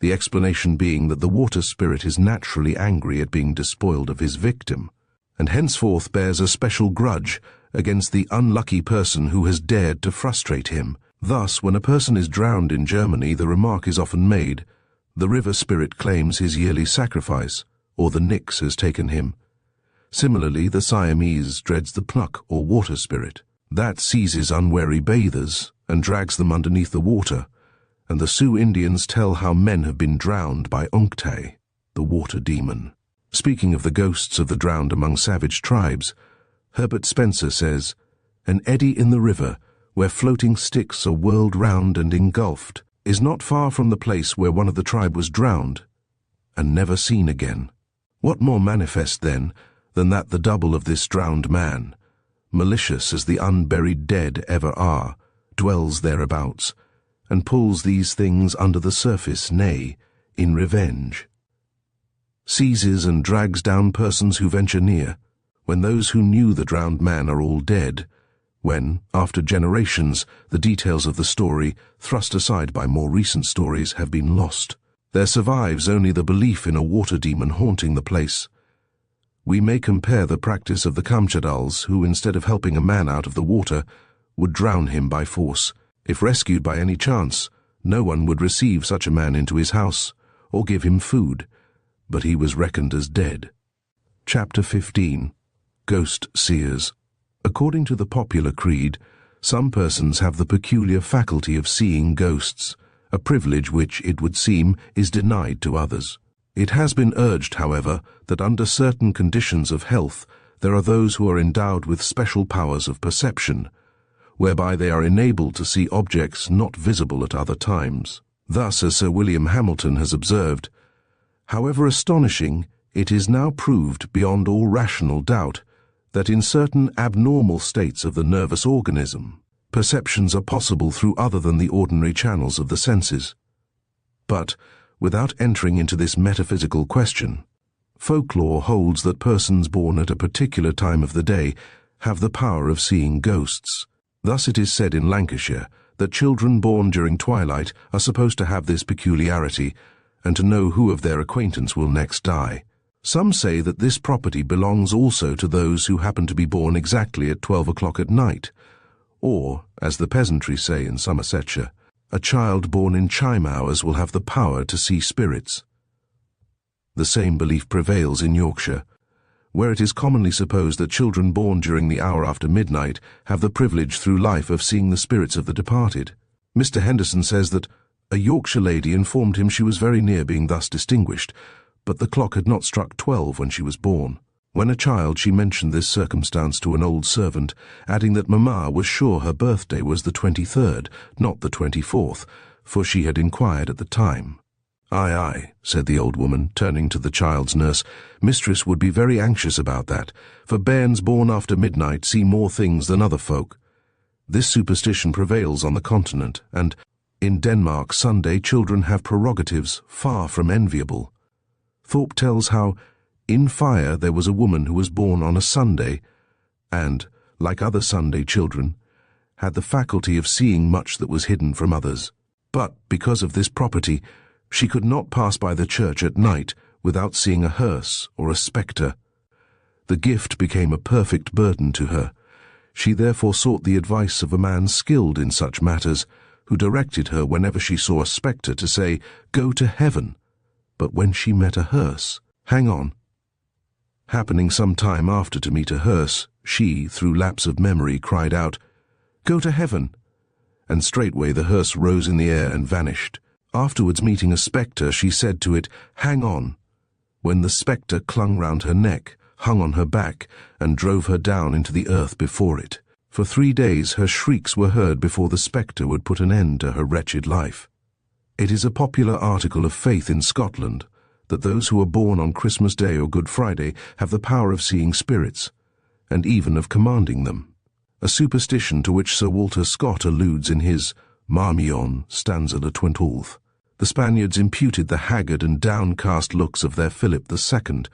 Speaker 1: the explanation being that the water spirit is naturally angry at being despoiled of his victim, and henceforth bears a special grudge against the unlucky person who has dared to frustrate him. Thus, when a person is drowned in Germany, the remark is often made, "The river spirit claims his yearly sacrifice," or "the Nix has taken him." Similarly, the Siamese dreads the Pluk, or water spirit. That seizes unwary bathers and drags them underneath the water, and the Sioux Indians tell how men have been drowned by Unkte, the water demon. Speaking of the ghosts of the drowned among savage tribes, Herbert Spencer says, "An eddy in the river, where floating sticks are whirled round and engulfed, is not far from the place where one of the tribe was drowned, and never seen again." What more manifest, then, than that the double of this drowned man, malicious as the unburied dead ever are, dwells thereabouts, and pulls these things under the surface, nay, in revenge, seizes and drags down persons who venture near, when those who knew the drowned man are all dead, when, after generations, the details of the story, thrust aside by more recent stories, have been lost. There survives only the belief in a water demon haunting the place. We may compare the practice of the Kamchadals, who, instead of helping a man out of the water, would drown him by force. If rescued by any chance, no one would receive such a man into his house, or give him food, but he was reckoned as dead. Chapter 15. Ghost Seers. According to the popular creed, some persons have the peculiar faculty of seeing ghosts, a privilege which, it would seem, is denied to others. It has been urged, however, that under certain conditions of health, there are those who are endowed with special powers of perception, whereby they are enabled to see objects not visible at other times. Thus, as Sir William Hamilton has observed, however astonishing, it is now proved beyond all rational doubt that in certain abnormal states of the nervous organism, perceptions are possible through other than the ordinary channels of the senses. But, without entering into this metaphysical question, folklore holds that persons born at a particular time of the day have the power of seeing ghosts. Thus it is said in Lancashire that children born during twilight are supposed to have this peculiarity and to know who of their acquaintance will next die. Some say that this property belongs also to those who happen to be born exactly at 12 o'clock at night, or, as the peasantry say in Somersetshire, a child born in chime hours will have the power to see spirits. The same belief prevails in Yorkshire, where it is commonly supposed that children born during the hour after midnight have the privilege through life of seeing the spirits of the departed. Mr. Henderson says that a Yorkshire lady informed him she was very near being thus distinguished, but the clock had not struck 12 when she was born. When a child, she mentioned this circumstance to an old servant, adding that Mamma was sure her birthday was the 23rd, not the 24th, for she had inquired at the time. "Aye, aye," said the old woman, turning to the child's nurse. "Mistress would be very anxious about that, for bairns born after midnight see more things than other folk." This superstition prevails on the continent, and in Denmark Sunday children have prerogatives far from enviable. Thorpe tells how, in Fire, there was a woman who was born on a Sunday, and, like other Sunday children, had the faculty of seeing much that was hidden from others. But, because of this property, she could not pass by the church at night without seeing a hearse or a spectre. The gift became a perfect burden to her. She therefore sought the advice of a man skilled in such matters, who directed her whenever she saw a spectre to say, "Go to heaven," but when she met a hearse, "Hang on." Happening some time after to meet a hearse, she, through lapse of memory, cried out, "Go to heaven," and straightway the hearse rose in the air and vanished. Afterwards, meeting a spectre, she said to it, "Hang on," when the spectre clung round her neck, hung on her back, and drove her down into the earth before it. For 3 days her shrieks were heard before the spectre would put an end to her wretched life. It is a popular article of faith in Scotland that those who are born on Christmas Day or Good Friday have the power of seeing spirits, and even of commanding them, a superstition to which Sir Walter Scott alludes in his Marmion, stanza le 20th. The Spaniards imputed the haggard and downcast looks of their Philip II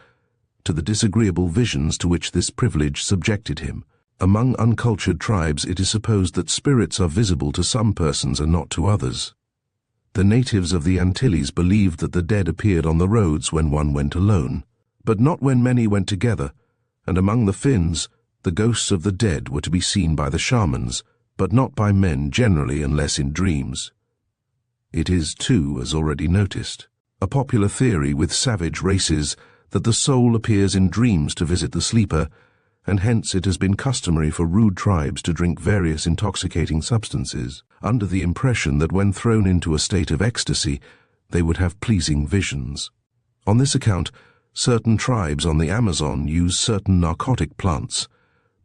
Speaker 1: to the disagreeable visions to which this privilege subjected him. Among uncultured tribes it is supposed that spirits are visible to some persons and not to others. The natives of the Antilles believed that the dead appeared on the roads when one went alone, but not when many went together, and among the Finns, the ghosts of the dead were to be seen by the shamans, but not by men generally unless in dreams. It is, too, as already noticed, a popular theory with savage races that the soul appears in dreams to visit the sleeper, and hence it has been customary for rude tribes to drink various intoxicating substances, under the impression that when thrown into a state of ecstasy, they would have pleasing visions. On this account, certain tribes on the Amazon use certain narcotic plants,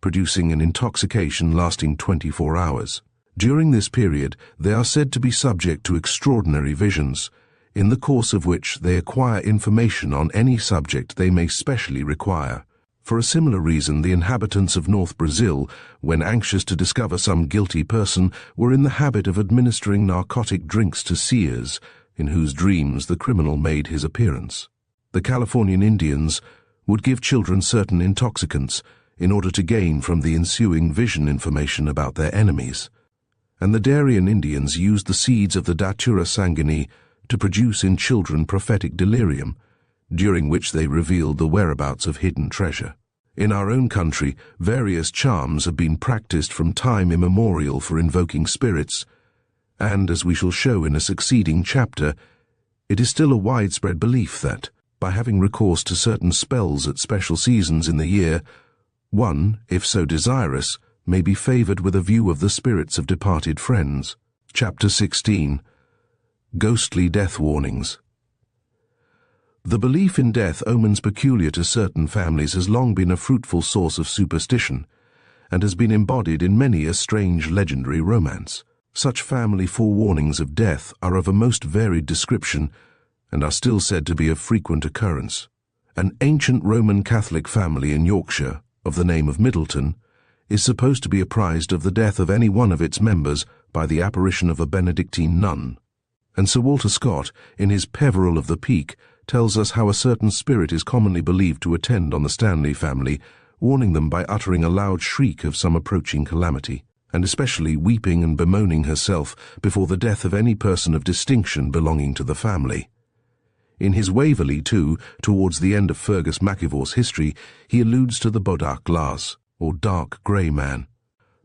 Speaker 1: producing an intoxication lasting 24 hours. During this period, they are said to be subject to extraordinary visions, in the course of which they acquire information on any subject they may specially require. For a similar reason, the inhabitants of North Brazil, when anxious to discover some guilty person, were in the habit of administering narcotic drinks to seers, in whose dreams the criminal made his appearance. The Californian Indians would give children certain intoxicants in order to gain from the ensuing vision information about their enemies, and the Darien Indians used the seeds of the Datura sanguinea to produce in children prophetic delirium, during which they revealed the whereabouts of hidden treasure. In our own country, various charms have been practiced from time immemorial for invoking spirits, and, as we shall show in a succeeding chapter, it is still a widespread belief that, by having recourse to certain spells at special seasons in the year, one, if so desirous, may be favoured with a view of the spirits of departed friends. Chapter 16. Ghostly death warnings. The belief in death omens peculiar to certain families has long been a fruitful source of superstition, and has been embodied in many a strange legendary romance. Such family forewarnings of death are of a most varied description, and are still said to be of frequent occurrence. An ancient Roman Catholic family in Yorkshire, of the name of Middleton, is supposed to be apprised of the death of any one of its members by the apparition of a Benedictine nun. And Sir Walter Scott, in his Peveril of the Peak, tells us how a certain spirit is commonly believed to attend on the Stanley family, warning them by uttering a loud shriek of some approaching calamity, and especially weeping and bemoaning herself before the death of any person of distinction belonging to the family. In his Waverley, too, towards the end of Fergus MacIvor's history, he alludes to the Bodach Glas, or dark grey man.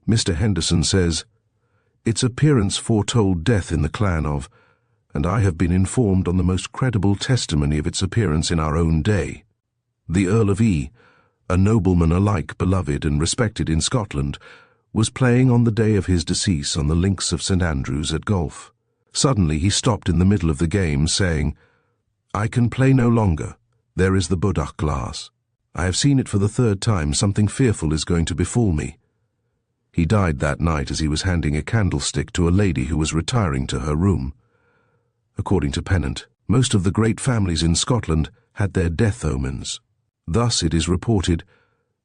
Speaker 1: Mr. Henderson says, "Its appearance foretold death in the clan of, and I have been informed on the most credible testimony of its appearance in our own day. The Earl of E, a nobleman alike beloved and respected in Scotland, was playing on the day of his decease on the links of St. Andrews at golf. Suddenly he stopped in the middle of the game, saying, 'I can play no longer. There is the Bodach Glas. I have seen it for the third time. Something fearful is going to befall me.' He died that night as he was handing a candlestick to a lady who was retiring to her room." According to Pennant, most of the great families in Scotland had their death omens. Thus, it is reported,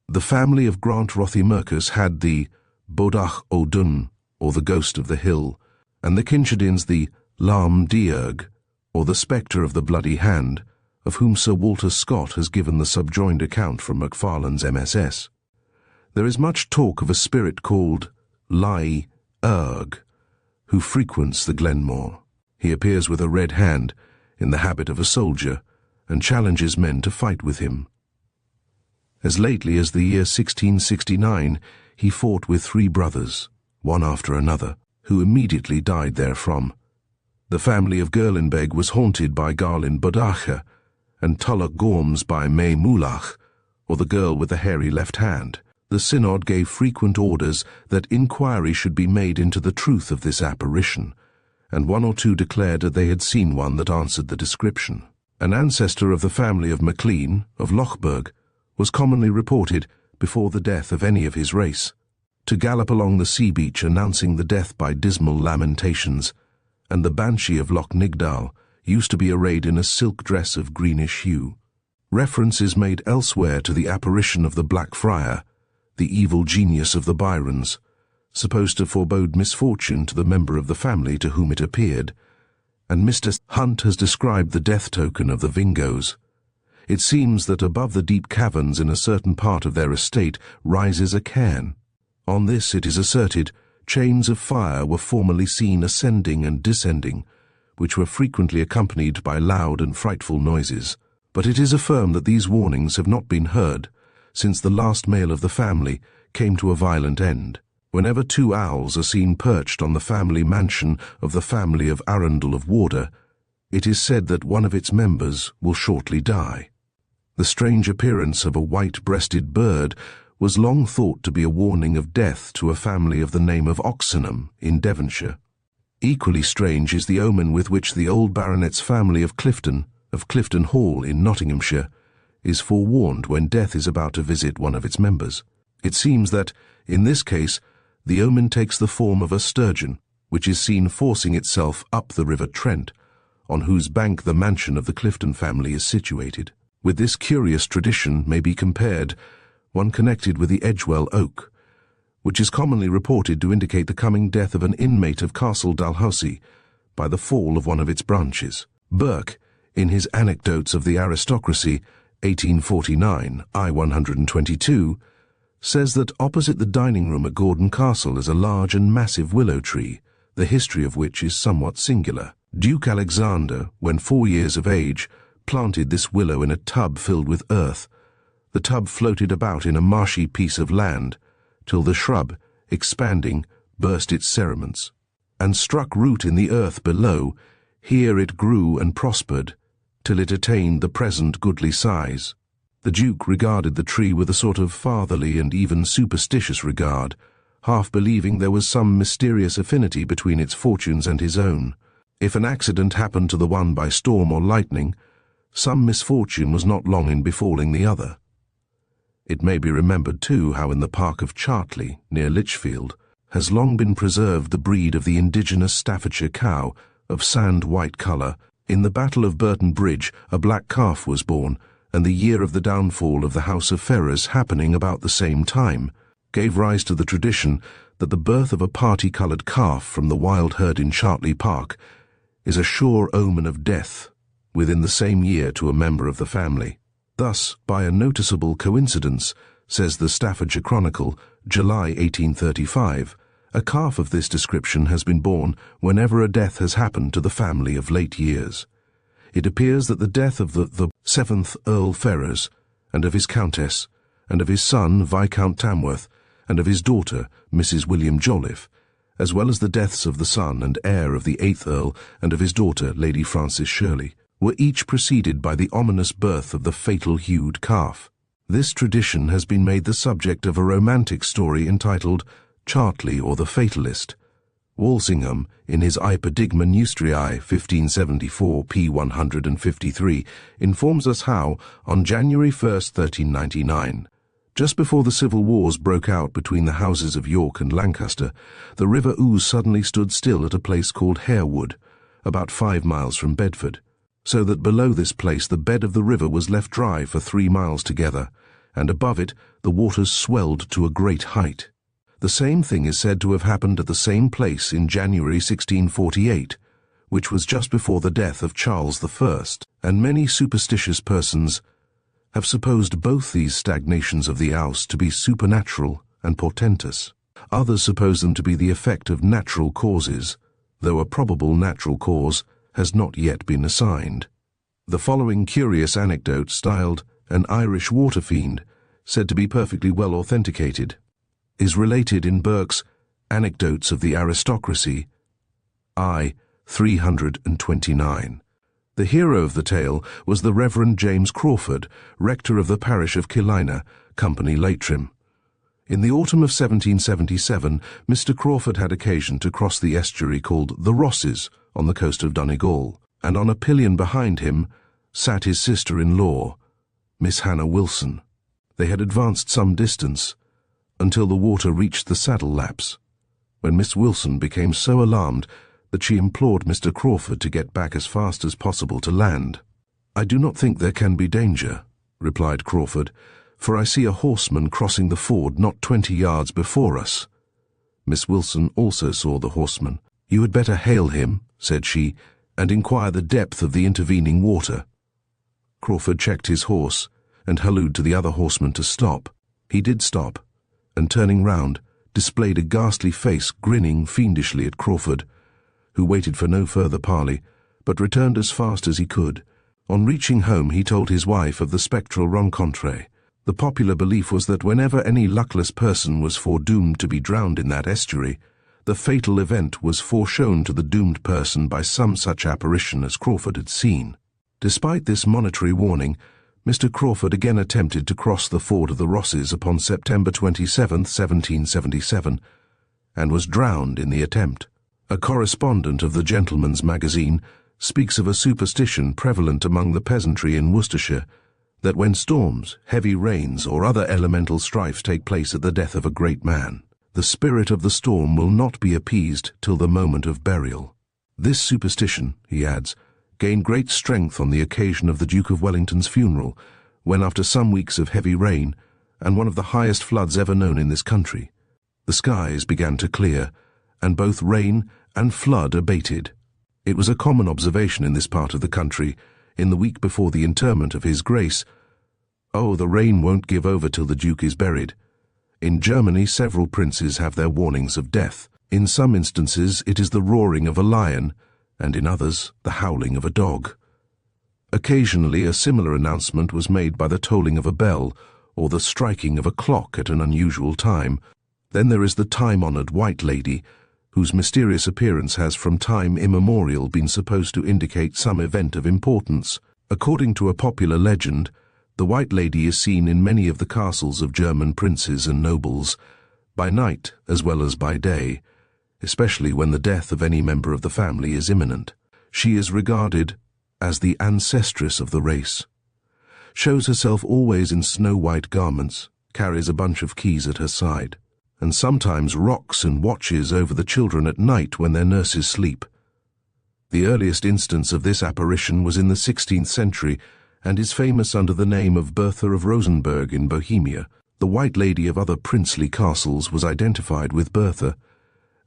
Speaker 1: the family of Grant Rothimercus had the Bodach o Dun, or the ghost of the hill, and the Kinchadins the Lam Diarg, or the spectre of the bloody hand, of whom Sir Walter Scott has given the subjoined account from Macfarlane's MSS. There is much talk of a spirit called Lai Erg, who frequents the Glenmore. He appears with a red hand, in the habit of a soldier, and challenges men to fight with him. As lately as the year 1669, he fought with 3 brothers, one after another, who immediately died therefrom. The family of Gerlinbeg was haunted by Garlin Bodacha, and Tulloch Gorms by May Mulach, or the girl with the hairy left hand. The synod gave frequent orders that inquiry should be made into the truth of this apparition, and 1 or 2 declared that they had seen one that answered the description. An ancestor of the family of Maclean, of Lochburg, was commonly reported, before the death of any of his race, to gallop along the sea beach announcing the death by dismal lamentations, and the Banshee of Loch Nigdal used to be arrayed in a silk dress of greenish hue. Reference is made elsewhere to the apparition of the Black Friar, the evil genius of the Byrons, supposed to forebode misfortune to the member of the family to whom it appeared, and Mr. Hunt has described the death token of the Vingos. It seems that above the deep caverns in a certain part of their estate rises a cairn. On this, it is asserted, chains of fire were formerly seen ascending and descending, which were frequently accompanied by loud and frightful noises. But it is affirmed that these warnings have not been heard, since the last male of the family came to a violent end. Whenever 2 owls are seen perched on the family mansion of the family of Arundel of Warder, it is said that one of its members will shortly die. The strange appearance of a white-breasted bird was long thought to be a warning of death to a family of the name of Oxenham in Devonshire. Equally strange is the omen with which the old baronet's family of Clifton Hall in Nottinghamshire, is forewarned when death is about to visit one of its members. It seems that, in this case, the omen takes the form of a sturgeon, which is seen forcing itself up the River Trent, on whose bank the mansion of the Clifton family is situated. With this curious tradition may be compared one connected with the Edgewell Oak, which is commonly reported to indicate the coming death of an inmate of Castle Dalhousie by the fall of one of its branches. Burke, in his Anecdotes of the Aristocracy, 1849, I 122, says that opposite the dining room at Gordon Castle is a large and massive willow tree, the history of which is somewhat singular. Duke Alexander, when 4 years of age, planted this willow in a tub filled with earth. The tub floated about in a marshy piece of land, till the shrub, expanding, burst its cerements, and struck root in the earth below. Here it grew and prospered, till it attained the present goodly size. The Duke regarded the tree with a sort of fatherly and even superstitious regard, half believing there was some mysterious affinity between its fortunes and his own. If an accident happened to the one by storm or lightning, some misfortune was not long in befalling the other. It may be remembered too how in the park of Chartley, near Lichfield, has long been preserved the breed of the indigenous Staffordshire cow of sand-white colour. In the Battle of Burton Bridge, a black calf was born, and the year of the downfall of the House of Ferrers happening about the same time, gave rise to the tradition that the birth of a party-coloured calf from the wild herd in Chartley Park is a sure omen of death within the same year to a member of the family. Thus, by a noticeable coincidence, says the Staffordshire Chronicle, July 1835, a calf of this description has been born whenever a death has happened to the family of late years. It appears that the death of the 7th Earl Ferrers, and of his Countess, and of his son Viscount Tamworth, and of his daughter Mrs. William Jolliffe, as well as the deaths of the son and heir of the 8th Earl and of his daughter Lady Frances Shirley, were each preceded by the ominous birth of the fatal-hued calf. This tradition has been made the subject of a romantic story entitled Chartley or the Fatalist. Walsingham, in his Ipodigma Neustriae 1574 p. 153, informs us how, on January 1, 1399, just before the civil wars broke out between the houses of York and Lancaster, the River Ouse suddenly stood still at a place called Harewood, about 5 miles from Bedford, so that below this place the bed of the river was left dry for 3 miles together, and above it the waters swelled to a great height. The same thing is said to have happened at the same place in January 1648, which was just before the death of Charles I, and many superstitious persons have supposed both these stagnations of the Ouse to be supernatural and portentous. Others suppose them to be the effect of natural causes, though a probable natural cause has not yet been assigned. The following curious anecdote, styled An Irish Water Fiend, said to be perfectly well authenticated, is related in Burke's Anecdotes of the Aristocracy, I. 329. The hero of the tale was the Reverend James Crawford, rector of the parish of Killina, Company Leitrim. In the autumn of 1777, Mr. Crawford had occasion to cross the estuary called the Rosses on the coast of Donegal, and on a pillion behind him sat his sister-in-law, Miss Hannah Wilson. They had advanced some distance until the water reached the saddle laps, when Miss Wilson became so alarmed that she implored Mr. Crawford to get back as fast as possible to land. "I do not think there can be danger," replied Crawford, "for I see a horseman crossing the ford not 20 yards before us." Miss Wilson also saw the horseman. "You had better hail him," said she, "and inquire the depth of the intervening water." Crawford checked his horse and hallooed to the other horseman to stop. He did stop, and turning round, displayed a ghastly face grinning fiendishly at Crawford, who waited for no further parley, but returned as fast as he could. On reaching home he told his wife of the spectral rencontre. The popular belief was that whenever any luckless person was foredoomed to be drowned in that estuary, the fatal event was foreshown to the doomed person by some such apparition as Crawford had seen. Despite this monetary warning, Mr. Crawford again attempted to cross the ford of the Rosses upon September 27, 1777, and was drowned in the attempt. A correspondent of the Gentleman's Magazine speaks of a superstition prevalent among the peasantry in Worcestershire that when storms, heavy rains, or other elemental strifes take place at the death of a great man, the spirit of the storm will not be appeased till the moment of burial. This superstition, he adds, gained great strength on the occasion of the Duke of Wellington's funeral, when after some weeks of heavy rain, and one of the highest floods ever known in this country, the skies began to clear, and both rain and flood abated. It was a common observation in this part of the country, in the week before the interment of His Grace, "Oh, the rain won't give over till the Duke is buried." In Germany, several princes have their warnings of death. In some instances, it is the roaring of a lion, and in others, the howling of a dog. Occasionally, a similar announcement was made by the tolling of a bell, or the striking of a clock at an unusual time. Then there is the time-honored White Lady, whose mysterious appearance has from time immemorial been supposed to indicate some event of importance. According to a popular legend, the White Lady is seen in many of the castles of German princes and nobles, by night as well as by day, especially when the death of any member of the family is imminent. She is regarded as the ancestress of the race, shows herself always in snow-white garments, carries a bunch of keys at her side, and sometimes rocks and watches over the children at night when their nurses sleep. The earliest instance of this apparition was in the 16th century and is famous under the name of Bertha of Rosenberg in Bohemia. The White Lady of other princely castles was identified with Bertha,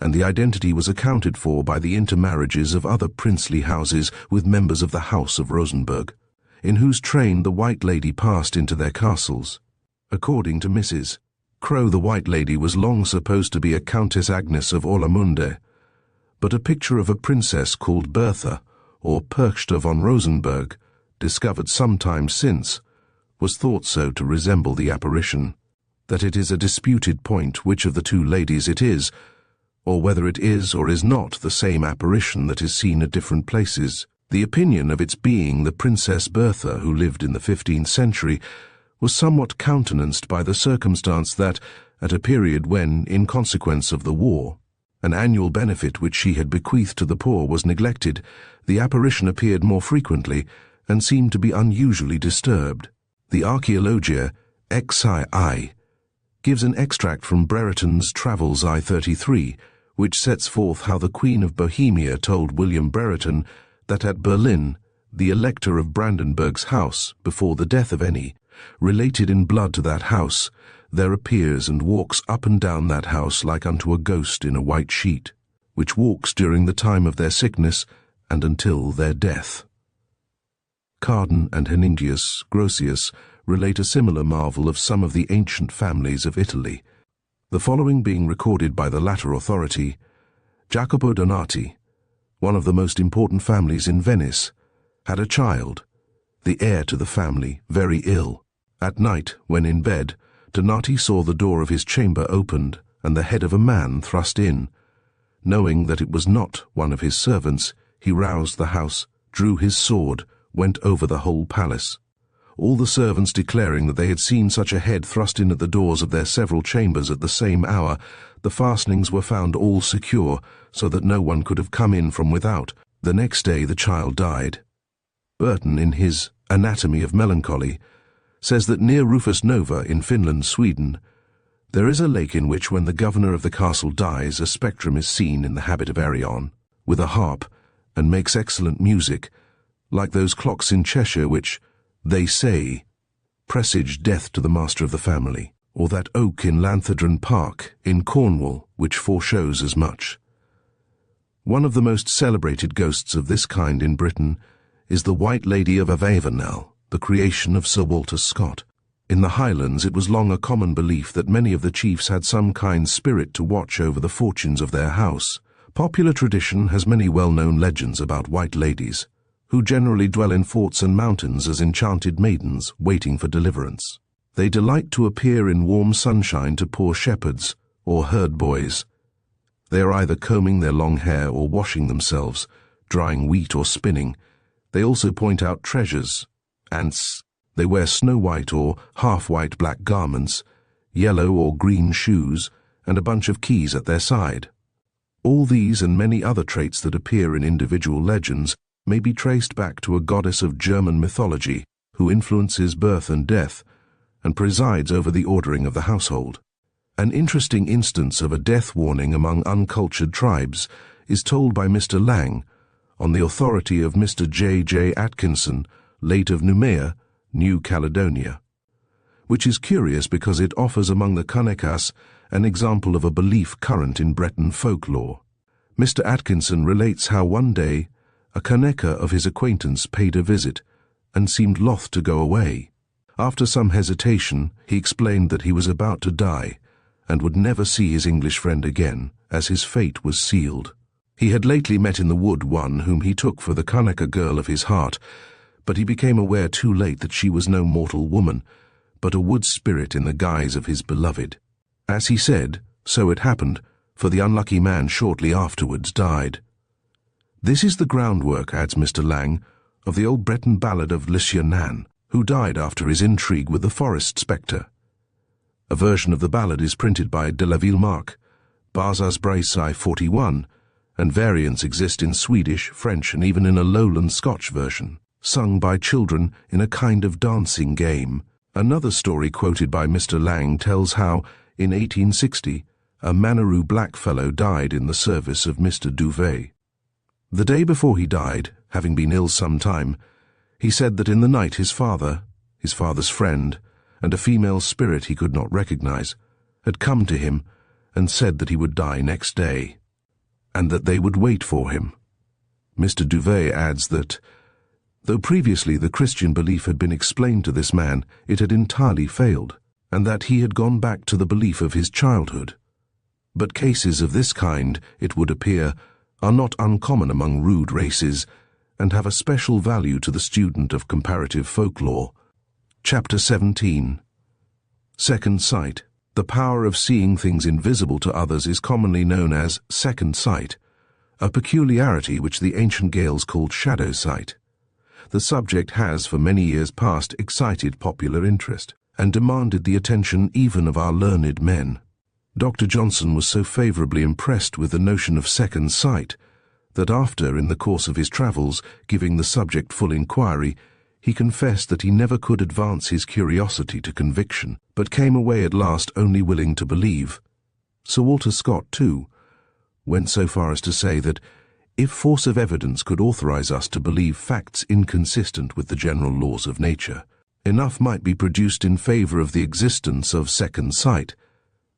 Speaker 1: and the identity was accounted for by the intermarriages of other princely houses with members of the House of Rosenberg, in whose train the White Lady passed into their castles. According to Mrs. Crowe, the White Lady was long supposed to be a Countess Agnes of Orlamunde, but a picture of a princess called Bertha, or Perchta von Rosenberg, discovered some time since, was thought so to resemble the apparition. That it is a disputed point which of the two ladies it is, or whether it is or is not the same apparition that is seen at different places. The opinion of its being the Princess Bertha, who lived in the 15th century, was somewhat countenanced by the circumstance that, at a period when, in consequence of the war, an annual benefit which she had bequeathed to the poor was neglected, the apparition appeared more frequently and seemed to be unusually disturbed. The Archaeologia XII gives an extract from Brereton's Travels I-33, which sets forth how the Queen of Bohemia told William Brereton that at Berlin, the Elector of Brandenburg's house, before the death of any, related in blood to that house, there appears and walks up and down that house like unto a ghost in a white sheet, which walks during the time of their sickness and until their death. Cardan and Heningius Grotius relate a similar marvel of some of the ancient families of Italy, the following being recorded by the latter authority. Jacopo Donati, one of the most important families in Venice, had a child, the heir to the family, very ill. At night, when in bed, Donati saw the door of his chamber opened and the head of a man thrust in. Knowing that it was not one of his servants, he roused the house, drew his sword, went over the whole palace. All the servants declaring that they had seen such a head thrust in at the doors of their several chambers at the same hour, the fastenings were found all secure, so that no one could have come in from without. The next day the child died. Burton, in his Anatomy of Melancholy, says that near Rufus Nova in Finland, Sweden, there is a lake in which when the governor of the castle dies, a spectrum is seen in the habit of Arion, with a harp, and makes excellent music, like those clocks in Cheshire which, they say, presage death to the master of the family, or that oak in Lanthadran Park in Cornwall which foreshows as much. One of the most celebrated ghosts of this kind in Britain is the White Lady of Avenel, the creation of Sir Walter Scott. In the Highlands it was long a common belief that many of the chiefs had some kind spirit to watch over the fortunes of their house. Popular tradition has many well-known legends about white ladies, who generally dwell in forts and mountains as enchanted maidens waiting for deliverance. They delight to appear in warm sunshine to poor shepherds or herd boys. They are either combing their long hair or washing themselves, drying wheat or spinning. They also point out treasures, ants. They wear snow-white or half-white black garments, yellow or green shoes, and a bunch of keys at their side. All these and many other traits that appear in individual legends may be traced back to a goddess of German mythology who influences birth and death and presides over the ordering of the household. An interesting instance of a death warning among uncultured tribes is told by Mr. Lang, on the authority of Mr. J. J. Atkinson, late of Noumea, New Caledonia, which is curious because it offers among the Kanekas an example of a belief current in Breton folklore. Mr. Atkinson relates how one day a Kaneka of his acquaintance paid a visit and seemed loth to go away. After some hesitation, he explained that he was about to die and would never see his English friend again, as his fate was sealed. He had lately met in the wood one whom he took for the Kaneka girl of his heart, but he became aware too late that she was no mortal woman, but a wood spirit in the guise of his beloved. As he said, so it happened, for the unlucky man shortly afterwards died. This is the groundwork, adds Mr. Lang, of the old Breton ballad of Lishianan, who died after his intrigue with the forest spectre. A version of the ballad is printed by de la Villemarque, Bazas Braisai 41, and variants exist in Swedish, French, and even in a lowland Scotch version, sung by children in a kind of dancing game. Another story quoted by Mr. Lang tells how, in 1860, a Manaroo blackfellow died in the service of Mr. Duvet. The day before he died, having been ill some time, he said that in the night his father's friend, and a female spirit he could not recognize, had come to him and said that he would die next day, and that they would wait for him. Mr. Duvet adds that, though previously the Christian belief had been explained to this man, it had entirely failed, and that he had gone back to the belief of his childhood. But cases of this kind, it would appear, are not uncommon among rude races, and have a special value to the student of comparative folklore. Chapter 17. Second Sight. The power of seeing things invisible to others is commonly known as second sight, a peculiarity which the ancient Gaels called shadow sight. The subject has for many years past excited popular interest, and demanded the attention even of our learned men. Dr. Johnson was so favourably impressed with the notion of second sight that after, in the course of his travels, giving the subject full inquiry, he confessed that he never could advance his curiosity to conviction, but came away at last only willing to believe. Sir Walter Scott, too, went so far as to say that if force of evidence could authorize us to believe facts inconsistent with the general laws of nature, enough might be produced in favor of the existence of second sight.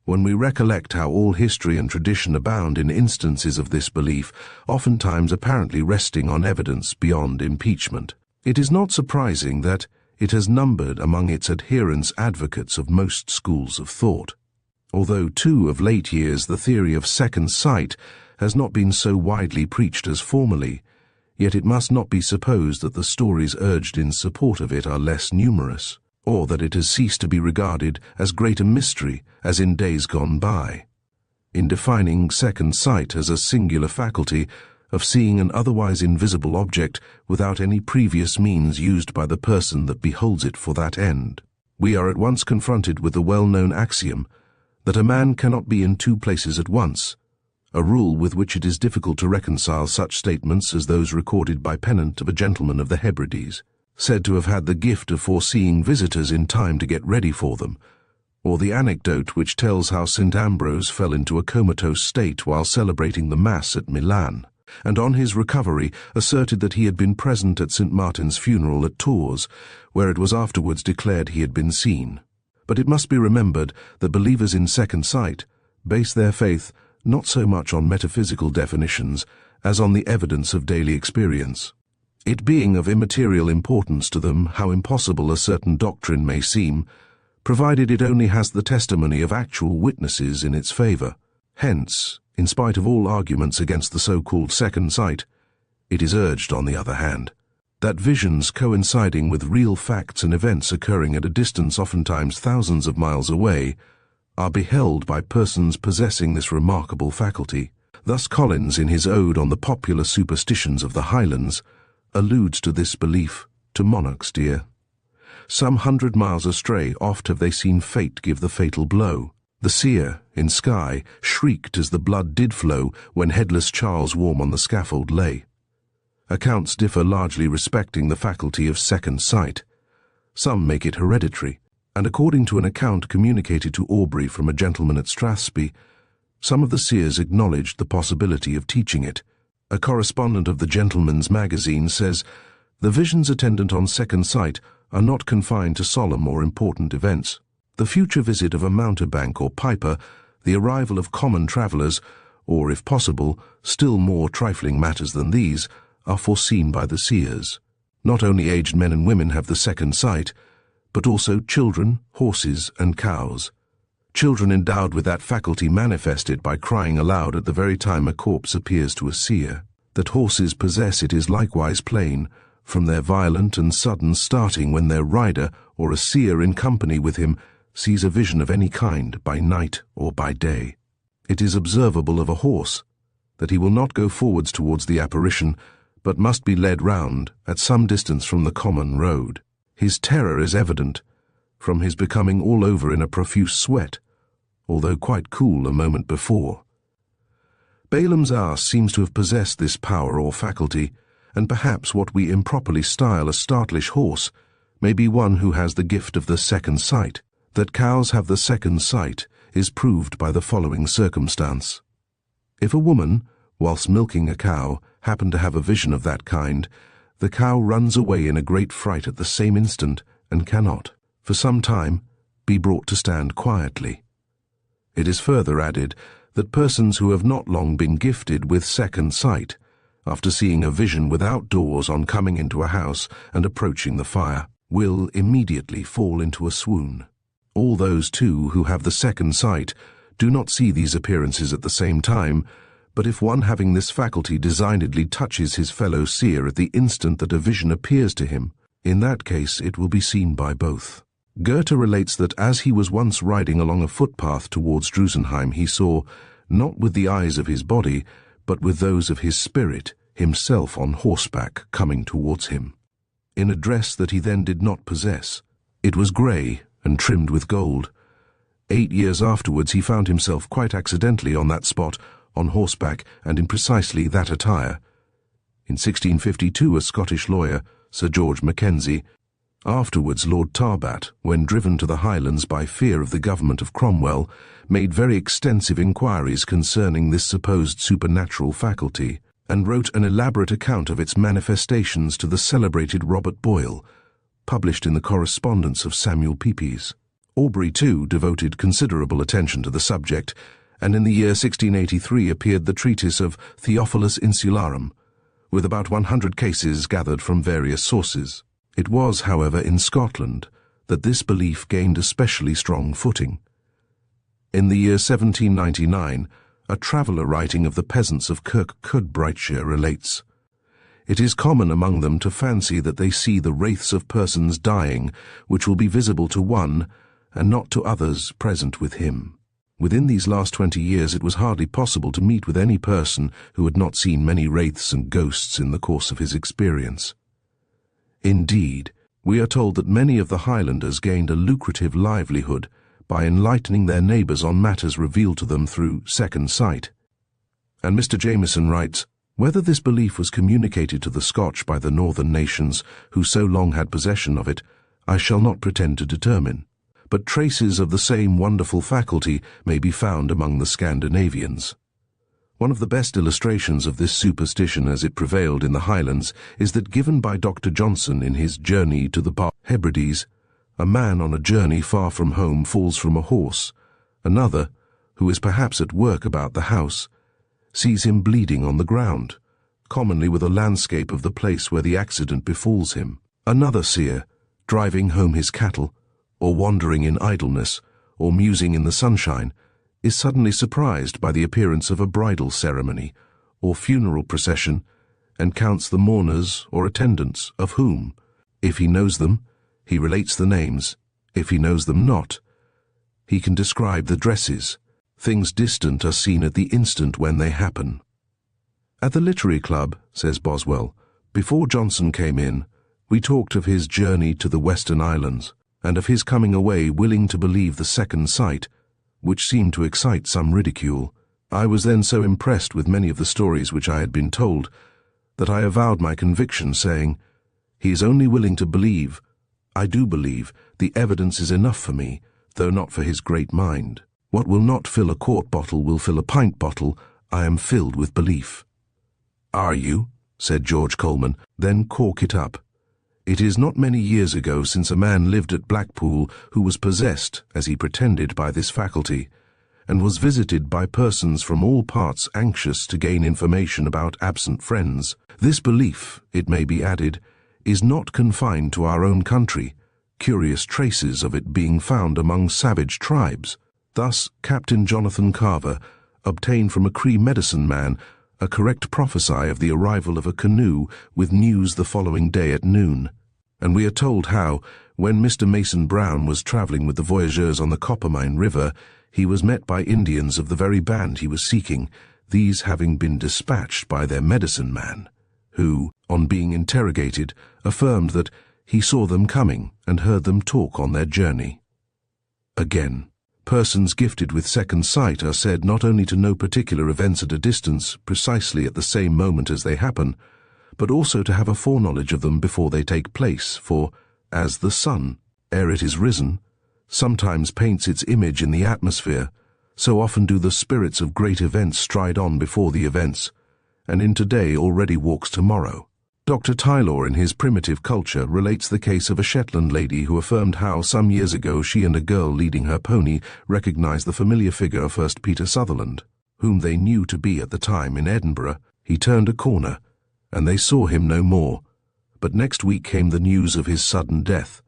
Speaker 1: When we recollect how all history and tradition abound in instances of this belief, oftentimes apparently resting on evidence beyond impeachment, it is not surprising that it has numbered among its adherents advocates of most schools of thought. Although, too, of late years the theory of second sight has not been so widely preached as formerly, yet it must not be supposed that the stories urged in support of it are less numerous, or that it has ceased to be regarded as great a mystery as in days gone by. In defining second sight as a singular faculty of seeing an otherwise invisible object without any previous means used by the person that beholds it for that end, we are at once confronted with the well-known axiom that a man cannot be in two places at once, a rule with which it is difficult to reconcile such statements as those recorded by Pennant of a gentleman of the Hebrides, said to have had the gift of foreseeing visitors in time to get ready for them, or the anecdote which tells how St. Ambrose fell into a comatose state while celebrating the Mass at Milan, and on his recovery asserted that he had been present at St. Martin's funeral at Tours, where it was afterwards declared he had been seen. But it must be remembered that believers in second sight base their faith not so much on metaphysical definitions as on the evidence of daily experience, it being of immaterial importance to them how impossible a certain doctrine may seem, provided it only has the testimony of actual witnesses in its favor. Hence, in spite of all arguments against the so-called second sight, it is urged, on the other hand, that visions coinciding with real facts and events occurring at a distance oftentimes thousands of miles away are beheld by persons possessing this remarkable faculty. Thus Collins, in his ode on the popular superstitions of the Highlands, alludes to this belief to monarchs dear. Some 100 miles astray, oft have they seen fate give the fatal blow. The seer, in Skye, shrieked as the blood did flow when headless Charles Warm on the scaffold lay. Accounts differ largely respecting the faculty of second sight. Some make it hereditary, and according to an account communicated to Aubrey from a gentleman at Strathspey, some of the seers acknowledged the possibility of teaching it. A correspondent of the Gentleman's Magazine says, "The visions attendant on second sight are not confined to solemn or important events. The future visit of a mountebank or piper, the arrival of common travellers, or, if possible, still more trifling matters than these, are foreseen by the seers. Not only aged men and women have the second sight, but also children, horses, and cows. Children endowed with that faculty manifest it by crying aloud at the very time a corpse appears to a seer. That horses possess it is likewise plain, from their violent and sudden starting when their rider, or a seer in company with him, sees a vision of any kind by night or by day. It is observable of a horse that he will not go forwards towards the apparition, but must be led round at some distance from the common road. His terror is evident from his becoming all over in a profuse sweat, although quite cool a moment before. Balaam's ass seems to have possessed this power or faculty, and perhaps what we improperly style a startlish horse may be one who has the gift of the second sight. That cows have the second sight is proved by the following circumstance. If a woman, whilst milking a cow, happen to have a vision of that kind, the cow runs away in a great fright at the same instant and cannot, for some time, be brought to stand quietly. It is further added that persons who have not long been gifted with second sight, after seeing a vision without doors on coming into a house and approaching the fire, will immediately fall into a swoon. All those, too, who have the second sight do not see these appearances at the same time, but if one having this faculty designedly touches his fellow seer at the instant that a vision appears to him, in that case it will be seen by both. Goethe relates that as he was once riding along a footpath towards Drusenheim, he saw, not with the eyes of his body, but with those of his spirit, himself on horseback coming towards him, in a dress that he then did not possess. It was grey and trimmed with gold. 8 years afterwards he found himself quite accidentally on that spot, on horseback and in precisely that attire. In 1652 a Scottish lawyer, Sir George Mackenzie, afterwards Lord Tarbat, when driven to the Highlands by fear of the government of Cromwell, made very extensive inquiries concerning this supposed supernatural faculty, and wrote an elaborate account of its manifestations to the celebrated Robert Boyle, published in the Correspondence of Samuel Pepys. Aubrey, too, devoted considerable attention to the subject, and in the year 1683 appeared the treatise of Theophilus Insularum, with about 100 cases gathered from various sources. It was, however, in Scotland that this belief gained especially strong footing. In the year 1799, a traveller writing of the peasants of Kirkcudbrightshire relates, "It is common among them to fancy that they see the wraiths of persons dying, which will be visible to one, and not to others present with him." Within these last 20 years it was hardly possible to meet with any person who had not seen many wraiths and ghosts in the course of his experience. Indeed, we are told that many of the Highlanders gained a lucrative livelihood by enlightening their neighbours on matters revealed to them through second sight. And Mr. Jameson writes, "Whether this belief was communicated to the Scotch by the northern nations, who so long had possession of it, I shall not pretend to determine, but traces of the same wonderful faculty may be found among the Scandinavians." One of the best illustrations of this superstition as it prevailed in the Highlands is that given by Dr. Johnson in his Journey to the Hebrides. A man on a journey far from home falls from a horse. Another, who is perhaps at work about the house, sees him bleeding on the ground, commonly with a landscape of the place where the accident befalls him. Another seer, driving home his cattle, or wandering in idleness, or musing in the sunshine, is suddenly surprised by the appearance of a bridal ceremony or funeral procession, and counts the mourners or attendants, of whom, if he knows them, he relates the names; if he knows them not, he can describe the dresses. Things distant are seen at the instant when they happen. At the Literary Club, says Boswell, before Johnson came in, we talked of his journey to the Western Islands, and of his coming away willing to believe the second sight, which seemed to excite some ridicule. I was then so impressed with many of the stories which I had been told, that I avowed my conviction, saying, "He is only willing to believe. I do believe. The evidence is enough for me, though not for his great mind. What will not fill a quart bottle will fill a pint bottle. I am filled with belief." "Are you?" said George Coleman. "Then cork it up. It is not many years ago since a man lived at Blackpool who was possessed, as he pretended, by this faculty, and was visited by persons from all parts anxious to gain information about absent friends. This belief, it may be added, is not confined to our own country, curious traces of it being found among savage tribes. Thus Captain Jonathan Carver obtained from a Cree medicine man a correct prophecy of the arrival of a canoe with news the following day at noon. And we are told how, when Mr. Mason Brown was travelling with the voyageurs on the Coppermine River, he was met by Indians of the very band he was seeking, these having been dispatched by their medicine man, who, on being interrogated, affirmed that he saw them coming and heard them talk on their journey. Again, Persons gifted with second sight are said not only to know particular events at a distance, precisely at the same moment as they happen, but also to have a foreknowledge of them before they take place, for, as the sun, ere it is risen, sometimes paints its image in the atmosphere, so often do the spirits of great events stride on before the events, and in today already walks tomorrow. Dr. Taylor, in his Primitive Culture, relates the case of a Shetland lady who affirmed how, some years ago, she and a girl leading her pony recognized the familiar figure of First Peter Sutherland, whom they knew to be at the time in Edinburgh. He turned a corner, and they saw him no more, but next week came the news of his sudden death.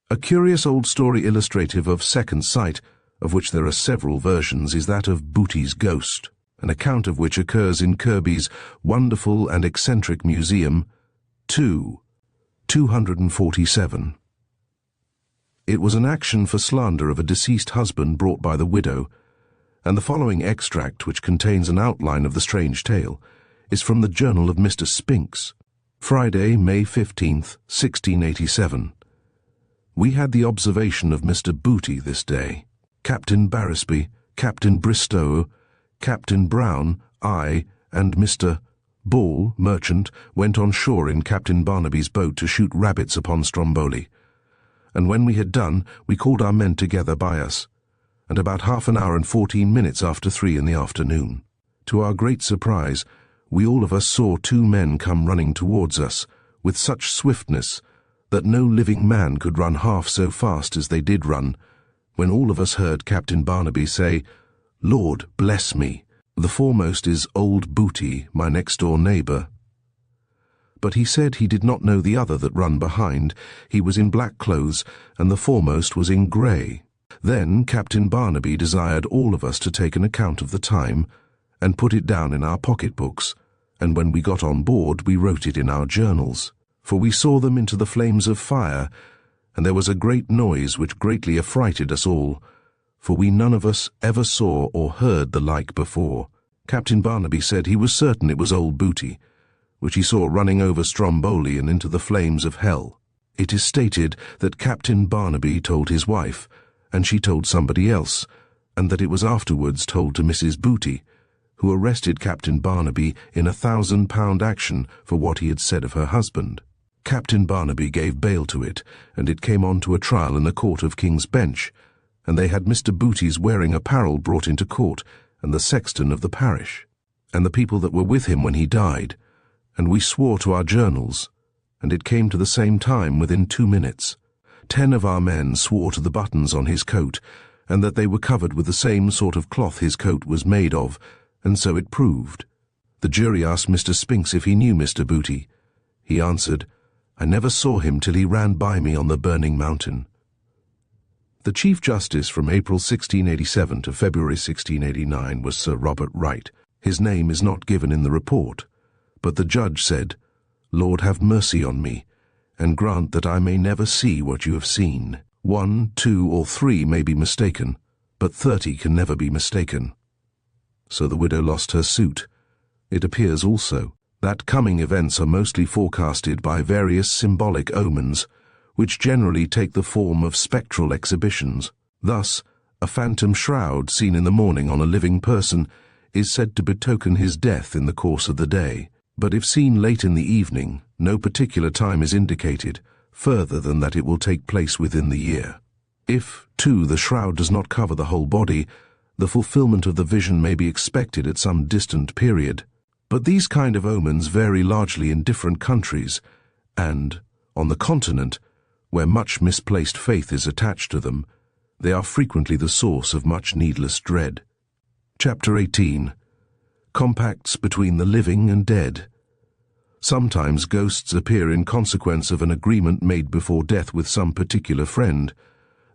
Speaker 1: A curious old story illustrative of second sight, of which there are several versions, is that of Booty's Ghost, an account of which occurs in Kirby's Wonderful and Eccentric Museum 247. It was an action for slander of a deceased husband brought by the widow, and the following extract, which contains an outline of the strange tale, is from the Journal of Mr. Spinks. Friday, May 15th, 1687. We had the observation of Mr. Booty this day. Captain Barrisby, Captain Bristow, Captain Brown, I, and Mr. Ball, merchant, went on shore in Captain Barnaby's boat to shoot rabbits upon Stromboli. And when we had done, we called our men together by us, and about half an hour and 14 minutes after 3 in the afternoon. To our great surprise, we all of us saw 2 men come running towards us, with such swiftness that no living man could run half so fast as they did run, when all of us heard Captain Barnaby say, "Lord bless me, the foremost is old Booty, my next-door neighbour." But he said he did not know the other that run behind. He was in black clothes, and the foremost was in grey. Then Captain Barnaby desired all of us to take an account of the time, and put it down in our pocket-books, and when we got on board we wrote it in our journals. For we saw them into the flames of fire, and there was a great noise which greatly affrighted us all, for we none of us ever saw or heard the like before. Captain Barnaby said he was certain it was old Booty, which he saw running over Stromboli and into the flames of hell. It is stated that Captain Barnaby told his wife, and she told somebody else, and that it was afterwards told to Mrs. Booty, who arrested Captain Barnaby in a £1,000 action for what he had said of her husband. Captain Barnaby gave bail to it, and it came on to a trial in the Court of King's Bench, and they had Mr. Booty's wearing apparel brought into court, and the sexton of the parish, and the people that were with him when he died, and we swore to our journals, and it came to the same time within 2 minutes. 10 of our men swore to the buttons on his coat, and that they were covered with the same sort of cloth his coat was made of, and so it proved. The jury asked Mr. Spinks if he knew Mr. Booty. He answered, "I never saw him till he ran by me on the burning mountain." The Chief Justice from April 1687 to February 1689 was Sir Robert Wright. His name is not given in the report, but the judge said, "Lord, have mercy on me, and grant that I may never see what you have seen. 1, 2, or 3 may be mistaken, but 30 can never be mistaken." So the widow lost her suit. It appears also that coming events are mostly forecasted by various symbolic omens, which generally take the form of spectral exhibitions. Thus, a phantom shroud seen in the morning on a living person is said to betoken his death in the course of the day, but if seen late in the evening, no particular time is indicated, further than that it will take place within the year. If, too, the shroud does not cover the whole body, the fulfillment of the vision may be expected at some distant period. But these kind of omens vary largely in different countries, and, on the continent, where much misplaced faith is attached to them, they are frequently the source of much needless dread. Chapter 18. Compacts between the living and dead. Sometimes ghosts appear in consequence of an agreement made before death with some particular friend,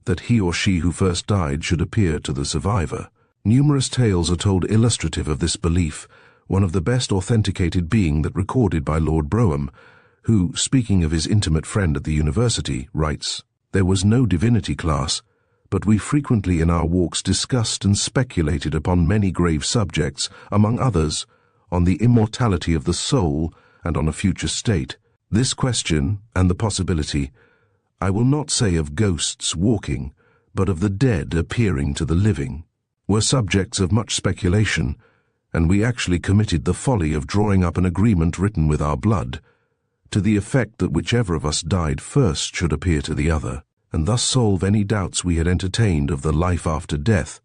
Speaker 1: that he or she who first died should appear to the survivor. Numerous tales are told illustrative of this belief, one of the best authenticated being that recorded by Lord Brougham, who, speaking of his intimate friend at the university, writes, "There was no divinity class, but we frequently in our walks discussed and speculated upon many grave subjects, among others, on the immortality of the soul and on a future state. This question, and the possibility, I will not say of ghosts walking, but of the dead appearing to the living, were subjects of much speculation, and we actually committed the folly of drawing up an agreement written with our blood, to the effect that whichever of us died first should appear to the other, and thus solve any doubts we had entertained of the life after death.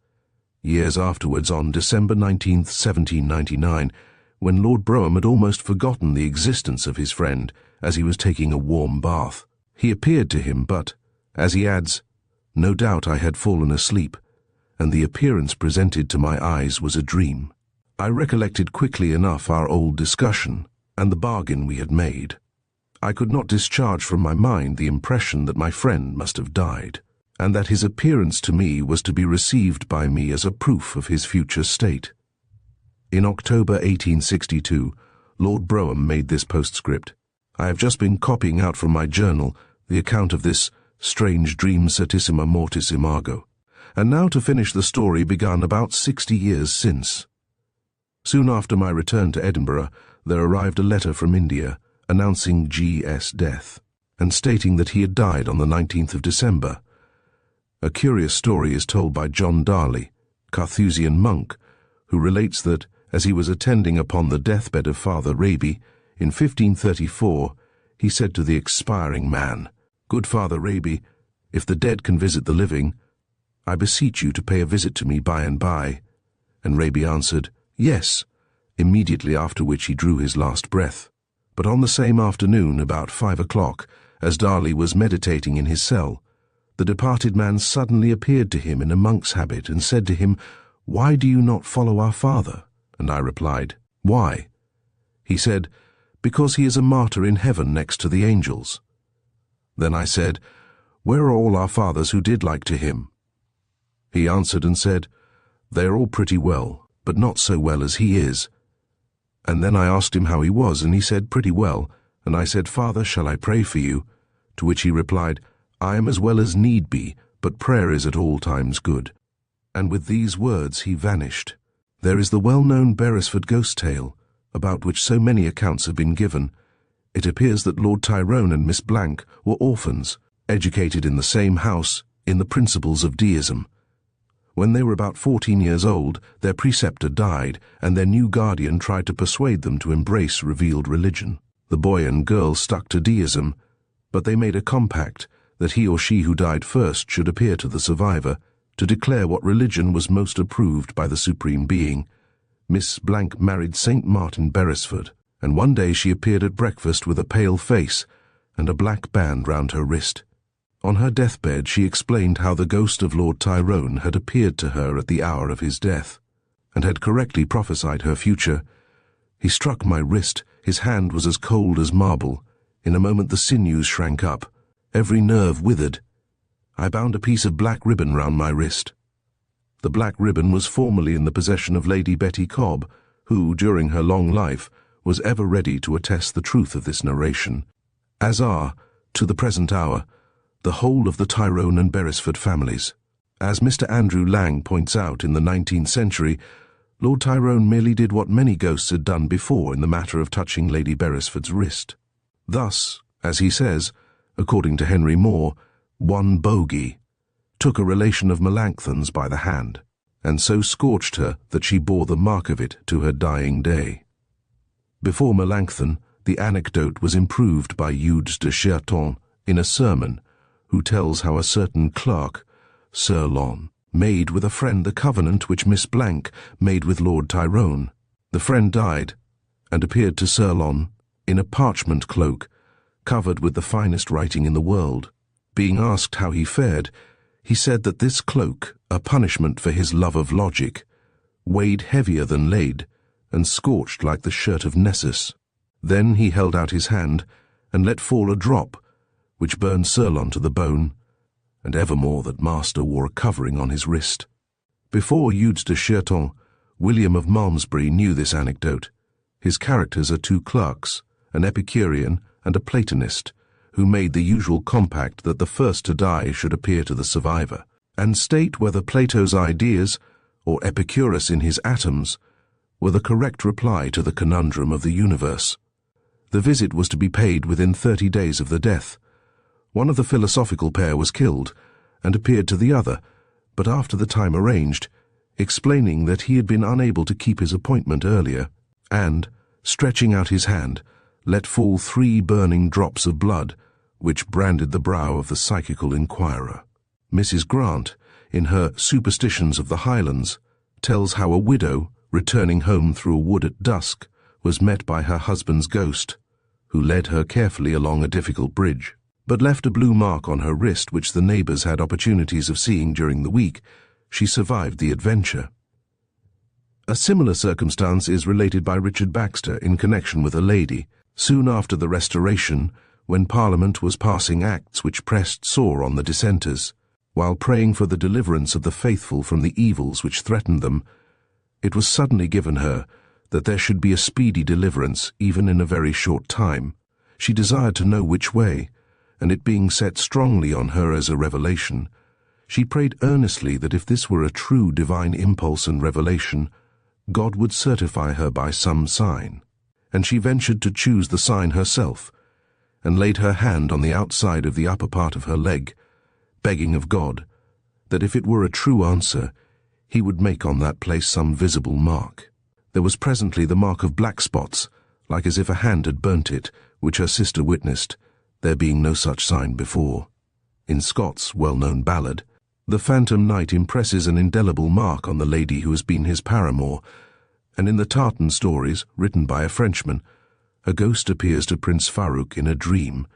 Speaker 1: Years afterwards, on December 19, 1799, when Lord Brougham had almost forgotten the existence of his friend as he was taking a warm bath, he appeared to him, but, as he adds, no doubt I had fallen asleep, and the appearance presented to my eyes was a dream. I recollected quickly enough our old discussion, and the bargain we had made. I could not discharge from my mind the impression that my friend must have died, and that his appearance to me was to be received by me as a proof of his future state. In October 1862, Lord Brougham made this postscript. I have just been copying out from my journal the account of this strange dream certissima mortis imago, and now to finish the story begun about 60 years since. Soon after my return to Edinburgh, there arrived a letter from India announcing G.S. death, and stating that he had died on the 19th of December. A curious story is told by John Darley, Carthusian monk, who relates that, as he was attending upon the deathbed of Father Raby, in 1534, he said to the expiring man, "Good Father Raby, if the dead can visit the living, I beseech you to pay a visit to me by and by." And Raby answered, "Yes," immediately after which he drew his last breath. But on the same afternoon, about 5 o'clock, as Darley was meditating in his cell, the departed man suddenly appeared to him in a monk's habit and said to him, "Why do you not follow our father?" And I replied, "Why?" He said, "Because he is a martyr in heaven next to the angels." Then I said, "Where are all our fathers who did like to him?" He answered and said, "They are all pretty well, but not so well as he is." And then I asked him how he was, and he said, "Pretty well." And I said, "Father, shall I pray for you?" To which he replied, "I am as well as need be, but prayer is at all times good." And with these words he vanished. There is the well-known Beresford ghost tale, about which so many accounts have been given. It appears that Lord Tyrone and Miss Blank were orphans, educated in the same house in the principles of deism. When they were about 14 years old, their preceptor died, and their new guardian tried to persuade them to embrace revealed religion. The boy and girl stuck to deism, but they made a compact that he or she who died first should appear to the survivor to declare what religion was most approved by the Supreme Being. Miss Blank married St. Martin Beresford, and one day she appeared at breakfast with a pale face and a black band round her wrist. On her deathbed she explained how the ghost of Lord Tyrone had appeared to her at the hour of his death, and had correctly prophesied her future. "He struck my wrist, his hand was as cold as marble. In a moment the sinews shrank up, every nerve withered. I bound a piece of black ribbon round my wrist." The black ribbon was formerly in the possession of Lady Betty Cobb, who, during her long life, was ever ready to attest the truth of this narration, as are, to the present hour, the whole of the Tyrone and Beresford families. As Mr. Andrew Lang points out, in the 19th century, Lord Tyrone merely did what many ghosts had done before in the matter of touching Lady Beresford's wrist. Thus, as he says, according to Henry Moore, one bogey took a relation of Melanchthon's by the hand, and so scorched her that she bore the mark of it to her dying day. Before Melanchthon, the anecdote was improved by Eudes de Cherton in a sermon, who tells how a certain clerk, Sir Lon, made with a friend the covenant which Miss Blank made with Lord Tyrone. The friend died, and appeared to Sir Lon in a parchment cloak, covered with the finest writing in the world. Being asked how he fared, he said that this cloak, a punishment for his love of logic, weighed heavier than lead, and scorched like the shirt of Nessus. Then he held out his hand, and let fall a drop, which burned Sir Lon to the bone, and evermore that master wore a covering on his wrist. Before Eudes de Cherton, William of Malmesbury knew this anecdote. His characters are two clerks, an Epicurean and a Platonist, who made the usual compact that the first to die should appear to the survivor, and state whether Plato's ideas, or Epicurus in his atoms, were the correct reply to the conundrum of the universe. The visit was to be paid within 30 days of the death. One of the philosophical pair was killed, and appeared to the other, but after the time arranged, explaining that he had been unable to keep his appointment earlier, and, stretching out his hand, let fall 3 burning drops of blood, which branded the brow of the psychical inquirer. Mrs. Grant, in her Superstitions of the Highlands, tells how a widow, returning home through a wood at dusk, was met by her husband's ghost, who led her carefully along a difficult bridge, but left a blue mark on her wrist which the neighbors had opportunities of seeing during the week. She survived the adventure. A similar circumstance is related by Richard Baxter in connection with a lady, soon after the Restoration, when Parliament was passing acts which pressed sore on the dissenters. While praying for the deliverance of the faithful from the evils which threatened them, it was suddenly given her that there should be a speedy deliverance even in a very short time. She desired to know which way, and it being set strongly on her as a revelation, she prayed earnestly that if this were a true divine impulse and revelation, God would certify her by some sign. And she ventured to choose the sign herself, and laid her hand on the outside of the upper part of her leg, begging of God that if it were a true answer, he would make on that place some visible mark. There was presently the mark of black spots, like as if a hand had burnt it, which her sister witnessed, there being no such sign before. In Scott's well-known ballad, the phantom knight impresses an indelible mark on the lady who has been his paramour, and in the Tartan stories, written by a Frenchman, a ghost appears to Prince Farouk in a dream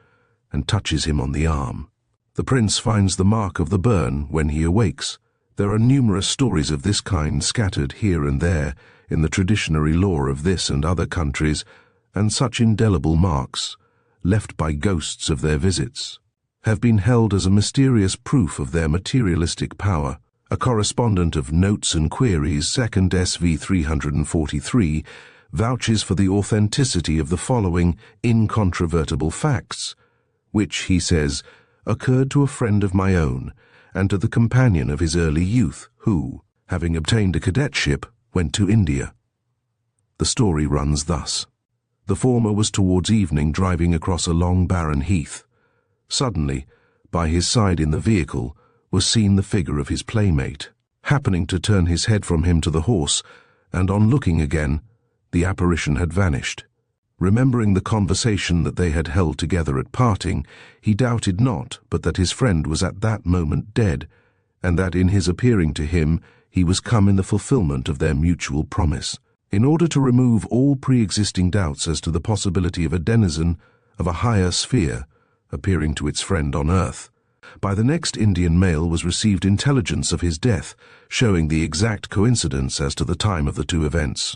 Speaker 1: and touches him on the arm. The prince finds the mark of the burn when he awakes. There are numerous stories of this kind scattered here and there in the traditionary lore of this and other countries, and such indelible marks, left by ghosts of their visits, have been held as a mysterious proof of their materialistic power. A correspondent of Notes and Queries, 2nd SV 343, vouches for the authenticity of the following incontrovertible facts, which, he says, occurred to a friend of my own and to the companion of his early youth, who, having obtained a cadetship, went to India. The story runs thus. The former was towards evening driving across a long barren heath. Suddenly, by his side in the vehicle, was seen the figure of his playmate. Happening to turn his head from him to the horse, and on looking again, the apparition had vanished. Remembering the conversation that they had held together at parting, he doubted not but that his friend was at that moment dead, and that in his appearing to him he was come in the fulfillment of their mutual promise. In order to remove all pre-existing doubts as to the possibility of a denizen of a higher sphere appearing to its friend on earth, by the next Indian mail was received intelligence of his death, showing the exact coincidence as to the time of the two events.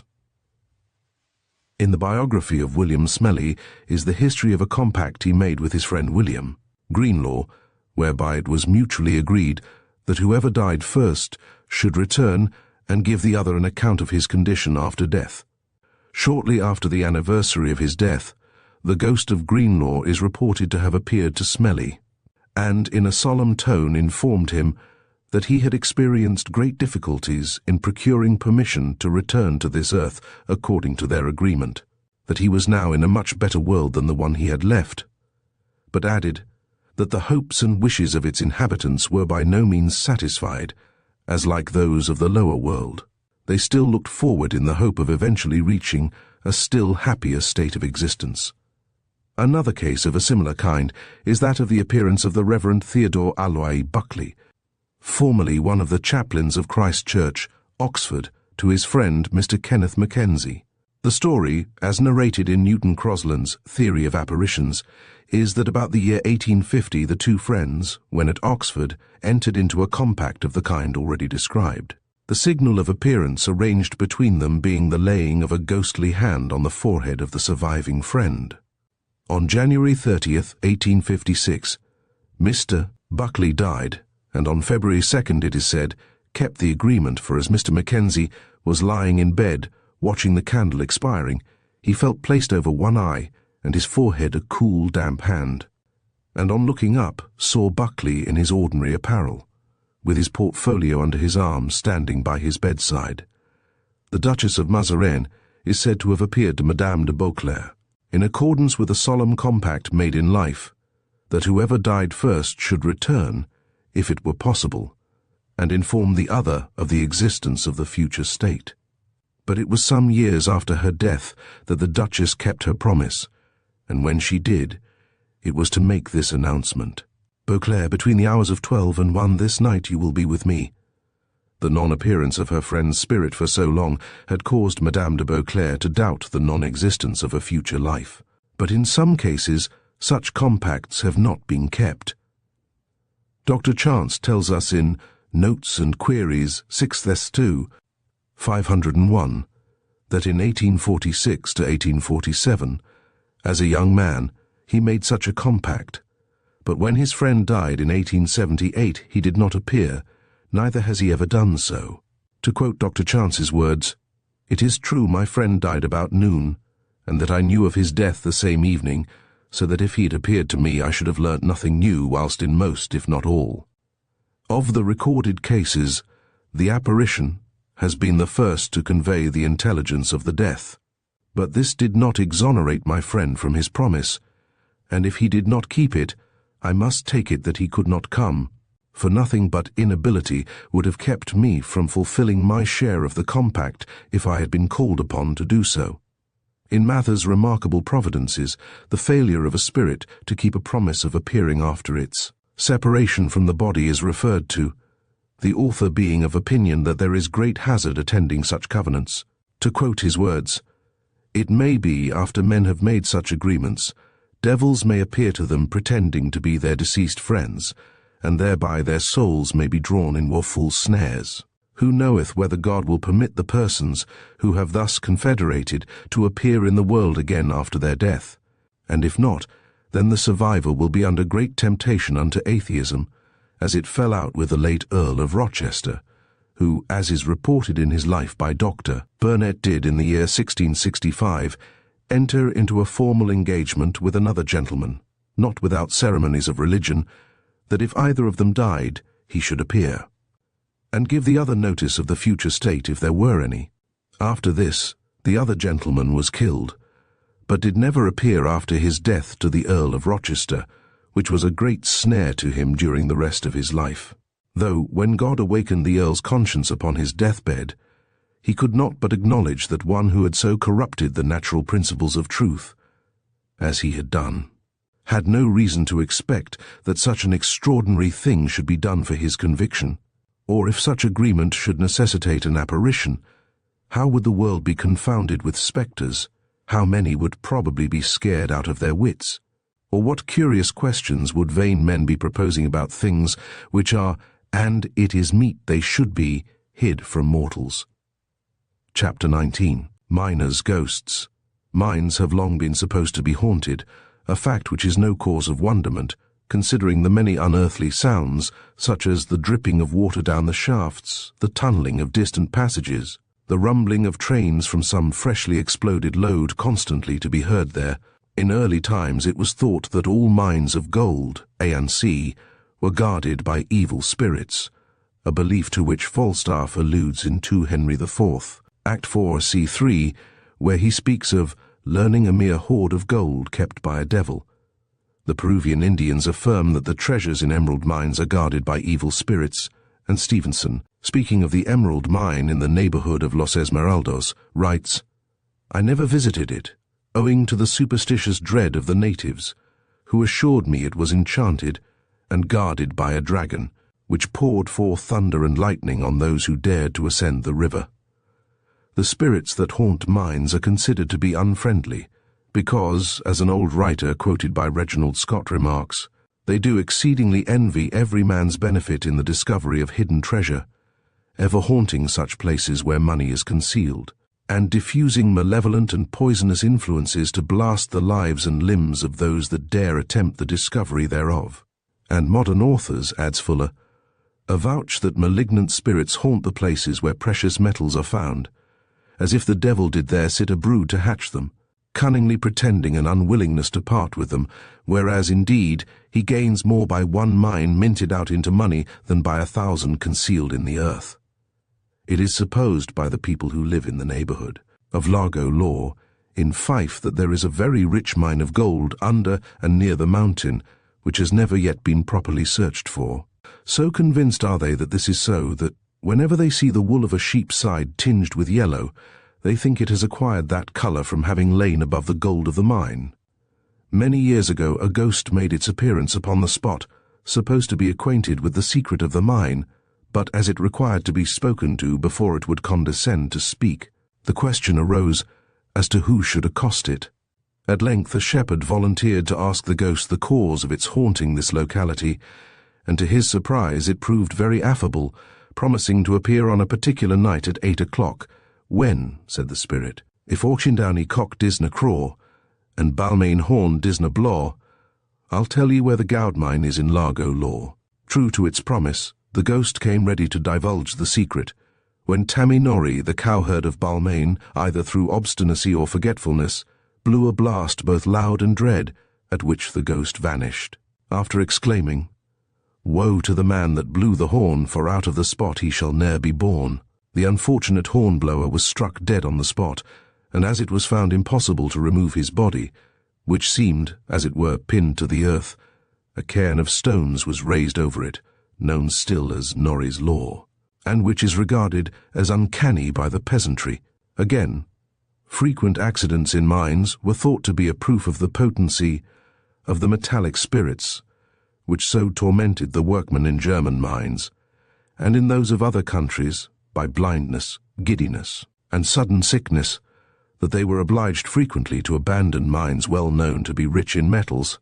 Speaker 1: In the biography of William Smellie is the history of a compact he made with his friend William Greenlaw, whereby it was mutually agreed that whoever died first should return and give the other an account of his condition after death. Shortly after the anniversary of his death, the ghost of Greenlaw is reported to have appeared to Smellie, and in a solemn tone informed him that he had experienced great difficulties in procuring permission to return to this earth according to their agreement, that he was now in a much better world than the one he had left, but added that the hopes and wishes of its inhabitants were by no means satisfied, as like those of the lower world. They still looked forward in the hope of eventually reaching a still happier state of existence. Another case of a similar kind is that of the appearance of the Reverend Theodore Aloy Buckley, formerly one of the chaplains of Christ Church, Oxford, to his friend Mr. Kenneth Mackenzie. The story, as narrated in Newton Crosland's Theory of Apparitions, is that about the year 1850 the two friends, when at Oxford, entered into a compact of the kind already described. The signal of appearance arranged between them being the laying of a ghostly hand on the forehead of the surviving friend. On January 30th, 1856, Mr. Buckley died, and on February 2nd, it is said, kept the agreement, for as Mr. Mackenzie was lying in bed, watching the candle expiring, he felt placed over one eye, and his forehead a cool, damp hand, and on looking up, saw Buckley in his ordinary apparel, with his portfolio under his arm standing by his bedside. The Duchess of Mazarin is said to have appeared to Madame de Beauclerc, in accordance with a solemn compact made in life, that whoever died first should return, if it were possible, and inform the other of the existence of the future state. But it was some years after her death that the Duchess kept her promise, and when she did, it was to make this announcement. "Beauclerc, between the hours of 12 and 1 this night you will be with me." The non-appearance of her friend's spirit for so long had caused Madame de Beauclerc to doubt the non-existence of a future life. But in some cases, such compacts have not been kept. Dr. Chance tells us in Notes and Queries 6th 501 that in 1846 to 1847, as a young man, he made such a compact, but when his friend died in 1878 he did not appear, neither has he ever done so. To quote Dr. Chance's words, "It is true my friend died about noon, and that I knew of his death the same evening, so that if he had appeared to me I should have learnt nothing new, whilst in most, if not all." Of the recorded cases, the apparition has been the first to convey the intelligence of the death. But this did not exonerate my friend from his promise, and if he did not keep it, I must take it that he could not come, for nothing but inability would have kept me from fulfilling my share of the compact if I had been called upon to do so. In Mather's Remarkable Providences, the failure of a spirit to keep a promise of appearing after its separation from the body is referred to, the author being of opinion that there is great hazard attending such covenants. To quote his words, "It may be, after men have made such agreements, devils may appear to them pretending to be their deceased friends, and thereby their souls may be drawn in woeful snares. Who knoweth whether God will permit the persons who have thus confederated to appear in the world again after their death? And if not, then the survivor will be under great temptation unto atheism, as it fell out with the late Earl of Rochester, who, as is reported in his life by Dr. Burnet, did in the year 1665 enter into a formal engagement with another gentleman, not without ceremonies of religion, that if either of them died, he should appear, and give the other notice of the future state if there were any. After this, the other gentleman was killed, but did never appear after his death to the Earl of Rochester, which was a great snare to him during the rest of his life. Though, when God awakened the Earl's conscience upon his deathbed, he could not but acknowledge that one who had so corrupted the natural principles of truth, as he had done, had no reason to expect that such an extraordinary thing should be done for his conviction, or if such agreement should necessitate an apparition, how would the world be confounded with spectres? How many would probably be scared out of their wits? Or what curious questions would vain men be proposing about things which are, and it is meet they should be, hid from mortals? Chapter 19. Miners' Ghosts. Mines have long been supposed to be haunted, a fact which is no cause of wonderment, considering the many unearthly sounds, such as the dripping of water down the shafts, the tunneling of distant passages, the rumbling of trains from some freshly exploded lode constantly to be heard there. In early times it was thought that all mines of gold, A and C, were guarded by evil spirits, a belief to which Falstaff alludes in 2 Henry IV, Act 4, Scene 3, where he speaks of learning a mere hoard of gold kept by a devil. The Peruvian Indians affirm that the treasures in emerald mines are guarded by evil spirits, and Stevenson, speaking of the emerald mine in the neighborhood of Los Esmeraldas, writes, "I never visited it, owing to the superstitious dread of the natives, who assured me it was enchanted and guarded by a dragon, which poured forth thunder and lightning on those who dared to ascend the river." The spirits that haunt mines are considered to be unfriendly, because, as an old writer quoted by Reginald Scott remarks, they do exceedingly envy every man's benefit in the discovery of hidden treasure, ever haunting such places where money is concealed, and diffusing malevolent and poisonous influences to blast the lives and limbs of those that dare attempt the discovery thereof. And modern authors, adds Fuller, avouch that malignant spirits haunt the places where precious metals are found, as if the devil did there sit a brood to hatch them, cunningly pretending an unwillingness to part with them, whereas indeed he gains more by one mine minted out into money than by 1,000 concealed in the earth. It is supposed by the people who live in the neighborhood of Largo Law, in Fife, that there is a very rich mine of gold under and near the mountain, which has never yet been properly searched for. So convinced are they that this is so, that whenever they see the wool of a sheep's side tinged with yellow, they think it has acquired that color from having lain above the gold of the mine. Many years ago a ghost made its appearance upon the spot, supposed to be acquainted with the secret of the mine, but as it required to be spoken to before it would condescend to speak, the question arose as to who should accost it. At length a shepherd volunteered to ask the ghost the cause of its haunting this locality, and to his surprise it proved very affable, promising to appear on a particular night at 8 o'clock, when, said the spirit, if Auchindowney cock disna craw, and Balmain horn disna blaw, I'll tell ye where the gowd mine is in Largo law. True to its promise, the ghost came ready to divulge the secret, when Tammy Norrie, the cowherd of Balmain, either through obstinacy or forgetfulness, blew a blast both loud and dread, at which the ghost vanished, after exclaiming, "Woe to the man that blew the horn, for out of the spot he shall ne'er be born." The unfortunate horn-blower was struck dead on the spot, and as it was found impossible to remove his body, which seemed, as it were, pinned to the earth, a cairn of stones was raised over it, known still as Norrie's Law, and which is regarded as uncanny by the peasantry. Again, frequent accidents in mines were thought to be a proof of the potency of the metallic spirits, which so tormented the workmen in German mines, and in those of other countries, by blindness, giddiness, and sudden sickness, that they were obliged frequently to abandon mines well known to be rich in metals.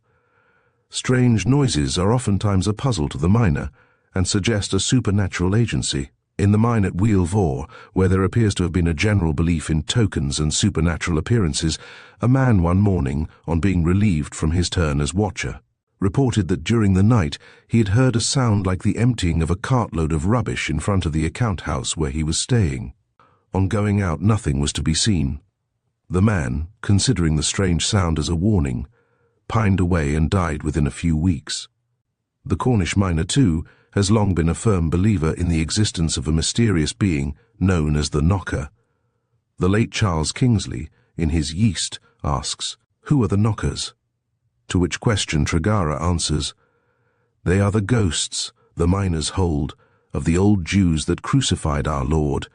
Speaker 1: Strange noises are oftentimes a puzzle to the miner, and suggest a supernatural agency. In the mine at Wheal Vor, where there appears to have been a general belief in tokens and supernatural appearances, a man one morning, on being relieved from his turn as watcher, reported that during the night he had heard a sound like the emptying of a cartload of rubbish in front of the account-house where he was staying. On going out nothing was to be seen. The man, considering the strange sound as a warning, pined away and died within a few weeks. The Cornish miner, too, has long been a firm believer in the existence of a mysterious being known as the Knocker. The late Charles Kingsley, in his Yeast, asks, "Who are the Knockers?" To which question Tregara answers, "They are the ghosts the miners hold of the old Jews that crucified our Lord,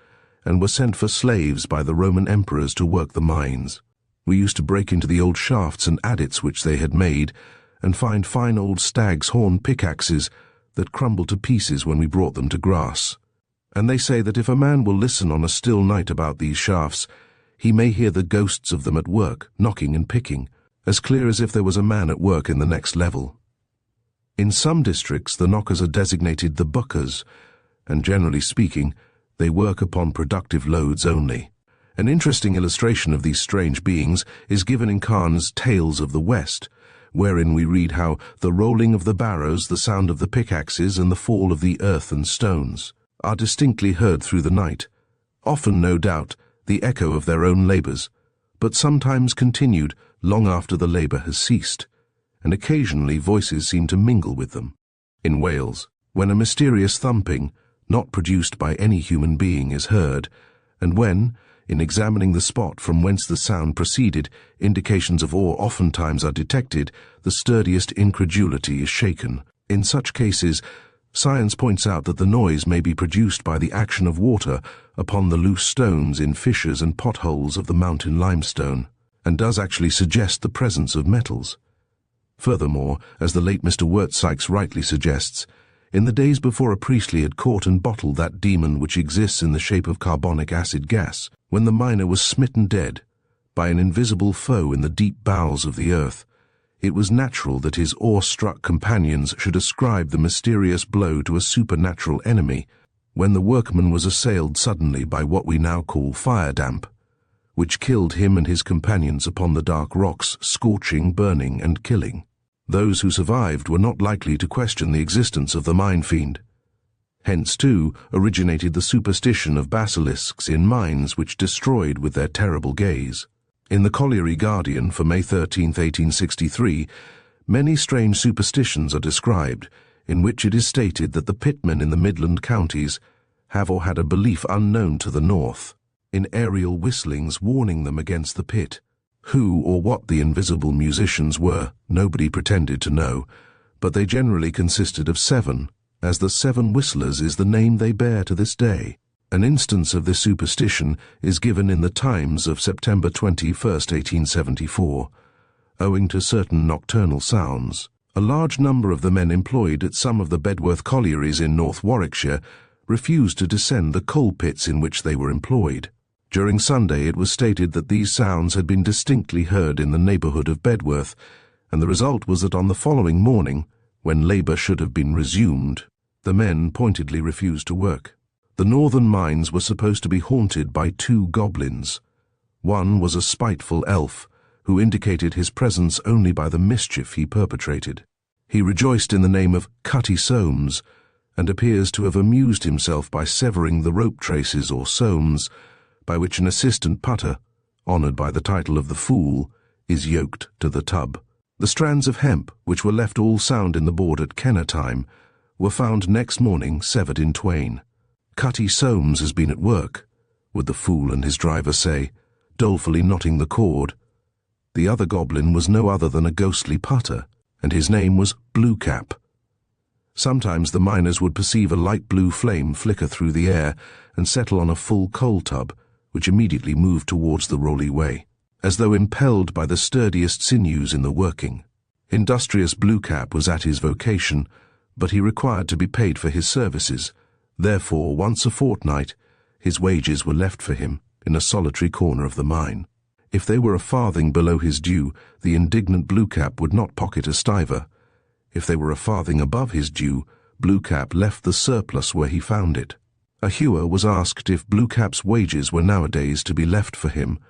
Speaker 1: and were sent for slaves by the Roman emperors to work the mines. We used to break into the old shafts and adits which they had made, and find fine old stag's horn pickaxes that crumbled to pieces when we brought them to grass. And they say that if a man will listen on a still night about these shafts, he may hear the ghosts of them at work, knocking and picking, as clear as if there was a man at work in the next level. In some districts the knockers are designated the buckers, and generally speaking, they work upon productive loads only. An interesting illustration of these strange beings is given in Kahn's Tales of the West, wherein we read how the rolling of the barrows, the sound of the pickaxes, and the fall of the earth and stones are distinctly heard through the night, often, no doubt, the echo of their own labours, but sometimes continued long after the labour has ceased, and occasionally voices seem to mingle with them. In Wales, when a mysterious thumping, not produced by any human being, is heard, and when, in examining the spot from whence the sound proceeded, indications of awe oftentimes are detected, the sturdiest incredulity is shaken. In such cases, science points out that the noise may be produced by the action of water upon the loose stones in fissures and potholes of the mountain limestone, and does actually suggest the presence of metals. Furthermore, as the late Mr. Wertsykes rightly suggests, in the days before a Priestley had caught and bottled that demon which exists in the shape of carbonic acid gas, when the miner was smitten dead by an invisible foe in the deep bowels of the earth, it was natural that his awe-struck companions should ascribe the mysterious blow to a supernatural enemy, when the workman was assailed suddenly by what we now call fire-damp, which killed him and his companions upon the dark rocks, scorching, burning, and killing. Those who survived were not likely to question the existence of the mine-fiend. Hence, too, originated the superstition of basilisks in mines which destroyed with their terrible gaze. In the Colliery Guardian for May 13, 1863, many strange superstitions are described, in which it is stated that the pitmen in the Midland counties have or had a belief unknown to the North, in aerial whistlings warning them against the pit. Who or what the invisible musicians were, nobody pretended to know, but they generally consisted of 7, as the Seven Whistlers is the name they bear to this day. An instance of this superstition is given in the Times of September 21, 1874. Owing to certain nocturnal sounds, a large number of the men employed at some of the Bedworth collieries in North Warwickshire refused to descend the coal pits in which they were employed. During Sunday it was stated that these sounds had been distinctly heard in the neighbourhood of Bedworth, and the result was that on the following morning, when labour should have been resumed, the men pointedly refused to work. The northern mines were supposed to be haunted by two goblins. One was a spiteful elf, who indicated his presence only by the mischief he perpetrated. He rejoiced in the name of Cutty Soames, and appears to have amused himself by severing the rope traces or soames, by which an assistant putter, honoured by the title of the Fool, is yoked to the tub. The strands of hemp, which were left all sound in the board at Kenner time, were found next morning severed in twain. Cutty Soames has been at work, would the Fool and his driver say, dolefully knotting the cord. The other goblin was no other than a ghostly putter, and his name was Bluecap. Sometimes the miners would perceive a light blue flame flicker through the air and settle on a full coal tub, which immediately moved towards the Rowley Way, as though impelled by the sturdiest sinews in the working. Industrious Bluecap was at his vocation, but he required to be paid for his services. Therefore, once a fortnight, his wages were left for him in a solitary corner of the mine. If they were a farthing below his due, the indignant Bluecap would not pocket a stiver. If they were a farthing above his due, Bluecap left the surplus where he found it. A hewer was asked if Bluecap's wages were nowadays to be left for him,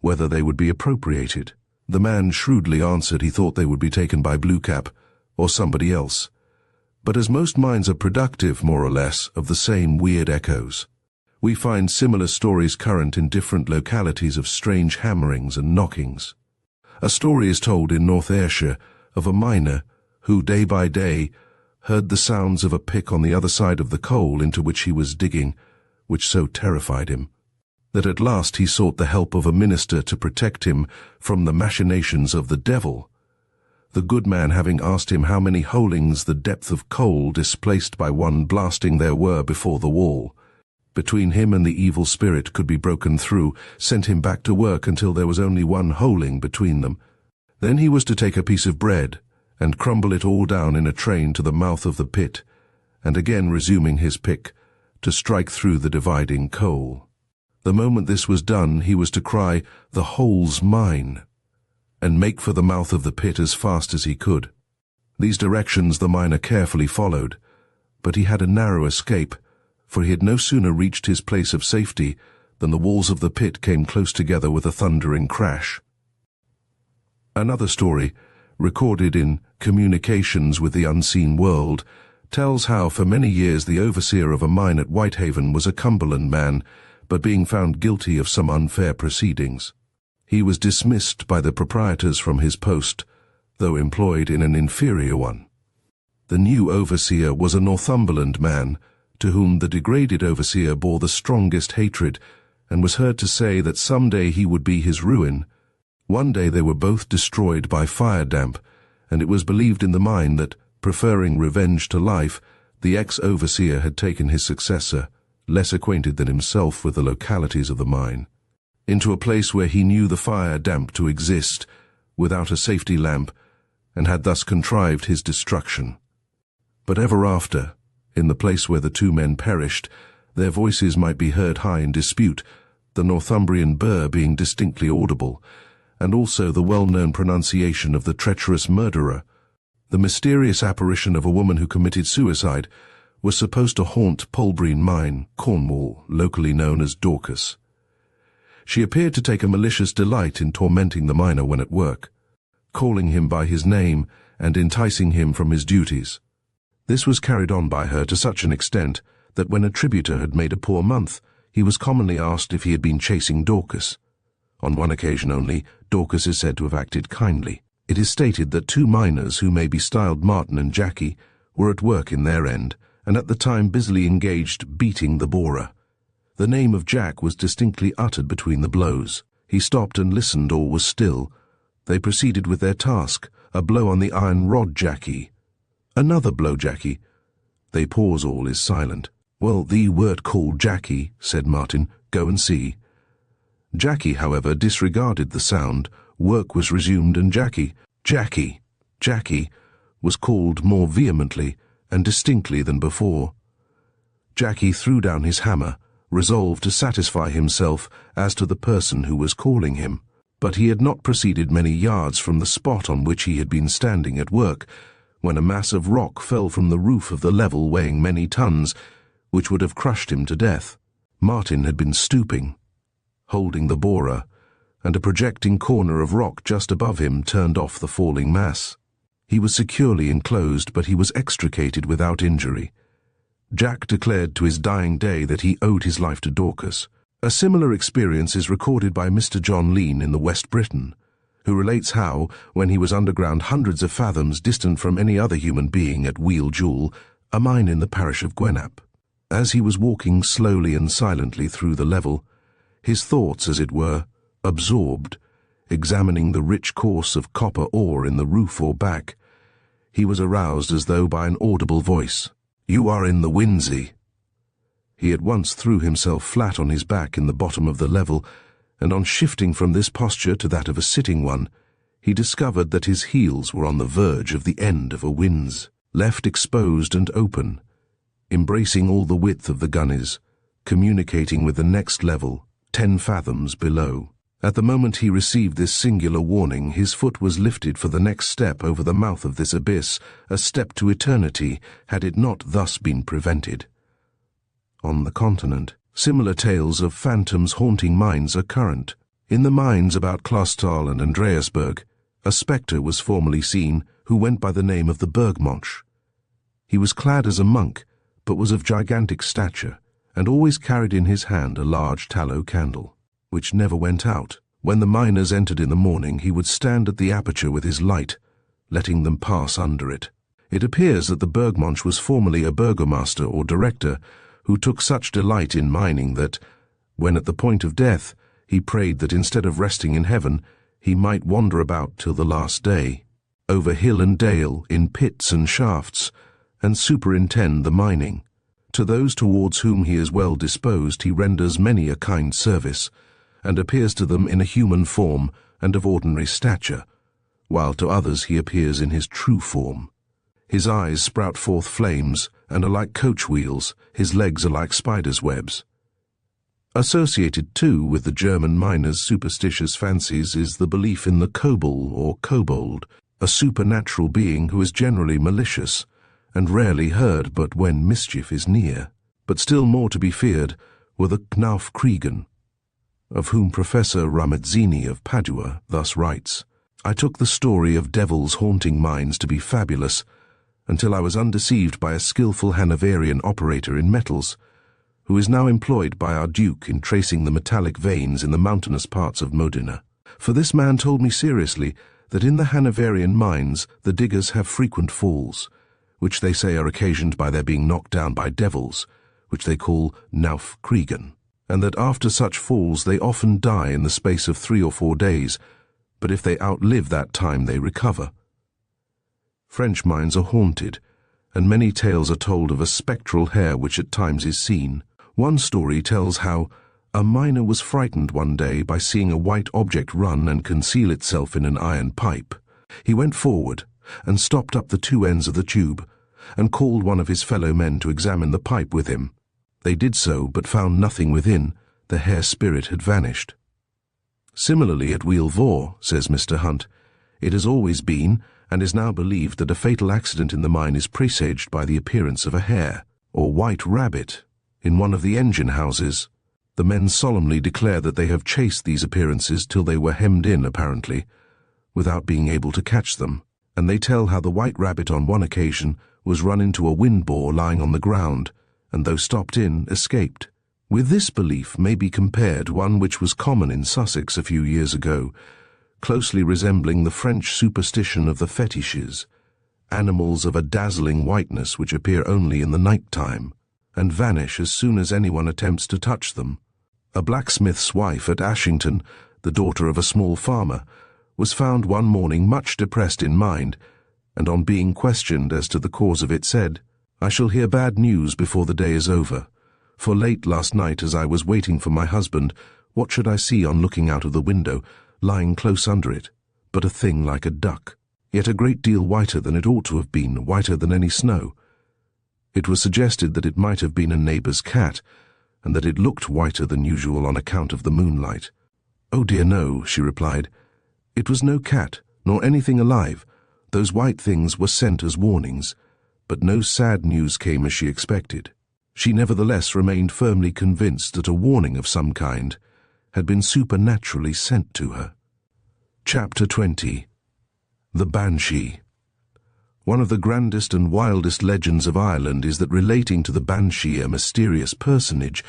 Speaker 1: whether they would be appropriated. The man shrewdly answered he thought they would be taken by Bluecap or somebody else. But as most mines are productive, more or less, of the same weird echoes, we find similar stories current in different localities of strange hammerings and knockings. A story is told in North Ayrshire of a miner who, day by day, heard the sounds of a pick on the other side of the coal into which he was digging, which so terrified him, that at last he sought the help of a minister to protect him from the machinations of the devil. The good man having asked him how many holings the depth of coal displaced by one blasting there were before the wall, between him and the evil spirit could be broken through, sent him back to work until there was only one holing between them. Then he was to take a piece of bread and crumble it all down in a train to the mouth of the pit, and again resuming his pick, to strike through the dividing coal. The moment this was done, he was to cry, "The hole's mine," and make for the mouth of the pit as fast as he could. These directions the miner carefully followed, but he had a narrow escape, for he had no sooner reached his place of safety than the walls of the pit came close together with a thundering crash. Another story, recorded in Communications with the Unseen World, tells how for many years the overseer of a mine at Whitehaven was a Cumberland man, but being found guilty of some unfair proceedings, he was dismissed by the proprietors from his post, though employed in an inferior one. The new overseer was a Northumberland man, to whom the degraded overseer bore the strongest hatred, and was heard to say that some day he would be his ruin. One day they were both destroyed by fire damp, and it was believed in the mine that, preferring revenge to life, the ex-overseer had taken his successor, less acquainted than himself with the localities of the mine, into a place where he knew the fire damp to exist, without a safety lamp, and had thus contrived his destruction. But ever after, in the place where the two men perished, their voices might be heard high in dispute, the Northumbrian burr being distinctly audible, and also the well-known pronunciation of the treacherous murderer. The mysterious apparition of a woman who committed suicide was supposed to haunt Polbreen Mine, Cornwall, locally known as Dorcas. She appeared to take a malicious delight in tormenting the miner when at work, calling him by his name and enticing him from his duties. This was carried on by her to such an extent that when a tributor had made a poor month, he was commonly asked if he had been chasing Dorcas. On one occasion only, Dorcas is said to have acted kindly. It is stated that two miners, who may be styled Martin and Jackie, were at work in their end, and at the time busily engaged beating the borer. The name of Jack was distinctly uttered between the blows. He stopped and listened, all was still. They proceeded with their task, a blow on the iron rod, Jackie. Another blow, Jackie. They pause, all is silent. "Well, thee wert called Jackie," said Martin. "Go and see." Jackie, however, disregarded the sound. Work was resumed, and Jackie, was called more vehemently and distinctly than before. Jackie threw down his hammer, resolved to satisfy himself as to the person who was calling him. But he had not proceeded many yards from the spot on which he had been standing at work, when a mass of rock fell from the roof of the level, weighing many tons, which would have crushed him to death. Martin had been stooping, holding the borer, and a projecting corner of rock just above him turned off the falling mass. He was securely enclosed, but he was extricated without injury. Jack declared to his dying day that he owed his life to Dorcas. A similar experience is recorded by Mr. John Lean in the West Briton, who relates how, when he was underground hundreds of fathoms distant from any other human being at Wheel Jewel, a mine in the parish of Gwenap, as he was walking slowly and silently through the level, his thoughts, as it were, absorbed, examining the rich course of copper ore in the roof or back, he was aroused as though by an audible voice. "You are in the Windsey." He at once threw himself flat on his back in the bottom of the level, and on shifting from this posture to that of a sitting one, he discovered that his heels were on the verge of the end of a winze, left exposed and open, embracing all the width of the gunnies, communicating with the next level, 10 fathoms below. At the moment he received this singular warning, his foot was lifted for the next step over the mouth of this abyss, a step to eternity, had it not thus been prevented. On the continent, similar tales of phantoms haunting mines are current. In the mines about Clausthal and Andreasberg, a spectre was formerly seen who went by the name of the Bergmonch. He was clad as a monk, but was of gigantic stature, and always carried in his hand a large tallow candle, which never went out. When the miners entered in the morning, he would stand at the aperture with his light, letting them pass under it. It appears that the Bergmonch was formerly a burgomaster or director, who took such delight in mining that, when at the point of death, he prayed that instead of resting in heaven, he might wander about till the last day, over hill and dale, in pits and shafts, and superintend the mining. To those towards whom he is well disposed he renders many a kind service, and appears to them in a human form and of ordinary stature, while to others he appears in his true form. His eyes sprout forth flames, and are like coach wheels, his legs are like spiders' webs. Associated, too, with the German miners' superstitious fancies is the belief in the kobold or kobold, a supernatural being who is generally malicious, and rarely heard but when mischief is near. But still more to be feared were the Knaufkriegen, of whom Professor Ramazzini of Padua thus writes, "I took the story of devils haunting mines to be fabulous, until I was undeceived by a skilful Hanoverian operator in metals, who is now employed by our Duke in tracing the metallic veins in the mountainous parts of Modena. For this man told me seriously that in the Hanoverian mines the diggers have frequent falls, which they say are occasioned by their being knocked down by devils, which they call Knaufkriegen, and that after such falls they often die in the space of 3 or 4 days, but if they outlive that time they recover. French mines are haunted, and many tales are told of a spectral hair which at times is seen. One story tells how a miner was frightened one day by seeing a white object run and conceal itself in an iron pipe. He went forward and stopped up the 2 ends of the tube, and called one of his fellow men to examine the pipe with him. They did so, but found nothing within. The hair spirit had vanished. Similarly at Wheel Vore, says Mr. Hunt, it has always been, and is now believed, that a fatal accident in the mine is presaged by the appearance of a hare, or white rabbit, in one of the engine houses. The men solemnly declare that they have chased these appearances till they were hemmed in, apparently, without being able to catch them, and they tell how the white rabbit on one occasion was run into a wind bore lying on the ground, and though stopped in, escaped. With this belief may be compared one which was common in Sussex a few years ago, closely resembling the French superstition of the fetishes, animals of a dazzling whiteness which appear only in the night time, and vanish as soon as anyone attempts to touch them. A blacksmith's wife at Ashington, the daughter of a small farmer, was found one morning much depressed in mind, and on being questioned as to the cause of it said, I shall hear bad news before the day is over. For late last night, as I was waiting for my husband, what should I see on looking out of the window, lying close under it, but a thing like a duck, yet a great deal whiter than it ought to have been, whiter than any snow. It was suggested that it might have been a neighbour's cat, and that it looked whiter than usual on account of the moonlight. "Oh dear no," she replied. "It was no cat, nor anything alive. Those white things were sent as warnings." But no sad news came as she expected. She nevertheless remained firmly convinced that a warning of some kind had been supernaturally sent to her. Chapter 20. The Banshee. One of the grandest and wildest legends of Ireland is that relating to the Banshee, a mysterious personage,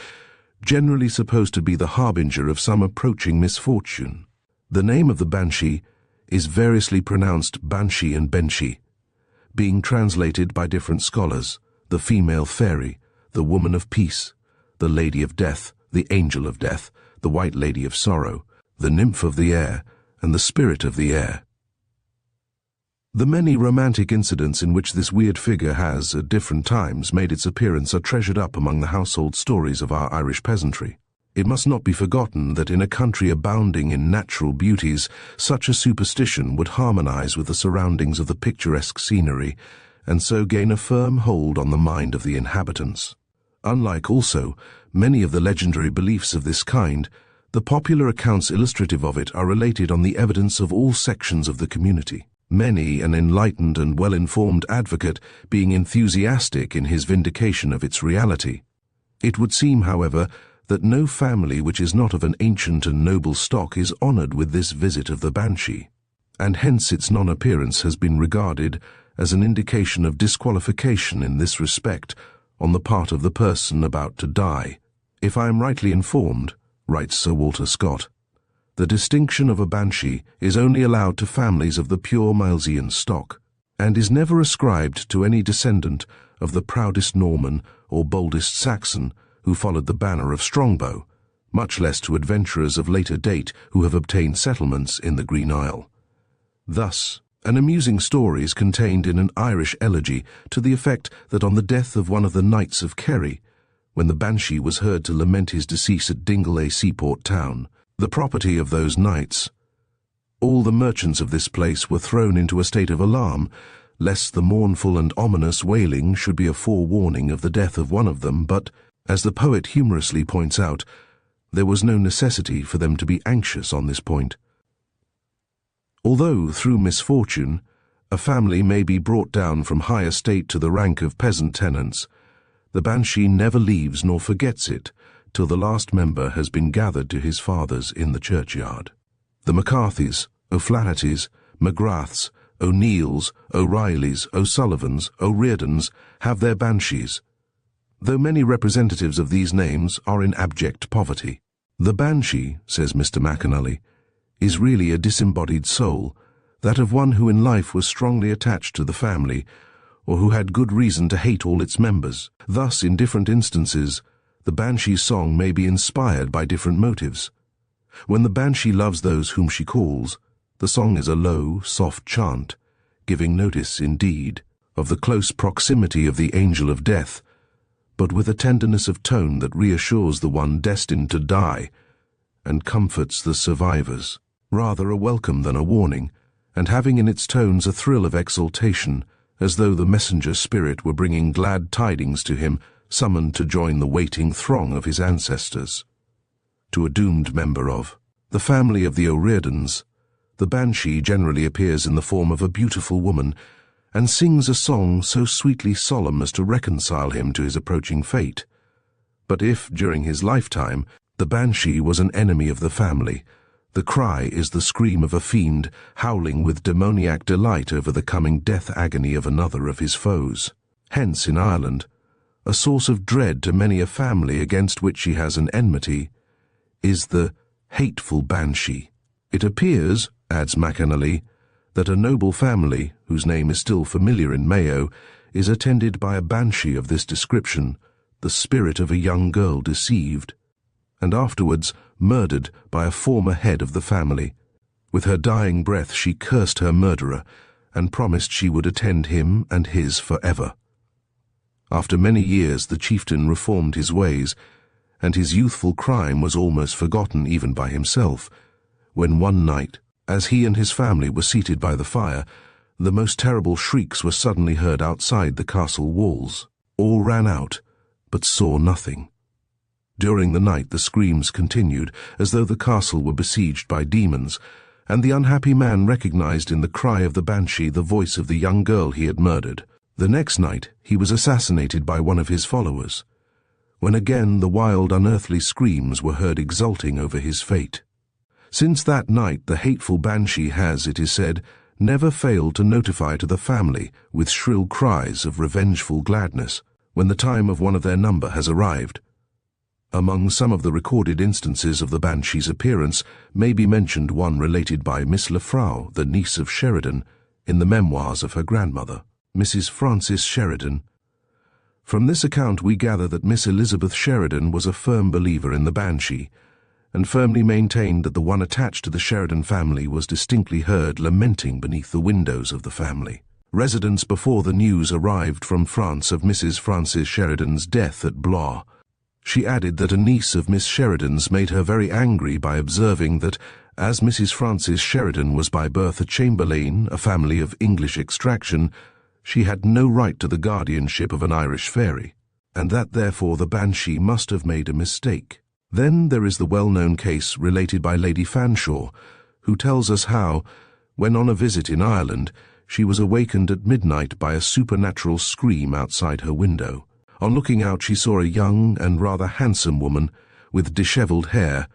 Speaker 1: generally supposed to be the harbinger of some approaching misfortune. The name of the Banshee is variously pronounced Banshee and Banshee, being translated by different scholars: the female fairy, the woman of peace, the lady of death, the angel of death, the white lady of sorrow, the nymph of the air, and the spirit of the air. The many romantic incidents in which this weird figure has, at different times, made its appearance are treasured up among the household stories of our Irish peasantry. It must not be forgotten that in a country abounding in natural beauties, such a superstition would harmonize with the surroundings of the picturesque scenery, and so gain a firm hold on the mind of the inhabitants. Unlike also many of the legendary beliefs of this kind, the popular accounts illustrative of it are related on the evidence of all sections of the community. Many an enlightened and well-informed advocate being enthusiastic in his vindication of its reality. It would seem, however, that no family which is not of an ancient and noble stock is honoured with this visit of the Banshee, and hence its non-appearance has been regarded as an indication of disqualification in this respect on the part of the person about to die. "If I am rightly informed," writes Sir Walter Scott, "the distinction of a Banshee is only allowed to families of the pure Milesian stock, and is never ascribed to any descendant of the proudest Norman or boldest Saxon who followed the banner of Strongbow, much less to adventurers of later date who have obtained settlements in the Green Isle." Thus, an amusing story is contained in an Irish elegy to the effect that on the death of one of the knights of Kerry, when the Banshee was heard to lament his decease at Dingle, a seaport town, the property of those knights, all the merchants of this place were thrown into a state of alarm, lest the mournful and ominous wailing should be a forewarning of the death of one of them, but, as the poet humorously points out, there was no necessity for them to be anxious on this point. Although, through misfortune, a family may be brought down from high estate to the rank of peasant tenants, the Banshee never leaves nor forgets it till the last member has been gathered to his fathers in the churchyard. The McCarthys, O'Flahertys, McGraths, O'Neills, O'Reillys, O'Sullivans, O'Riordans have their Banshees, though many representatives of these names are in abject poverty. "The Banshee," says Mr. McAnally, "is really a disembodied soul, that of one who in life was strongly attached to the family, or who had good reason to hate all its members. Thus, in different instances, the Banshee's song may be inspired by different motives. When the Banshee loves those whom she calls, the song is a low, soft chant, giving notice, indeed, of the close proximity of the angel of death, but with a tenderness of tone that reassures the one destined to die and comforts the survivors. Rather a welcome than a warning, and having in its tones a thrill of exultation, as though the messenger spirit were bringing glad tidings to him, summoned to join the waiting throng of his ancestors. To a doomed member of the family of the O'Riordans, the Banshee generally appears in the form of a beautiful woman, and sings a song so sweetly solemn as to reconcile him to his approaching fate. But if, during his lifetime, the Banshee was an enemy of the family, the cry is the scream of a fiend howling with demoniac delight over the coming death agony of another of his foes. Hence, in Ireland, a source of dread to many a family against which he has an enmity, is the hateful Banshee. It appears, adds McAnally, that a noble family, whose name is still familiar in Mayo, is attended by a Banshee of this description, the spirit of a young girl deceived, and afterwards murdered by a former head of the family. With her dying breath she cursed her murderer, and promised she would attend him and his forever. After many years the chieftain reformed his ways, and his youthful crime was almost forgotten even by himself, when one night, as he and his family were seated by the fire, the most terrible shrieks were suddenly heard outside the castle walls. All ran out, but saw nothing. During the night the screams continued, as though the castle were besieged by demons, and the unhappy man recognized in the cry of the Banshee the voice of the young girl he had murdered. The next night he was assassinated by one of his followers, when again the wild unearthly screams were heard exulting over his fate. Since that night the hateful Banshee has, it is said, never failed to notify to the family with shrill cries of revengeful gladness when the time of one of their number has arrived. Among some of the recorded instances of the Banshee's appearance may be mentioned one related by Miss Lefrau, the niece of Sheridan, in the memoirs of her grandmother, Mrs. Frances Sheridan. From this account we gather that Miss Elizabeth Sheridan was a firm believer in the Banshee, and firmly maintained that the one attached to the Sheridan family was distinctly heard lamenting beneath the windows of the family. Residents before the news arrived from France of Mrs. Frances Sheridan's death at Blois. She added that a niece of Miss Sheridan's made her very angry by observing that, as Mrs. Frances Sheridan was by birth a Chamberlain, a family of English extraction, she had no right to the guardianship of an Irish fairy, and that therefore the Banshee must have made a mistake. Then there is the well-known case related by Lady Fanshawe, who tells us how, when on a visit in Ireland, she was awakened at midnight by a supernatural scream outside her window. On looking out she saw a young and rather handsome woman with dishevelled hair,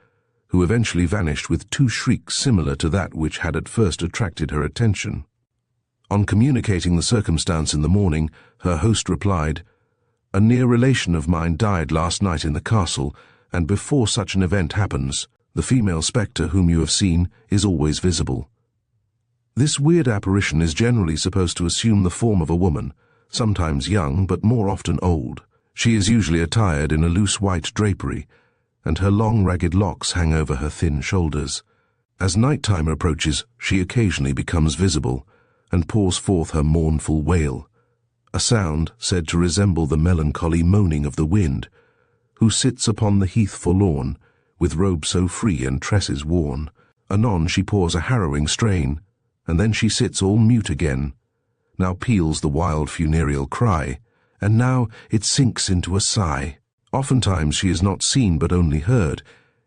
Speaker 1: who eventually vanished with 2 shrieks similar to that which had at first attracted her attention. On communicating the circumstance in the morning, her host replied, "A near relation of mine died last night in the castle, and before such an event happens, the female spectre whom you have seen is always visible." This weird apparition is generally supposed to assume the form of a woman, sometimes young but more often old. She is usually attired in a loose white drapery, and her long ragged locks hang over her thin shoulders. As night-time approaches, she occasionally becomes visible, and pours forth her mournful wail, a sound said to resemble the melancholy moaning of the wind, who sits upon the heath forlorn, with robe so free and tresses worn. Anon she pours a harrowing strain, and then she sits all mute again. Now peals the wild funereal cry, and now it sinks into a sigh. Oftentimes she is not seen but only heard,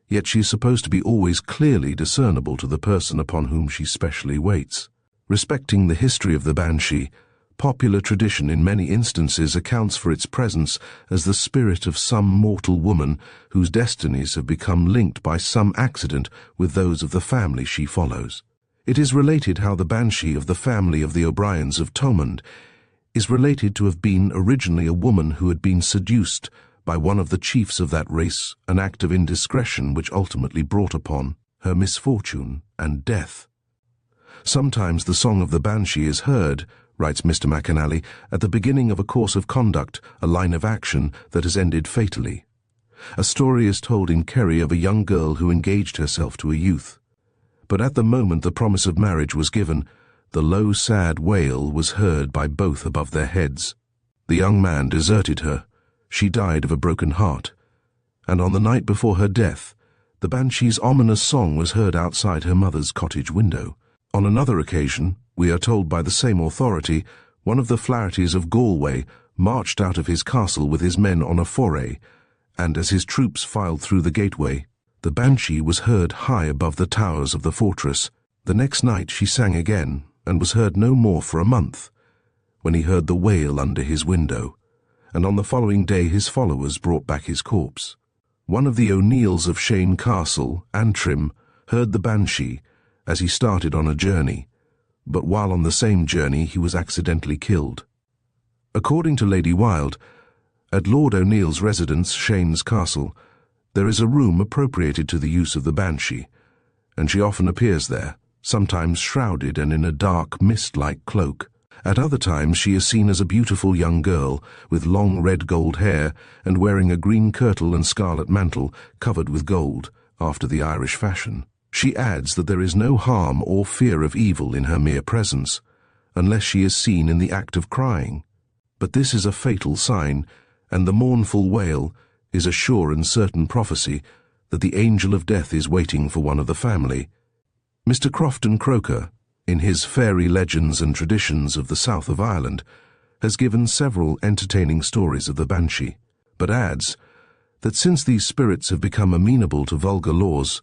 Speaker 1: yet she is supposed to be always clearly discernible to the person upon whom she specially waits. Respecting the history of the Banshee, popular tradition in many instances accounts for its presence as the spirit of some mortal woman whose destinies have become linked by some accident with those of the family she follows. It is related how the Banshee of the family of the O'Briens of Thomond is related to have been originally a woman who had been seduced by one of the chiefs of that race, an act of indiscretion which ultimately brought upon her misfortune and death. Sometimes the song of the Banshee is heard, writes Mr. McAnally, at the beginning of a course of conduct, a line of action that has ended fatally. A story is told in Kerry of a young girl who engaged herself to a youth. But at the moment the promise of marriage was given, the low, sad wail was heard by both above their heads. The young man deserted her. She died of a broken heart. And on the night before her death, the Banshee's ominous song was heard outside her mother's cottage window. On another occasion, we are told by the same authority, one of the Flahertys of Galway marched out of his castle with his men on a foray, and as his troops filed through the gateway, the Banshee was heard high above the towers of the fortress. The next night she sang again, and was heard no more for a month, when he heard the wail under his window, and on the following day his followers brought back his corpse. One of the O'Neills of Shane Castle, Antrim, heard the Banshee as he started on a journey, but while on the same journey he was accidentally killed. According to Lady Wilde, at Lord O'Neill's residence, Shane's Castle, there is a room appropriated to the use of the Banshee, and she often appears there, sometimes shrouded and in a dark mist-like cloak. At other times she is seen as a beautiful young girl, with long red gold hair and wearing a green kirtle and scarlet mantle covered with gold, after the Irish fashion. She adds that there is no harm or fear of evil in her mere presence, unless she is seen in the act of crying. But this is a fatal sign, and the mournful wail is a sure and certain prophecy that the angel of death is waiting for one of the family. Mr. Crofton Croker, in his Fairy Legends and Traditions of the South of Ireland, has given several entertaining stories of the Banshee, but adds that since these spirits have become amenable to vulgar laws,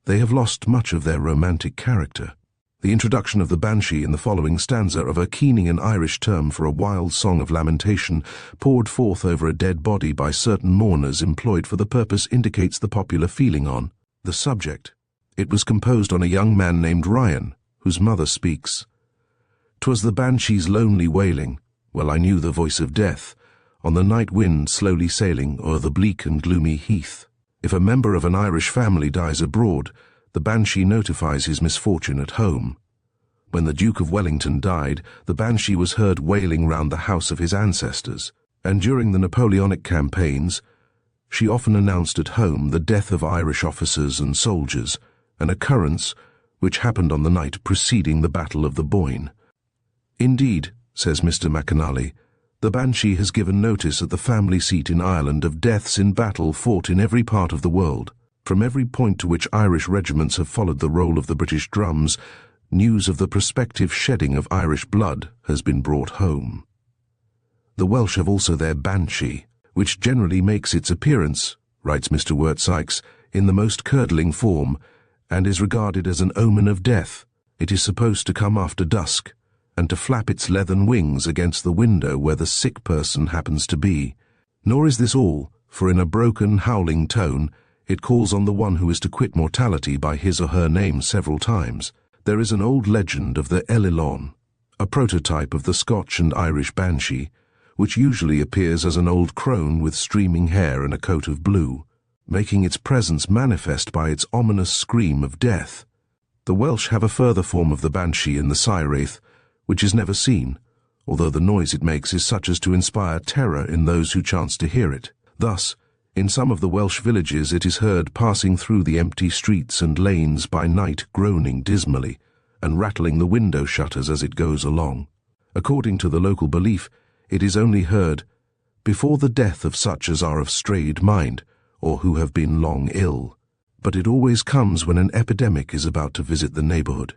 Speaker 1: they have lost much of their romantic character. The introduction of the Banshee in the following stanza of a keening and Irish term for a wild song of lamentation poured forth over a dead body by certain mourners employed for the purpose indicates the popular feeling on the subject. It was composed on a young man named Ryan, whose mother speaks. "'Twas the Banshee's lonely wailing, well I knew the voice of death, on the night wind slowly sailing o'er the bleak and gloomy heath. If a member of an Irish family dies abroad, the Banshee notifies his misfortune at home. When the Duke of Wellington died, the Banshee was heard wailing round the house of his ancestors, and during the Napoleonic campaigns, she often announced at home the death of Irish officers and soldiers, an occurrence which happened on the night preceding the Battle of the Boyne. Indeed, says Mr. McAnally, the Banshee has given notice at the family seat in Ireland of deaths in battle fought in every part of the world. From every point to which Irish regiments have followed the roll of the British drums, news of the prospective shedding of Irish blood has been brought home. The Welsh have also their Banshee, which generally makes its appearance, writes Mr. Wirt Sykes, in the most curdling form, and is regarded as an omen of death. It is supposed to come after dusk, and to flap its leathern wings against the window where the sick person happens to be. Nor is this all, for in a broken, howling tone, it calls on the one who is to quit mortality by his or her name several times. There is an old legend of the Elilon, a prototype of the Scotch and Irish Banshee, which usually appears as an old crone with streaming hair and a coat of blue, making its presence manifest by its ominous scream of death. The Welsh have a further form of the Banshee in the wraith, which is never seen, although the noise it makes is such as to inspire terror in those who chance to hear it. Thus, in some of the Welsh villages it is heard passing through the empty streets and lanes by night groaning dismally, and rattling the window shutters as it goes along. According to the local belief, it is only heard before the death of such as are of strayed mind, or who have been long ill, but it always comes when an epidemic is about to visit the neighborhood.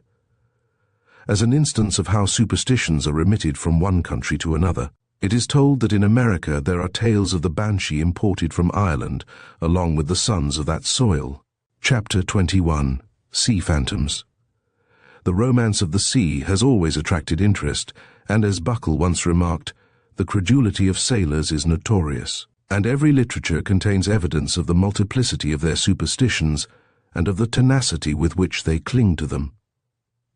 Speaker 1: As an instance of how superstitions are remitted from one country to another, it is told that in America there are tales of the Banshee imported from Ireland, along with the sons of that soil. Chapter 21. Sea Phantoms. The romance of the sea has always attracted interest, and as Buckle once remarked, the credulity of sailors is notorious, and every literature contains evidence of the multiplicity of their superstitions and of the tenacity with which they cling to them.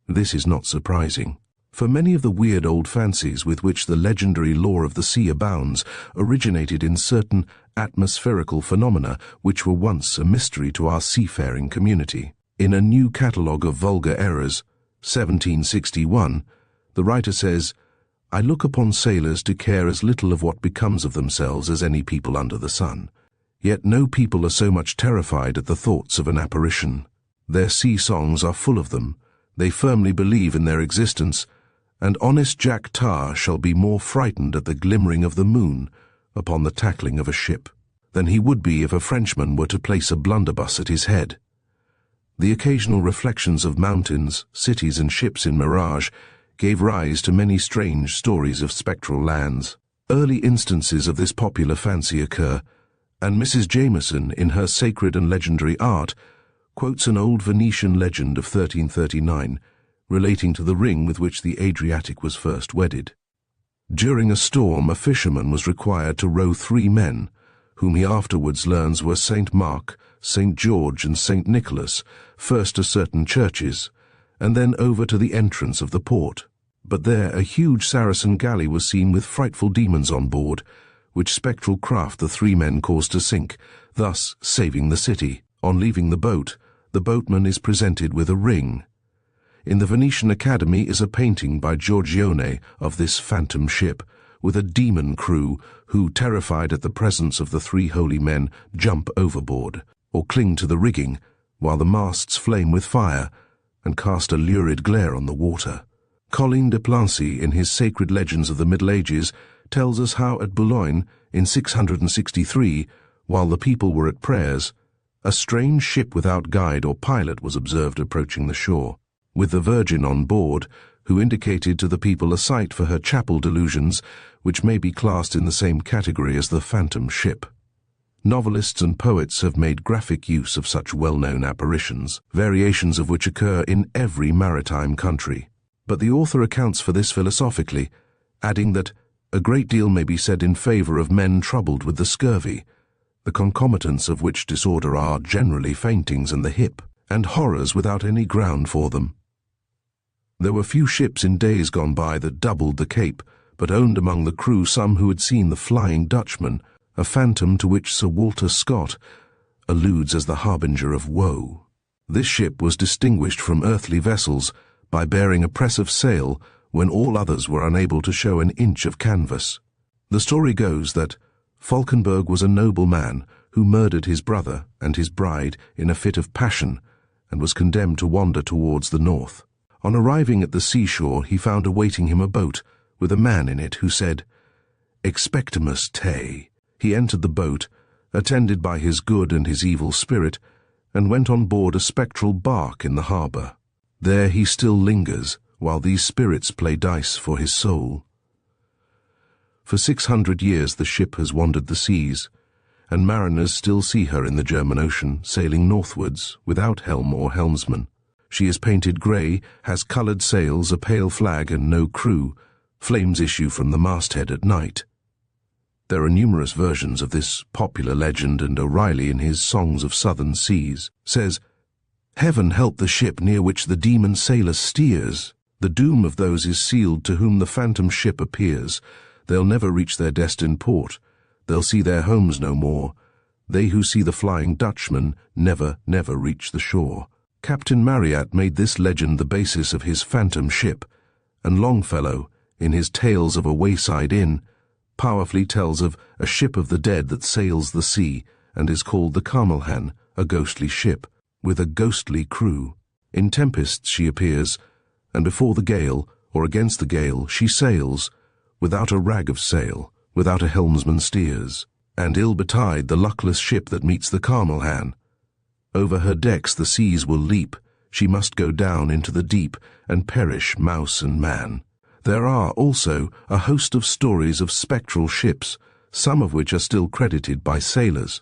Speaker 1: This is not surprising, for many of the weird old fancies with which the legendary lore of the sea abounds originated in certain atmospherical phenomena which were once a mystery to our seafaring community. In A New Catalogue of Vulgar Errors, 1761, the writer says, "I look upon sailors to care as little of what becomes of themselves as any people under the sun. Yet no people are so much terrified at the thoughts of an apparition. Their sea songs are full of them. They firmly believe in their existence, and honest Jack Tar shall be more frightened at the glimmering of the moon upon the tackling of a ship than he would be if a Frenchman were to place a blunderbuss at his head." The occasional reflections of mountains, cities and ships in mirage gave rise to many strange stories of spectral lands. Early instances of this popular fancy occur, and Mrs. Jameson, in her Sacred and Legendary Art, quotes an old Venetian legend of 1339, relating to the ring with which the Adriatic was first wedded. During a storm, a fisherman was required to row 3 men, whom he afterwards learns were St. Mark, St. George, and St. Nicholas, first to certain churches, and then over to the entrance of the port. But there a huge Saracen galley was seen with frightful demons on board, which spectral craft the 3 men caused to sink, thus saving the city. On leaving the boat, the boatman is presented with a ring. In the Venetian Academy is a painting by Giorgione of this phantom ship, with a demon crew who, terrified at the presence of the 3 holy men, jump overboard, or cling to the rigging, while the masts flame with fire, and cast a lurid glare on the water. Colin de Plancy, in his Sacred Legends of the Middle Ages, tells us how at Boulogne, in 663, while the people were at prayers, a strange ship without guide or pilot was observed approaching the shore, with the Virgin on board, who indicated to the people a site for her chapel delusions, which may be classed in the same category as the phantom ship. Novelists and poets have made graphic use of such well-known apparitions, variations of which occur in every maritime country. But the author accounts for this philosophically, adding that a great deal may be said in favor of men troubled with the scurvy, the concomitants of which disorder are generally faintings in the hip, and horrors without any ground for them. There were few ships in days gone by that doubled the Cape, but owned among the crew some who had seen the Flying Dutchman, a phantom to which Sir Walter Scott alludes as the harbinger of woe. This ship was distinguished from earthly vessels by bearing a press of sail when all others were unable to show an inch of canvas. The story goes that Falkenberg was a noble man who murdered his brother and his bride in a fit of passion and was condemned to wander towards the north. On arriving at the seashore, he found awaiting him a boat with a man in it who said, "Expectimus te." He entered the boat, attended by his good and his evil spirit, and went on board a spectral bark in the harbour. There he still lingers, while these spirits play dice for his soul. For 600 years the ship has wandered the seas, and mariners still see her in the German Ocean, sailing northwards, without helm or helmsman. She is painted grey, has coloured sails, a pale flag, and no crew. Flames issue from the masthead at night. There are numerous versions of this popular legend, and O'Reilly, in his Songs of Southern Seas, says, "Heaven help the ship near which the demon sailor steers. The doom of those is sealed to whom the phantom ship appears. They'll never reach their destined port. They'll see their homes no more. They who see the Flying Dutchman never, never reach the shore." Captain Marryat made this legend the basis of his phantom ship, and Longfellow, in his Tales of a Wayside Inn, powerfully tells of a ship of the dead that sails the sea and is called the Carmelhan, a ghostly ship, with a ghostly crew. In tempests she appears, and before the gale, or against the gale, she sails, without a rag of sail, without a helmsman steers. And ill betide the luckless ship that meets the Carmelhan. Over her decks the seas will leap, she must go down into the deep, and perish mouse and man. There are also a host of stories of spectral ships, some of which are still credited by sailors.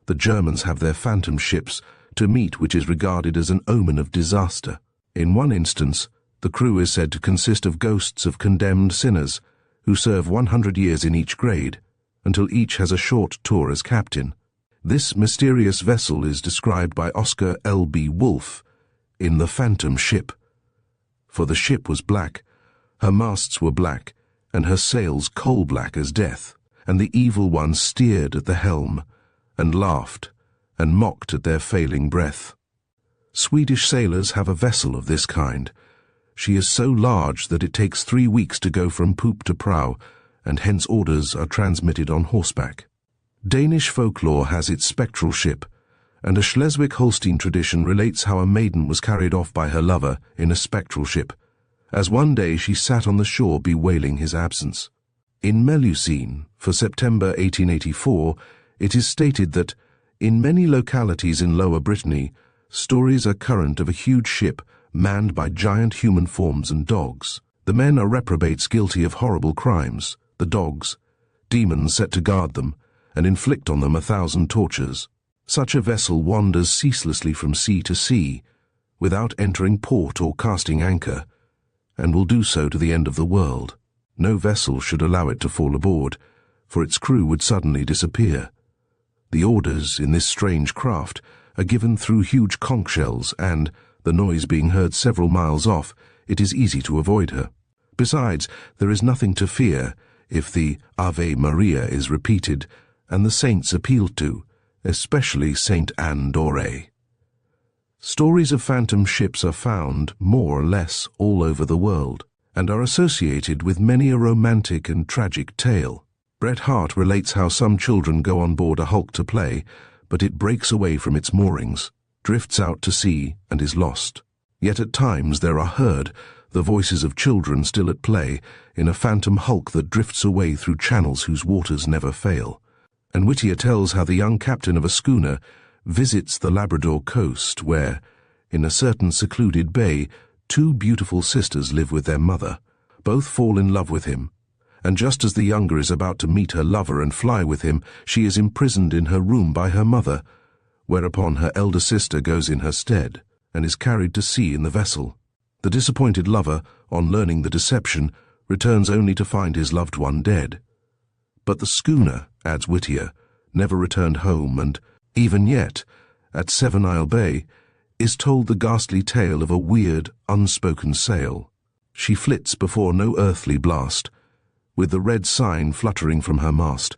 Speaker 1: The Germans have their phantom ships, to meet which is regarded as an omen of disaster. In one instance, the crew is said to consist of ghosts of condemned sinners, who serve 100 years in each grade, until each has a short tour as captain. This mysterious vessel is described by Oscar L.B. Wolfe in The Phantom Ship. For the ship was black, her masts were black, and her sails coal-black as death, and the evil one steered at the helm, and laughed, and mocked at their failing breath. Swedish sailors have a vessel of this kind. She is so large that it takes 3 weeks to go from poop to prow, and hence orders are transmitted on horseback. Danish folklore has its spectral ship, and a Schleswig-Holstein tradition relates how a maiden was carried off by her lover in a spectral ship, as one day she sat on the shore bewailing his absence. In Melusine, for September 1884, it is stated that, in many localities in Lower Brittany, stories are current of a huge ship manned by giant human forms and dogs. The men are reprobates guilty of horrible crimes, the dogs, demons set to guard them, and inflict on them 1,000 tortures. Such a vessel wanders ceaselessly from sea to sea, without entering port or casting anchor, and will do so to the end of the world. No vessel should allow it to fall aboard, for its crew would suddenly disappear. The orders in this strange craft are given through huge conch shells, and, the noise being heard several miles off, it is easy to avoid her. Besides, there is nothing to fear if the Ave Maria is repeated and the saints appealed to, especially Saint Anne d'Auray. Stories of phantom ships are found, more or less, all over the world, and are associated with many a romantic and tragic tale. Bret Harte relates how some children go on board a hulk to play, but it breaks away from its moorings, drifts out to sea, and is lost. Yet at times there are heard the voices of children still at play in a phantom hulk that drifts away through channels whose waters never fail. And Whittier tells how the young captain of a schooner visits the Labrador coast where, in a certain secluded bay, two beautiful sisters live with their mother. Both fall in love with him, and just as the younger is about to meet her lover and fly with him, she is imprisoned in her room by her mother, whereupon her elder sister goes in her stead and is carried to sea in the vessel. The disappointed lover, on learning the deception, returns only to find his loved one dead. But the schooner, adds Whittier, never returned home and, even yet, at Seven Isle Bay, is told the ghastly tale of a weird, unspoken sail. She flits before no earthly blast, with the red sign fluttering from her mast,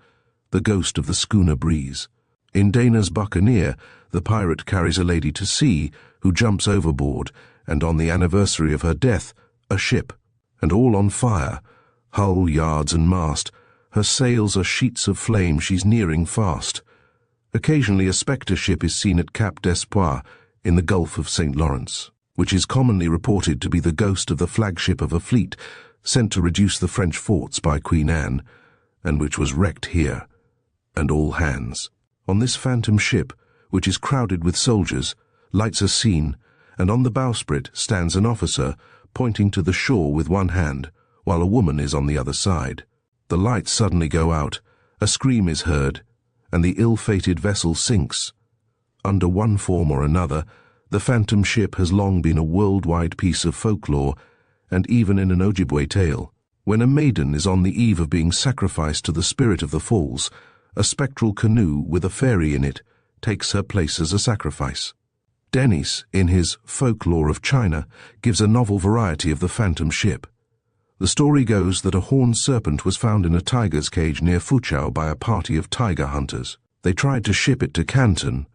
Speaker 1: the ghost of the schooner breeze. In Dana's Buccaneer, the pirate carries a lady to sea who jumps overboard, and on the anniversary of her death, a ship, and all on fire, hull, yards and mast. Her sails are sheets of flame, she's nearing fast. Occasionally a spectre ship is seen at Cap d'Espoir in the Gulf of St. Lawrence, which is commonly reported to be the ghost of the flagship of a fleet sent to reduce the French forts by Queen Anne, and which was wrecked here, and all hands. On this phantom ship, which is crowded with soldiers, lights are seen, and on the bowsprit stands an officer pointing to the shore with one hand, while a woman is on the other side. The lights suddenly go out, a scream is heard, and the ill-fated vessel sinks. Under one form or another, the phantom ship has long been a worldwide piece of folklore, and even in an Ojibwe tale. When a maiden is on the eve of being sacrificed to the spirit of the falls, a spectral canoe with a fairy in it takes her place as a sacrifice. Denis, in his Folklore of China, gives a novel variety of the phantom ship. The story goes that a horned serpent was found in a tiger's cage near Foochow by a party of tiger hunters. They tried to ship it to Canton,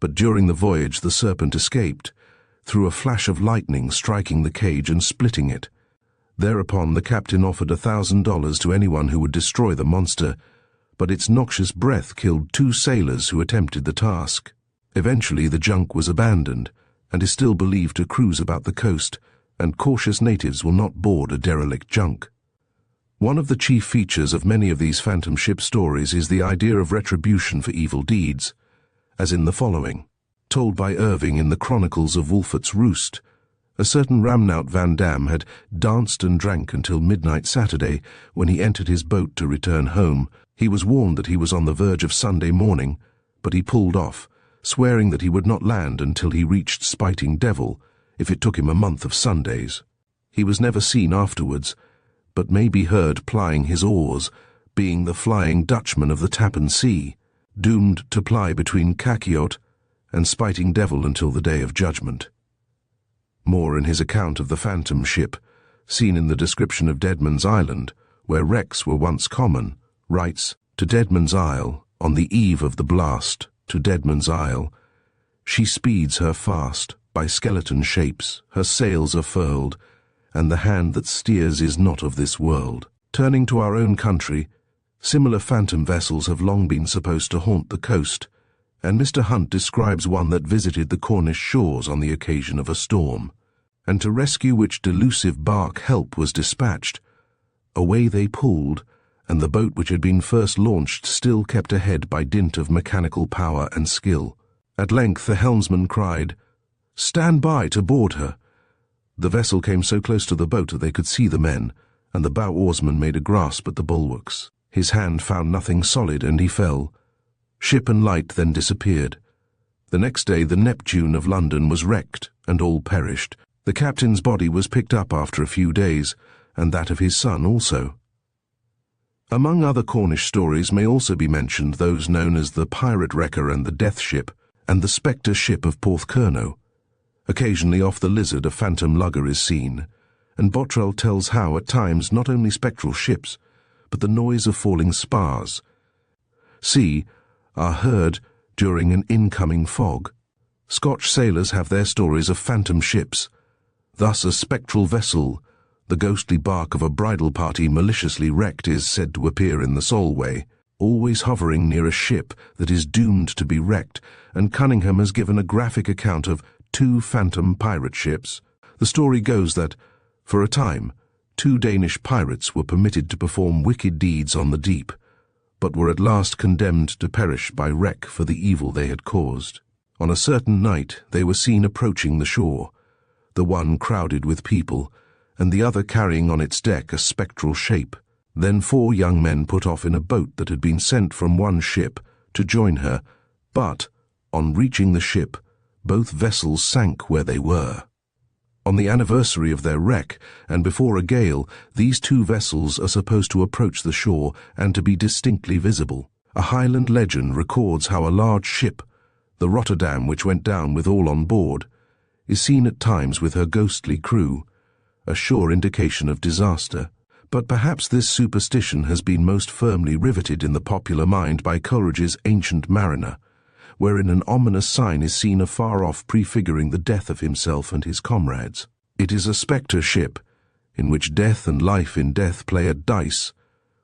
Speaker 1: but during the voyage the serpent escaped, through a flash of lightning striking the cage and splitting it. Thereupon the captain offered $1,000 to anyone who would destroy the monster, but its noxious breath killed 2 sailors who attempted the task. Eventually the junk was abandoned, and is still believed to cruise about the coast, and cautious natives will not board a derelict junk. One of the chief features of many of these phantom ship stories is the idea of retribution for evil deeds, as in the following. Told by Irving in the Chronicles of Wolfert's Roost, a certain Ramnaut Van Dam had danced and drank until midnight Saturday. When he entered his boat to return home, he was warned that he was on the verge of Sunday morning, but he pulled off, swearing that he would not land until he reached Spiting Devil, if it took him a month of Sundays. He was never seen afterwards, but may be heard plying his oars, being the Flying Dutchman of the Tappan Sea, doomed to ply between Kakiot and Spiting Devil until the Day of Judgment. More in his account of the phantom ship, seen in the description of Deadman's Island, where wrecks were once common, writes, "To Deadman's Isle, on the eve of the blast, to Deadman's Isle, she speeds her fast, by skeleton shapes, her sails are furled, and the hand that steers is not of this world." Turning to our own country, similar phantom vessels have long been supposed to haunt the coast, and Mr. Hunt describes one that visited the Cornish shores on the occasion of a storm, and to rescue which delusive bark help was dispatched. Away they pulled, and the boat which had been first launched still kept ahead by dint of mechanical power and skill. At length the helmsman cried, "Stand by to board her." The vessel came so close to the boat that they could see the men, and the bow oarsman made a grasp at the bulwarks. His hand found nothing solid, and he fell. Ship and light then disappeared. The next day the Neptune of London was wrecked, and all perished. The captain's body was picked up after a few days, and that of his son also. Among other Cornish stories may also be mentioned those known as the Pirate Wrecker and the Death Ship, and the Spectre Ship of Porthcurno. Occasionally off the Lizard a phantom lugger is seen, and Bottrell tells how at times not only spectral ships, but the noise of falling spars, are heard during an incoming fog. Scotch sailors have their stories of phantom ships. Thus a spectral vessel, the ghostly bark of a bridal party maliciously wrecked, is said to appear in the Solway, always hovering near a ship that is doomed to be wrecked, and Cunningham has given a graphic account of 2 phantom pirate ships. The story goes that, For a time, 2 Danish pirates were permitted to perform wicked deeds on the deep, but were at last condemned to perish by wreck for the evil they had caused. On a certain night they were seen approaching the shore, the one crowded with people, and the other carrying on its deck a spectral shape. Then 4 young men put off in a boat that had been sent from one ship to join her, but, on reaching the ship, both vessels sank where they were. On the anniversary of their wreck, and before a gale, these 2 vessels are supposed to approach the shore and to be distinctly visible. A Highland legend records how a large ship, the Rotterdam, which went down with all on board, is seen at times with her ghostly crew, a sure indication of disaster. But perhaps this superstition has been most firmly riveted in the popular mind by Coleridge's Ancient Mariner, wherein an ominous sign is seen afar off prefiguring the death of himself and his comrades. It is a spectre ship, in which death and life in death play at dice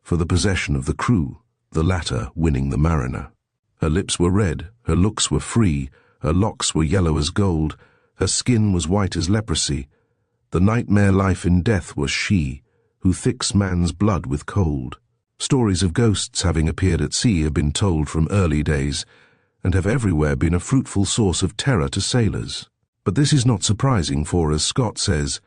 Speaker 1: for the possession of the crew, the latter winning the mariner. Her lips were red, her looks were free, her locks were yellow as gold, her skin was white as leprosy. The nightmare life in death was she, who thicks man's blood with cold. Stories of ghosts having appeared at sea have been told from early days, and have everywhere been a fruitful source of terror to sailors. But this is not surprising, for, as Scott says,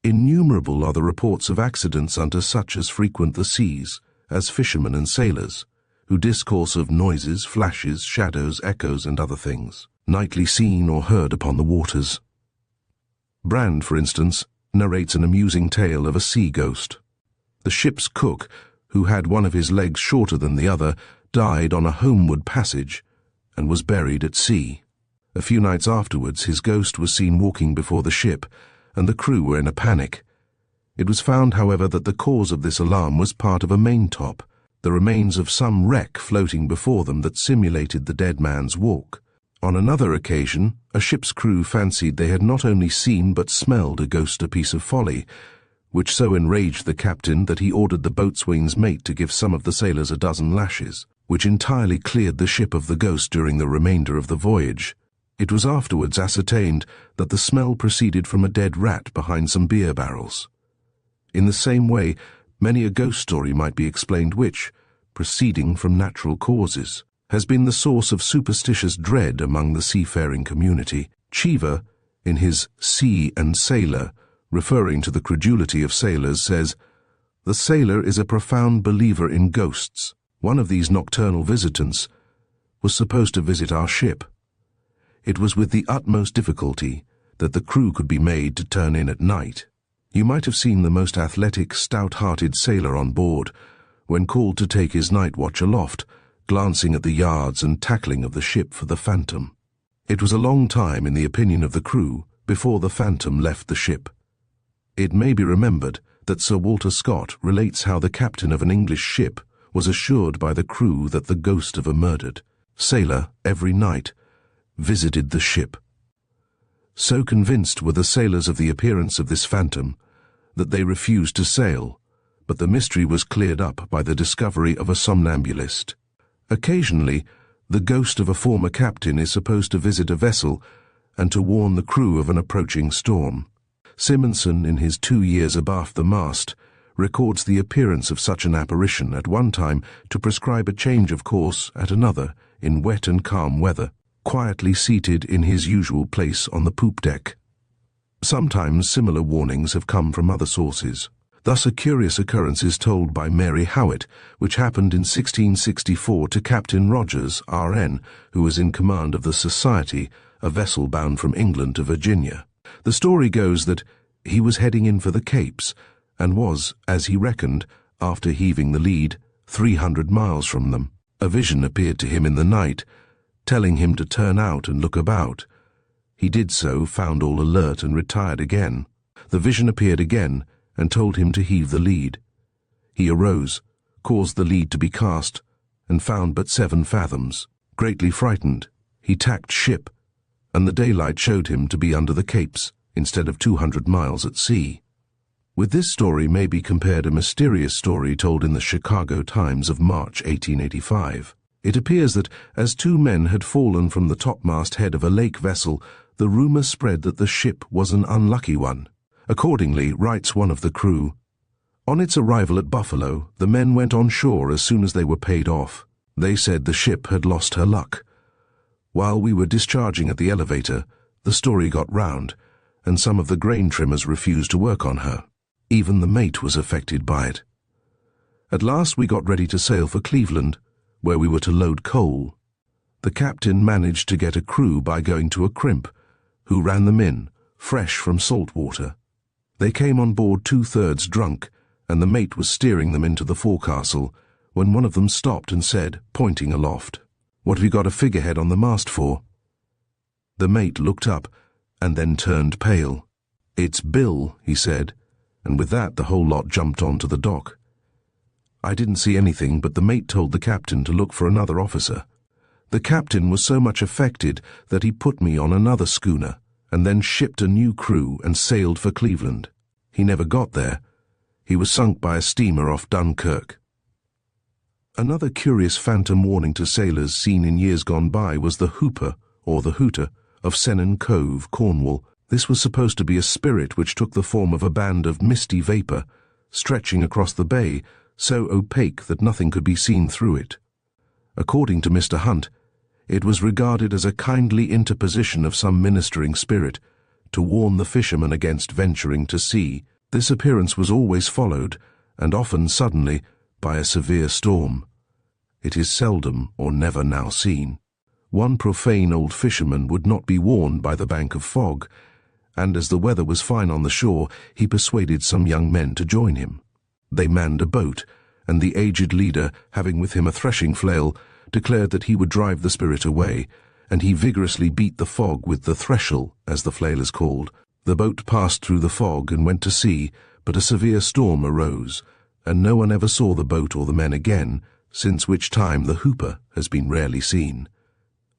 Speaker 1: innumerable are the reports of accidents unto such as frequent the seas, as fishermen and sailors, who discourse of noises, flashes, shadows, echoes, and other things, nightly seen or heard upon the waters. Brand, for instance, narrates an amusing tale of a sea ghost. The ship's cook, who had one of his legs shorter than the other, died on a homeward passage, and was buried at sea. A few nights afterwards his ghost was seen walking before the ship, and the crew were in a panic. It was found, however, that the cause of this alarm was part of a maintop, the remains of some wreck floating before them that simulated the dead man's walk. On another occasion, a ship's crew fancied they had not only seen but smelled a ghost, a piece of folly, which so enraged the captain that he ordered the boatswain's mate to give some of the sailors a dozen lashes, which entirely cleared the ship of the ghost during the remainder of the voyage. It was afterwards ascertained that the smell proceeded from a dead rat behind some beer barrels. In the same way, many a ghost story might be explained which, proceeding from natural causes, has been the source of superstitious dread among the seafaring community. Cheever, in his Sea and Sailor, referring to the credulity of sailors, says, "The sailor is a profound believer in ghosts. One of these nocturnal visitants was supposed to visit our ship. It was with the utmost difficulty that the crew could be made to turn in at night. You might have seen the most athletic, stout-hearted sailor on board, when called to take his night watch aloft, glancing at the yards and tackling of the ship for the Phantom. It was a long time, in the opinion of the crew, before the Phantom left the ship." It may be remembered that Sir Walter Scott relates how the captain of an English ship was assured by the crew that the ghost of a murdered sailor every night visited the ship. So convinced were the sailors of the appearance of this phantom that they refused to sail, but the mystery was cleared up by the discovery of a somnambulist. Occasionally, the ghost of a former captain is supposed to visit a vessel and to warn the crew of an approaching storm. Simonson, in his 2 Years Abaft the Mast, records the appearance of such an apparition at one time to prescribe a change of course at another in wet and calm weather, quietly seated in his usual place on the poop deck. Sometimes similar warnings have come from other sources. Thus a curious occurrence is told by Mary Howitt, which happened in 1664 to Captain Rogers, R.N., who was in command of the Society, a vessel bound from England to Virginia. The story goes that he was heading in for the Capes, and was, as he reckoned, after heaving the lead, 300 miles from them. A vision appeared to him in the night, telling him to turn out and look about. He did so, found all alert, and retired again. The vision appeared again, and told him to heave the lead. He arose, caused the lead to be cast, and found but 7 fathoms. Greatly frightened, he tacked ship, and the daylight showed him to be under the Capes, instead of 200 miles at sea. With this story may be compared a mysterious story told in the Chicago Times of March 1885. It appears that, as 2 men had fallen from the topmast head of a lake vessel, the rumor spread that the ship was an unlucky one, Accordingly, writes one of the crew, "On its arrival at Buffalo, the men went on shore as soon as they were paid off. They said the ship had lost her luck. While we were discharging at the elevator, the story got round, and some of the grain trimmers refused to work on her. Even the mate was affected by it. At last we got ready to sail for Cleveland, where we were to load coal. The captain managed to get a crew by going to a crimp, who ran them in, fresh from salt water. They came on board 2/3 drunk, and the mate was steering them into the forecastle, when one of them stopped and said, pointing aloft, 'What have you got a figurehead on the mast for?' The mate looked up, and then turned pale. 'It's Bill,' he said, and with that the whole lot jumped on to the dock. I didn't see anything, but the mate told the captain to look for another officer. The captain was so much affected that he put me on another schooner, and then shipped a new crew and sailed for Cleveland. He never got there. He was sunk by a steamer off Dunkirk." Another curious phantom warning to sailors seen in years gone by was the hooper, or the hooter, of Sennen Cove, Cornwall. This was supposed to be a spirit which took the form of a band of misty vapour, stretching across the bay, so opaque that nothing could be seen through it. According to Mr. Hunt, it was regarded as a kindly interposition of some ministering spirit, to warn the fishermen against venturing to sea. This appearance was always followed, and often suddenly, by a severe storm. It is seldom or never now seen. One profane old fisherman would not be warned by the bank of fog, and as the weather was fine on the shore, he persuaded some young men to join him. They manned a boat, and the aged leader, having with him a threshing flail, declared that he would drive the spirit away, and he vigorously beat the fog with the threshel, as the flail is called. The boat passed through the fog and went to sea, but a severe storm arose, and no one ever saw the boat or the men again, since which time the hooper has been rarely seen.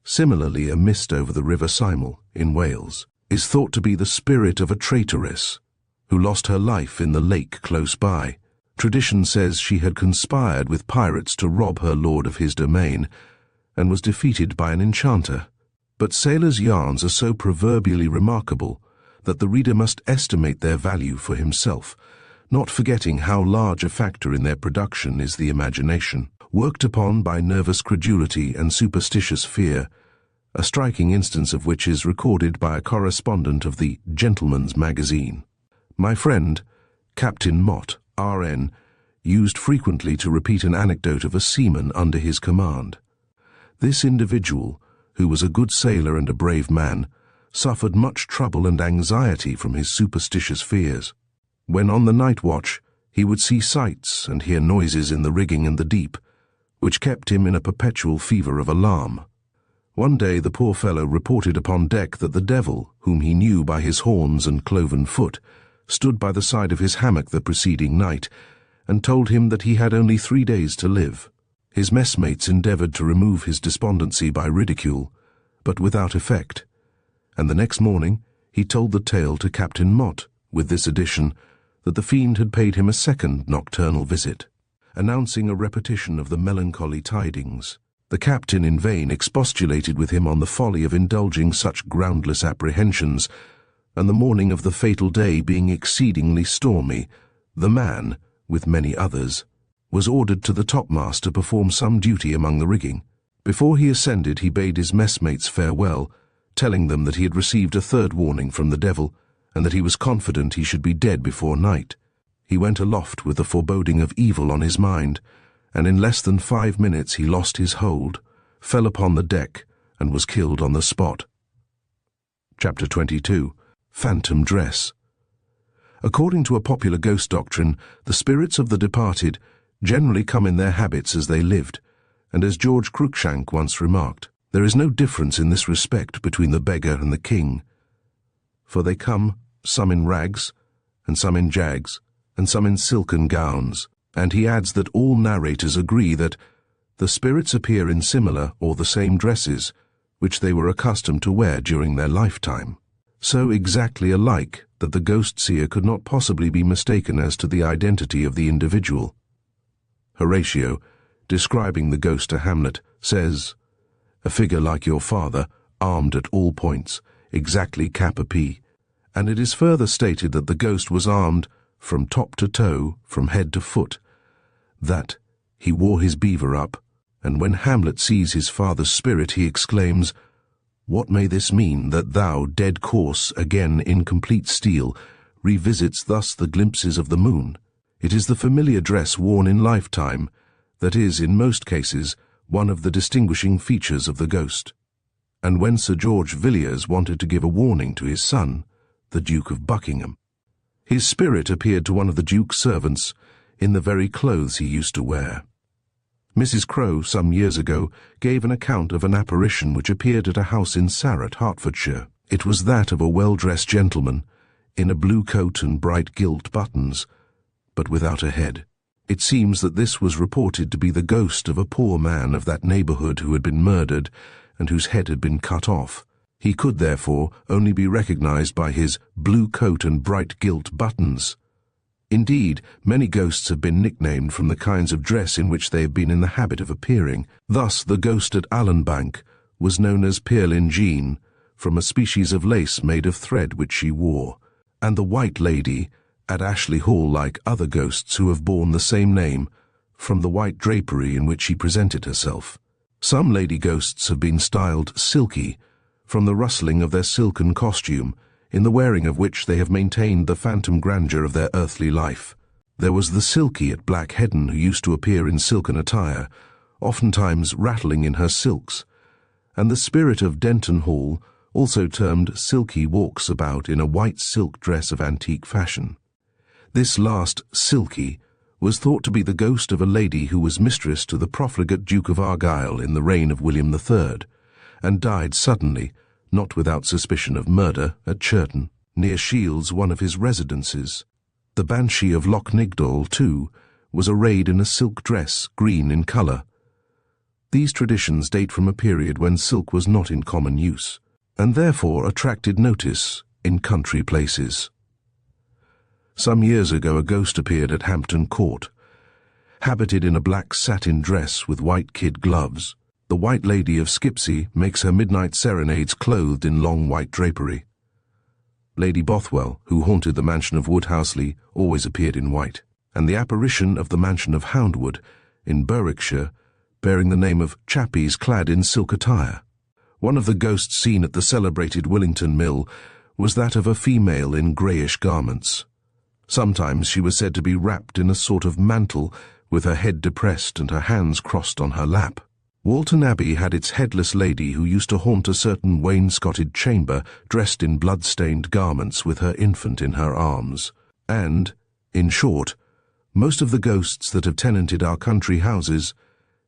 Speaker 1: Similarly, a mist over the River Simel, in Wales, is thought to be the spirit of a traitoress, who lost her life in the lake close by. Tradition says she had conspired with pirates to rob her lord of his domain, and was defeated by an enchanter. But sailors' yarns are so proverbially remarkable that the reader must estimate their value for himself, not forgetting how large a factor in their production is the imagination, worked upon by nervous credulity and superstitious fear, a striking instance of which is recorded by a correspondent of the Gentleman's Magazine. My friend, Captain Mott, R.N., used frequently to repeat an anecdote of a seaman under his command. This individual, who was a good sailor and a brave man, suffered much trouble and anxiety from his superstitious fears. When on the night watch, he would see sights and hear noises in the rigging and the deep, which kept him in a perpetual fever of alarm. One day the poor fellow reported upon deck that the devil, whom he knew by his horns and cloven foot, stood by the side of his hammock the preceding night, and told him that he had only 3 days to live. His messmates endeavoured to remove his despondency by ridicule, but without effect, and the next morning he told the tale to Captain Mott, with this addition, that the fiend had paid him a second nocturnal visit, announcing a repetition of the melancholy tidings. The captain in vain expostulated with him on the folly of indulging such groundless apprehensions, and the morning of the fatal day being exceedingly stormy, the man, with many others, was ordered to the topmast to perform some duty among the rigging. Before he ascended, he bade his messmates farewell, telling them that he had received a third warning from the devil, and that he was confident he should be dead before night. He went aloft with the foreboding of evil on his mind, and in less than 5 minutes he lost his hold, fell upon the deck, and was killed on the spot. Chapter 22. Phantom Dress. According to a popular ghost doctrine, the spirits of the departed generally come in their habits as they lived, and as George Cruikshank once remarked, there is no difference in this respect between the beggar and the king, for they come, some in rags, and some in jags, and some in silken gowns, and he adds that all narrators agree that the spirits appear in similar or the same dresses, which they were accustomed to wear during their lifetime, so exactly alike that the ghost-seer could not possibly be mistaken as to the identity of the individual. Horatio, describing the ghost to Hamlet, says, "A figure like your father, armed at all points, exactly cap a pee, and it is further stated that the ghost was armed from top to toe, from head to foot, that he wore his beaver up, and when Hamlet sees his father's spirit, he exclaims, "What may this mean, that thou, dead corse, again in complete steel, revisits thus the glimpses of the moon?" It is the familiar dress worn in lifetime that is, in most cases, one of the distinguishing features of the ghost. And when Sir George Villiers wanted to give a warning to his son, the Duke of Buckingham, his spirit appeared to one of the Duke's servants in the very clothes he used to wear. Mrs. Crowe, some years ago, gave an account of an apparition which appeared at a house in Sarrat, Hertfordshire. It was that of a well-dressed gentleman, in a blue coat and bright gilt buttons, but without a head. It seems that this was reported to be the ghost of a poor man of that neighbourhood who had been murdered and whose head had been cut off. He could, therefore, only be recognised by his blue coat and bright gilt buttons. Indeed, many ghosts have been nicknamed from the kinds of dress in which they have been in the habit of appearing. Thus, the ghost at Allenbank was known as Pearlin Jean, from a species of lace made of thread which she wore, and the White Lady at Ashley Hall, like other ghosts who have borne the same name, from the white drapery in which she presented herself. Some lady ghosts have been styled Silky, from the rustling of their silken costume, in the wearing of which they have maintained the phantom grandeur of their earthly life. There was the Silky at Black Heddon, who used to appear in silken attire, oftentimes rattling in her silks, and the spirit of Denton Hall, also termed Silky, walks about in a white silk dress of antique fashion. This last Silky was thought to be the ghost of a lady who was mistress to the profligate Duke of Argyll in the reign of William III, and died suddenly, not without suspicion of murder, at Churton, near Shields, one of his residences. The Banshee of Lochniggdal, too, was arrayed in a silk dress, green in colour. These traditions date from a period when silk was not in common use, and therefore attracted notice in country places. Some years ago a ghost appeared at Hampton Court, habited in a black satin dress with white kid gloves. The White Lady of Skipsey makes her midnight serenades clothed in long white drapery. Lady Bothwell, who haunted the mansion of Woodhouseley, always appeared in white, and the apparition of the mansion of Houndwood, in Berwickshire, bearing the name of Chappies clad in silk attire. One of the ghosts seen at the celebrated Willington Mill was that of a female in greyish garments. Sometimes she was said to be wrapped in a sort of mantle, with her head depressed and her hands crossed on her lap. Walton Abbey had its headless lady who used to haunt a certain wainscoted chamber dressed in blood-stained garments with her infant in her arms. And, in short, most of the ghosts that have tenanted our country houses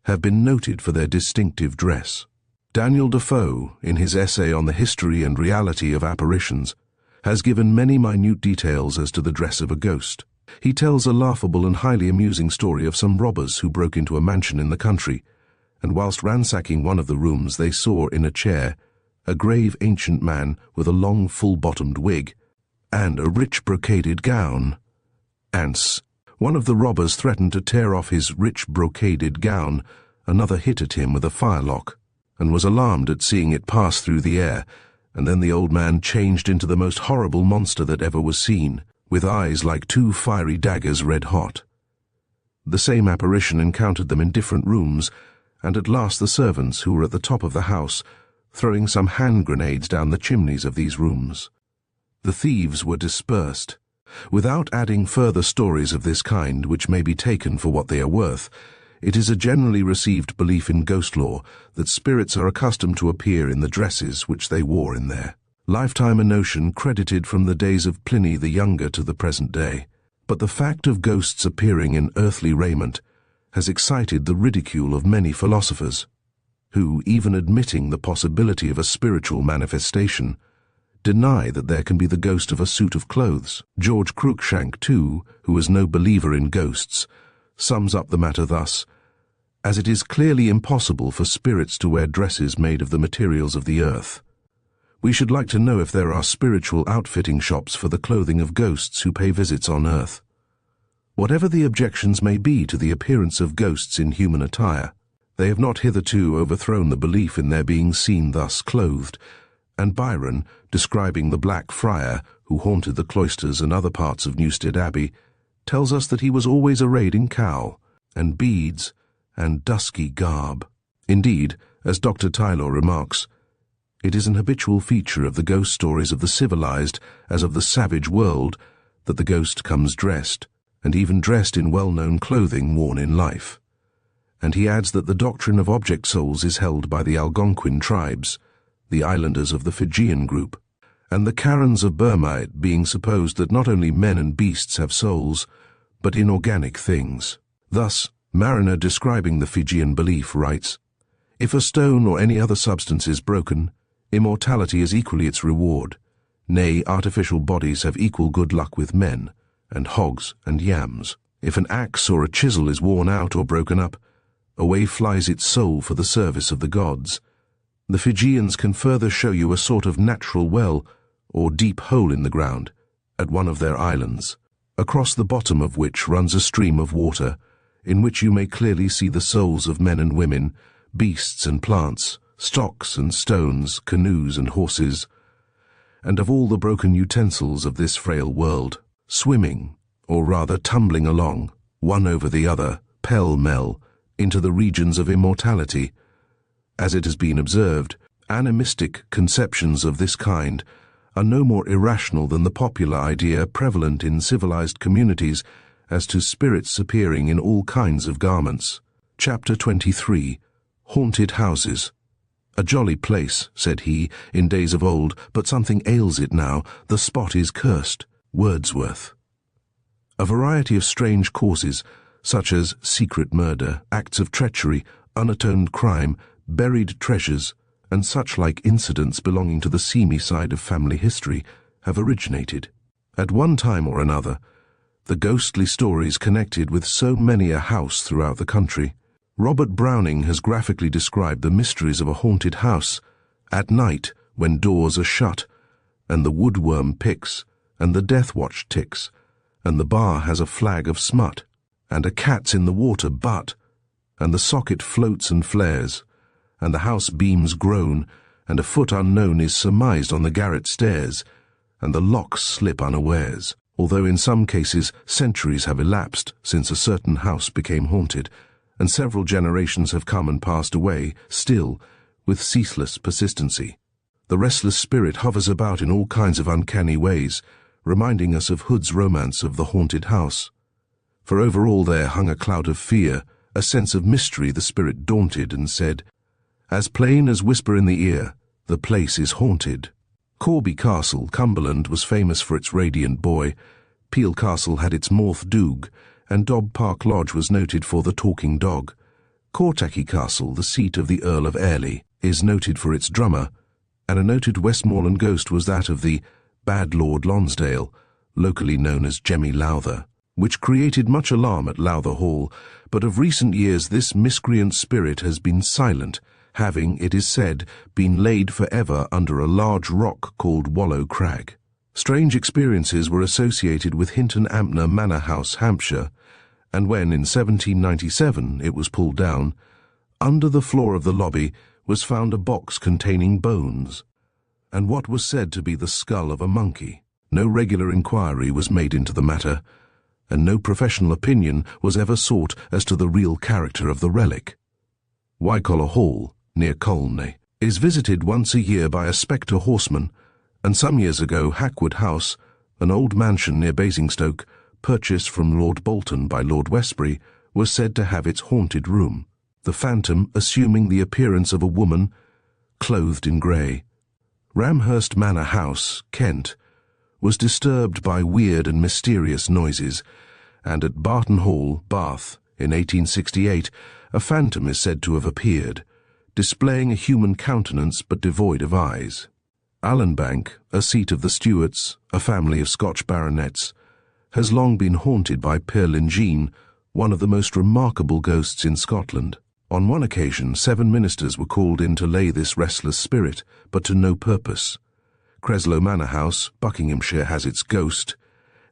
Speaker 1: have been noted for their distinctive dress. Daniel Defoe, in his essay on the history and reality of apparitions, has given many minute details as to the dress of a ghost. He tells a laughable and highly amusing story of some robbers who broke into a mansion in the country, and whilst ransacking one of the rooms they saw in a chair a grave ancient man with a long full-bottomed wig and a rich brocaded gown. Ants. One of the robbers threatened to tear off his rich brocaded gown, another hit at him with a firelock, and was alarmed at seeing it pass through the air, and then the old man changed into the most horrible monster that ever was seen, with eyes like two fiery daggers red hot. The same apparition encountered them in different rooms, and at last the servants, who were at the top of the house, throwing some hand grenades down the chimneys of these rooms. The thieves were dispersed. Without adding further stories of this kind, which may be taken for what they are worth, it is a generally received belief in ghost lore that spirits are accustomed to appear in the dresses which they wore in their lifetime, a notion credited from the days of Pliny the Younger to the present day. But the fact of ghosts appearing in earthly raiment has excited the ridicule of many philosophers, who, even admitting the possibility of a spiritual manifestation, deny that there can be the ghost of a suit of clothes. George Cruikshank, too, who is no believer in ghosts, sums up the matter thus: "As it is clearly impossible for spirits to wear dresses made of the materials of the earth, we should like to know if there are spiritual outfitting shops for the clothing of ghosts who pay visits on earth." Whatever the objections may be to the appearance of ghosts in human attire, they have not hitherto overthrown the belief in their being seen thus clothed, and Byron, describing the Black Friar, who haunted the cloisters and other parts of Newstead Abbey, tells us that he was always arrayed in cowl and beads and dusky garb. Indeed, as Dr. Taylor remarks, it is an habitual feature of the ghost stories of the civilized as of the savage world that the ghost comes dressed, and even dressed in well-known clothing worn in life. And he adds that the doctrine of object souls is held by the Algonquin tribes, the islanders of the Fijian group, and the Karens of Burma, it being supposed that not only men and beasts have souls, but inorganic things. Thus, Mariner, describing the Fijian belief, writes, "If a stone or any other substance is broken, immortality is equally its reward. Nay, artificial bodies have equal good luck with men, and hogs and yams. If an axe or a chisel is worn out or broken up, away flies its soul for the service of the gods. The Fijians can further show you a sort of natural well, or deep hole in the ground, at one of their islands, across the bottom of which runs a stream of water, in which you may clearly see the souls of men and women, beasts and plants, stocks and stones, canoes and horses, and of all the broken utensils of this frail world, swimming, or rather tumbling along, one over the other, pell-mell, into the regions of immortality. As it has been observed, animistic conceptions of this kind are no more irrational than the popular idea prevalent in civilized communities as to spirits appearing in all kinds of garments." Chapter 23, Haunted Houses. "A jolly place," said he, in days of old, "but something ails it now. The spot is cursed." Wordsworth. A variety of strange causes, such as secret murder, acts of treachery, unatoned crime, buried treasures, and such like incidents belonging to the seamy side of family history, have originated, at one time or another, the ghostly stories connected with so many a house throughout the country. Robert Browning has graphically described the mysteries of a haunted house, at night when doors are shut, and the woodworm picks, and the death watch ticks, and the bar has a flag of smut, and a cat's in the water butt, and the socket floats and flares, and the house beams groan, and a foot unknown is surmised on the garret stairs, and the locks slip unawares, although in some cases centuries have elapsed since a certain house became haunted, and several generations have come and passed away, still, with ceaseless persistency. The restless spirit hovers about in all kinds of uncanny ways, reminding us of Hood's romance of the haunted house. For over all there hung a cloud of fear, a sense of mystery the spirit daunted and said, "As plain as whisper in the ear, the place is haunted." Corby Castle, Cumberland, was famous for its radiant boy. Peel Castle had its Morth Doog, and Dobb Park Lodge was noted for the talking dog. Cortacky Castle, the seat of the Earl of Airlie, is noted for its drummer, and a noted Westmoreland ghost was that of the Bad Lord Lonsdale, locally known as Jemmy Lowther, which created much alarm at Lowther Hall, but of recent years this miscreant spirit has been silent, having, it is said, been laid forever under a large rock called Wallow Crag. Strange experiences were associated with Hinton Ampner Manor House, Hampshire, and when in 1797 it was pulled down, under the floor of the lobby was found a box containing bones, and what was said to be the skull of a monkey. No regular inquiry was made into the matter, and no professional opinion was ever sought as to the real character of the relic. Wycoller Hall, near Colney, is visited once a year by a spectre horseman, and some years ago Hackwood House, an old mansion near Basingstoke, purchased from Lord Bolton by Lord Westbury, was said to have its haunted room, the phantom assuming the appearance of a woman clothed in grey. Ramhurst Manor House, Kent, was disturbed by weird and mysterious noises, and at Barton Hall, Bath, in 1868, a phantom is said to have appeared, displaying a human countenance but devoid of eyes. Allenbank, a seat of the Stuarts, a family of Scotch baronets, has long been haunted by Pearlin Jean, one of the most remarkable ghosts in Scotland. On one occasion 7 ministers were called in to lay this restless spirit, but to no purpose. Creslow Manor House, Buckinghamshire, has its ghost,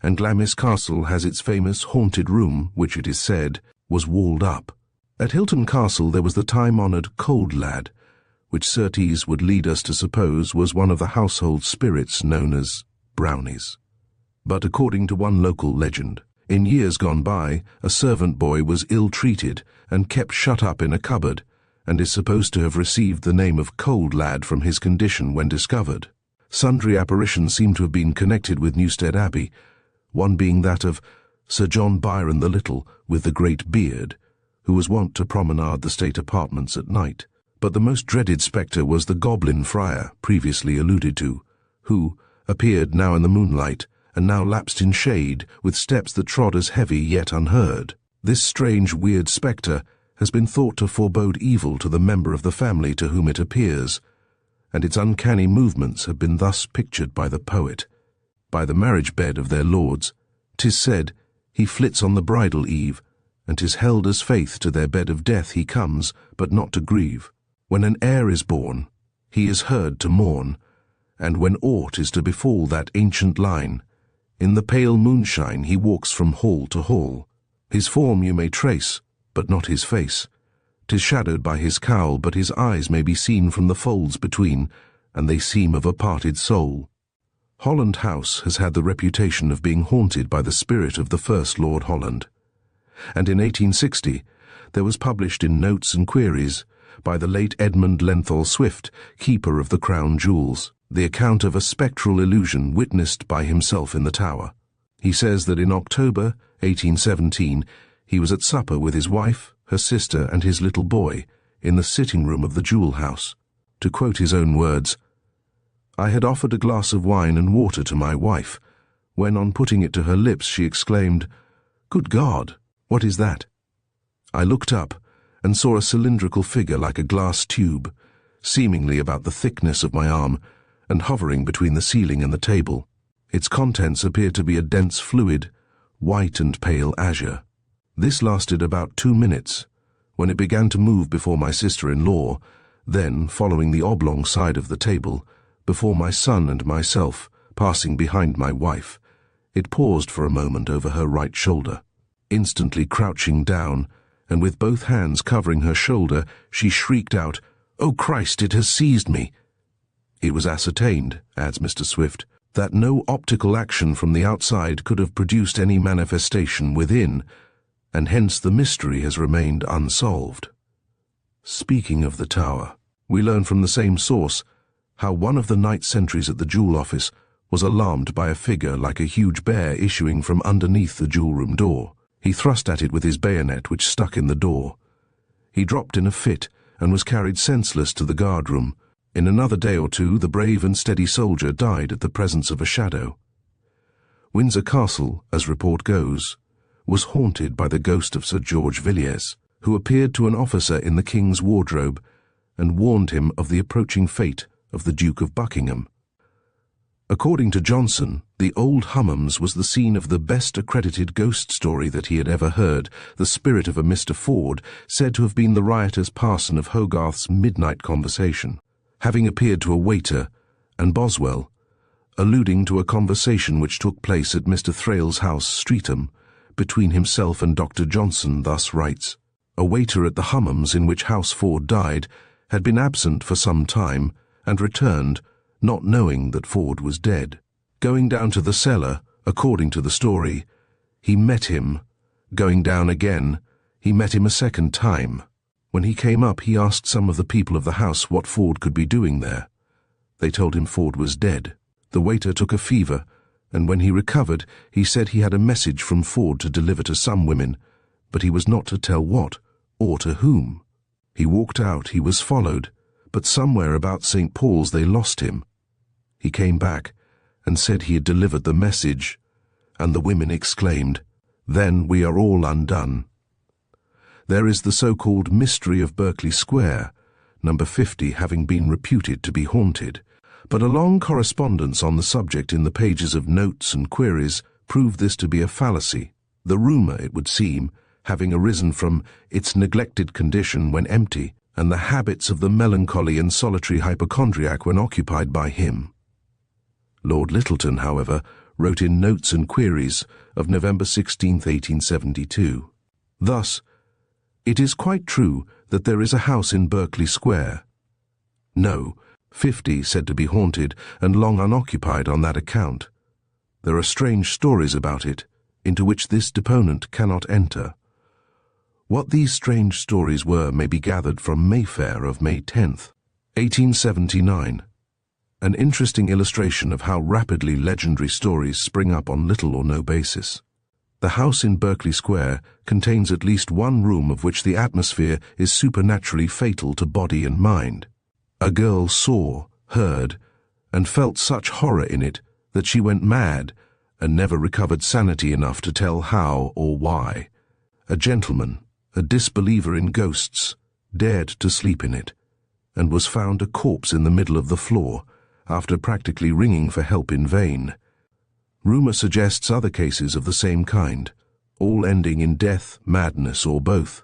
Speaker 1: and Glamis Castle has its famous haunted room, which, it is said, was walled up. At Hilton Castle there was the time-honoured Cold Lad, which certes would lead us to suppose was one of the household spirits known as brownies. But according to one local legend, in years gone by, a servant boy was ill-treated and kept shut up in a cupboard, and is supposed to have received the name of Cold Lad from his condition when discovered. Sundry apparitions seem to have been connected with Newstead Abbey, one being that of Sir John Byron the Little with the great beard, who was wont to promenade the state apartments at night. But the most dreaded spectre was the Goblin Friar, previously alluded to, who appeared now in the moonlight, and now lapsed in shade, with steps that trod as heavy yet unheard. This strange, weird spectre has been thought to forebode evil to the member of the family to whom it appears, and its uncanny movements have been thus pictured by the poet. By the marriage bed of their lords, 'tis said, he flits on the bridal eve, and 'tis held as faith to their bed of death he comes, but not to grieve. When an heir is born, he is heard to mourn, and when aught is to befall that ancient line, in the pale moonshine he walks from hall to hall. His form you may trace, but not his face. 'Tis shadowed by his cowl, but his eyes may be seen from the folds between, and they seem of a parted soul. Holland House has had the reputation of being haunted by the spirit of the first Lord Holland, and in 1860 there was published in Notes and Queries by the late Edmund Lenthal Swift, keeper of the Crown Jewels, the account of a spectral illusion witnessed by himself in the Tower. He says that in October 1817 he was at supper with his wife, her sister, and his little boy in the sitting room of the Jewel House. To quote his own words, "I had offered a glass of wine and water to my wife, when on putting it to her lips she exclaimed, 'Good God, what is that?' I looked up and saw a cylindrical figure like a glass tube, seemingly about the thickness of my arm, and hovering between the ceiling and the table. Its contents appeared to be a dense fluid, white and pale azure. This lasted about 2 minutes, when it began to move before my sister-in-law, then, following the oblong side of the table, before my son and myself, passing behind my wife. It paused for a moment over her right shoulder. Instantly crouching down, and with both hands covering her shoulder, she shrieked out, 'Oh Christ, it has seized me!' It was ascertained," adds Mr. Swift, "that no optical action from the outside could have produced any manifestation within, and hence the mystery has remained unsolved." Speaking of the Tower, we learn from the same source how one of the night sentries at the jewel office was alarmed by a figure like a huge bear issuing from underneath the jewel-room door. He thrust at it with his bayonet, which stuck in the door. He dropped in a fit and was carried senseless to the guard-room. In another day or two, the brave and steady soldier died at the presence of a shadow. Windsor Castle, as report goes, was haunted by the ghost of Sir George Villiers, who appeared to an officer in the King's wardrobe and warned him of the approaching fate of the Duke of Buckingham. According to Johnson, the Old Hummums was the scene of the best accredited ghost story that he had ever heard, the spirit of a Mr. Ford, said to have been the riotous parson of Hogarth's midnight conversation, having appeared to a waiter, and Boswell, alluding to a conversation which took place at Mr. Thrale's house, Streatham, between himself and Dr. Johnson, thus writes, "A waiter at the Hummums in which house Ford died had been absent for some time, and returned, not knowing that Ford was dead. Going down to the cellar, according to the story, he met him. Going down again, he met him a second time. When he came up, he asked some of the people of the house what Ford could be doing there. They told him Ford was dead. The waiter took a fever, and when he recovered, he said he had a message from Ford to deliver to some women, but he was not to tell what, or to whom. He walked out, he was followed, but somewhere about St. Paul's they lost him. He came back and said he had delivered the message, and the women exclaimed, 'Then we are all undone.' There is the so-called mystery of Berkeley Square, number 50 having been reputed to be haunted, but a long correspondence on the subject in the pages of Notes and Queries proved this to be a fallacy, the rumour, it would seem, having arisen from its neglected condition when empty, and the habits of the melancholy and solitary hypochondriac when occupied by him. Lord Lyttelton, however, wrote in Notes and Queries of November 16, 1872, thus, "It is quite true that there is a house in Berkeley Square. No, 50 said to be haunted and long unoccupied on that account. There are strange stories about it, into which this deponent cannot enter. What these strange stories were may be gathered from Mayfair of May 10th, 1879, an interesting illustration of how rapidly legendary stories spring up on little or no basis. The house in Berkeley Square contains at least one room of which the atmosphere is supernaturally fatal to body and mind. A girl saw, heard, and felt such horror in it that she went mad and never recovered sanity enough to tell how or why. A gentleman, a disbeliever in ghosts, dared to sleep in it, and was found a corpse in the middle of the floor, after practically ringing for help in vain. Rumor suggests other cases of the same kind, all ending in death, madness, or both,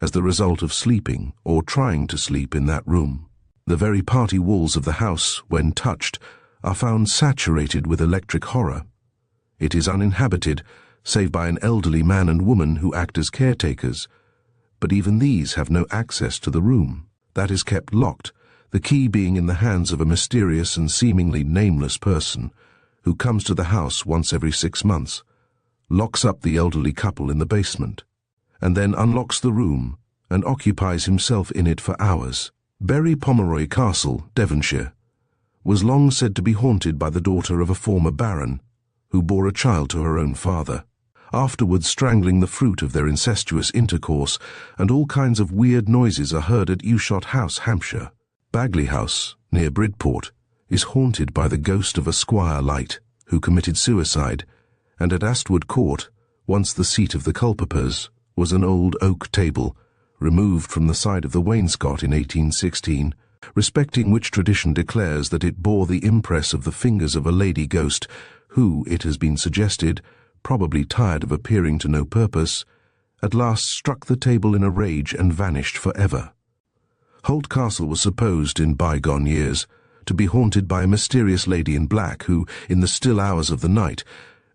Speaker 1: as the result of sleeping or trying to sleep in that room. The very party walls of the house, when touched, are found saturated with electric horror. It is uninhabited, save by an elderly man and woman who act as caretakers, but even these have no access to the room. That is kept locked, the key being in the hands of a mysterious and seemingly nameless person, who comes to the house once every 6 months, locks up the elderly couple in the basement, and then unlocks the room and occupies himself in it for hours. Bury Pomeroy Castle, Devonshire, was long said to be haunted by the daughter of a former baron, who bore a child to her own father, afterwards strangling the fruit of their incestuous intercourse, and all kinds of weird noises are heard at Ewshot House, Hampshire. Bagley House, near Bridport, is haunted by the ghost of a Squire Light, who committed suicide, and at Astwood Court, once the seat of the culpepers, was an old oak table, removed from the side of the wainscot in 1816, respecting which tradition declares that it bore the impress of the fingers of a lady ghost, who, it has been suggested, probably tired of appearing to no purpose, at last struck the table in a rage and vanished forever. Holt Castle was supposed, in bygone years, to be haunted by a mysterious lady in black who, in the still hours of the night,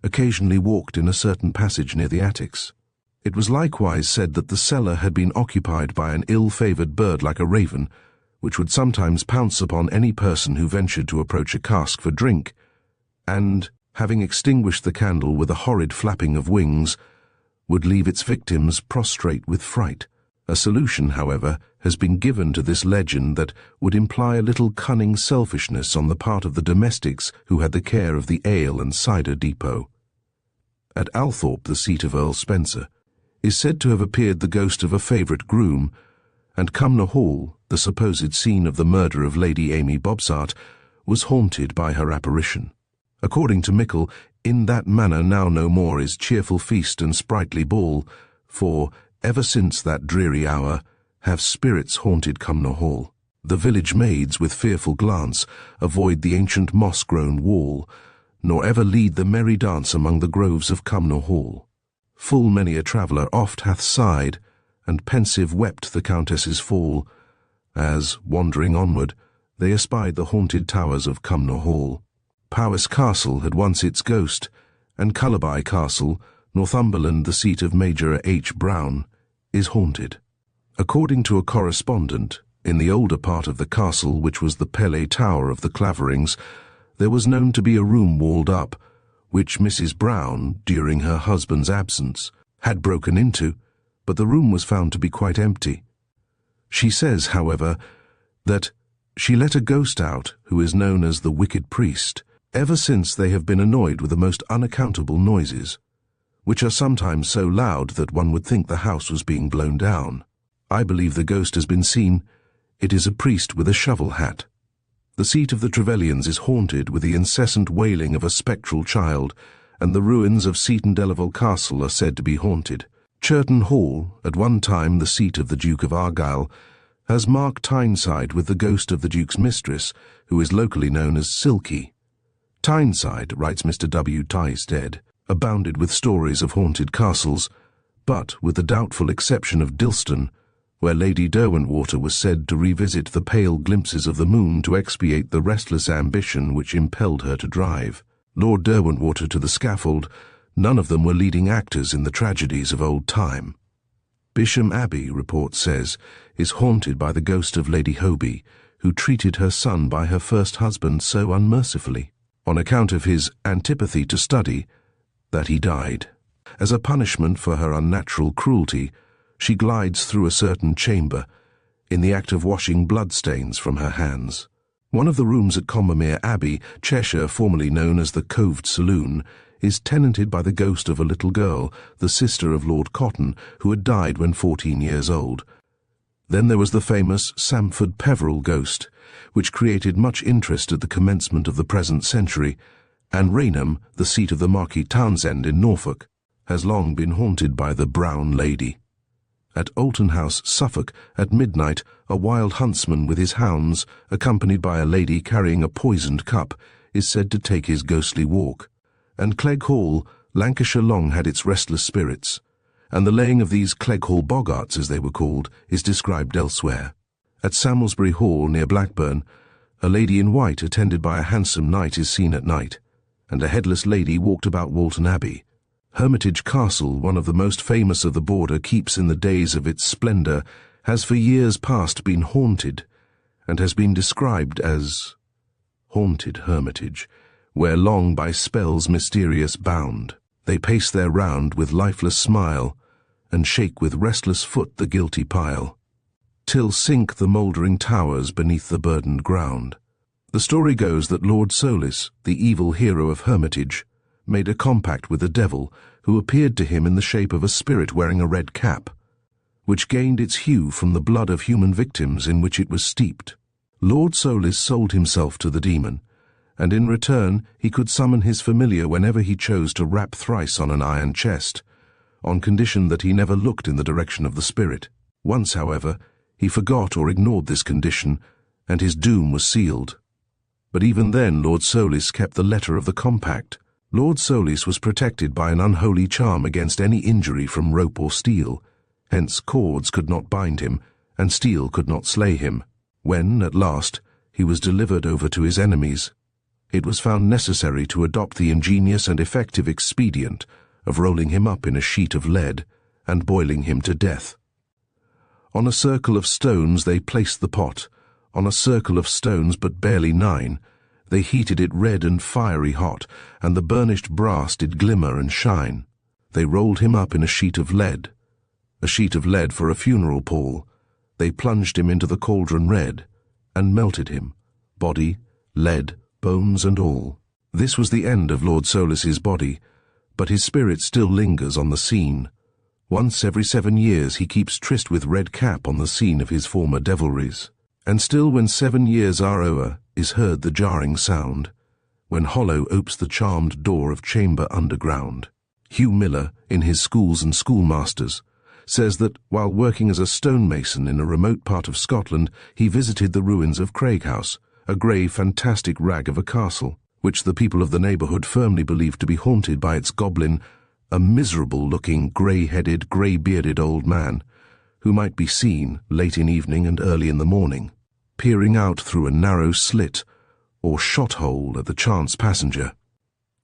Speaker 1: occasionally walked in a certain passage near the attics. It was likewise said that the cellar had been occupied by an ill-favoured bird like a raven, which would sometimes pounce upon any person who ventured to approach a cask for drink, and, having extinguished the candle with a horrid flapping of wings, would leave its victims prostrate with fright. A solution, however, has been given to this legend that would imply a little cunning selfishness on the part of the domestics who had the care of the ale and cider depot. At Althorpe, the seat of Earl Spencer, is said to have appeared the ghost of a favourite groom, and Cumnor Hall, the supposed scene of the murder of Lady Amy Bobsart, was haunted by her apparition. According to Mickle, in that manner now no more is cheerful feast and sprightly ball, for, ever since that dreary hour, have spirits haunted Cumnor Hall. The village maids, with fearful glance, avoid the ancient moss-grown wall, nor ever lead the merry dance among the groves of Cumnor Hall. Full many a traveller oft hath sighed, and pensive wept the Countess's fall, as, wandering onward, they espied the haunted towers of Cumnor Hall. Powis Castle had once its ghost, and Cullaby Castle, Northumberland, the seat of Major H. Brown, is haunted. According to a correspondent, in the older part of the castle, which was the Pele Tower of the Claverings, there was known to be a room walled up, which Mrs. Brown, during her husband's absence, had broken into, but the room was found to be quite empty. She says, however, that she let a ghost out who is known as the Wicked Priest. Ever since they have been annoyed with the most unaccountable noises, which are sometimes so loud that one would think the house was being blown down. I believe the ghost has been seen. It is a priest with a shovel hat. The seat of the Trevelyan's is haunted with the incessant wailing of a spectral child, and the ruins of Seaton Delaval Castle are said to be haunted. Churton Hall, at one time the seat of the Duke of Argyll, has Mark Tyneside with the ghost of the Duke's mistress, who is locally known as Silky. Tyneside, writes Mr. W. Tystead, abounded with stories of haunted castles, but with the doubtful exception of Dilston, where Lady Derwentwater was said to revisit the pale glimpses of the moon to expiate the restless ambition which impelled her to drive Lord Derwentwater to the scaffold. None of them were leading actors in the tragedies of old time. Bisham Abbey, report says, is haunted by the ghost of Lady Hoby, who treated her son by her first husband so unmercifully. on account of his antipathy to study, that he died. As a punishment for her unnatural cruelty, she glides through a certain chamber, in the act of washing bloodstains from her hands. One of the rooms at Combermere Abbey, Cheshire, formerly known as the Coved Saloon, is tenanted by the ghost of a little girl, the sister of Lord Cotton, who had died when 14 years old. Then there was the famous Samford Peveril ghost, which created much interest at the commencement of the present century, and Rainham, the seat of the Marquis Townshend in Norfolk, has long been haunted by the Brown Lady. At Alton House, Suffolk, at midnight, a wild huntsman with his hounds, accompanied by a lady carrying a poisoned cup, is said to take his ghostly walk. And Clegg Hall, Lancashire long had its restless spirits, and the laying of these Clegg Hall boggarts, as they were called, is described elsewhere. At Samlesbury Hall, near Blackburn, a lady in white attended by a handsome knight is seen at night, and a headless lady walked about Walton Abbey. Hermitage Castle, one of the most famous of the Border keeps in the days of its splendour, has for years past been haunted, and has been described as haunted hermitage, where long by spells mysterious bound, they pace their round with lifeless smile, and shake with restless foot the guilty pile, till sink the mouldering towers beneath the burdened ground. The story goes that Lord Solis, the evil hero of Hermitage, made a compact with the devil, who appeared to him in the shape of a spirit wearing a red cap, which gained its hue from the blood of human victims in which it was steeped. Lord Solis sold himself to the demon, and in return he could summon his familiar whenever he chose to rap thrice on an iron chest, on condition that he never looked in the direction of the spirit. Once, however, he forgot or ignored this condition, and his doom was sealed. But even then Lord Solis kept the letter of the compact. Lord Solis was protected by an unholy charm against any injury from rope or steel, hence cords could not bind him, and steel could not slay him. When, at last, he was delivered over to his enemies, it was found necessary to adopt the ingenious and effective expedient of rolling him up in a sheet of lead and boiling him to death. On a circle of stones they placed the pot, on a circle of stones but barely 9, they heated it red and fiery hot, and the burnished brass did glimmer and shine. They rolled him up in a sheet of lead for a funeral pall. They plunged him into the cauldron red, and melted him, body, lead, bones and all. This was the end of Lord Solis's body, but his spirit still lingers on the scene. Once every 7 years he keeps tryst with Red Cap on the scene of his former devilries. And still when 7 years are o'er, is heard the jarring sound, when hollow opes the charmed door of chamber underground. Hugh Miller, in his Schools and Schoolmasters, says that, while working as a stonemason in a remote part of Scotland, he visited the ruins of Craighouse, a grey, fantastic rag of a castle, which the people of the neighbourhood firmly believed to be haunted by its goblin, a miserable-looking, grey-headed, grey-bearded old man, who might be seen, late in evening and early in the morning, peering out through a narrow slit or shot-hole at the chance passenger.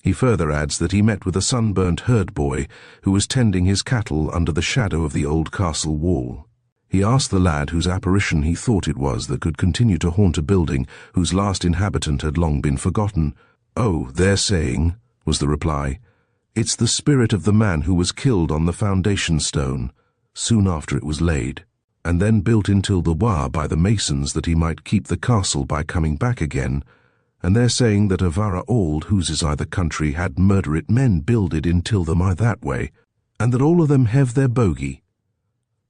Speaker 1: He further adds that he met with a sunburnt herd boy who was tending his cattle under the shadow of the old castle wall. He asked the lad whose apparition he thought it was that could continue to haunt a building whose last inhabitant had long been forgotten. "Oh, they're saying," was the reply, "it's the spirit of the man who was killed on the foundation stone, soon after it was laid, and then built into the wa by the masons that he might keep the castle by coming back again, and they're saying that a vara old whose is either country had murderit men builded intil them I that way, and that all of them have their bogey."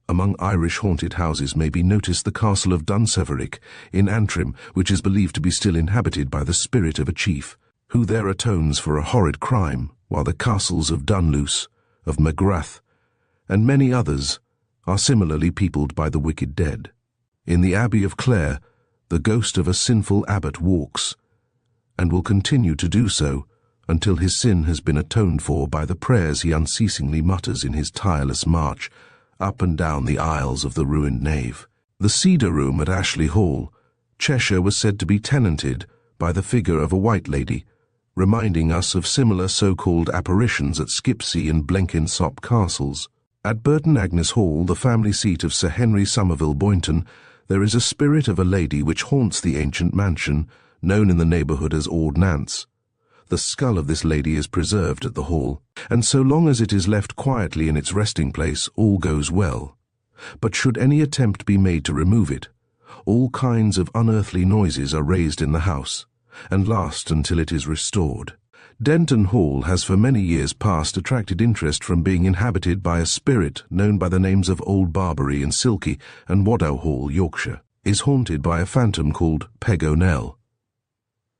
Speaker 1: Among Irish haunted houses may be noticed the castle of Dunseverick in Antrim, which is believed to be still inhabited by the spirit of a chief, who there atones for a horrid crime, while the castles of Dunluce, of Magrath, and many others are similarly peopled by the wicked dead. In the Abbey of Clare, the ghost of a sinful abbot walks, and will continue to do so until his sin has been atoned for by the prayers he unceasingly mutters in his tireless march up and down the aisles of the ruined nave. The Cedar Room at Ashley Hall, Cheshire, was said to be tenanted by the figure of a white lady, reminding us of similar so-called apparitions at Skipsea and Blenkinsop castles. At Burton Agnes Hall, the family seat of Sir Henry Somerville Boynton, there is a spirit of a lady which haunts the ancient mansion, known in the neighbourhood as Ord Nance. The skull of this lady is preserved at the hall, and so long as it is left quietly in its resting place, all goes well. But should any attempt be made to remove it, all kinds of unearthly noises are raised in the house, and last until it is restored. Denton Hall has for many years past attracted interest from being inhabited by a spirit known by the names of Old Barbary and Silky, and Wadow Hall, Yorkshire, is haunted by a phantom called Peg O'Neill.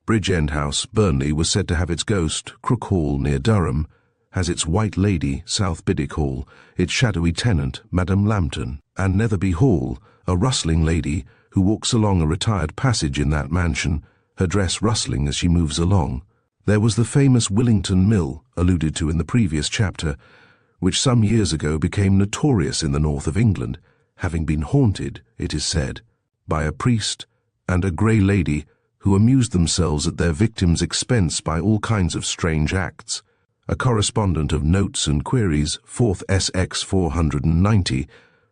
Speaker 1: Bridgend House, Burnley, was said to have its ghost. Crook Hall, near Durham, has its White Lady, South Biddick Hall, its shadowy tenant, Madame Lambton, and Netherby Hall, a rustling lady who walks along a retired passage in that mansion, her dress rustling as she moves along. There was the famous Willington Mill, alluded to in the previous chapter, which some years ago became notorious in the north of England, having been haunted, it is said, by a priest and a grey lady who amused themselves at their victims' expense by all kinds of strange acts. A correspondent of Notes and Queries, 4th SX 490,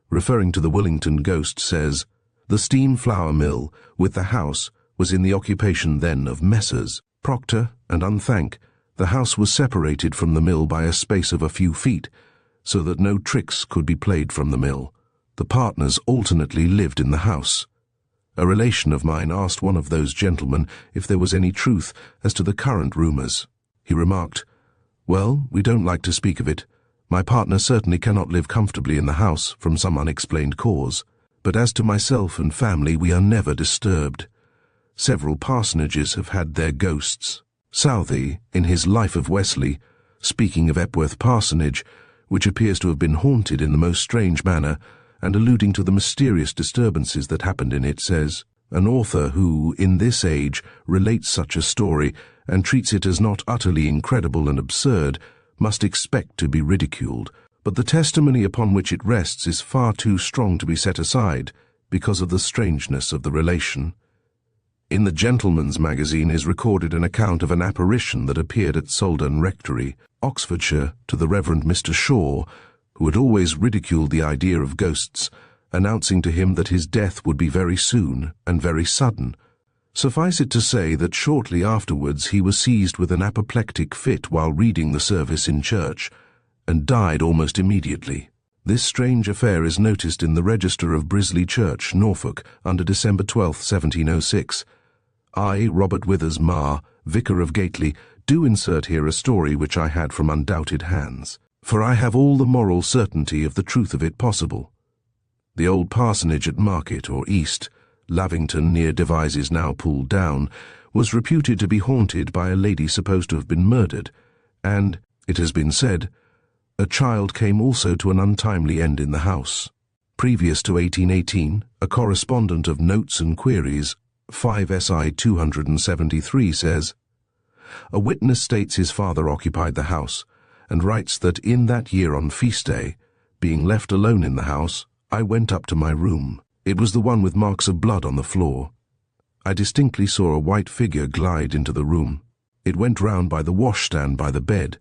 Speaker 1: referring to the Willington ghost, says, "The steam flour mill, with the house, was in the occupation then of Messrs. Proctor and Unthank. The house was separated from the mill by a space of a few feet, so that no tricks could be played from the mill. The partners alternately lived in the house." A relation of mine asked one of those gentlemen if there was any truth as to the current rumours. He remarked, "Well, we don't like to speak of it. My partner certainly cannot live comfortably in the house from some unexplained cause. But as to myself and family, we are never disturbed. Several parsonages have had their ghosts." Southey, in his Life of Wesley, speaking of Epworth Parsonage, which appears to have been haunted in the most strange manner, and alluding to the mysterious disturbances that happened in it, says, "An author who, in this age, relates such a story, and treats it as not utterly incredible and absurd, must expect to be ridiculed, but the testimony upon which it rests is far too strong to be set aside, because of the strangeness of the relation." In the Gentleman's Magazine is recorded an account of an apparition that appeared at Soldern Rectory, Oxfordshire, to the Reverend Mr. Shaw, who had always ridiculed the idea of ghosts, announcing to him that his death would be very soon and very sudden. Suffice it to say that shortly afterwards he was seized with an apoplectic fit while reading the service in church, and died almost immediately. This strange affair is noticed in the Register of Brisley Church, Norfolk, under December 12, 1706. I, Robert Withers Marr, Vicar of Gately, do insert here a story which I had from undoubted hands, for I have all the moral certainty of the truth of it possible. The old parsonage at Market, or East, Lavington, near Devizes, now pulled down, was reputed to be haunted by a lady supposed to have been murdered, and, it has been said, a child came also to an untimely end in the house. Previous to 1818, a correspondent of Notes and Queries, 5 SI 273, says, "A witness states his father occupied the house, and writes that in that year on feast day, being left alone in the house, I went up to my room. It was the one with marks of blood on the floor. I distinctly saw a white figure glide into the room. It went round by the washstand by the bed,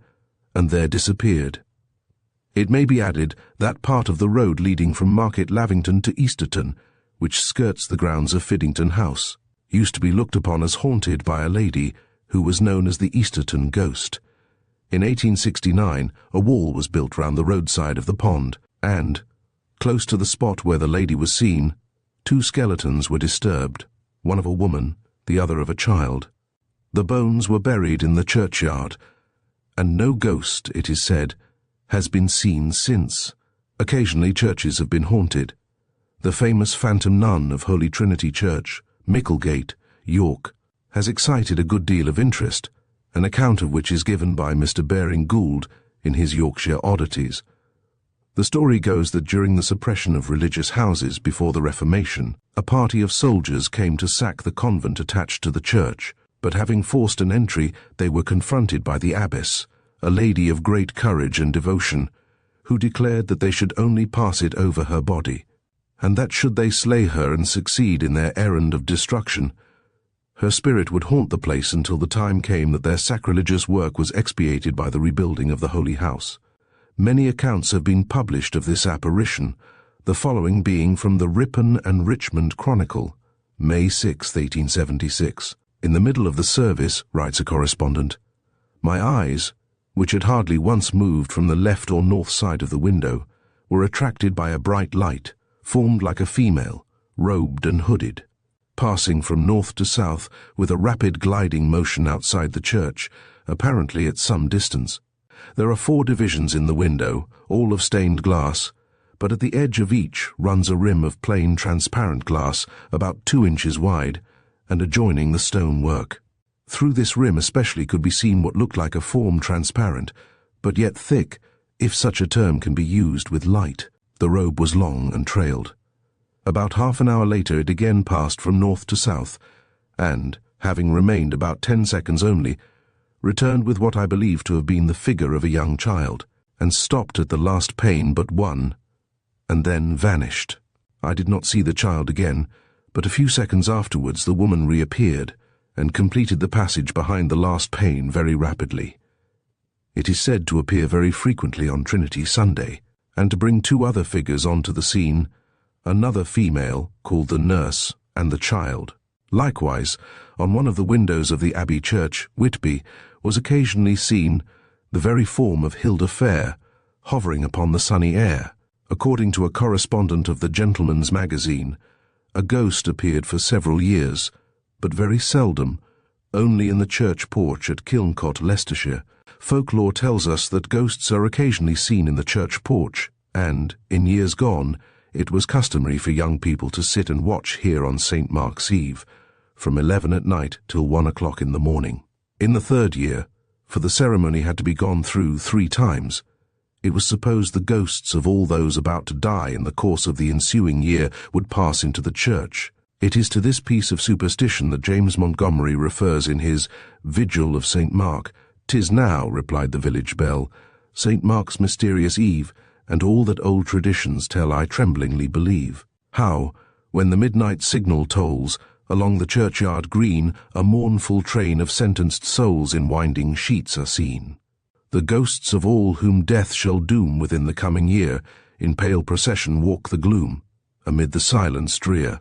Speaker 1: and there disappeared. It may be added that part of the road leading from Market Lavington to Easterton, which skirts the grounds of Fiddington House, used to be looked upon as haunted by a lady who was known as the Easterton Ghost. In 1869, a wall was built round the roadside of the pond, and, close to the spot where the lady was seen, 2 skeletons were disturbed, one of a woman, the other of a child. The bones were buried in the churchyard, and no ghost, it is said, has been seen since. Occasionally churches have been haunted. The famous Phantom Nun of Holy Trinity Church, Micklegate, York, has excited a good deal of interest, an account of which is given by Mr. Baring Gould in his Yorkshire Oddities. The story goes that during the suppression of religious houses before the Reformation, a party of soldiers came to sack the convent attached to the church, but having forced an entry, they were confronted by the abbess, a lady of great courage and devotion, who declared that they should only pass it over her body, and that should they slay her and succeed in their errand of destruction, her spirit would haunt the place until the time came that their sacrilegious work was expiated by the rebuilding of the Holy House. Many accounts have been published of this apparition, the following being from the Ripon and Richmond Chronicle, May 6, 1876. "In the middle of the service," writes a correspondent, My eyes, which had hardly once moved from the left or north side of the window, were attracted by a bright light, formed like a female, robed and hooded, passing from north to south with a rapid gliding motion outside the church, apparently at some distance. There are 4 divisions in the window, all of stained glass, but at the edge of each runs a rim of plain transparent glass about 2 inches wide and adjoining the stone work. Through this rim especially could be seen what looked like a form transparent, but yet thick, if such a term can be used, with light. The robe was long and trailed. About half an hour later it again passed from north to south, and, having remained about 10 seconds only, returned with what I believe to have been the figure of a young child, and stopped at the last pane but one, and then vanished. I did not see the child again, but a few seconds afterwards the woman reappeared, and completed the passage behind the last pane very rapidly. It is said to appear very frequently on Trinity Sunday, and to bring 2 other figures onto the scene, another female, called the nurse, and the child. Likewise, on one of the windows of the Abbey Church, Whitby, was occasionally seen the very form of Hilda Fair, hovering upon the sunny air. According to a correspondent of the Gentleman's Magazine, a ghost appeared for several years, but very seldom, only in the church porch at Kilncott, Leicestershire. Folklore tells us that ghosts are occasionally seen in the church porch, and, in years gone, it was customary for young people to sit and watch here on St. Mark's Eve, from 11 at night till 1 o'clock in the morning. In the 3rd year, for the ceremony had to be gone through 3 times, it was supposed the ghosts of all those about to die in the course of the ensuing year would pass into the church. It is to this piece of superstition that James Montgomery refers in his Vigil of St. Mark. "'Tis now," replied the village bell, "St. Mark's mysterious eve, and all that old traditions tell I tremblingly believe. How, when the midnight signal tolls, along the churchyard green a mournful train of sentenced souls in winding sheets are seen. The ghosts of all whom death shall doom within the coming year, in pale procession walk the gloom, amid the silence drear."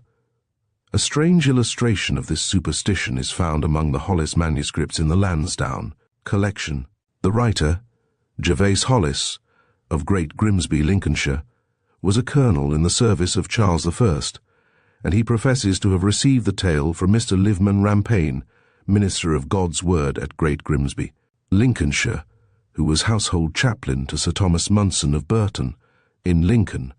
Speaker 1: A strange illustration of this superstition is found among the Hollis manuscripts in the Lansdowne collection. The writer, Gervase Hollis, of Great Grimsby, Lincolnshire, was a colonel in the service of Charles I, and he professes to have received the tale from Mr. Liveman Rampaine, minister of God's Word at Great Grimsby, Lincolnshire, who was household chaplain to Sir Thomas Munson of Burton, in Lincoln,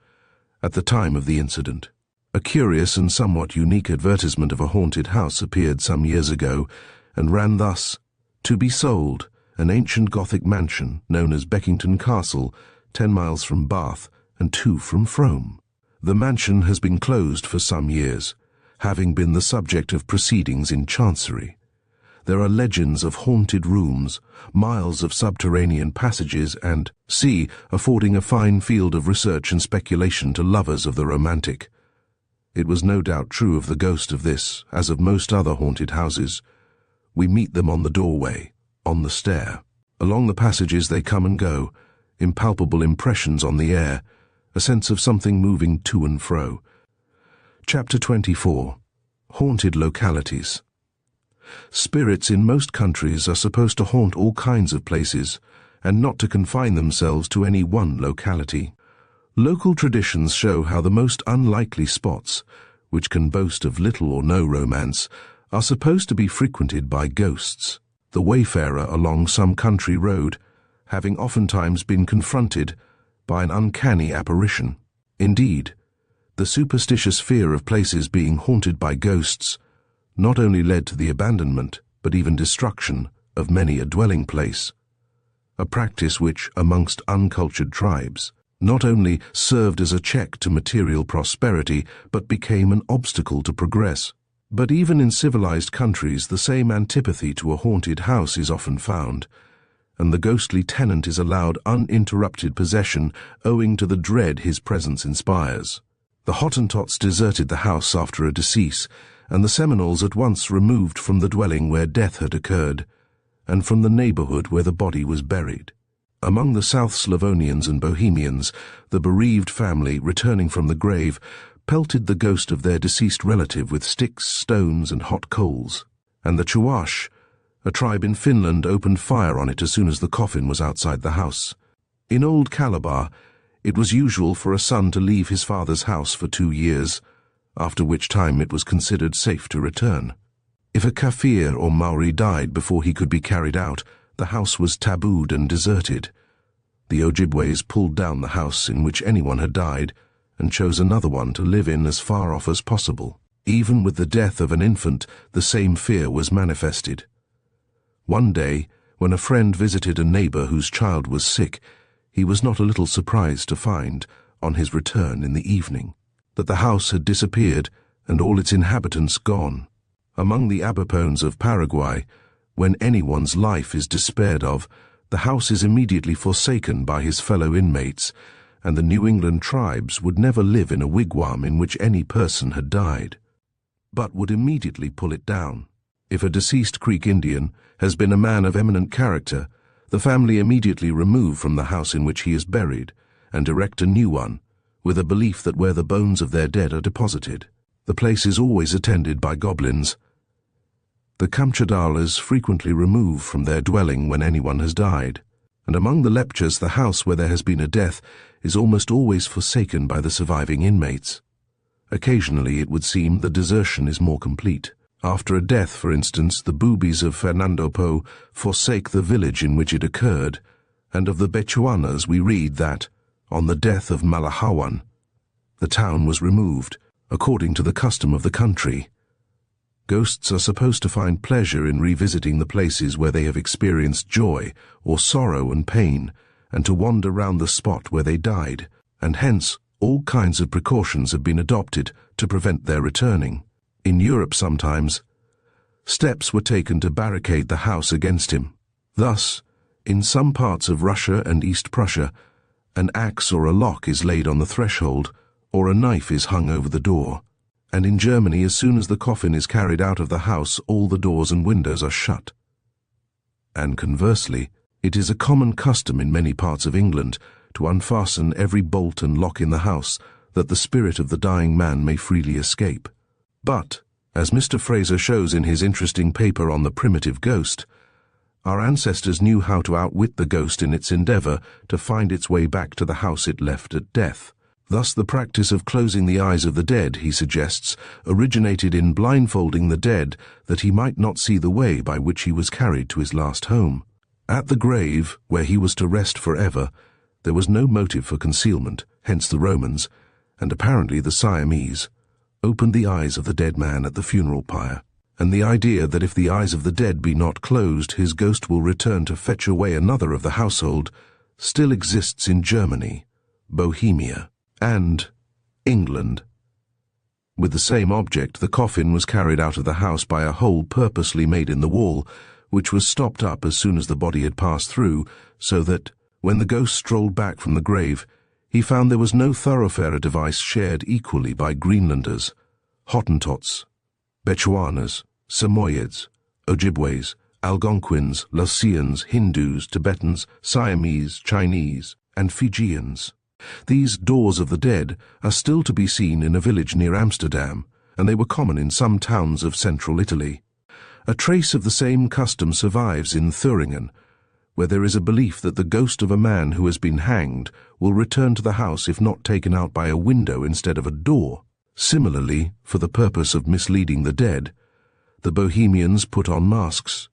Speaker 1: at the time of the incident. A curious and somewhat unique advertisement of a haunted house appeared some years ago, and ran thus: "To be sold, an ancient Gothic mansion known as Beckington Castle, 10 miles from Bath and 2 from Frome. The mansion has been closed for some years, having been the subject of proceedings in Chancery. There are legends of haunted rooms, miles of subterranean passages, and sea affording a fine field of research and speculation to lovers of the romantic. It was no doubt true of the ghost of this, as of most other haunted houses. We meet them on the doorway, on the stair. Along the passages they come and go, impalpable impressions on the air, a sense of something moving to and fro." Chapter 24. Haunted Localities. Spirits in most countries are supposed to haunt all kinds of places, and not to confine themselves to any one locality. Local traditions show how the most unlikely spots, which can boast of little or no romance, are supposed to be frequented by ghosts. The wayfarer along some country road, having oftentimes been confronted by an uncanny apparition. Indeed, the superstitious fear of places being haunted by ghosts not only led to the abandonment, but even destruction, of many a dwelling place, a practice which, amongst uncultured tribes, not only served as a check to material prosperity, but became an obstacle to progress. But even in civilized countries the same antipathy to a haunted house is often found, and the ghostly tenant is allowed uninterrupted possession owing to the dread his presence inspires. The Hottentots deserted the house after a decease, and the Seminoles at once removed from the dwelling where death had occurred, and from the neighborhood where the body was buried. Among the South Slavonians and Bohemians, the bereaved family, returning from the grave, pelted the ghost of their deceased relative with sticks, stones, and hot coals. And the Chuash, A tribe in Finland opened fire on it as soon as the coffin was outside the house. In Old Calabar, it was usual for a son to leave his father's house for 2 years, after which time it was considered safe to return. If a Kafir or Maori died before he could be carried out, the house was tabooed and deserted. The Ojibways pulled down the house in which anyone had died and chose another one to live in as far off as possible. Even with the death of an infant, the same fear was manifested. One day, when a friend visited a neighbor whose child was sick, he was not a little surprised to find, on his return in the evening, that the house had disappeared and all its inhabitants gone. Among the Abipones of Paraguay, when anyone's life is despaired of, the house is immediately forsaken by his fellow inmates, and the New England tribes would never live in a wigwam in which any person had died, but would immediately pull it down. If a deceased Creek Indian has been a man of eminent character, the family immediately remove from the house in which he is buried and erect a new one, with a belief that where the bones of their dead are deposited, the place is always attended by goblins. The Kamchadalas frequently remove from their dwelling when anyone has died, and among the Lepchas the house where there has been a death is almost always forsaken by the surviving inmates. Occasionally it would seem the desertion is more complete. After a death, for instance, the boobies of Fernando Po forsake the village in which it occurred, and of the Bechuanas we read that, on the death of Malahawan, the town was removed, according to the custom of the country. Ghosts are supposed to find pleasure in revisiting the places where they have experienced joy or sorrow and pain, and to wander round the spot where they died, and hence all kinds of precautions have been adopted to prevent their returning. In Europe sometimes, steps were taken to barricade the house against him. Thus, in some parts of Russia and East Prussia, an axe or a lock is laid on the threshold, or a knife is hung over the door. And in Germany, as soon as the coffin is carried out of the house, all the doors and windows are shut. And conversely, it is a common custom in many parts of England to unfasten every bolt and lock in the house, that the spirit of the dying man may freely escape. But, as Mr. Fraser shows in his interesting paper on the primitive ghost, our ancestors knew how to outwit the ghost in its endeavor to find its way back to the house it left at death. Thus the practice of closing the eyes of the dead, he suggests, originated in blindfolding the dead that he might not see the way by which he was carried to his last home. At the grave, where he was to rest forever, there was no motive for concealment, hence the Romans, and apparently the Siamese, opened the eyes of the dead man at the funeral pyre, and the idea that if the eyes of the dead be not closed, his ghost will return to fetch away another of the household, still exists in Germany, Bohemia, and England. With the same object, the coffin was carried out of the house by a hole purposely made in the wall, which was stopped up as soon as the body had passed through, so that, when the ghost strolled back from the grave, he found there was no thoroughfare device shared equally by Greenlanders, Hottentots, Bechuanas, Samoyeds, Ojibways, Algonquins, Laotians, Hindus, Tibetans, Siamese, Chinese, and Fijians. These doors of the dead are still to be seen in a village near Amsterdam, and they were common in some towns of central Italy. A trace of the same custom survives in Thuringen, where there is a belief that the ghost of a man who has been hanged will return to the house if not taken out by a window instead of a door. Similarly, for the purpose of misleading the dead, the Bohemians put on masks,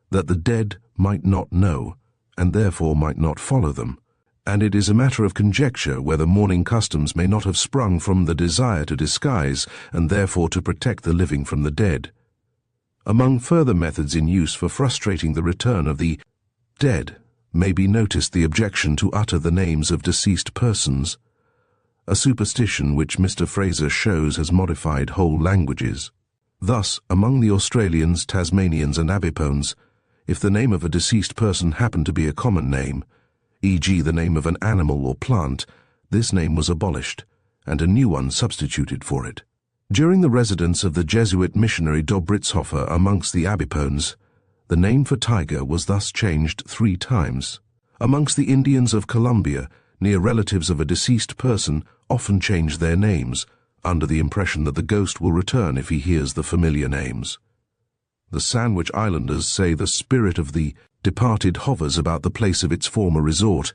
Speaker 1: that the dead might not know, and therefore might not follow them, and it is a matter of conjecture whether mourning customs may not have sprung from the desire to disguise and therefore to protect the living from the dead. Among further methods in use for frustrating the return of the dead may be noticed the objection to utter the names of deceased persons, a superstition which Mr. Fraser shows has modified whole languages. Thus, among the Australians, Tasmanians and Abipones, if the name of a deceased person happened to be a common name, e.g. the name of an animal or plant, this name was abolished, and a new one substituted for it. During the residence of the Jesuit missionary Dobritzhofer amongst the Abipones, the name for tiger was thus changed 3 times. Amongst the Indians of Colombia, near relatives of a deceased person often change their names, under the impression that the ghost will return if he hears the familiar names. The Sandwich Islanders say the spirit of the departed hovers about the place of its former resort,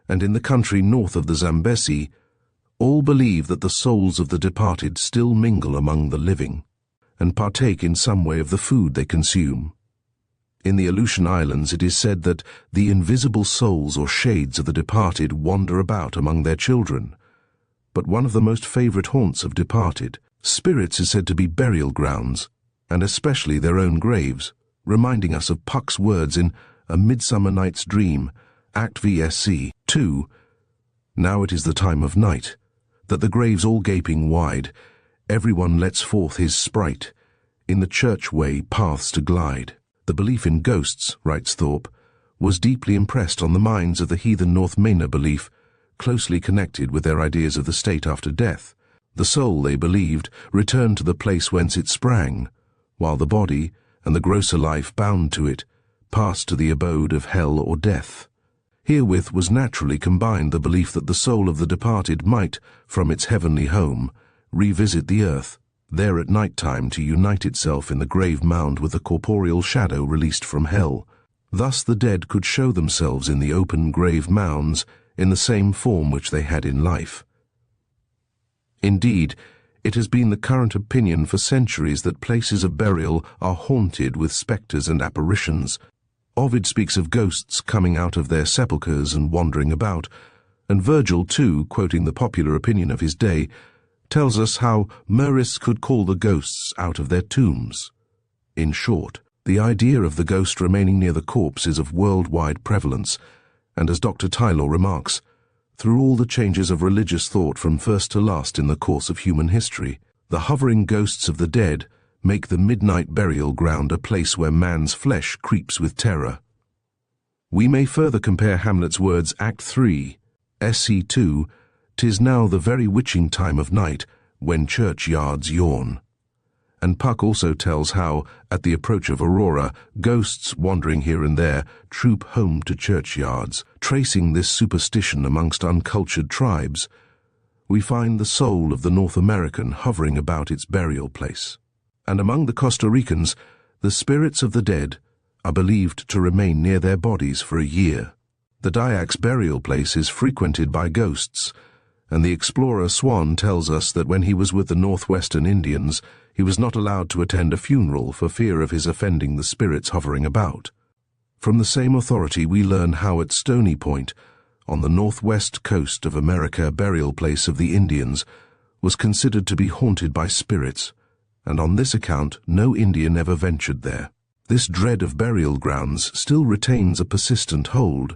Speaker 1: and in the country north of the Zambesi, all believe that the souls of the departed still mingle among the living, and partake in some way of the food they consume. In the Aleutian Islands it is said that the invisible souls or shades of the departed wander about among their children. But one of the most favourite haunts of departed spirits is said to be burial grounds, and especially their own graves, reminding us of Puck's words in A Midsummer Night's Dream, Act VSC 2, "Now it is the time of night, that the graves all gaping wide, everyone lets forth his sprite, in the church way paths to glide." The belief in ghosts, writes Thorpe, was deeply impressed on the minds of the heathen North Mainer belief, closely connected with their ideas of the state after death. The soul, they believed, returned to the place whence it sprang, while the body, and the grosser life bound to it, passed to the abode of hell or death. Herewith was naturally combined the belief that the soul of the departed might, from its heavenly home, revisit the earth, there at night time to unite itself in the grave mound with the corporeal shadow released from hell. Thus the dead could show themselves in the open grave mounds in the same form which they had in life. Indeed, it has been the current opinion for centuries that places of burial are haunted with spectres and apparitions. Ovid speaks of ghosts coming out of their sepulchres and wandering about, and Virgil too, quoting the popular opinion of his day, tells us how Meris could call the ghosts out of their tombs. In short, the idea of the ghost remaining near the corpse is of worldwide prevalence, and as Dr. Tylor remarks, through all the changes of religious thought from first to last in the course of human history, the hovering ghosts of the dead make the midnight burial ground a place where man's flesh creeps with terror. We may further compare Hamlet's words Act 3, SC 2, "'Tis now the very witching time of night, when churchyards yawn." And Puck also tells how, at the approach of aurora, ghosts wandering here and there troop home to churchyards. Tracing this superstition amongst uncultured tribes, we find the soul of the North American hovering about its burial place. And among the Costa Ricans, the spirits of the dead are believed to remain near their bodies for a year. The Dayaks' burial place is frequented by ghosts, and the explorer Swan tells us that when he was with the northwestern Indians, he was not allowed to attend a funeral for fear of his offending the spirits hovering about. From the same authority we learn how at Stony Point, on the northwest coast of America, burial place of the Indians was considered to be haunted by spirits, and on this account no Indian ever ventured there. This dread of burial grounds still retains a persistent hold,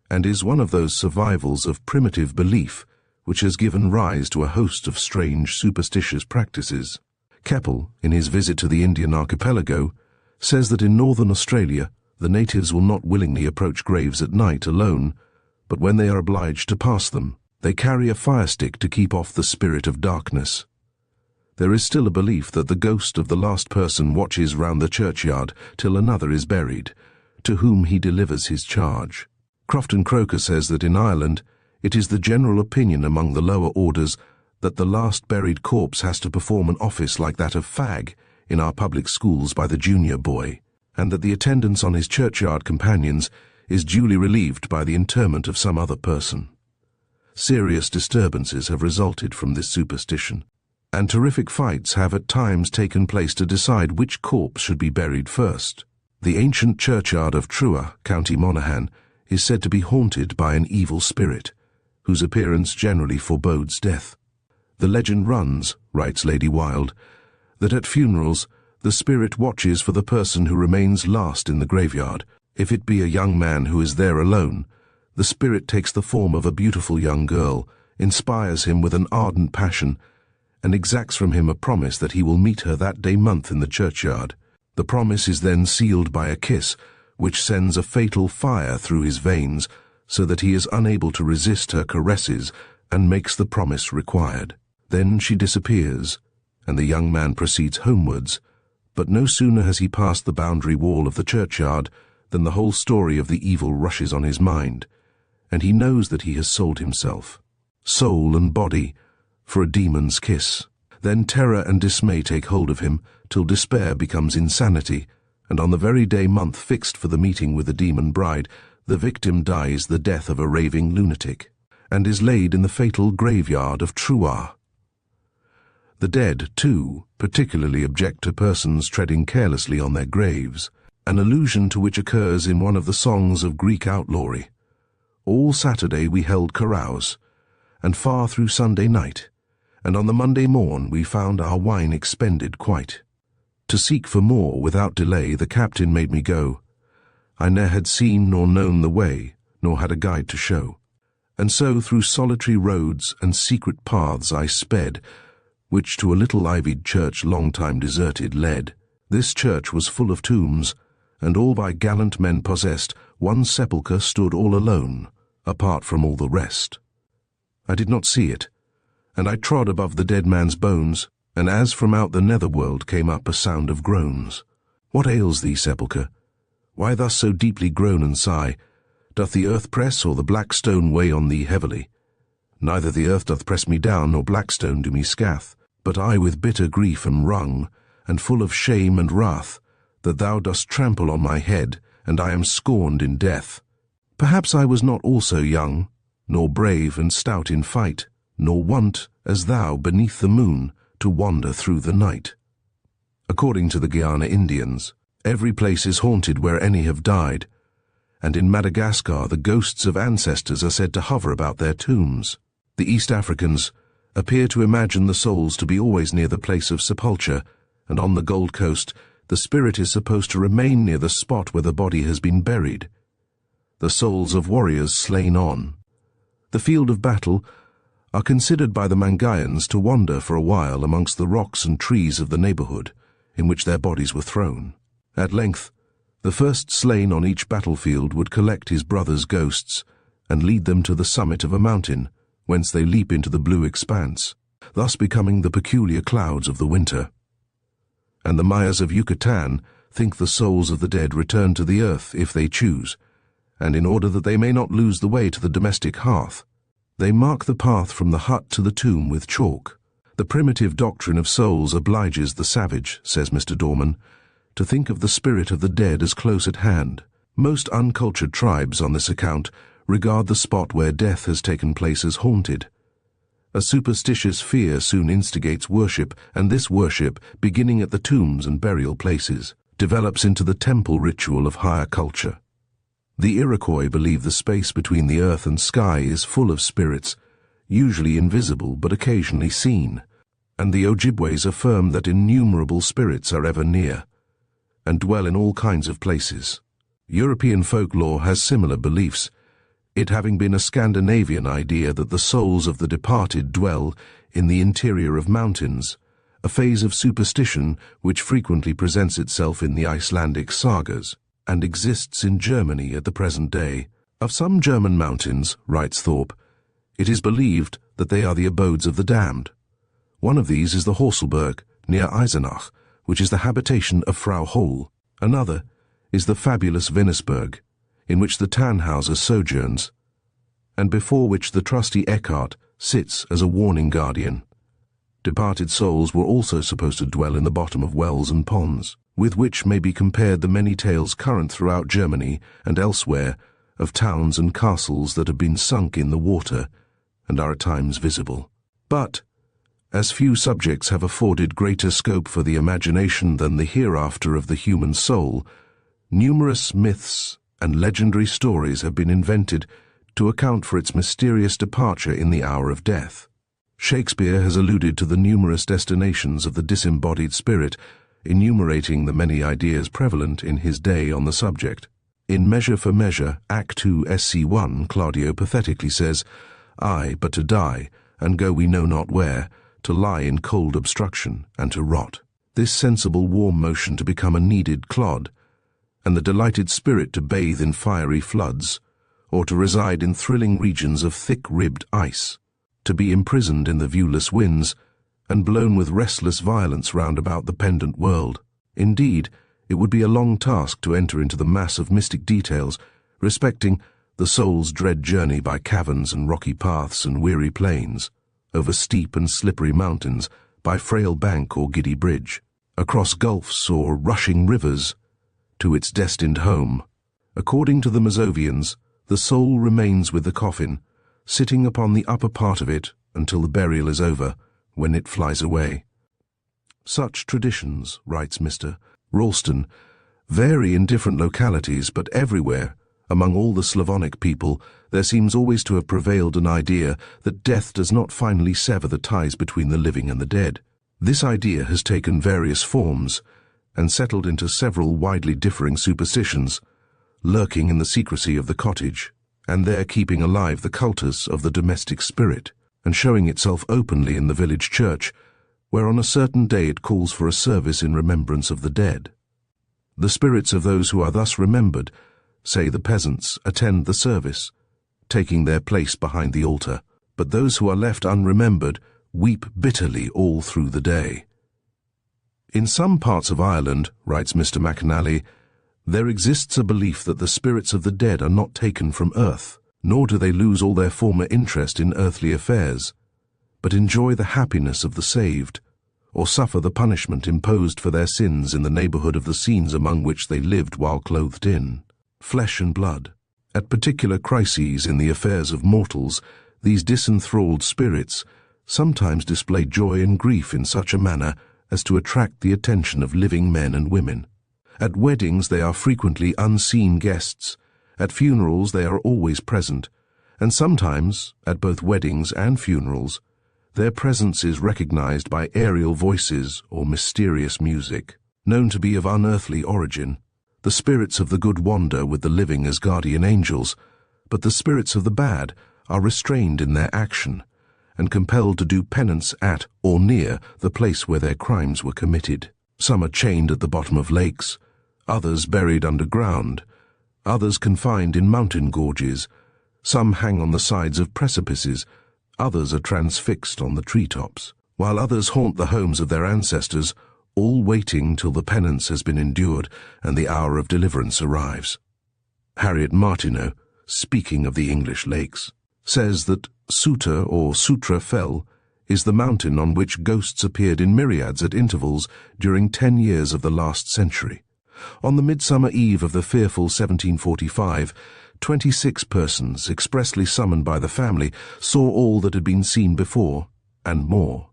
Speaker 1: and is one of those survivals of primitive belief which has given rise to a host of strange superstitious practices. Keppel, in his visit to the Indian archipelago, says that in northern Australia the natives will not willingly approach graves at night alone, but when they are obliged to pass them, they carry a fire stick to keep off the spirit of darkness. There is still a belief that the ghost of the last person watches round the churchyard till another is buried, to whom he delivers his charge. Crofton Croker says that in Ireland it is the general opinion among the lower orders that the last buried corpse has to perform an office like that of fag in our public schools by the junior boy, and that the attendance on his churchyard companions is duly relieved by the interment of some other person. Serious disturbances have resulted from this superstition, and terrific fights have at times taken place to decide which corpse should be buried first. The ancient churchyard of Trua, County Monaghan, is said to be haunted by an evil spirit, whose appearance generally forebodes death. The legend runs, writes Lady Wilde, that at funerals the spirit watches for the person who remains last in the graveyard. If it be a young man who is there alone, the spirit takes the form of a beautiful young girl, inspires him with an ardent passion, and exacts from him a promise that he will meet her that day month in the churchyard. The promise is then sealed by a kiss, which sends a fatal fire through his veins, so that he is unable to resist her caresses and makes the promise required. Then she disappears, and the young man proceeds homewards, but no sooner has he passed the boundary wall of the churchyard than the whole story of the evil rushes on his mind, and he knows that he has sold himself, soul and body, for a demon's kiss. Then terror and dismay take hold of him, till despair becomes insanity, and on the very day month fixed for the meeting with the demon bride, the victim dies the death of a raving lunatic, and is laid in the fatal graveyard of Truar. The dead, too, particularly object to persons treading carelessly on their graves, an allusion to which occurs in one of the songs of Greek outlawry. All Saturday we held carouse, and far through Sunday night, and on the Monday morn we found our wine expended quite. To seek for more without delay the captain made me go. I ne'er had seen nor known the way, nor had a guide to show. And so through solitary roads and secret paths I sped, which to a little ivied church long time deserted led. This church was full of tombs, and all by gallant men possessed. One sepulchre stood all alone, apart from all the rest. I did not see it, and I trod above the dead man's bones, and as from out the netherworld came up a sound of groans. What ails thee, sepulchre? Why thus so deeply groan and sigh? Doth the earth press, or the black stone weigh on thee heavily? Neither the earth doth press me down, nor black stone do me scath, but I with bitter grief am wrung, and full of shame and wrath, that thou dost trample on my head, and I am scorned in death. Perhaps I was not also young, nor brave and stout in fight, nor wont, as thou, beneath the moon, to wander through the night. According to the Guiana Indians, every place is haunted where any have died, and in Madagascar the ghosts of ancestors are said to hover about their tombs. The East Africans appear to imagine the souls to be always near the place of sepulture, and on the Gold Coast the spirit is supposed to remain near the spot where the body has been buried. The souls of warriors slain on the field of battle are considered by the Mangaians to wander for a while amongst the rocks and trees of the neighborhood in which their bodies were thrown. At length, the first slain on each battlefield would collect his brother's ghosts and lead them to the summit of a mountain, whence they leap into the blue expanse, thus becoming the peculiar clouds of the winter. And the Mayas of Yucatan think the souls of the dead return to the earth if they choose, and in order that they may not lose the way to the domestic hearth, they mark the path from the hut to the tomb with chalk. The primitive doctrine of souls obliges the savage, says Mr. Dorman, to think of the spirit of the dead as close at hand. Most uncultured tribes, on this account, regard the spot where death has taken place as haunted. A superstitious fear soon instigates worship, and this worship, beginning at the tombs and burial places, develops into the temple ritual of higher culture. The Iroquois believe the space between the earth and sky is full of spirits, usually invisible but occasionally seen, and the Ojibways affirm that innumerable spirits are ever near, and dwell in all kinds of places. European folklore has similar beliefs, it having been a Scandinavian idea that the souls of the departed dwell in the interior of mountains, a phase of superstition which frequently presents itself in the Icelandic sagas, and exists in Germany at the present day. Of some German mountains, writes Thorpe, it is believed that they are the abodes of the damned. One of these is the Horselberg, near Eisenach, which is the habitation of Frau Hohl. Another is the fabulous Venusberg, in which the Tannhauser sojourns, and before which the trusty Eckhart sits as a warning guardian. Departed souls were also supposed to dwell in the bottom of wells and ponds, with which may be compared the many tales current throughout Germany and elsewhere of towns and castles that have been sunk in the water and are at times visible. But, as few subjects have afforded greater scope for the imagination than the hereafter of the human soul, numerous myths and legendary stories have been invented to account for its mysterious departure in the hour of death. Shakespeare has alluded to the numerous destinations of the disembodied spirit, enumerating the many ideas prevalent in his day on the subject. In Measure for Measure, Act 2, Sc. 1, Claudio pathetically says, "Aye, but to die, and go we know not where, to lie in cold obstruction, and to rot. This sensible warm motion to become a kneaded clod, and the delighted spirit to bathe in fiery floods, or to reside in thrilling regions of thick-ribbed ice, to be imprisoned in the viewless winds, and blown with restless violence round about the pendant world. Indeed, it would be a long task to enter into the mass of mystic details respecting the soul's dread journey by caverns and rocky paths and weary plains, over steep and slippery mountains, by frail bank or giddy bridge, across gulfs or rushing rivers, to its destined home. According to the Mazovians, the soul remains with the coffin, sitting upon the upper part of it until the burial is over, when it flies away. Such traditions, writes Mr. Ralston, vary in different localities, but everywhere, among all the Slavonic people, there seems always to have prevailed an idea that death does not finally sever the ties between the living and the dead. This idea has taken various forms and settled into several widely differing superstitions, lurking in the secrecy of the cottage, and there keeping alive the cultus of the domestic spirit, and showing itself openly in the village church, where on a certain day it calls for a service in remembrance of the dead. The spirits of those who are thus remembered, say the peasants, attend the service, taking their place behind the altar, but those who are left unremembered weep bitterly all through the day. In some parts of Ireland, writes Mr. McAnally, there exists a belief that the spirits of the dead are not taken from earth, nor do they lose all their former interest in earthly affairs, but enjoy the happiness of the saved, or suffer the punishment imposed for their sins in the neighborhood of the scenes among which they lived while clothed in flesh and blood. At particular crises in the affairs of mortals, these disenthralled spirits sometimes display joy and grief in such a manner as to attract the attention of living men and women. At weddings they are frequently unseen guests, at funerals they are always present, and sometimes, at both weddings and funerals, their presence is recognized by aerial voices or mysterious music, known to be of unearthly origin. The spirits of the good wander with the living as guardian angels, but the spirits of the bad are restrained in their action and compelled to do penance at or near the place where their crimes were committed. Some are chained at the bottom of lakes, others buried underground, others confined in mountain gorges, some hang on the sides of precipices, others are transfixed on the treetops, while others haunt the homes of their ancestors, all waiting till the penance has been endured and the hour of deliverance arrives. Harriet Martineau, speaking of the English lakes, says that Suta or Sutra Fell is the mountain on which ghosts appeared in myriads at intervals during 10 years of the last century. On the midsummer eve of the fearful 1745, 26 persons, expressly summoned by the family, saw all that had been seen before, and more.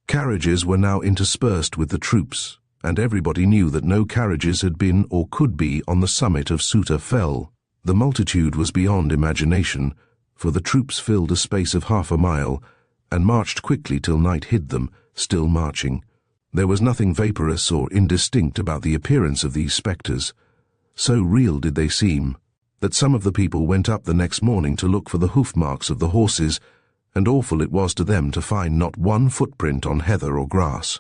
Speaker 1: Carriages were now interspersed with the troops, and everybody knew that no carriages had been or could be on the summit of Suta Fell. The multitude was beyond imagination, for the troops filled a space of half a mile, and marched quickly till night hid them, still marching. There was nothing vaporous or indistinct about the appearance of these spectres. So real did they seem, that some of the people went up the next morning to look for the hoof marks of the horses, and awful it was to them to find not one footprint on heather or grass.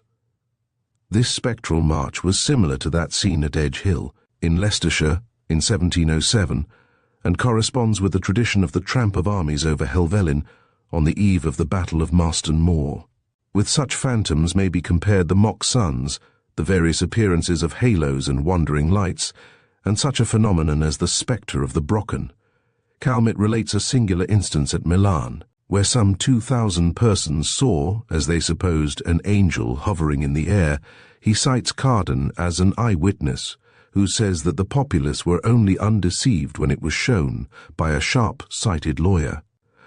Speaker 1: This spectral march was similar to that seen at Edge Hill, in Leicestershire, in 1707, and corresponds with the tradition of the tramp of armies over Helvellyn on the eve of the Battle of Marston Moor. With such phantoms may be compared the mock suns, the various appearances of halos and wandering lights, and such a phenomenon as the spectre of the Brocken. Calmet relates a singular instance at Milan, where some 2,000 persons saw, as they supposed, an angel hovering in the air. He cites Cardan as an eyewitness, who says that the populace were only undeceived when it was shown, by a sharp-sighted lawyer,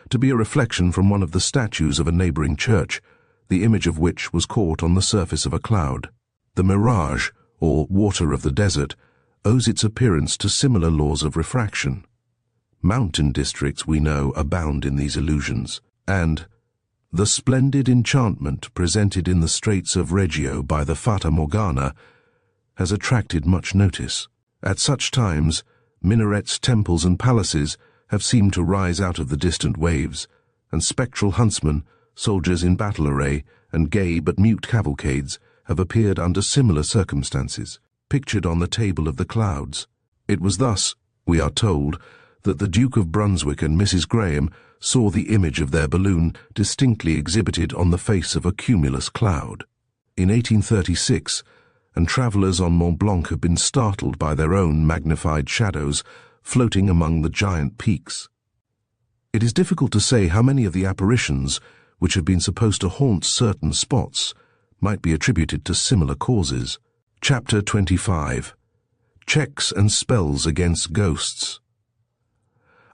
Speaker 1: to be a reflection from one of the statues of a neighboring church, the image of which was caught on the surface of a cloud. The mirage, or water of the desert, owes its appearance to similar laws of refraction. Mountain districts, we know, abound in these illusions, and the splendid enchantment presented in the Straits of Reggio by the Fata Morgana has attracted much notice. At such times, minarets, temples, and palaces have seemed to rise out of the distant waves, and spectral huntsmen, soldiers in battle array, and gay but mute cavalcades have appeared under similar circumstances, pictured on the table of the clouds. It was thus, we are told, that the Duke of Brunswick and Mrs. Graham saw the image of their balloon distinctly exhibited on the face of a cumulus cloud. In 1836, and travellers on Mont Blanc have been startled by their own magnified shadows floating among the giant peaks. It is difficult to say how many of the apparitions, which have been supposed to haunt certain spots, might be attributed to similar causes. Chapter 25. Checks and spells against ghosts.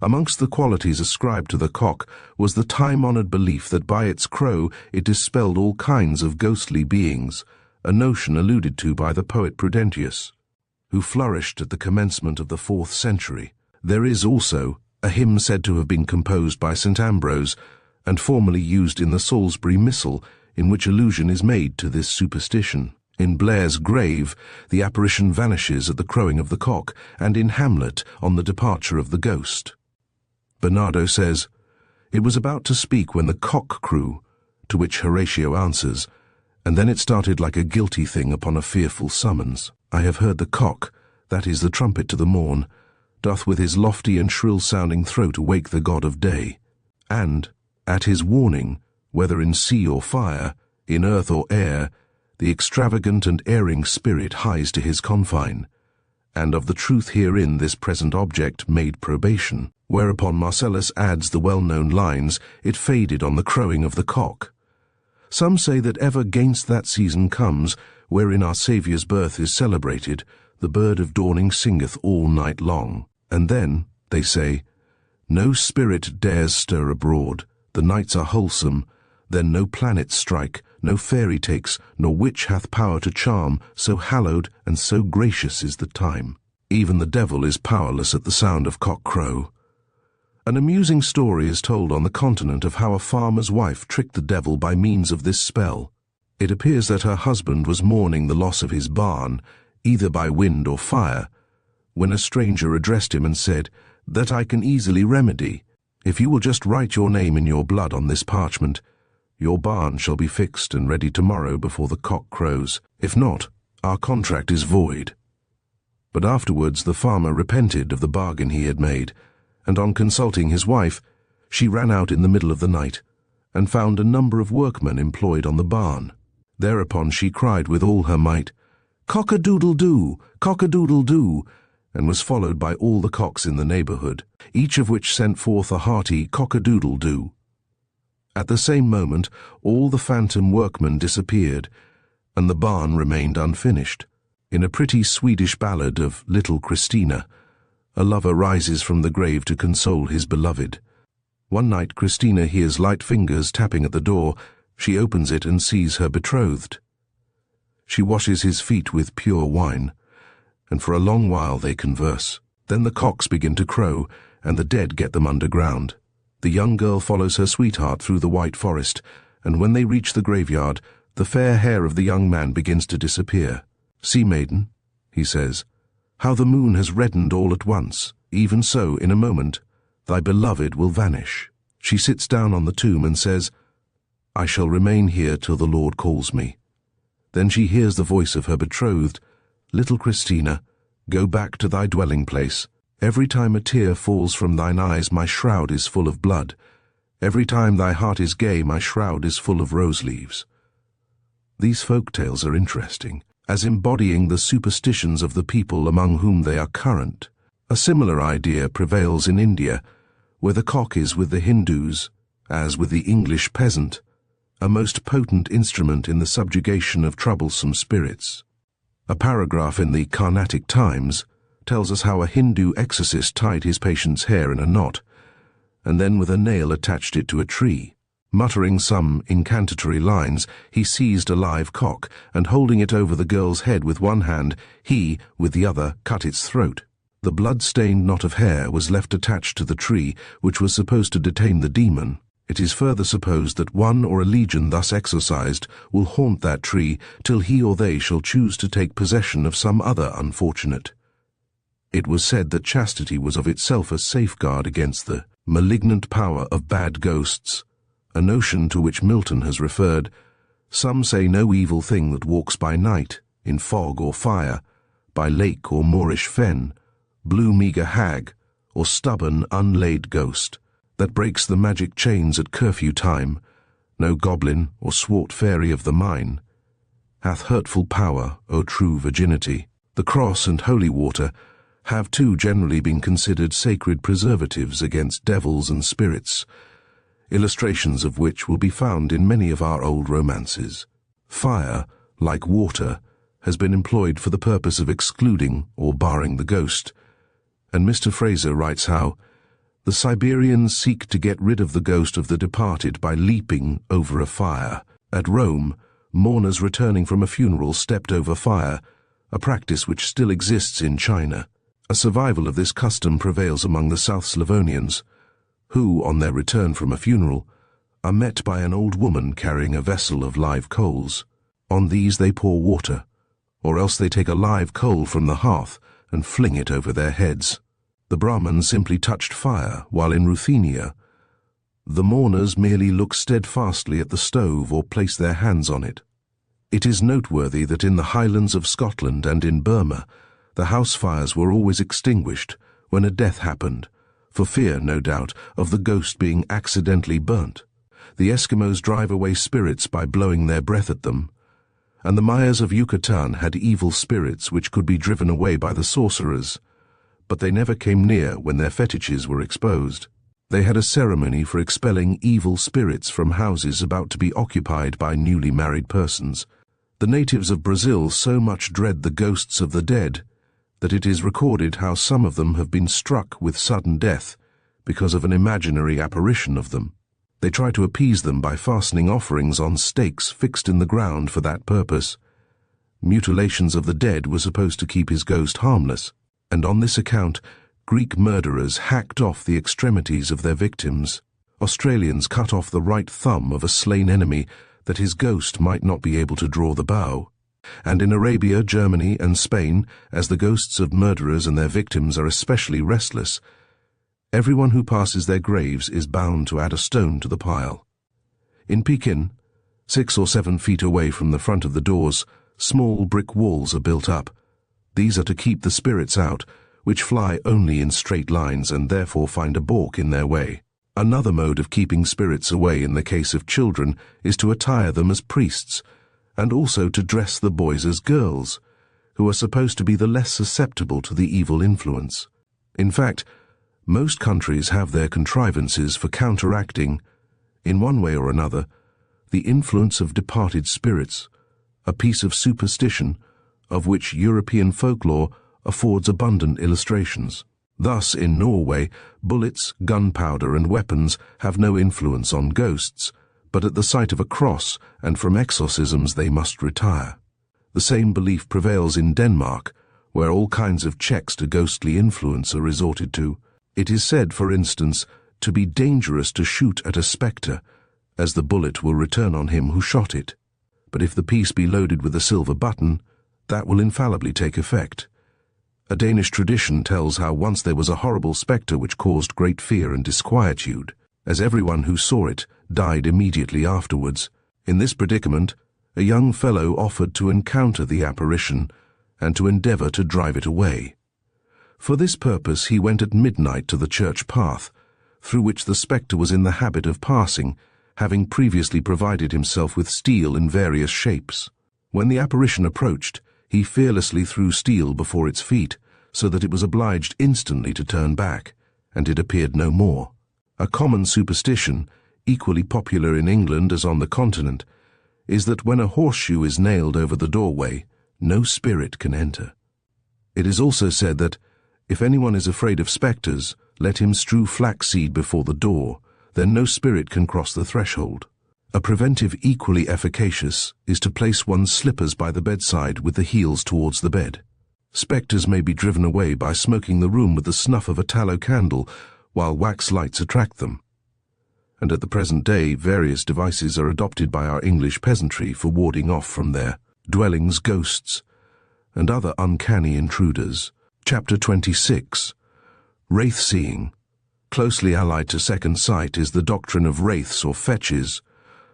Speaker 1: Amongst the qualities ascribed to the cock was the time-honored belief that by its crow it dispelled all kinds of ghostly beings, a notion alluded to by the poet Prudentius, who flourished at the commencement of the 4th century. There is also a hymn said to have been composed by St. Ambrose and formerly used in the Salisbury Missal, in which allusion is made to this superstition. In Blair's Grave, the apparition vanishes at the crowing of the cock, and in Hamlet, on the departure of the ghost. Bernardo says, "It was about to speak when the cock crew," to which Horatio answers, "and then it started like a guilty thing upon a fearful summons. I have heard the cock, that is the trumpet to the morn, doth with his lofty and shrill-sounding throat awake the god of day. And, at his warning, whether in sea or fire, in earth or air, the extravagant and erring spirit hies to his confine, and of the truth herein this present object made probation." Whereupon Marcellus adds the well-known lines, "It faded on the crowing of the cock." Some say that ever 'gainst that season comes, wherein our Saviour's birth is celebrated, the bird of dawning singeth all night long. And then, they say, no spirit dares stir abroad, the nights are wholesome, then no planet strike, no fairy takes, nor witch hath power to charm, so hallowed and so gracious is the time. Even the devil is powerless at the sound of cock-crow. An amusing story is told on the continent of how a farmer's wife tricked the devil by means of this spell. It appears that her husband was mourning the loss of his barn, either by wind or fire, when a stranger addressed him and said, "That I can easily remedy. If you will just write your name in your blood on this parchment, your barn shall be fixed and ready tomorrow before the cock crows. If not, our contract is void." But afterwards the farmer repented of the bargain he had made, and on consulting his wife, she ran out in the middle of the night, and found a number of workmen employed on the barn. Thereupon she cried with all her might, "Cock-a-doodle-doo, cock-a-doodle-doo," and was followed by all the cocks in the neighborhood, each of which sent forth a hearty cock-a-doodle-doo. At the same moment, all the phantom workmen disappeared, and the barn remained unfinished. In a pretty Swedish ballad of Little Christina, a lover rises from the grave to console his beloved. One night Christina hears light fingers tapping at the door. She opens it and sees her betrothed. She washes his feet with pure wine, and for a long while they converse. Then the cocks begin to crow, and the dead get them underground. The young girl follows her sweetheart through the white forest, and when they reach the graveyard, the fair hair of the young man begins to disappear. "See, maiden," he says, "how the moon has reddened all at once. Even so, in a moment, thy beloved will vanish." She sits down on the tomb and says, "I shall remain here till the Lord calls me." Then she hears the voice of her betrothed, "Little Christina, go back to thy dwelling place. Every time a tear falls from thine eyes, my shroud is full of blood. Every time thy heart is gay, my shroud is full of rose leaves." These folk tales are interesting, as embodying the superstitions of the people among whom they are current. A similar idea prevails in India, where the cock is with the Hindus, as with the English peasant, a most potent instrument in the subjugation of troublesome spirits. A paragraph in the Carnatic Times tells us how a Hindu exorcist tied his patient's hair in a knot, and then with a nail attached it to a tree. Muttering some incantatory lines, he seized a live cock, and holding it over the girl's head with one hand, he, with the other, cut its throat. The blood-stained knot of hair was left attached to the tree, which was supposed to detain the demon. It is further supposed that one or a legion thus exorcised will haunt that tree till he or they shall choose to take possession of some other unfortunate. It was said that chastity was of itself a safeguard against the malignant power of bad ghosts, a notion to which Milton has referred. Some say no evil thing that walks by night, in fog or fire, by lake or moorish fen, blue meagre hag, or stubborn unlaid ghost, that breaks the magic chains at curfew time, no goblin or swart fairy of the mine, hath hurtful power, O true virginity. The cross and holy water have too generally been considered sacred preservatives against devils and spirits, illustrations of which will be found in many of our old romances. Fire, like water, has been employed for the purpose of excluding or barring the ghost, and Mr. Fraser writes how the Siberians seek to get rid of the ghost of the departed by leaping over a fire. At Rome, mourners returning from a funeral stepped over fire, a practice which still exists in China. A survival of this custom prevails among the South Slavonians, who, on their return from a funeral, are met by an old woman carrying a vessel of live coals. On these they pour water, or else they take a live coal from the hearth and fling it over their heads. The Brahmins simply touched fire, while in Ruthenia, the mourners merely look steadfastly at the stove or place their hands on it. It is noteworthy that in the Highlands of Scotland and in Burma, the house fires were always extinguished when a death happened, for fear, no doubt, of the ghost being accidentally burnt. The Eskimos drive away spirits by blowing their breath at them, and the Mayas of Yucatan had evil spirits which could be driven away by the sorcerers, but they never came near when their fetishes were exposed. They had a ceremony for expelling evil spirits from houses about to be occupied by newly married persons. The natives of Brazil so much dread the ghosts of the dead that it is recorded how some of them have been struck with sudden death because of an imaginary apparition of them. They try to appease them by fastening offerings on stakes fixed in the ground for that purpose. Mutilations of the dead were supposed to keep his ghost harmless, and on this account, Greek murderers hacked off the extremities of their victims. Australians cut off the right thumb of a slain enemy that his ghost might not be able to draw the bow. And in Arabia, Germany, and Spain, as the ghosts of murderers and their victims are especially restless, everyone who passes their graves is bound to add a stone to the pile. In Pekin, 6 or 7 feet away from the front of the doors, small brick walls are built up. These are to keep the spirits out, which fly only in straight lines and therefore find a balk in their way. Another mode of keeping spirits away in the case of children is to attire them as priests, and also to dress the boys as girls, who are supposed to be the less susceptible to the evil influence. In fact, most countries have their contrivances for counteracting, in one way or another, the influence of departed spirits, a piece of superstition of which European folklore affords abundant illustrations. Thus, in Norway, bullets, gunpowder, and weapons have no influence on ghosts, but at the sight of a cross and from exorcisms they must retire. The same belief prevails in Denmark, where all kinds of checks to ghostly influence are resorted to. It is said, for instance, to be dangerous to shoot at a spectre, as the bullet will return on him who shot it. But if the piece be loaded with a silver button, that will infallibly take effect. A Danish tradition tells how once there was a horrible spectre which caused great fear and disquietude, as everyone who saw it died immediately afterwards. In this predicament, a young fellow offered to encounter the apparition and to endeavor to drive it away. For this purpose he went at midnight to the church path, through which the spectre was in the habit of passing, having previously provided himself with steel in various shapes. When the apparition approached, he fearlessly threw steel before its feet, so that it was obliged instantly to turn back, and it appeared no more. A common superstition, equally popular in England as on the continent, is that when a horseshoe is nailed over the doorway, no spirit can enter. It is also said that, if anyone is afraid of spectres, let him strew flaxseed before the door, then no spirit can cross the threshold. A preventive equally efficacious is to place one's slippers by the bedside with the heels towards the bed. Spectres may be driven away by smoking the room with the snuff of a tallow candle, while wax lights attract them. And at the present day, various devices are adopted by our English peasantry for warding off from their dwellings ghosts and other uncanny intruders. Chapter 26. Wraith-seeing. Closely allied to second sight is the doctrine of wraiths or fetches,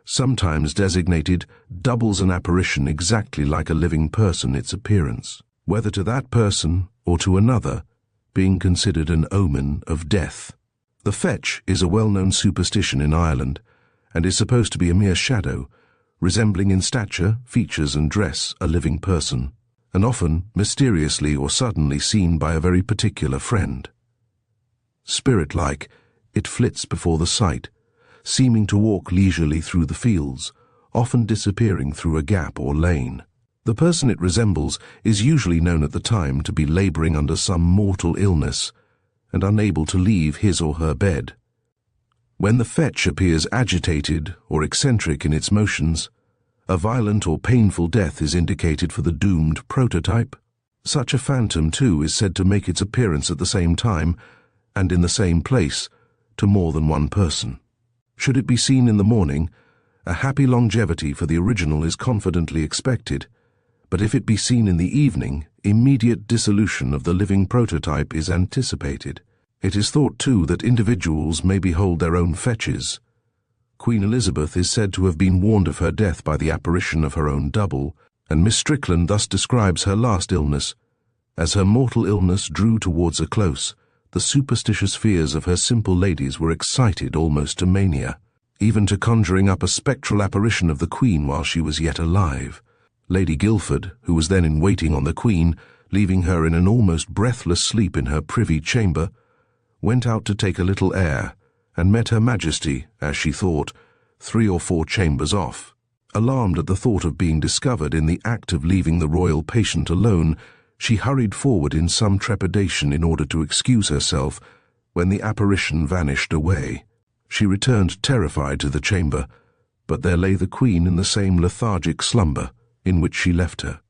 Speaker 1: sometimes designated doubles an apparition exactly like a living person its appearance, whether to that person or to another, being considered an omen of death. The fetch is a well-known superstition in Ireland, and is supposed to be a mere shadow, resembling in stature, features, and dress a living person, and often mysteriously or suddenly seen by a very particular friend. Spirit-like, it flits before the sight, seeming to walk leisurely through the fields, often disappearing through a gap or lane. The person it resembles is usually known at the time to be laboring under some mortal illness and unable to leave his or her bed. When the fetch appears agitated or eccentric in its motions, a violent or painful death is indicated for the doomed prototype. Such a phantom, too, is said to make its appearance at the same time and in the same place to more than one person. Should it be seen in the morning, a happy longevity for the original is confidently expected, but if it be seen in the evening, immediate dissolution of the living prototype is anticipated. It is thought, too, that individuals may behold their own fetches. Queen Elizabeth is said to have been warned of her death by the apparition of her own double, and Miss Strickland thus describes her last illness. As her mortal illness drew towards a close, the superstitious fears of her simple ladies were excited almost to mania, even to conjuring up a spectral apparition of the Queen while she was yet alive. Lady Guildford, who was then in waiting on the Queen, leaving her in an almost breathless sleep in her privy chamber, went out to take a little air, and met Her Majesty, as she thought, 3 or 4 chambers off. Alarmed at the thought of being discovered in the act of leaving the royal patient alone, she hurried forward in some trepidation in order to excuse herself, when the apparition vanished away. She returned terrified to the chamber, but there lay the Queen in the same lethargic slumber in which she left her.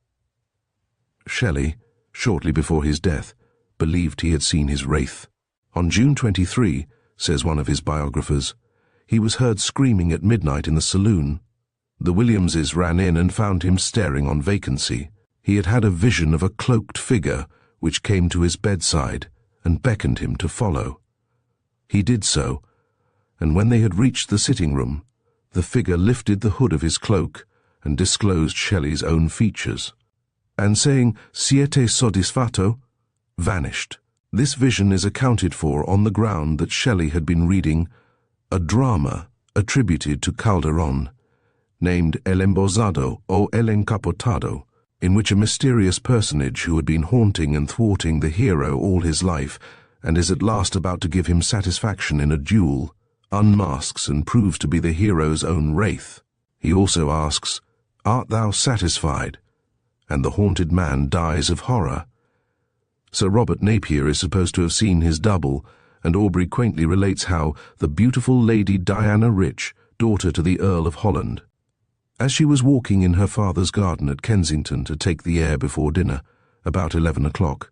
Speaker 1: Shelley, shortly before his death, believed he had seen his wraith. On June 23, says one of his biographers, he was heard screaming at midnight in the saloon. The Williamses ran in and found him staring on vacancy. He had had a vision of a cloaked figure which came to his bedside and beckoned him to follow. He did so, and when they had reached the sitting room, the figure lifted the hood of his cloak and disclosed Shelley's own features, and saying, "Siete soddisfatto?" vanished. This vision is accounted for on the ground that Shelley had been reading a drama attributed to Calderon, named El Embosado o El Encapotado, in which a mysterious personage who had been haunting and thwarting the hero all his life and is at last about to give him satisfaction in a duel, unmasks and proves to be the hero's own wraith. He also asks, "Art thou satisfied?" and the haunted man dies of horror. Sir Robert Napier is supposed to have seen his double, and Aubrey quaintly relates how the beautiful Lady Diana Rich, daughter to the Earl of Holland, as she was walking in her father's garden at Kensington to take the air before dinner, about 11 o'clock,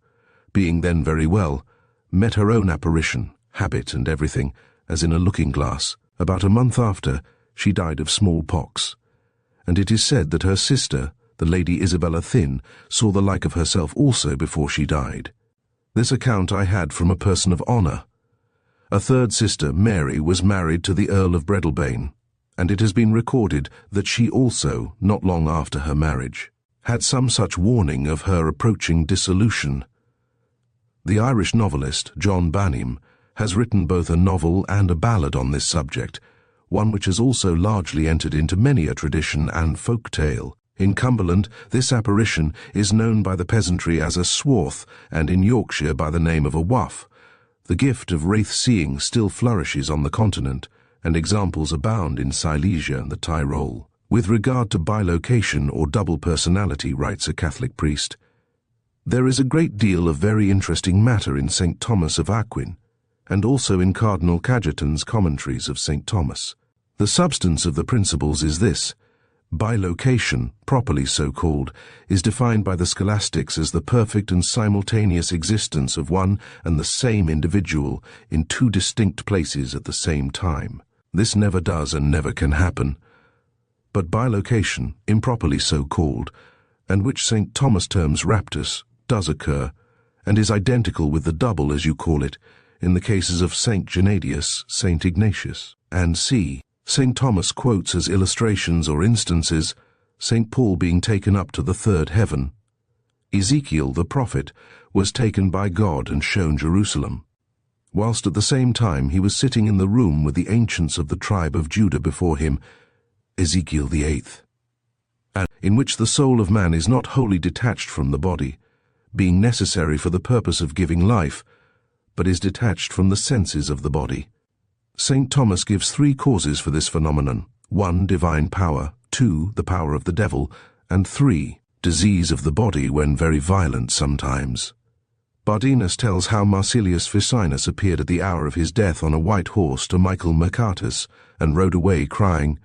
Speaker 1: being then very well, met her own apparition, habit and everything, as in a looking-glass. About a month after, she died of smallpox, and it is said that her sister, the Lady Isabella Thynne, saw the like of herself also before she died. This account I had from a person of honour. A third sister, Mary, was married to the Earl of Breadalbane, and it has been recorded that she also, not long after her marriage, had some such warning of her approaching dissolution. The Irish novelist John Banim has written both a novel and a ballad on this subject, one which has also largely entered into many a tradition and folk tale. In Cumberland, this apparition is known by the peasantry as a swarth, and in Yorkshire by the name of a waff. The gift of wraith-seeing still flourishes on the continent, and examples abound in Silesia and the Tyrol. With regard to bilocation or double personality, writes a Catholic priest, there is a great deal of very interesting matter in St. Thomas of Aquin, and also in Cardinal Cajetan's commentaries of St. Thomas. The substance of the principles is this: bilocation, properly so called, is defined by the scholastics as the perfect and simultaneous existence of one and the same individual in 2 distinct places at the same time. This never does and never can happen. But bilocation, improperly so called, and which St. Thomas terms raptus, does occur, and is identical with the double, as you call it, in the cases of St. Gennadius, St. Ignatius, and c. St. Thomas quotes as illustrations or instances St. Paul being taken up to the 3rd heaven. Ezekiel, the prophet, was taken by God and shown Jerusalem, whilst at the same time he was sitting in the room with the ancients of the tribe of Judah before him, Ezekiel the 8th, and in which the soul of man is not wholly detached from the body, being necessary for the purpose of giving life, but is detached from the senses of the body. St. Thomas gives 3 causes for this phenomenon: 1, divine power; 2. The power of the devil, and 3. Disease of the body when very violent sometimes. Bardinus tells how Marsilius Ficinus appeared at the hour of his death on a white horse to Michael Mercatus, and rode away crying,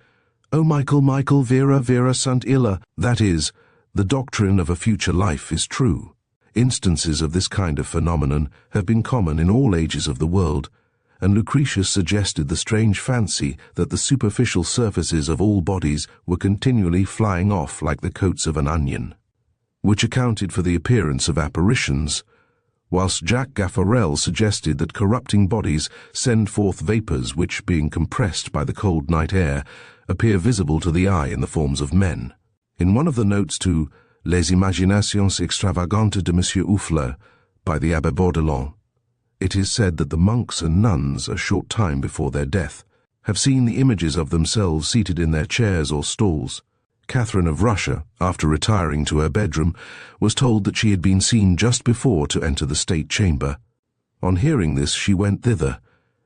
Speaker 1: "O Michael, Michael, vera, vera sunt illa," that is, the doctrine of a future life is true. Instances of this kind of phenomenon have been common in all ages of the world, and Lucretius suggested the strange fancy that the superficial surfaces of all bodies were continually flying off like the coats of an onion, which accounted for the appearance of apparitions, whilst Jacques Gaffarel suggested that corrupting bodies send forth vapours which, being compressed by the cold night air, appear visible to the eye in the forms of men. In one of the notes to Les Imaginations Extravagantes de Monsieur Ouffler by the Abbé Bordelon, it is said that the monks and nuns, a short time before their death, have seen the images of themselves seated in their chairs or stalls. Catherine of Russia, after retiring to her bedroom, was told that she had been seen just before to enter the state chamber. On hearing this, she went thither,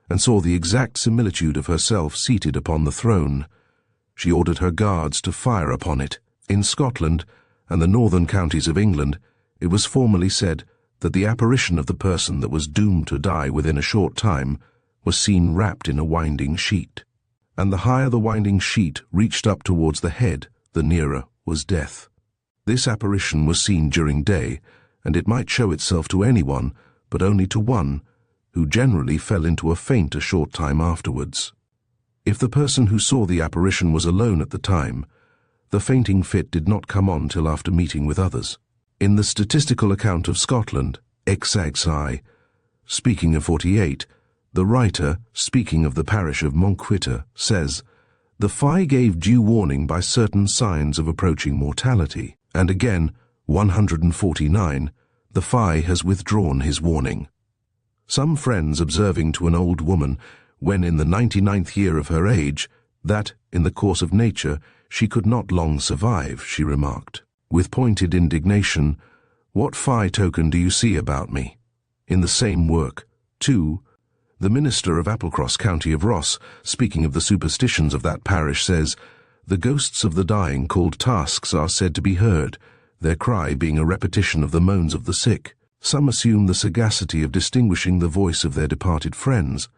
Speaker 1: and saw the exact similitude of herself seated upon the throne. She ordered her guards to fire upon it. In Scotland and the northern counties of England, it was formerly said that the apparition of the person that was doomed to die within a short time was seen wrapped in a winding sheet, and the higher the winding sheet reached up towards the head, the nearer was death. This apparition was seen during day, and it might show itself to anyone, but only to one, who generally fell into a faint a short time afterwards. If the person who saw the apparition was alone at the time, the fainting fit did not come on till after meeting with others. In the statistical account of Scotland, Exagsi, speaking of 48, the writer, speaking of the parish of Montquitter, says, "The Fay gave due warning by certain signs of approaching mortality," and again, 149, "The Fay has withdrawn his warning." Some friends observing to an old woman, when in the 99th year of her age, that, in the course of nature, she could not long survive, she remarked, with pointed indignation, "What Fay token do you see about me?" In the same work, 2, the minister of Applecross, county of Ross, speaking of the superstitions of that parish, says, "The ghosts of the dying called tasks are said to be heard, their cry being a repetition of the moans of the sick. Some assume the sagacity of distinguishing the voice of their departed friends.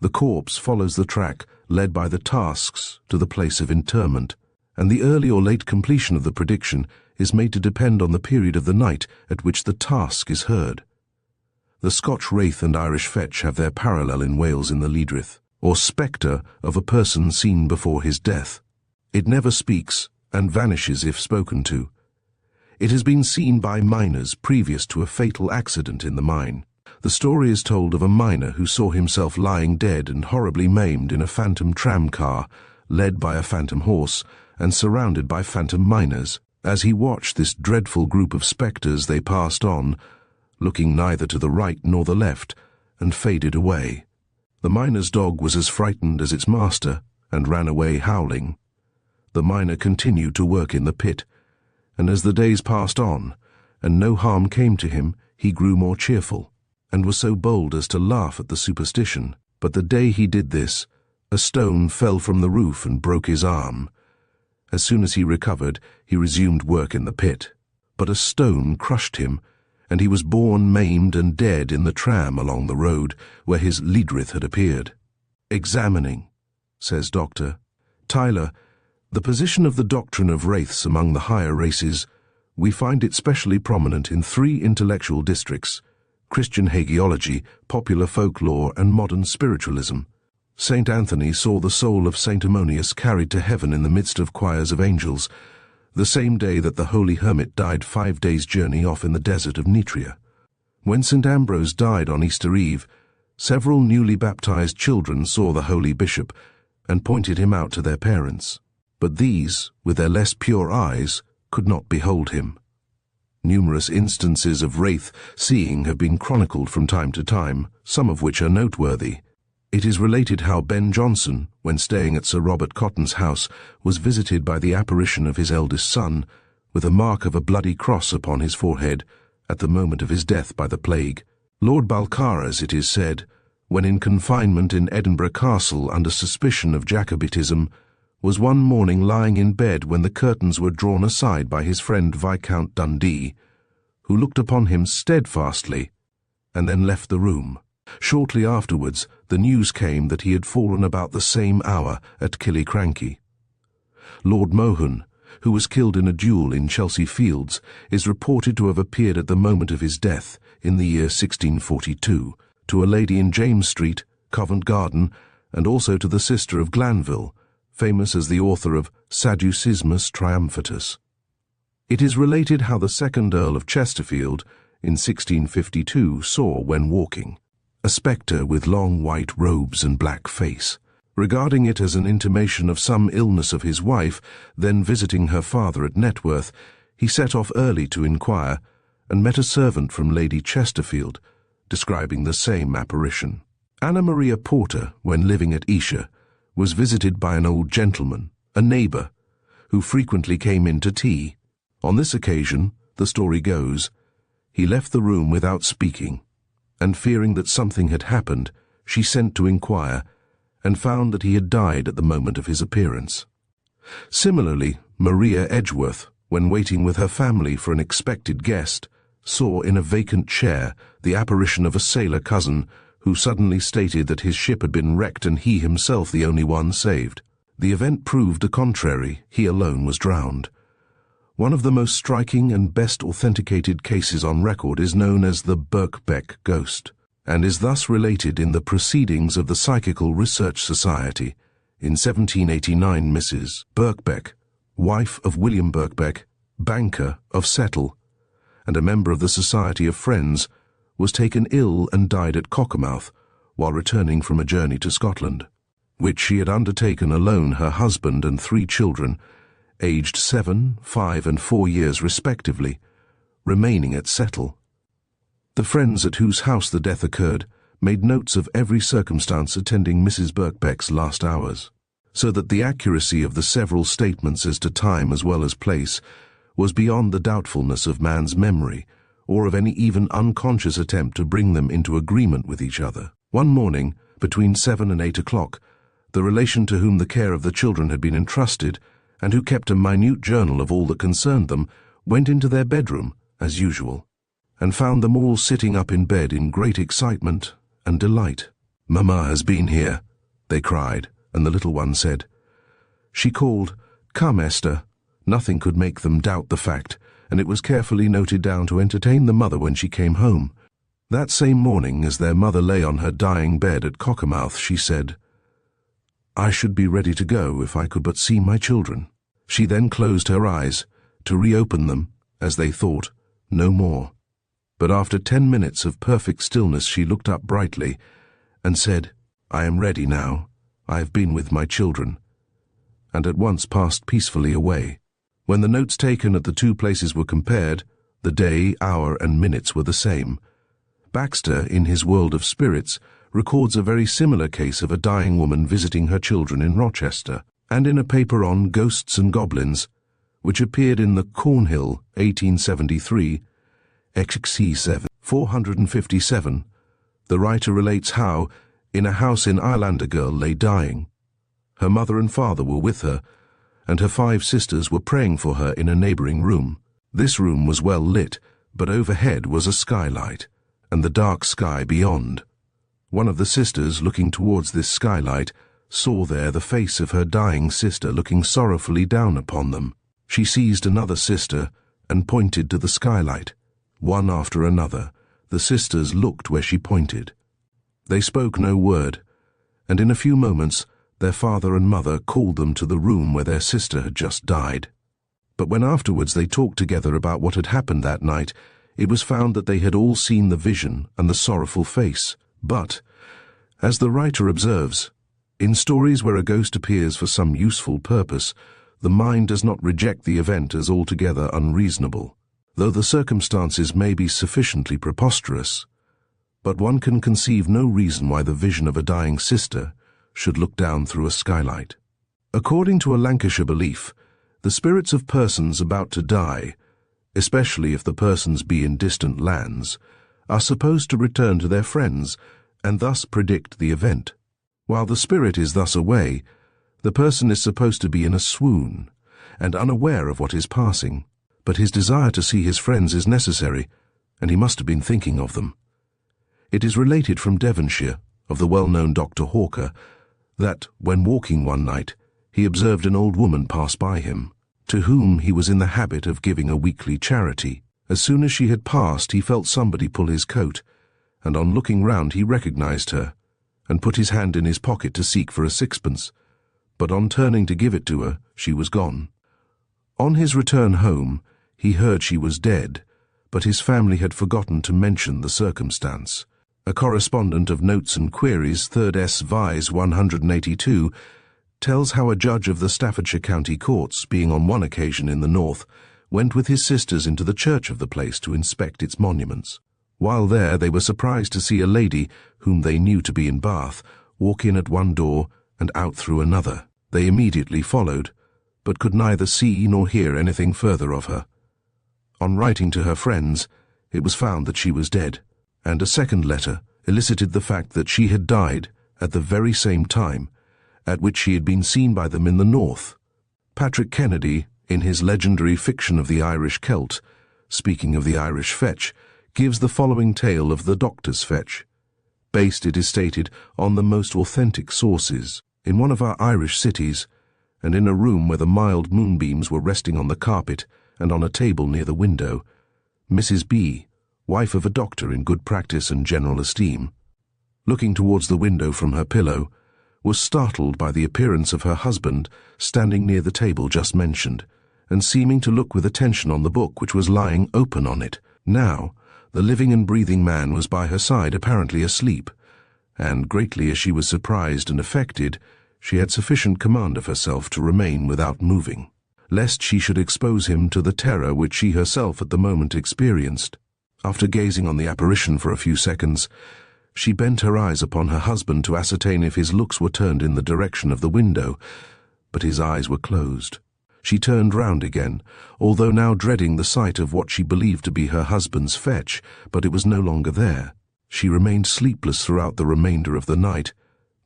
Speaker 1: The corpse follows the track led by the tasks to the place of interment, and the early or late completion of the prediction is made to depend on the period of the night at which the task is heard." The Scotch wraith and Irish fetch have their parallel in Wales in the Leidrith, or spectre of a person seen before his death. It never speaks, and vanishes if spoken to. It has been seen by miners previous to a fatal accident in the mine. The story is told of a miner who saw himself lying dead and horribly maimed in a phantom tram car, led by a phantom horse, and surrounded by phantom miners. As he watched this dreadful group of spectres, they passed on, looking neither to the right nor the left, and faded away. The miner's dog was as frightened as its master, and ran away howling. The miner continued to work in the pit, and as the days passed on, and no harm came to him, he grew more cheerful, and was so bold as to laugh at the superstition. But the day he did this, a stone fell from the roof and broke his arm. As soon as he recovered, he resumed work in the pit. But a stone crushed him, and he was borne maimed and dead in the tram along the road where his Leidrith had appeared. Examining, says Dr. Tyler, the position of the doctrine of wraiths among the higher races, we find it specially prominent in 3 intellectual districts: Christian hagiology, popular folklore, and modern spiritualism. Saint Anthony saw the soul of Saint Ammonius carried to heaven in the midst of choirs of angels, the same day that the holy hermit died 5 days' journey off in the desert of Nitria. When St. Ambrose died on Easter Eve, several newly baptized children saw the holy bishop and pointed him out to their parents. But these, with their less pure eyes, could not behold him. Numerous instances of wraith seeing have been chronicled from time to time, some of which are noteworthy. It is related how Ben Jonson, when staying at Sir Robert Cotton's house, was visited by the apparition of his eldest son, with a mark of a bloody cross upon his forehead, at the moment of his death by the plague. Lord Balcarres, it is said, when in confinement in Edinburgh Castle under suspicion of Jacobitism, was one morning lying in bed when the curtains were drawn aside by his friend Viscount Dundee, who looked upon him steadfastly and then left the room. Shortly afterwards, the news came that he had fallen about the same hour at Killiecrankie. Lord Mohun, who was killed in a duel in Chelsea Fields, is reported to have appeared at the moment of his death in the year 1642 to a lady in James Street, Covent Garden, and also to the sister of Glanville, famous as the author of Sadducismus Triumphatus. It is related how the second Earl of Chesterfield, in 1652, saw, when walking, a spectre with long white robes and black face. Regarding it as an intimation of some illness of his wife, then visiting her father at Networth, he set off early to inquire, and met a servant from Lady Chesterfield, describing the same apparition. Anna Maria Porter, when living at Esher, was visited by an old gentleman, a neighbour, who frequently came in to tea. On this occasion, the story goes, he left the room without speaking, and fearing that something had happened, she sent to inquire, and found that he had died at the moment of his appearance. Similarly, Maria Edgeworth, when waiting with her family for an expected guest, saw in a vacant chair the apparition of a sailor cousin who suddenly stated that his ship had been wrecked and he himself the only one saved. The event proved the contrary. He alone was drowned. One of the most striking and best authenticated cases on record is known as the Birkbeck ghost, and is thus related in the Proceedings of the Psychical Research Society. In 1789, Mrs. Birkbeck, wife of William Birkbeck, banker of Settle, and a member of the Society of Friends, was taken ill and died at Cockermouth while returning from a journey to Scotland, which she had undertaken alone, her husband and 3 children, aged 7, 5, and 4 years respectively, remaining at Settle. The friends at whose house the death occurred made notes of every circumstance attending Mrs. Birkbeck's last hours, so that the accuracy of the several statements as to time as well as place was beyond the doubtfulness of man's memory, or of any even unconscious attempt to bring them into agreement with each other. One morning, between 7 and 8 o'clock, the relation to whom the care of the children had been entrusted, and who kept a minute journal of all that concerned them, went into their bedroom, as usual, and found them all sitting up in bed in great excitement and delight. "Mamma has been here," they cried, and the little one said. She called, "Come, Esther." Nothing could make them doubt the fact, and it was carefully noted down to entertain the mother when she came home. That same morning, as their mother lay on her dying bed at Cockermouth, she said, "I should be ready to go if I could but see my children." She then closed her eyes, to reopen them, as they thought, no more. But after 10 minutes of perfect stillness she looked up brightly, and said, "I am ready now. I have been with my children," and at once passed peacefully away. When the notes taken at the 2 places were compared, the day, hour, and minutes were the same. Baxter, in his World of Spirits, records a very similar case of a dying woman visiting her children in Rochester, and in a paper on Ghosts and Goblins, which appeared in the Cornhill, 1873, XC 7, 457, the writer relates how, in a house in Ireland, a girl lay dying. Her mother and father were with her, and her 5 sisters were praying for her in a neighbouring room. This room was well lit, but overhead was a skylight, and the dark sky beyond. One of the sisters, looking towards this skylight, saw there the face of her dying sister looking sorrowfully down upon them. She seized another sister and pointed to the skylight. One after another, the sisters looked where she pointed. They spoke no word, and in a few moments their father and mother called them to the room where their sister had just died. But when afterwards they talked together about what had happened that night, it was found that they had all seen the vision and the sorrowful face. But, as the writer observes, in stories where a ghost appears for some useful purpose, the mind does not reject the event as altogether unreasonable, though the circumstances may be sufficiently preposterous. But one can conceive no reason why the vision of a dying sister should look down through a skylight. According to a Lancashire belief, the spirits of persons about to die, especially if the persons be in distant lands, are supposed to return to their friends and thus predict the event. While the spirit is thus away, The person is supposed to be in a swoon and unaware of what is passing, but his desire to see his friends is necessary, and he must have been thinking of them. It is related from Devonshire, of the well-known Dr. Hawker, that, when walking one night, he observed an old woman pass by him, to whom he was in the habit of giving a weekly charity. As soon as she had passed, he felt somebody pull his coat, and on looking round he recognized her, and put his hand in his pocket to seek for a sixpence, but on turning to give it to her, she was gone. On his return home, he heard she was dead, but his family had forgotten to mention the circumstance. A correspondent of Notes and Queries, 3rd S. Vise 182, tells how a judge of the Staffordshire County Courts, being on one occasion in the north, went with his sisters into the church of the place to inspect its monuments. While there, they were surprised to see a lady, whom they knew to be in Bath, walk in at one door and out through another. They immediately followed, but could neither see nor hear anything further of her. On writing to her friends, it was found that she was dead, and a second letter elicited the fact that she had died at the very same time at which she had been seen by them in the north. Patrick Kennedy, in his legendary fiction of the Irish Celt, speaking of the Irish fetch, gives the following tale of the doctor's fetch, based, it is stated, on the most authentic sources. In one of our Irish cities, and in a room where the mild moonbeams were resting on the carpet and on a table near the window, Mrs. B., wife of a doctor in good practice and general esteem, looking towards the window from her pillow, was startled by the appearance of her husband standing near the table just mentioned, and seeming to look with attention on the book which was lying open on it. Now, the living and breathing man was by her side, apparently asleep, and greatly as she was surprised and affected, she had sufficient command of herself to remain without moving, lest she should expose him to the terror which she herself at the moment experienced. After gazing on the apparition for a few seconds, she bent her eyes upon her husband to ascertain if his looks were turned in the direction of the window, but his eyes were closed. She turned round again, although now dreading the sight of what she believed to be her husband's fetch, but it was no longer there. She remained sleepless throughout the remainder of the night,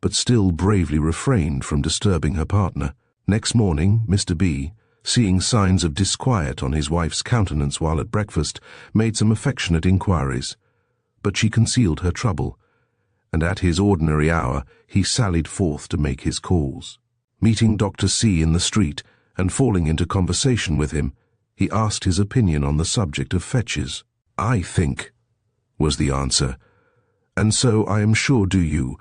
Speaker 1: but still bravely refrained from disturbing her partner. Next morning, Mr. B., seeing signs of disquiet on his wife's countenance while at breakfast, made some affectionate inquiries, but she concealed her trouble, and at his ordinary hour he sallied forth to make his calls. Meeting Dr. C. in the street, and falling into conversation with him, he asked his opinion on the subject of fetches. "I think," was the answer, "and so I am sure do you,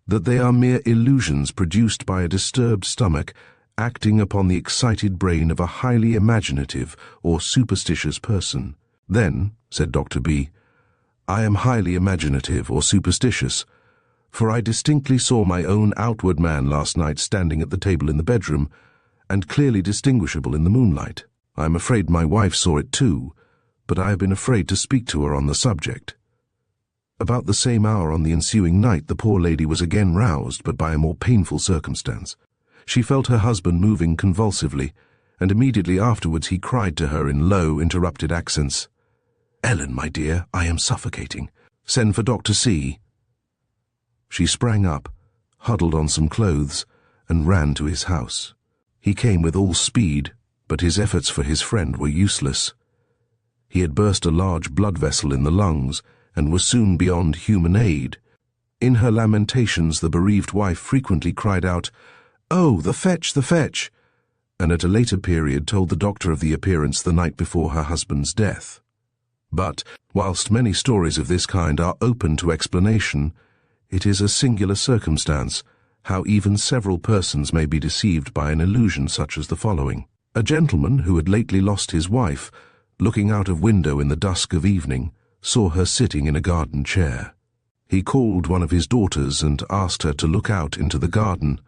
Speaker 1: that they are mere illusions produced by a disturbed stomach acting upon the excited brain of a highly imaginative or superstitious person." "Then," said Dr. B., "I am highly imaginative or superstitious, for I distinctly saw my own outward man last night standing at the table in the bedroom, and clearly distinguishable in the moonlight. I am afraid my wife saw it too, but I have been afraid to speak to her on the subject." About the same hour on the ensuing night the poor lady was again roused, but by a more painful circumstance. She felt her husband moving convulsively, and immediately afterwards he cried to her in low, interrupted accents, "Ellen, my dear, I am suffocating. Send for Dr. C." She sprang up, huddled on some clothes, and ran to his house. He came with all speed, but his efforts for his friend were useless. He had burst a large blood vessel in the lungs, and was soon beyond human aid. In her lamentations the bereaved wife frequently cried out, "Oh, the fetch, the fetch!" and at a later period told the doctor of the appearance the night before her husband's death. But, whilst many stories of this kind are open to explanation, it is a singular circumstance how even several persons may be deceived by an illusion such as the following. A gentleman who had lately lost his wife, looking out of window in the dusk of evening, saw her sitting in a garden chair. He called one of his daughters and asked her to look out into the garden.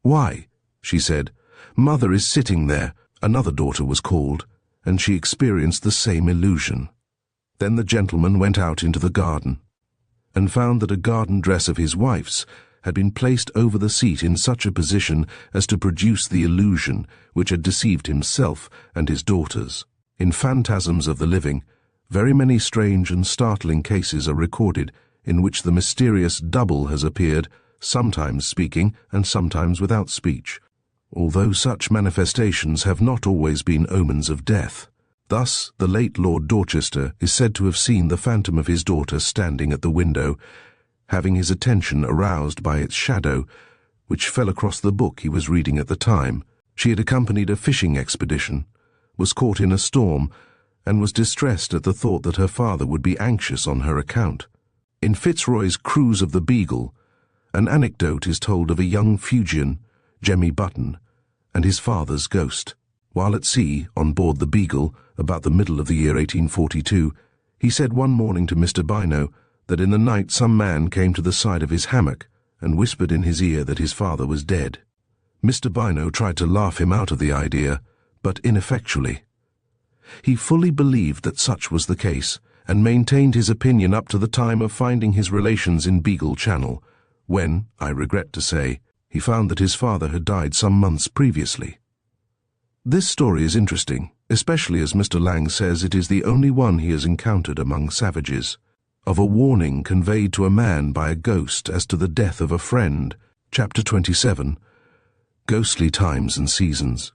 Speaker 1: "Why?" she said. "Mother is sitting there." Another daughter was called, and she experienced the same illusion. Then the gentleman went out into the garden, and found that a garden dress of his wife's had been placed over the seat in such a position as to produce the illusion which had deceived himself and his daughters. In Phantasms of the Living, very many strange and startling cases are recorded in which the mysterious double has appeared, sometimes speaking and sometimes without speech, although such manifestations have not always been omens of death. Thus, the late Lord Dorchester is said to have seen the phantom of his daughter standing at the window, having his attention aroused by its shadow, which fell across the book he was reading at the time. She had accompanied a fishing expedition, was caught in a storm, and was distressed at the thought that her father would be anxious on her account. In Fitzroy's Cruise of the Beagle, an anecdote is told of a young Fuegian, Jemmy Button, and his father's ghost. While at sea, on board the Beagle, about the middle of the year 1842, he said one morning to Mr. Bino that in the night some man came to the side of his hammock and whispered in his ear that his father was dead. Mr. Bino tried to laugh him out of the idea, but ineffectually. He fully believed that such was the case, and maintained his opinion up to the time of finding his relations in Beagle Channel, when, I regret to say, he found that his father had died some months previously. This story is interesting, especially as Mr. Lang says it is the only one he has encountered among savages, of a warning conveyed to a man by a ghost as to the death of a friend. Chapter 27, Ghostly Times and Seasons.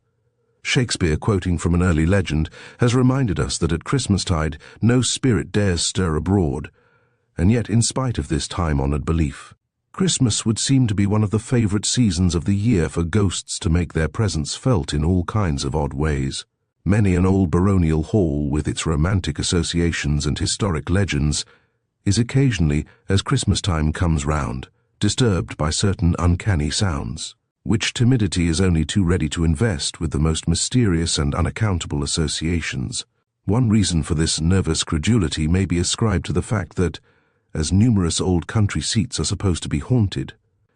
Speaker 1: Shakespeare, quoting from an early legend, has reminded us that at Christmastide no spirit dares stir abroad, and yet in spite of this time-honoured belief, Christmas would seem to be one of the favourite seasons of the year for ghosts to make their presence felt in all kinds of odd ways. Many an old baronial hall with its romantic associations and historic legends is occasionally, as Christmas time comes round, disturbed by certain uncanny sounds, which timidity is only too ready to invest with the most mysterious and unaccountable associations. One reason for this nervous credulity may be ascribed to the fact that, as numerous old country seats are supposed to be haunted,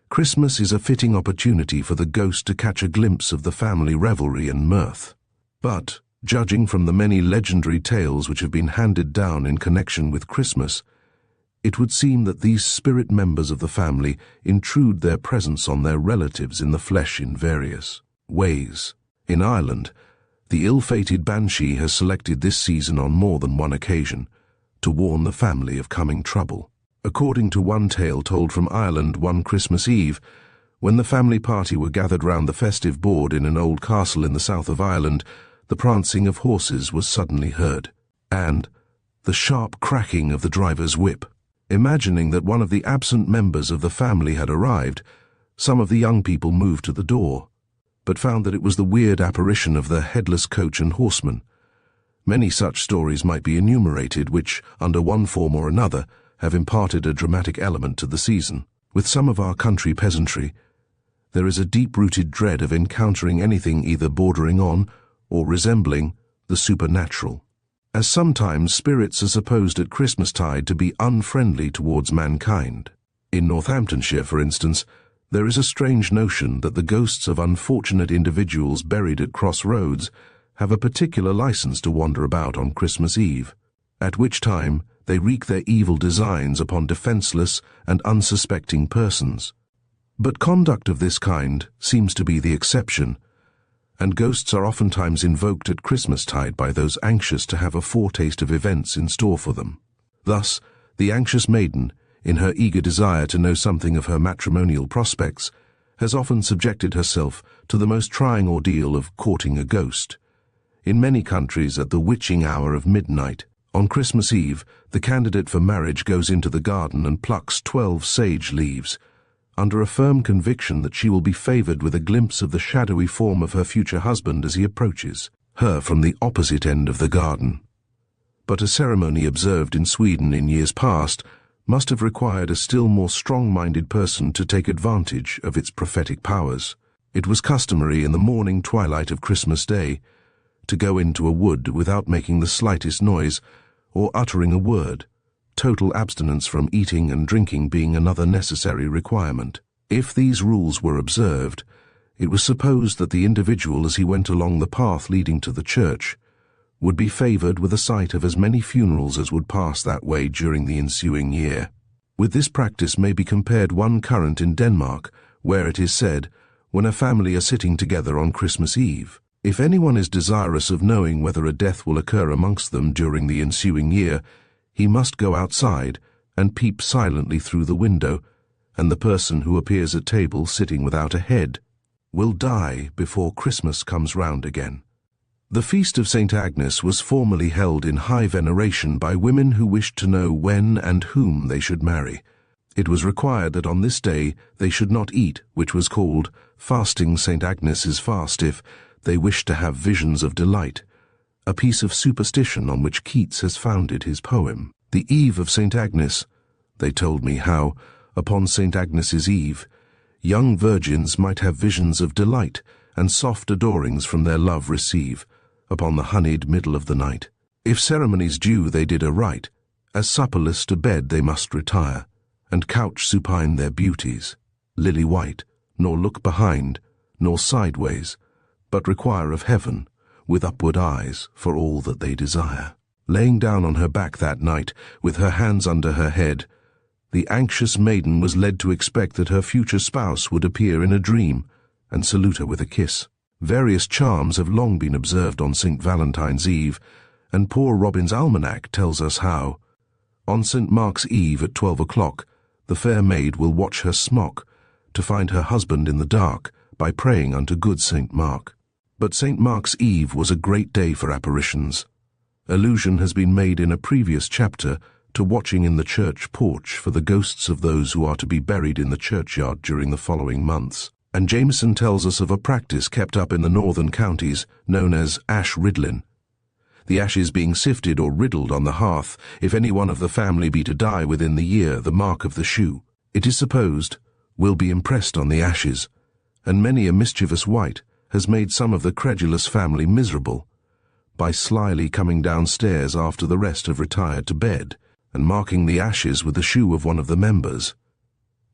Speaker 1: Christmas is a fitting opportunity for the ghost to catch a glimpse of the family revelry and mirth. But, judging from the many legendary tales which have been handed down in connection with Christmas, it would seem that these spirit members of the family intrude their presence on their relatives in the flesh in various ways. In Ireland, the ill-fated Banshee has selected this season on more than one occasion to warn the family of coming trouble. According to one tale told from Ireland one Christmas Eve, when the family party were gathered round the festive board in an old castle in the south of Ireland, the prancing of horses was suddenly heard, and the sharp cracking of the driver's whip. Imagining that one of the absent members of the family had arrived, some of the young people moved to the door, but found that it was the weird apparition of the headless coach and horseman. Many such stories might be enumerated which, under one form or another, have imparted a dramatic element to the season. With some of our country peasantry, there is a deep-rooted dread of encountering anything either bordering on or resembling the supernatural, as sometimes spirits are supposed at Christmastide to be unfriendly towards mankind. In Northamptonshire, for instance, there is a strange notion that the ghosts of unfortunate individuals buried at crossroads have a particular license to wander about on Christmas Eve, at which time they wreak their evil designs upon defenceless and unsuspecting persons. But conduct of this kind seems to be the exception, and ghosts are oftentimes invoked at Christmastide by those anxious to have a foretaste of events in store for them. Thus, the anxious maiden, in her eager desire to know something of her matrimonial prospects, has often subjected herself to the most trying ordeal of courting a ghost. In many countries, at the witching hour of midnight, on Christmas Eve, the candidate for marriage goes into the garden and plucks 12 sage leaves, under a firm conviction that she will be favoured with a glimpse of the shadowy form of her future husband as he approaches her from the opposite end of the garden. But a ceremony observed in Sweden in years past must have required a still more strong-minded person to take advantage of its prophetic powers. It was customary in the morning twilight of Christmas Day to go into a wood without making the slightest noise or uttering a word, total abstinence from eating and drinking being another necessary requirement. If these rules were observed, it was supposed that the individual, as he went along the path leading to the church, would be favoured with a sight of as many funerals as would pass that way during the ensuing year. With this practice may be compared one current in Denmark, where it is said, when a family are sitting together on Christmas Eve, if anyone is desirous of knowing whether a death will occur amongst them during the ensuing year, he must go outside and peep silently through the window, and the person who appears at table sitting without a head will die before Christmas comes round again. The feast of St. Agnes was formerly held in high veneration by women who wished to know when and whom they should marry. It was required that on this day they should not eat, which was called fasting St. Agnes's fast, if they wished to have visions of delight, a piece of superstition on which Keats has founded his poem. The eve of St. Agnes, they told me how, upon St. Agnes's eve, young virgins might have visions of delight and soft adorings from their love receive, upon the honeyed middle of the night. If ceremonies due they did aright, as supperless to bed they must retire, and couch supine their beauties, lily white, nor look behind, nor sideways, but require of heaven, with upward eyes, for all that they desire. Laying down on her back that night, with her hands under her head, the anxious maiden was led to expect that her future spouse would appear in a dream, and salute her with a kiss. Various charms have long been observed on St. Valentine's Eve, and poor Robin's Almanac tells us how, on St. Mark's Eve at 12 o'clock, the fair maid will watch her smock, to find her husband in the dark, by praying unto good St. Mark. But St. Mark's Eve was a great day for apparitions. Allusion has been made in a previous chapter to watching in the church porch for the ghosts of those who are to be buried in the churchyard during the following months. And Jameson tells us of a practice kept up in the northern counties known as ash riddlin', the ashes being sifted or riddled on the hearth if any one of the family be to die within the year. The mark of the shoe, it is supposed, will be impressed on the ashes, and many a mischievous wight has made some of the credulous family miserable by slyly coming downstairs after the rest have retired to bed, and marking the ashes with the shoe of one of the members.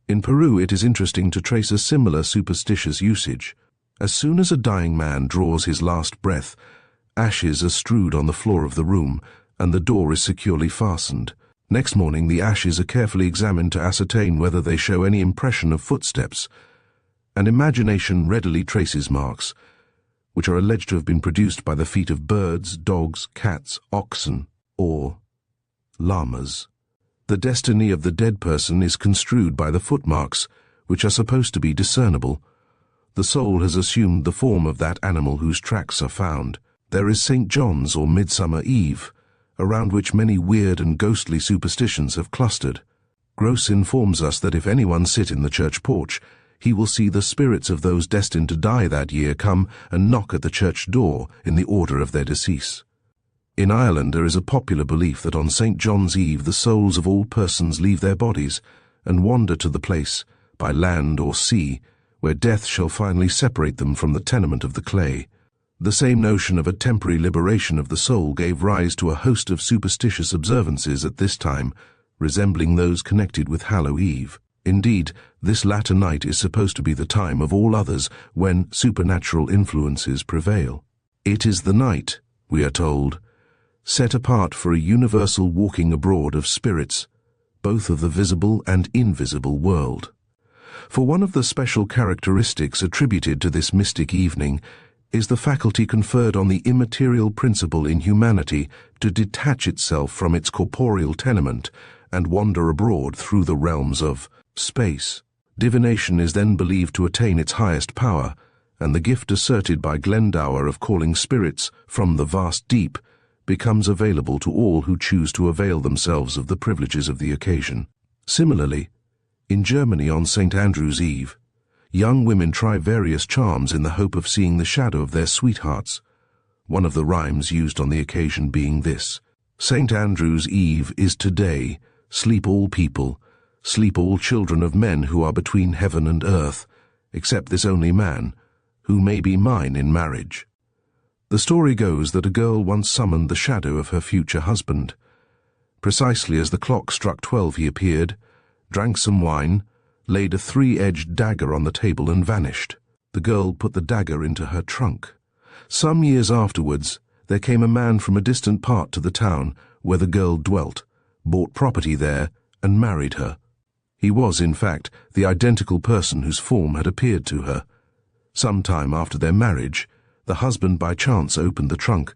Speaker 1: In Peru it is interesting to trace a similar superstitious usage. As soon as a dying man draws his last breath, ashes are strewed on the floor of the room, and the door is securely fastened. Next morning the ashes are carefully examined to ascertain whether they show any impression of footsteps, and imagination readily traces marks, which are alleged to have been produced by the feet of birds, dogs, cats, oxen, or llamas. The destiny of the dead person is construed by the footmarks, which are supposed to be discernible. The soul has assumed the form of that animal whose tracks are found. There is St. John's or Midsummer Eve, around which many weird and ghostly superstitions have clustered. Gross informs us that if anyone sit in the church porch, he will see the spirits of those destined to die that year come and knock at the church door in the order of their decease. In Ireland there is a popular belief that on St. John's Eve the souls of all persons leave their bodies and wander to the place, by land or sea, where death shall finally separate them from the tenement of the clay. The same notion of a temporary liberation of the soul gave rise to a host of superstitious observances at this time, resembling those connected with Hallow Eve. Indeed, this latter night is supposed to be the time of all others when supernatural influences prevail. It is the night, we are told, set apart for a universal walking abroad of spirits, both of the visible and invisible world. For one of the special characteristics attributed to this mystic evening is the faculty conferred on the immaterial principle in humanity to detach itself from its corporeal tenement and wander abroad through the realms of space. Divination is then believed to attain its highest power, and the gift asserted by Glendower of calling spirits from the vast deep becomes available to all who choose to avail themselves of the privileges of the occasion. Similarly, in Germany on St. Andrew's Eve, young women try various charms in the hope of seeing the shadow of their sweethearts, one of the rhymes used on the occasion being this: St. Andrew's Eve is today, sleep all people, sleep all children of men who are between heaven and earth, except this only man, who may be mine in marriage. The story goes that a girl once summoned the shadow of her future husband. Precisely as the clock struck 12 he appeared, drank some wine, laid a 3-edged dagger on the table and vanished. The girl put the dagger into her trunk. Some years afterwards, there came a man from a distant part to the town where the girl dwelt, bought property there, and married her. He was, in fact, the identical person whose form had appeared to her. Some time after their marriage, the husband by chance opened the trunk,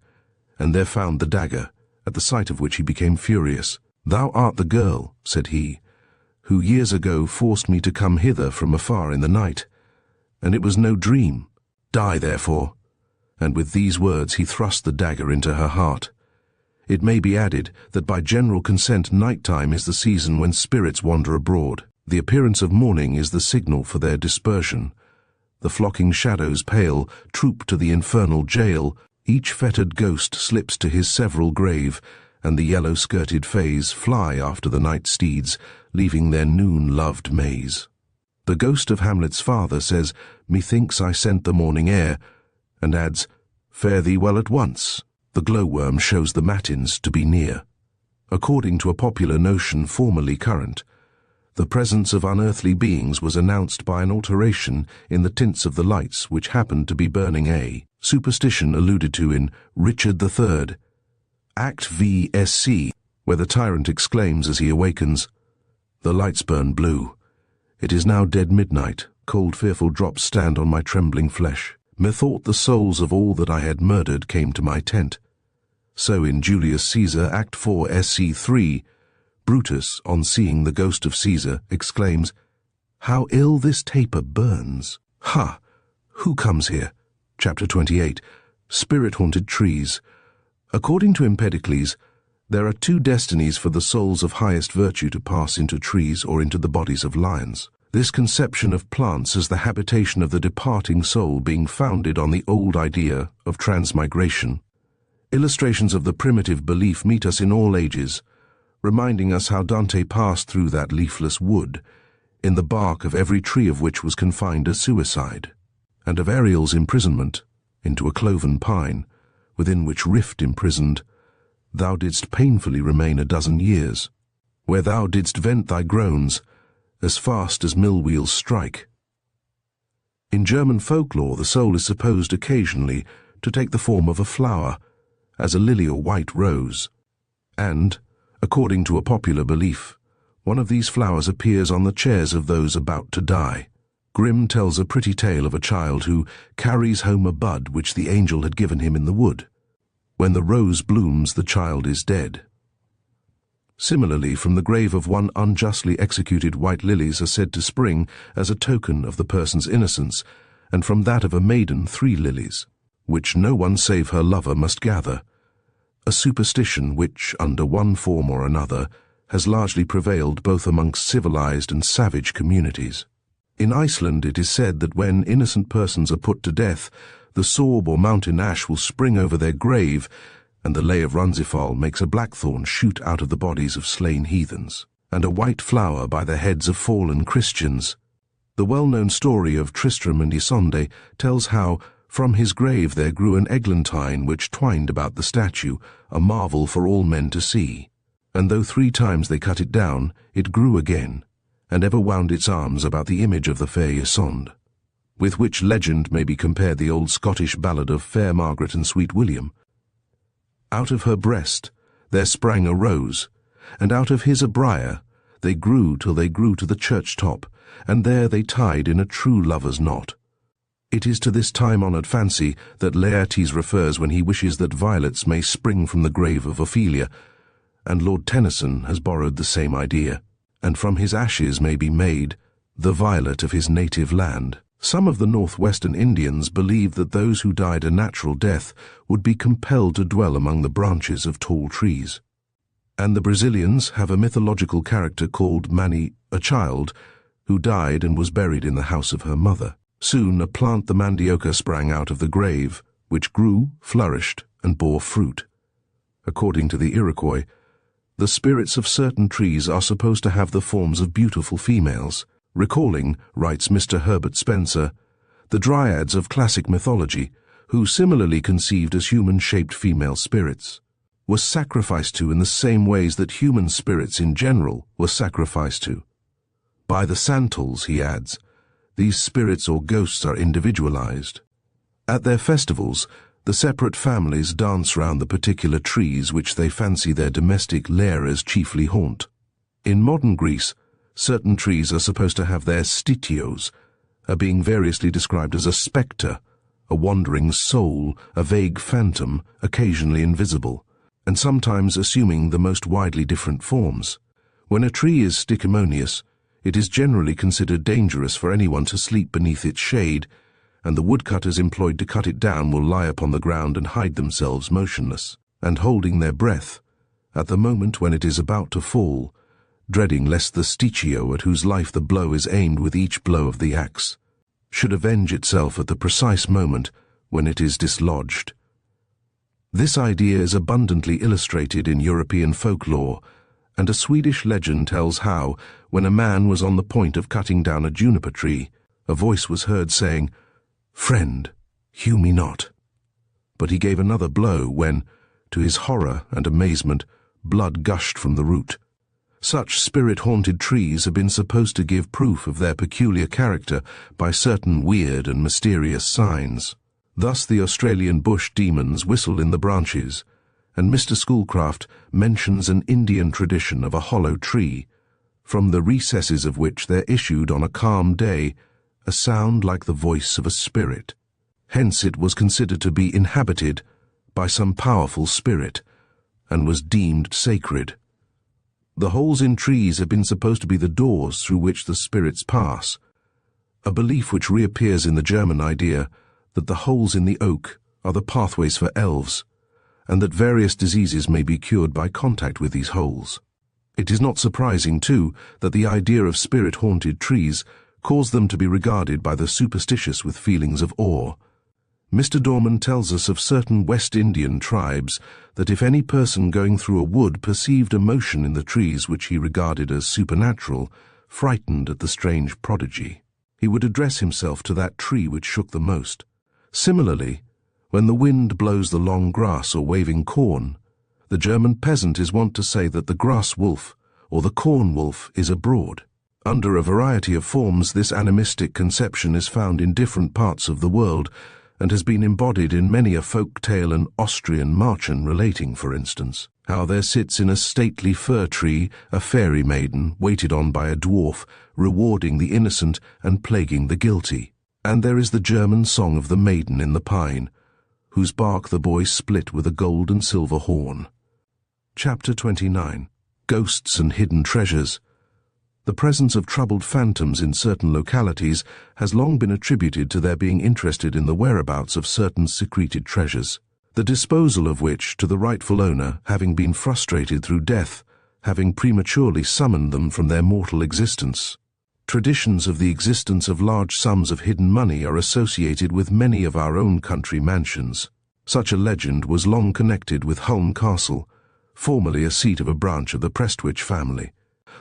Speaker 1: and there found the dagger, at the sight of which he became furious. "Thou art the girl," said he, who years ago forced me to come hither from afar in the night, and it was no dream. Die, therefore." And with these words he thrust the dagger into her heart. It may be added that by general consent night-time is the season when spirits wander abroad. The appearance of morning is the signal for their dispersion. The flocking shadows pale, troop to the infernal jail, each fettered ghost slips to his several grave, and the yellow-skirted fays fly after the night steeds, leaving their noon-loved maze. The ghost of Hamlet's father says, "Methinks I scent the morning air," and adds, "Fare thee well at once." The glowworm shows the matins to be near. According to a popular notion formerly current, the presence of unearthly beings was announced by an alteration in the tints of the lights which happened to be burning a superstition alluded to in Richard III, Act VSC, where the tyrant exclaims as he awakens, "The lights burn blue. It is now dead midnight. Cold fearful drops stand on my trembling flesh. Methought the souls of all that I had murdered came to my tent." So in Julius Caesar, Act 4 SC 3, Brutus, on seeing the ghost of Caesar, exclaims, "How ill this taper burns! Ha! Who comes here?" Chapter 28, Spirit-Haunted Trees. According to Empedocles, there are two destinies for the souls of highest virtue to pass into trees or into the bodies of lions. This conception of plants as the habitation of the departing soul being founded on the old idea of transmigration. Illustrations of the primitive belief meet us in all ages, reminding us how Dante passed through that leafless wood, in the bark of every tree of which was confined a suicide, and of Ariel's imprisonment into a cloven pine, within which rift imprisoned, thou didst painfully remain a dozen years, where thou didst vent thy groans, as fast as mill-wheels strike. In German folklore, the soul is supposed occasionally to take the form of a flower, as a lily or white rose, and, according to a popular belief, one of these flowers appears on the chairs of those about to die. Grimm tells a pretty tale of a child who carries home a bud which the angel had given him in the wood. When the rose blooms, the child is dead. Similarly, from the grave of one unjustly executed white lilies are said to spring, as a token of the person's innocence, and from that of a maiden 3 lilies, which no one save her lover must gather, a superstition which, under one form or another, has largely prevailed both amongst civilized and savage communities. In Iceland it is said that when innocent persons are put to death, the sorb or mountain ash will spring over their grave, and the lay of Runsifal makes a blackthorn shoot out of the bodies of slain heathens, and a white flower by the heads of fallen Christians. The well-known story of Tristram and Isolde tells how, from his grave there grew an eglantine which twined about the statue, a marvel for all men to see. And though 3 times they cut it down, it grew again, and ever wound its arms about the image of the fair Isolde. With which legend may be compared the old Scottish ballad of Fair Margaret and Sweet William. Out of her breast there sprang a rose, and out of his a briar. They grew till they grew to the church top, and there they tied in a true lover's knot. It is to this time-honoured fancy that Laertes refers when he wishes that violets may spring from the grave of Ophelia, and Lord Tennyson has borrowed the same idea, and from his ashes may be made the violet of his native land. Some of the northwestern Indians believed that those who died a natural death would be compelled to dwell among the branches of tall trees. And the Brazilians have a mythological character called Mani, a child, who died and was buried in the house of her mother. Soon a plant the mandioca sprang out of the grave, which grew, flourished, and bore fruit. According to the Iroquois, the spirits of certain trees are supposed to have the forms of beautiful females, recalling, writes Mr. Herbert Spencer, the dryads of classic mythology, who, similarly conceived as human-shaped female spirits, were sacrificed to in the same ways that human spirits in general were sacrificed to. By the Santals, he adds, these spirits or ghosts are individualized. At their festivals, the separate families dance round the particular trees which they fancy their domestic lairers chiefly haunt. In modern Greece, certain trees are supposed to have their stitios, a being variously described as a spectre, a wandering soul, a vague phantom, occasionally invisible, and sometimes assuming the most widely different forms. When a tree is sticamonious, It is generally considered dangerous for anyone to sleep beneath its shade, and the woodcutters employed to cut it down will lie upon the ground and hide themselves motionless, and holding their breath, at the moment when it is about to fall, dreading lest the stichio at whose life the blow is aimed with each blow of the axe should avenge itself at the precise moment when it is dislodged. This idea is abundantly illustrated in European folklore, and a Swedish legend tells how, when a man was on the point of cutting down a juniper tree, a voice was heard saying, "Friend, hew me not." But he gave another blow when, to his horror and amazement, blood gushed from the root. Such spirit-haunted trees have been supposed to give proof of their peculiar character by certain weird and mysterious signs. Thus the Australian bush demons whistle in the branches, and Mr. Schoolcraft mentions an Indian tradition of a hollow tree, from the recesses of which there issued on a calm day a sound like the voice of a spirit. Hence it was considered to be inhabited by some powerful spirit, and was deemed sacred. The holes in trees have been supposed to be the doors through which the spirits pass, a belief which reappears in the German idea that the holes in the oak are the pathways for elves, and that various diseases may be cured by contact with these holes. It is not surprising, too, that the idea of spirit-haunted trees caused them to be regarded by the superstitious with feelings of awe. Mr. Dorman tells us of certain West Indian tribes that if any person going through a wood perceived a motion in the trees which he regarded as supernatural, frightened at the strange prodigy, he would address himself to that tree which shook the most. Similarly, when the wind blows the long grass or waving corn, the German peasant is wont to say that the grass wolf or the corn wolf is abroad. Under a variety of forms, this animistic conception is found in different parts of the world, and has been embodied in many a folk tale and Austrian Märchen relating, for instance, how there sits in a stately fir tree a fairy maiden waited on by a dwarf, rewarding the innocent and plaguing the guilty. And there is the German song of the maiden in the pine, whose bark the boy split with a gold and silver horn. Chapter 29. Ghosts and Hidden Treasures. The presence of troubled phantoms in certain localities has long been attributed to their being interested in the whereabouts of certain secreted treasures, the disposal of which to the rightful owner having been frustrated through death, having prematurely summoned them from their mortal existence. Traditions of the existence of large sums of hidden money are associated with many of our own country mansions. Such a legend was long connected with Hulme Castle, formerly a seat of a branch of the Prestwich family.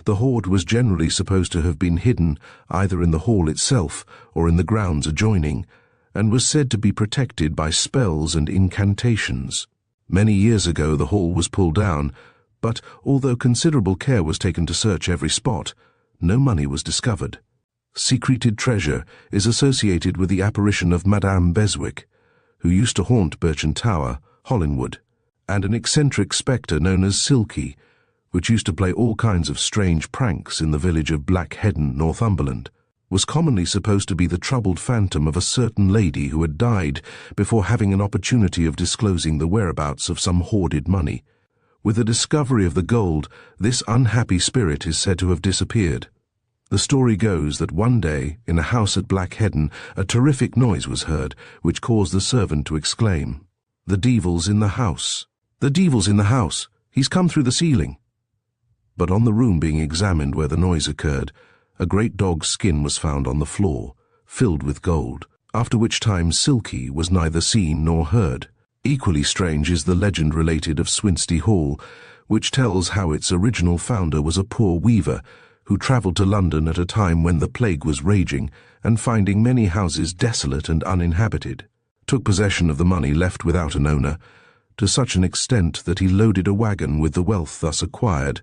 Speaker 1: The hoard was generally supposed to have been hidden either in the hall itself or in the grounds adjoining, and was said to be protected by spells and incantations. Many years ago the hall was pulled down, but although considerable care was taken to search every spot, no money was discovered. Secreted treasure is associated with the apparition of Madame Beswick, who used to haunt Birchen Tower, Hollingwood, and an eccentric spectre known as Silky, which used to play all kinds of strange pranks in the village of Black Heddon, Northumberland, was commonly supposed to be the troubled phantom of a certain lady who had died before having an opportunity of disclosing the whereabouts of some hoarded money. With the discovery of the gold, this unhappy spirit is said to have disappeared. The story goes that one day, in a house at Black Heddon, a terrific noise was heard, which caused the servant to exclaim, "The devil's in the house! The devil's in the house! He's come through the ceiling!" But on the room being examined where the noise occurred, a great dog's skin was found on the floor, filled with gold, after which time Silky was neither seen nor heard. Equally strange is the legend related of Swinsty Hall, which tells how its original founder was a poor weaver who travelled to London at a time when the plague was raging, and finding many houses desolate and uninhabited, took possession of the money left without an owner, to such an extent that he loaded a wagon with the wealth thus acquired,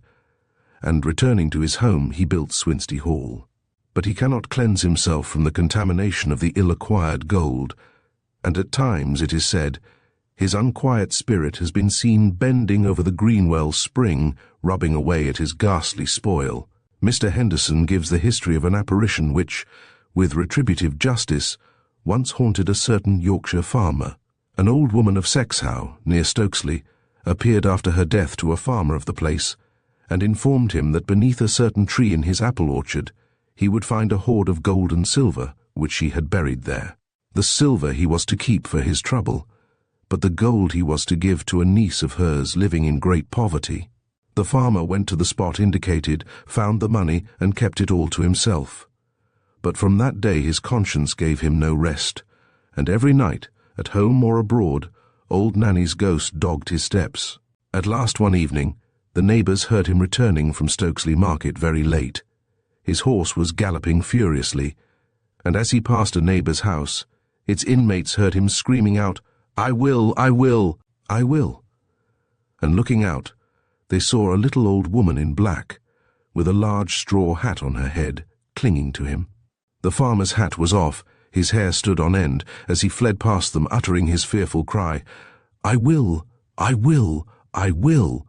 Speaker 1: and returning to his home he built Swinsty Hall. But he cannot cleanse himself from the contamination of the ill-acquired gold, and at times, it is said, his unquiet spirit has been seen bending over the Greenwell spring, rubbing away at his ghastly spoil. Mr. Henderson gives the history of an apparition which, with retributive justice, once haunted a certain Yorkshire farmer. An old woman of Sexhow, near Stokesley, appeared after her death to a farmer of the place, and informed him that beneath a certain tree in his apple orchard he would find a hoard of gold and silver, which she had buried there. The silver he was to keep for his trouble, but the gold he was to give to a niece of hers living in great poverty. The farmer went to the spot indicated, found the money, and kept it all to himself. But from that day his conscience gave him no rest, and every night, at home or abroad, old Nanny's ghost dogged his steps. At last one evening, the neighbours heard him returning from Stokesley Market very late. His horse was galloping furiously, and as he passed a neighbour's house, its inmates heard him screaming out, "I will, I will, I will." And looking out, they saw a little old woman in black, with a large straw hat on her head, clinging to him. The farmer's hat was off, his hair stood on end, as he fled past them, uttering his fearful cry, "I will, I will, I will."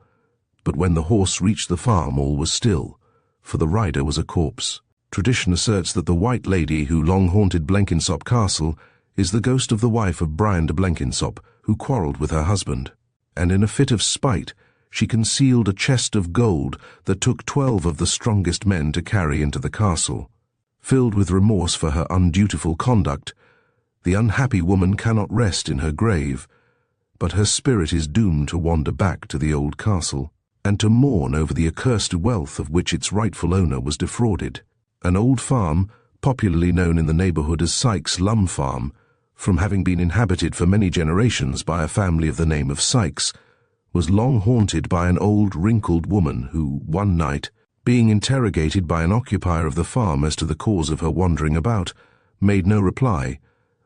Speaker 1: But when the horse reached the farm, all was still, for the rider was a corpse. Tradition asserts that the White Lady who long haunted Blenkinsop Castle is the ghost of the wife of Brian de Blenkinsop, who quarrelled with her husband, and in a fit of spite she concealed a chest of gold that took 12 of the strongest men to carry into the castle. Filled with remorse for her undutiful conduct, the unhappy woman cannot rest in her grave, but her spirit is doomed to wander back to the old castle, and to mourn over the accursed wealth of which its rightful owner was defrauded. An old farm, popularly known in the neighbourhood as Sykes' Lum Farm, from having been inhabited for many generations by a family of the name of Sykes, was long haunted by an old wrinkled woman who, one night, being interrogated by an occupier of the farm as to the cause of her wandering about, made no reply,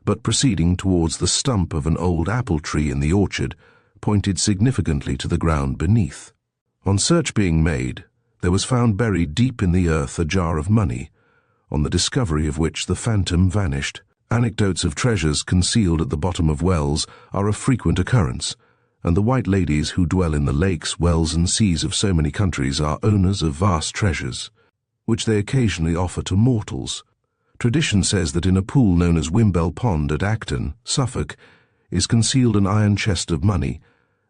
Speaker 1: but proceeding towards the stump of an old apple tree in the orchard, pointed significantly to the ground beneath. On search being made, there was found buried deep in the earth a jar of money, on the discovery of which the phantom vanished. Anecdotes of treasures concealed at the bottom of wells are of frequent occurrence, and the white ladies who dwell in the lakes, wells and seas of so many countries are owners of vast treasures, which they occasionally offer to mortals. Tradition says that in a pool known as Wimbell Pond at Acton, Suffolk, is concealed an iron chest of money,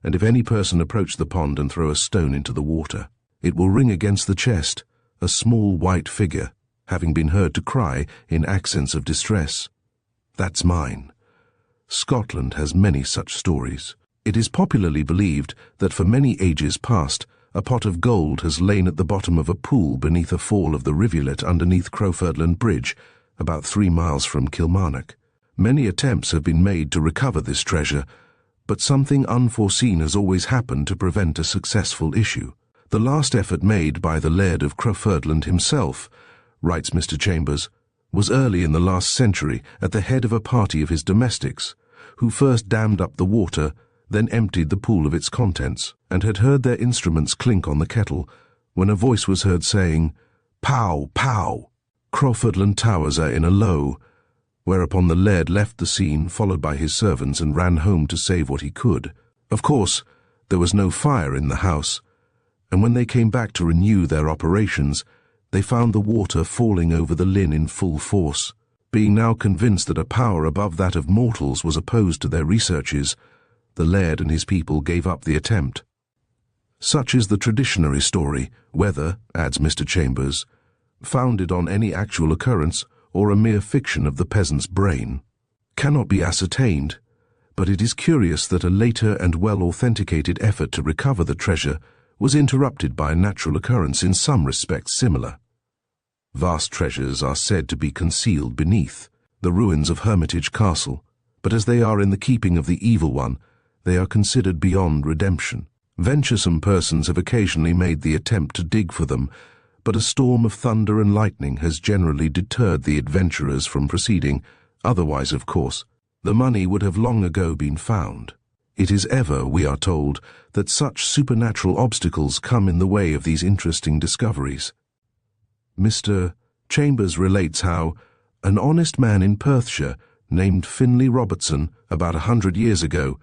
Speaker 1: and if any person approach the pond and throw a stone into the water, it will ring against the chest, a small white figure, having been heard to cry in accents of distress, "That's mine." Scotland has many such stories. It is popularly believed that for many ages past, a pot of gold has lain at the bottom of a pool beneath a fall of the rivulet underneath Crowfordland Bridge, about 3 miles from Kilmarnock. Many attempts have been made to recover this treasure, but something unforeseen has always happened to prevent a successful issue. The last effort made by the Laird of Crowfordland himself, writes Mr. Chambers, was early in the last century at the head of a party of his domestics, who first dammed up the water, then emptied the pool of its contents, and had heard their instruments clink on the kettle, when a voice was heard saying, "Pow, pow! Crowfordland towers are in a low," whereupon the laird left the scene, followed by his servants, and ran home to save what he could. Of course, there was no fire in the house, and when they came back to renew their operations, they found the water falling over the linn in full force. Being now convinced that a power above that of mortals was opposed to their researches, the laird and his people gave up the attempt. Such is the traditionary story, whether, adds Mr. Chambers, founded on any actual occurrence or a mere fiction of the peasant's brain, cannot be ascertained, but it is curious that a later and well-authenticated effort to recover the treasure was interrupted by a natural occurrence in some respects similar. Vast treasures are said to be concealed beneath the ruins of Hermitage Castle, but as they are in the keeping of the evil one, they are considered beyond redemption. Venturesome persons have occasionally made the attempt to dig for them, but a storm of thunder and lightning has generally deterred the adventurers from proceeding. Otherwise, of course, the money would have long ago been found. It is ever, we are told, that such supernatural obstacles come in the way of these interesting discoveries. Mr. Chambers relates how an honest man in Perthshire, named Finlay Robertson, about 100 years ago,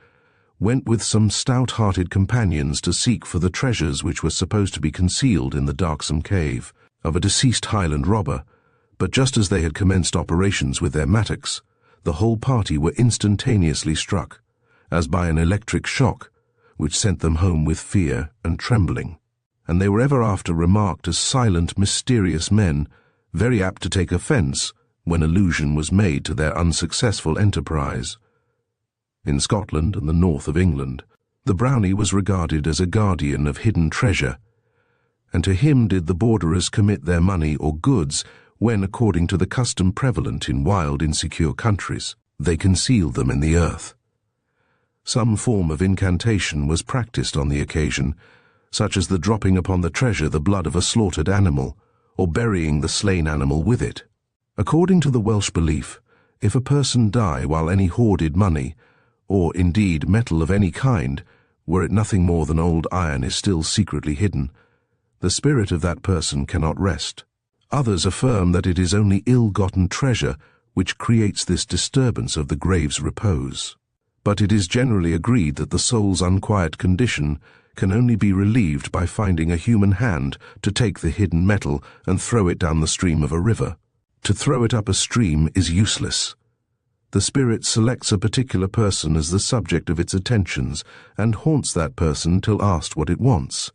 Speaker 1: went with some stout-hearted companions to seek for the treasures which were supposed to be concealed in the darksome cave of a deceased Highland robber, but just as they had commenced operations with their mattocks, the whole party were instantaneously struck, as by an electric shock, which sent them home with fear and trembling, and they were ever after remarked as silent, mysterious men, very apt to take offence when allusion was made to their unsuccessful enterprise. In Scotland and the north of England, the brownie was regarded as a guardian of hidden treasure, and to him did the borderers commit their money or goods when, according to the custom prevalent in wild, insecure countries, they concealed them in the earth. Some form of incantation was practiced on the occasion, such as the dropping upon the treasure the blood of a slaughtered animal, or burying the slain animal with it. According to the Welsh belief, if a person die while any hoarded money, or indeed metal of any kind, were it nothing more than old iron, is still secretly hidden, the spirit of that person cannot rest. Others affirm that it is only ill-gotten treasure which creates this disturbance of the grave's repose. But it is generally agreed that the soul's unquiet condition can only be relieved by finding a human hand to take the hidden metal and throw it down the stream of a river. To throw it up a stream is useless. The spirit selects a particular person as the subject of its attentions and haunts that person till asked what it wants.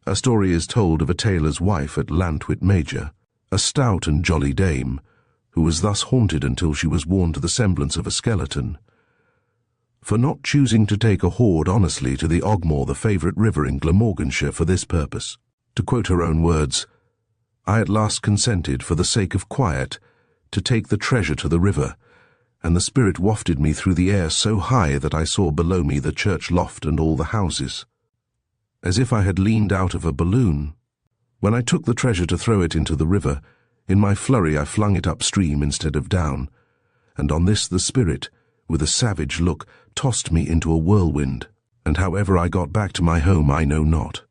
Speaker 1: A story is told of a tailor's wife at Llantwit Major, a stout and jolly dame, who was thus haunted until she was worn to the semblance of a skeleton. For not choosing to take a hoard honestly to the Ogmore, the favourite river in Glamorganshire, for this purpose, to quote her own words, "I at last consented, for the sake of quiet, to take the treasure to the river, and the spirit wafted me through the air so high that I saw below me the church loft and all the houses, as if I had leaned out of a balloon. When I took the treasure to throw it into the river, in my flurry I flung it upstream instead of down, and on this the spirit, with a savage look, tossed me into a whirlwind, and however I got back to my home I know not."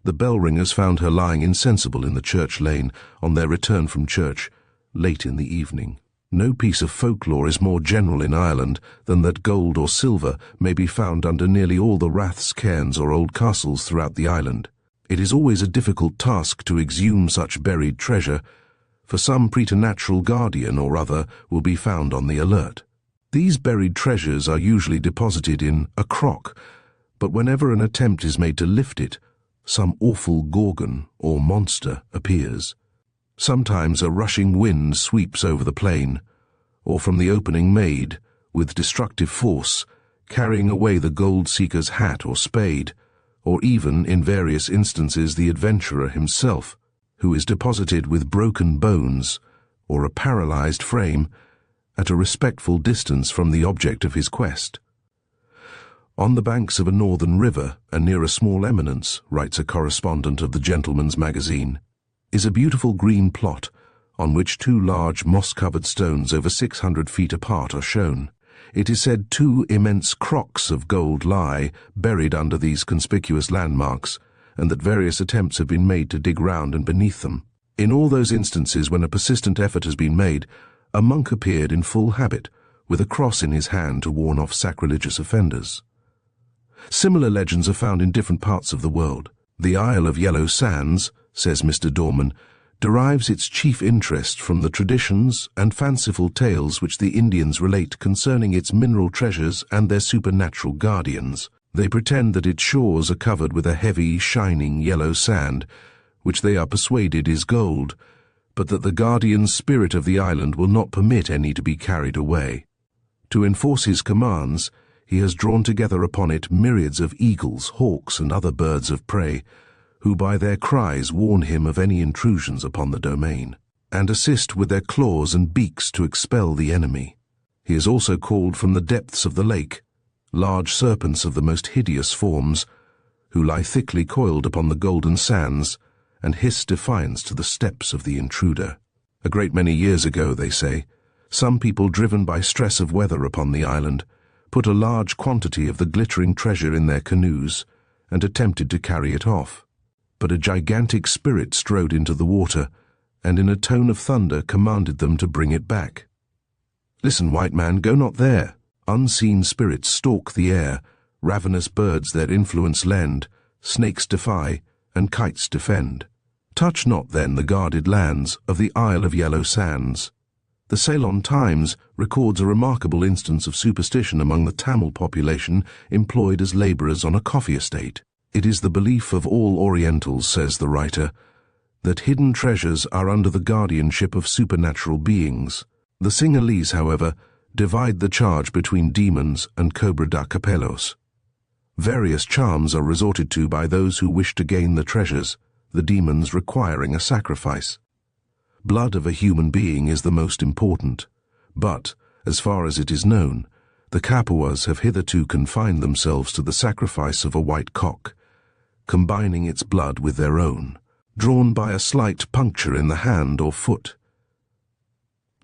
Speaker 1: The bell-ringers found her lying insensible in the church lane on their return from church, late in the evening. No piece of folklore is more general in Ireland than that gold or silver may be found under nearly all the raths, cairns, or old castles throughout the island. It is always a difficult task to exhume such buried treasure, for some preternatural guardian or other will be found on the alert. These buried treasures are usually deposited in a crock, but whenever an attempt is made to lift it, some awful gorgon or monster appears. Sometimes a rushing wind sweeps over the plain, or from the opening made, with destructive force, carrying away the gold-seeker's hat or spade, or even, in various instances, the adventurer himself, who is deposited with broken bones or a paralyzed frame at a respectful distance from the object of his quest. "On the banks of a northern river, and near a small eminence," writes a correspondent of the Gentleman's Magazine, "is a beautiful green plot, on which two large moss-covered stones over 600 feet apart are shown. It is said 2 immense crocks of gold lie buried under these conspicuous landmarks, and that various attempts have been made to dig round and beneath them. In all those instances when a persistent effort has been made, a monk appeared in full habit, with a cross in his hand to warn off sacrilegious offenders." Similar legends are found in different parts of the world. "The Isle of Yellow Sands," says Mr. Dorman, "derives its chief interest from the traditions and fanciful tales which the Indians relate concerning its mineral treasures and their supernatural guardians. They pretend that its shores are covered with a heavy, shining yellow sand, which they are persuaded is gold, but that the guardian spirit of the island will not permit any to be carried away. To enforce his commands, he has drawn together upon it myriads of eagles, hawks, and other birds of prey, who by their cries warn him of any intrusions upon the domain, and assist with their claws and beaks to expel the enemy. He has also called from the depths of the lake large serpents of the most hideous forms, who lie thickly coiled upon the golden sands, and hiss defiance to the steps of the intruder. A great many years ago, they say, some people driven by stress of weather upon the island put a large quantity of the glittering treasure in their canoes and attempted to carry it off. But a gigantic spirit strode into the water, and in a tone of thunder commanded them to bring it back. "Listen, white man, go not there. Unseen spirits stalk the air, ravenous birds their influence lend, snakes defy, and kites defend. Touch not then the guarded lands of the Isle of Yellow Sands." The Ceylon Times records a remarkable instance of superstition among the Tamil population employed as labourers on a coffee estate. "It is the belief of all Orientals," says the writer, that hidden treasures are under the guardianship of supernatural beings. The Sinhalese, however, divide the charge between demons and cobra da capellos. Various charms are resorted to by those who wish to gain the treasures, the demons requiring a sacrifice. Blood of a human being is the most important, but, as far as it is known, the Capuas have hitherto confined themselves to the sacrifice of a white cock, combining its blood with their own, drawn by a slight puncture in the hand or foot.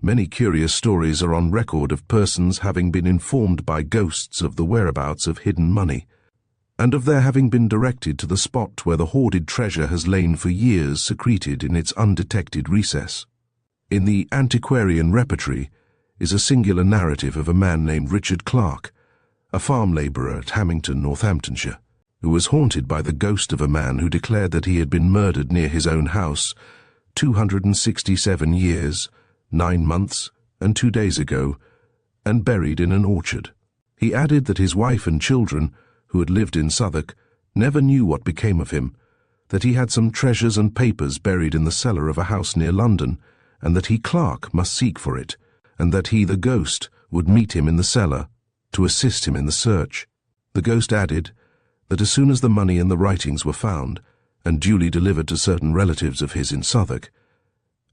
Speaker 1: Many curious stories are on record of persons having been informed by ghosts of the whereabouts of hidden money, and of their having been directed to the spot where the hoarded treasure has lain for years secreted in its undetected recess. In the antiquarian repertory is a singular narrative of a man named Richard Clark, a farm labourer at Hamilton, Northamptonshire, who was haunted by the ghost of a man who declared that he had been murdered near his own house 267 years, 9 months, and 2 days ago, and buried in an orchard. He added that his wife and children, who had lived in Southwark, never knew what became of him, that he had some treasures and papers buried in the cellar of a house near London, and that he, Clark, must seek for it, and that he, the ghost, would meet him in the cellar to assist him in the search. The ghost added that as soon as the money and the writings were found, and duly delivered to certain relatives of his in Southwark,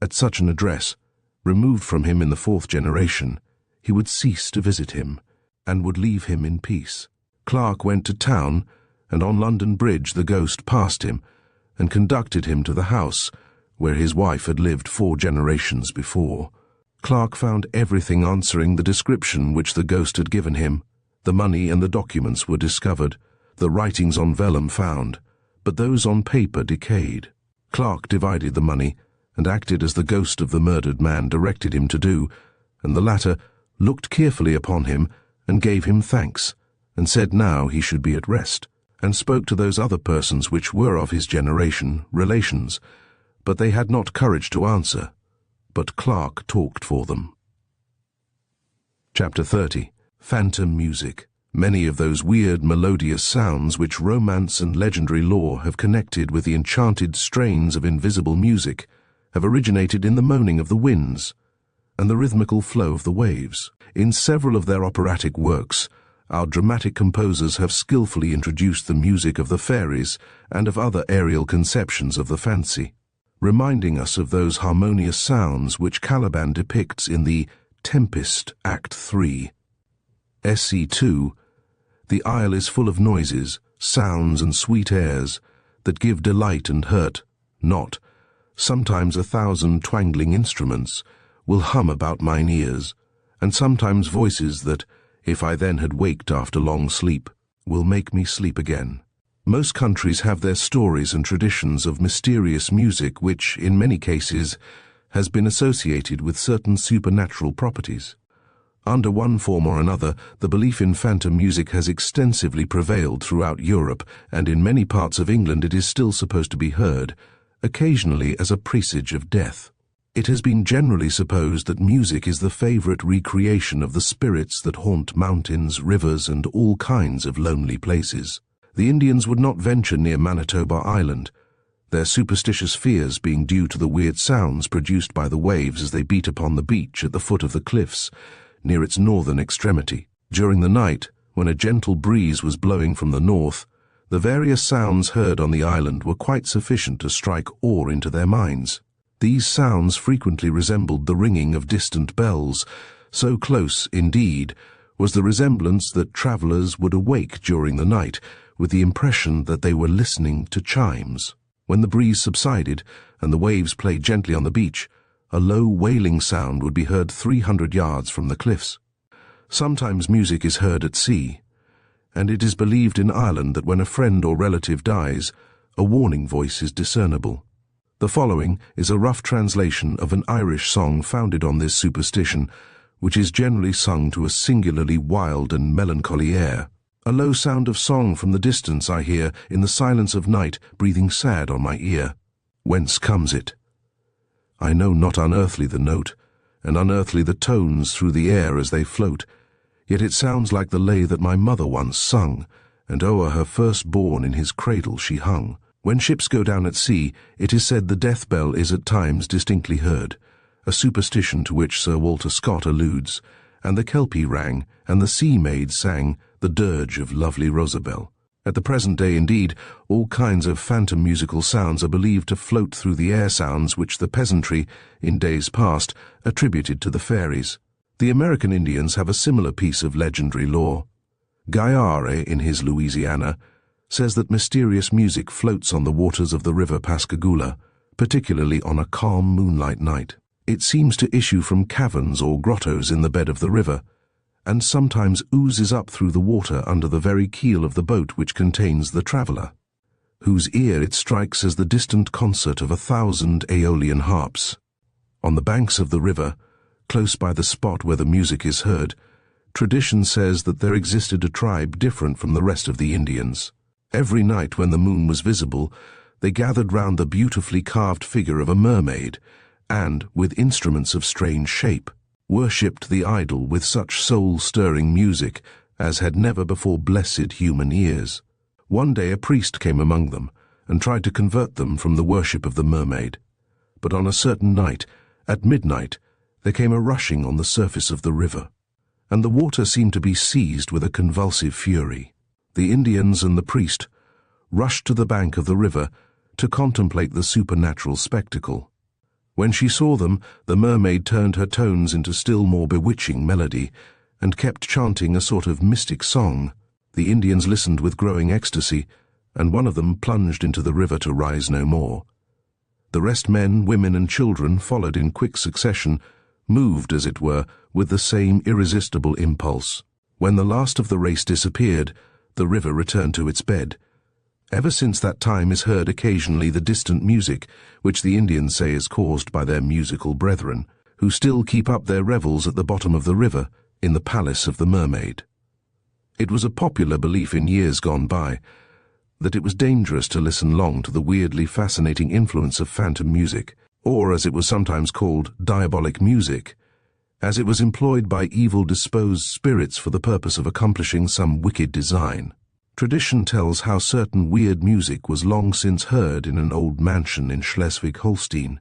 Speaker 1: at such an address, removed from him in the 4th generation, he would cease to visit him, and would leave him in peace. Clark went to town, and on London Bridge the ghost passed him, and conducted him to the house where his wife had lived 4 generations before. Clark found everything answering the description which the ghost had given him. The money and the documents were discovered, the writings on vellum found, but those on paper decayed. Clark divided the money, and acted as the ghost of the murdered man directed him to do, and the latter looked carefully upon him, and gave him thanks, and said now he should be at rest, and spoke to those other persons which were of his generation, relations, but they had not courage to answer, but Clark talked for them. Chapter 30. Phantom Music. Many of those weird melodious sounds which romance and legendary lore have connected with the enchanted strains of invisible music have originated in the moaning of the winds and the rhythmical flow of the waves. In several of their operatic works, our dramatic composers have skillfully introduced the music of the fairies and of other aerial conceptions of the fancy, reminding us of those harmonious sounds which Caliban depicts in the Tempest, Act 3. SC 2. The isle is full of noises, sounds, and sweet airs that give delight and hurt not. Sometimes 1,000 twangling instruments will hum about mine ears, and sometimes voices that, if I then had waked after long sleep, will make me sleep again. Most countries have their stories and traditions of mysterious music which, in many cases, has been associated with certain supernatural properties. Under one form or another, the belief in phantom music has extensively prevailed throughout Europe, and in many parts of England it is still supposed to be heard, occasionally as a presage of death. It has been generally supposed that music is the favorite recreation of the spirits that haunt mountains, rivers, and all kinds of lonely places. The Indians would not venture near Manitoba Island, their superstitious fears being due to the weird sounds produced by the waves as they beat upon the beach at the foot of the cliffs, near its northern extremity. During the night, when a gentle breeze was blowing from the north, the various sounds heard on the island were quite sufficient to strike awe into their minds. These sounds frequently resembled the ringing of distant bells. So close, indeed, was the resemblance that travellers would awake during the night with the impression that they were listening to chimes. When the breeze subsided and the waves played gently on the beach, a low wailing sound would be heard 300 yards from the cliffs. Sometimes music is heard at sea, and it is believed in Ireland that when a friend or relative dies, a warning voice is discernible. The following is a rough translation of an Irish song founded on this superstition, which is generally sung to a singularly wild and melancholy air. A low sound of song from the distance I hear in the silence of night, breathing sad on my ear. Whence comes it? I know not, unearthly the note, and unearthly the tones through the air as they float, yet it sounds like the lay that my mother once sung, and o'er her firstborn in his cradle she hung. When ships go down at sea, it is said the death bell is at times distinctly heard, a superstition to which Sir Walter Scott alludes, and the Kelpie rang, and the sea maids sang the dirge of lovely Rosabelle. At the present day, indeed, all kinds of phantom musical sounds are believed to float through the air, sounds which the peasantry, in days past, attributed to the fairies. The American Indians have a similar piece of legendary lore. Guyare, in his Louisiana, says that mysterious music floats on the waters of the river Pascagoula, particularly on a calm moonlight night. It seems to issue from caverns or grottos in the bed of the river, and sometimes oozes up through the water under the very keel of the boat which contains the traveller, whose ear it strikes as the distant concert of 1,000 Aeolian harps. On the banks of the river, close by the spot where the music is heard, tradition says that there existed a tribe different from the rest of the Indians. Every night when the moon was visible, they gathered round the beautifully carved figure of a mermaid, and, with instruments of strange shape, worshipped the idol with such soul-stirring music as had never before blessed human ears. One day a priest came among them and tried to convert them from the worship of the mermaid. But on a certain night, at midnight, there came a rushing on the surface of the river, and the water seemed to be seized with a convulsive fury. The Indians and the priest rushed to the bank of the river to contemplate the supernatural spectacle. When she saw them, the mermaid turned her tones into still more bewitching melody, and kept chanting a sort of mystic song. The Indians listened with growing ecstasy, and one of them plunged into the river to rise no more. The rest, men, women, and children, followed in quick succession, moved, as it were, with the same irresistible impulse. When the last of the race disappeared, the river returned to its bed. Ever since that time is heard occasionally the distant music, which the Indians say is caused by their musical brethren, who still keep up their revels at the bottom of the river, in the palace of the mermaid. It was a popular belief in years gone by that it was dangerous to listen long to the weirdly fascinating influence of phantom music, or, as it was sometimes called, diabolic music, as it was employed by evil-disposed spirits for the purpose of accomplishing some wicked design. Tradition tells how certain weird music was long since heard in an old mansion in Schleswig-Holstein.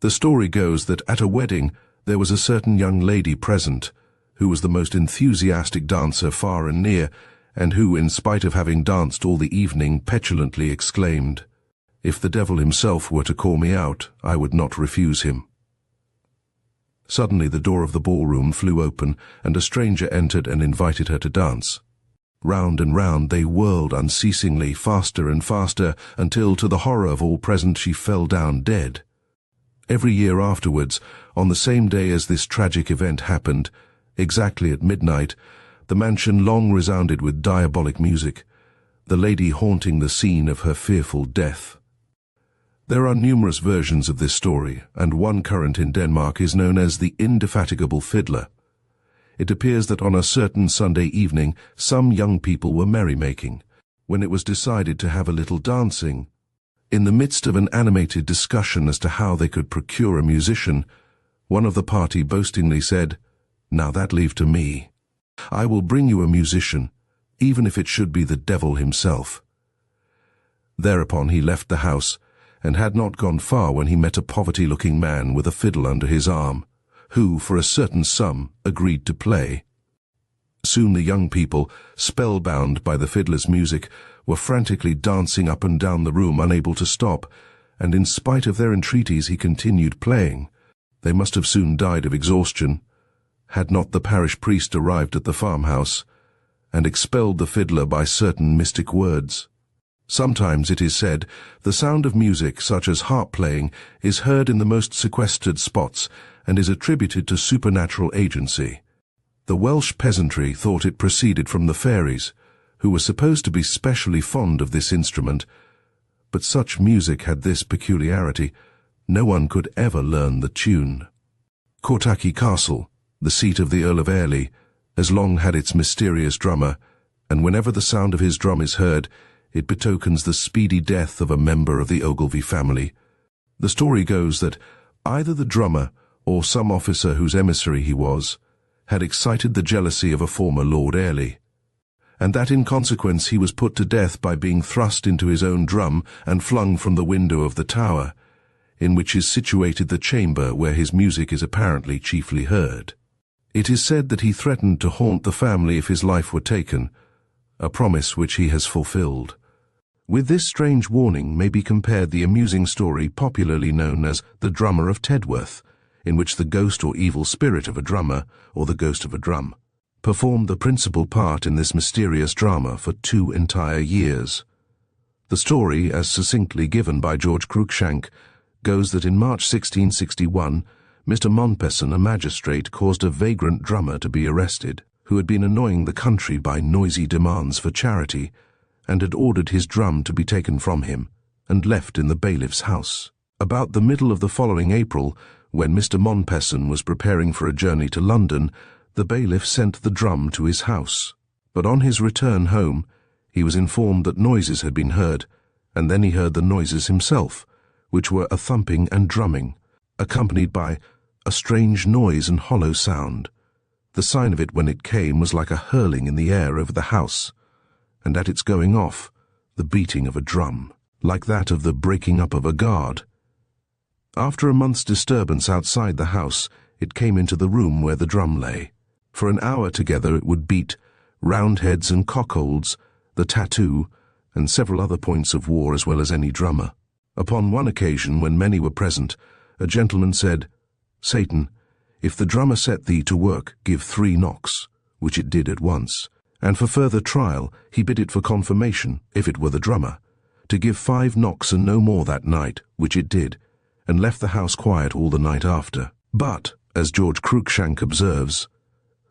Speaker 1: The story goes that at a wedding there was a certain young lady present, who was the most enthusiastic dancer far and near, and who, in spite of having danced all the evening, petulantly exclaimed, "If the devil himself were to call me out, I would not refuse him." Suddenly the door of the ballroom flew open, and a stranger entered and invited her to dance. Round and round they whirled unceasingly, faster and faster, until, to the horror of all present, she fell down dead. Every year afterwards, on the same day as this tragic event happened, exactly at midnight, the mansion long resounded with diabolic music, the lady haunting the scene of her fearful death. There are numerous versions of this story, and one current in Denmark is known as the Indefatigable Fiddler. It appears that on a certain Sunday evening some young people were merrymaking, when it was decided to have a little dancing. In the midst of an animated discussion as to how they could procure a musician, one of the party boastingly said, "Now that leave to me. I will bring you a musician, even if it should be the devil himself." Thereupon he left the house, and had not gone far when he met a poverty-looking man with a fiddle under his arm, who, for a certain sum, agreed to play. Soon the young people, spellbound by the fiddler's music, were frantically dancing up and down the room, unable to stop, and in spite of their entreaties he continued playing. They must have soon died of exhaustion, had not the parish priest arrived at the farmhouse, and expelled the fiddler by certain mystic words. Sometimes, it is said, the sound of music, such as harp-playing, is heard in the most sequestered spots, and is attributed to supernatural agency. The Welsh peasantry thought it proceeded from the fairies, who were supposed to be specially fond of this instrument, but such music had this peculiarity: no one could ever learn the tune. Cortachy Castle, the seat of the Earl of Airlie, has long had its mysterious drummer, and whenever the sound of his drum is heard, it betokens the speedy death of a member of the Ogilvy family. The story goes that either the drummer, or some officer whose emissary he was, had excited the jealousy of a former Lord Airlie, and that in consequence he was put to death by being thrust into his own drum and flung from the window of the tower, in which is situated the chamber where his music is apparently chiefly heard. It is said that he threatened to haunt the family if his life were taken, a promise which he has fulfilled. With this strange warning may be compared the amusing story popularly known as The Drummer of Tedworth, in which the ghost or evil spirit of a drummer, or the ghost of a drum, performed the principal part in this mysterious drama for 2 entire years. The story, as succinctly given by George Cruikshank, goes that in March 1661, Mr. Mompesson, a magistrate, caused a vagrant drummer to be arrested, who had been annoying the country by noisy demands for charity, and had ordered his drum to be taken from him and left in the bailiff's house. About the middle of the following April, when Mr. Mompesson was preparing for a journey to London, the bailiff sent the drum to his house. But on his return home, he was informed that noises had been heard, and then he heard the noises himself, which were a thumping and drumming, accompanied by a strange noise and hollow sound. The sign of it when it came was like a hurling in the air over the house, and at its going off, the beating of a drum, like that of the breaking up of a guard. After a month's disturbance outside the house, it came into the room where the drum lay. For an hour together it would beat roundheads and cockholds, the tattoo, and several other points of war as well as any drummer. Upon one occasion, when many were present, a gentleman said, "Satan, if the drummer set thee to work, give 3 knocks," which it did at once. And for further trial, he bid it for confirmation, if it were the drummer, to give 5 knocks and no more that night, which it did, and left the house quiet all the night after. But, as George Cruikshank observes,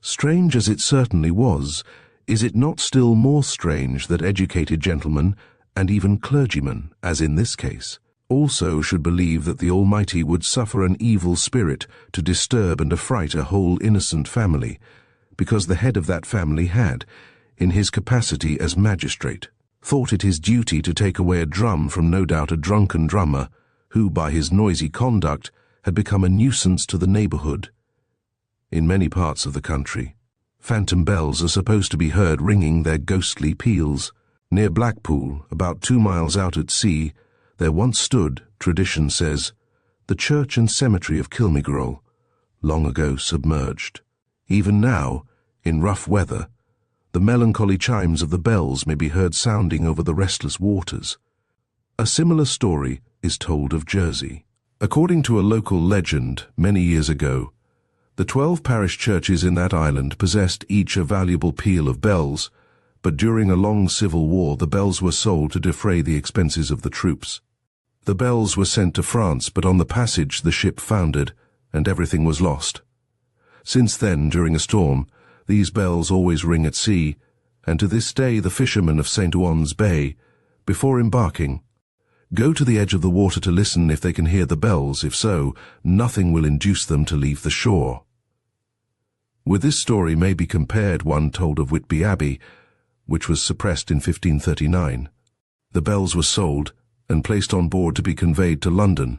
Speaker 1: strange as it certainly was, is it not still more strange that educated gentlemen, and even clergymen, as in this case, also should believe that the Almighty would suffer an evil spirit to disturb and affright a whole innocent family, because the head of that family had, in his capacity as magistrate, thought it his duty to take away a drum from no doubt a drunken drummer, who by his noisy conduct had become a nuisance to the neighbourhood. In many parts of the country, phantom bells are supposed to be heard ringing their ghostly peals. Near Blackpool, about 2 miles out at sea, there once stood, tradition says, the church and cemetery of Kilmigreol, long ago submerged. Even now, in rough weather, the melancholy chimes of the bells may be heard sounding over the restless waters. A similar story is told of Jersey. According to a local legend, many years ago, the 12 parish churches in that island possessed each a valuable peal of bells, but during a long civil war the bells were sold to defray the expenses of the troops. The bells were sent to France, but on the passage the ship foundered, and everything was lost. Since then, during a storm, these bells always ring at sea, and to this day the fishermen of St. Owen's Bay, before embarking, go to the edge of the water to listen if they can hear the bells. If so, nothing will induce them to leave the shore. With this story may be compared one told of Whitby Abbey, which was suppressed in 1539. The bells were sold and placed on board to be conveyed to London,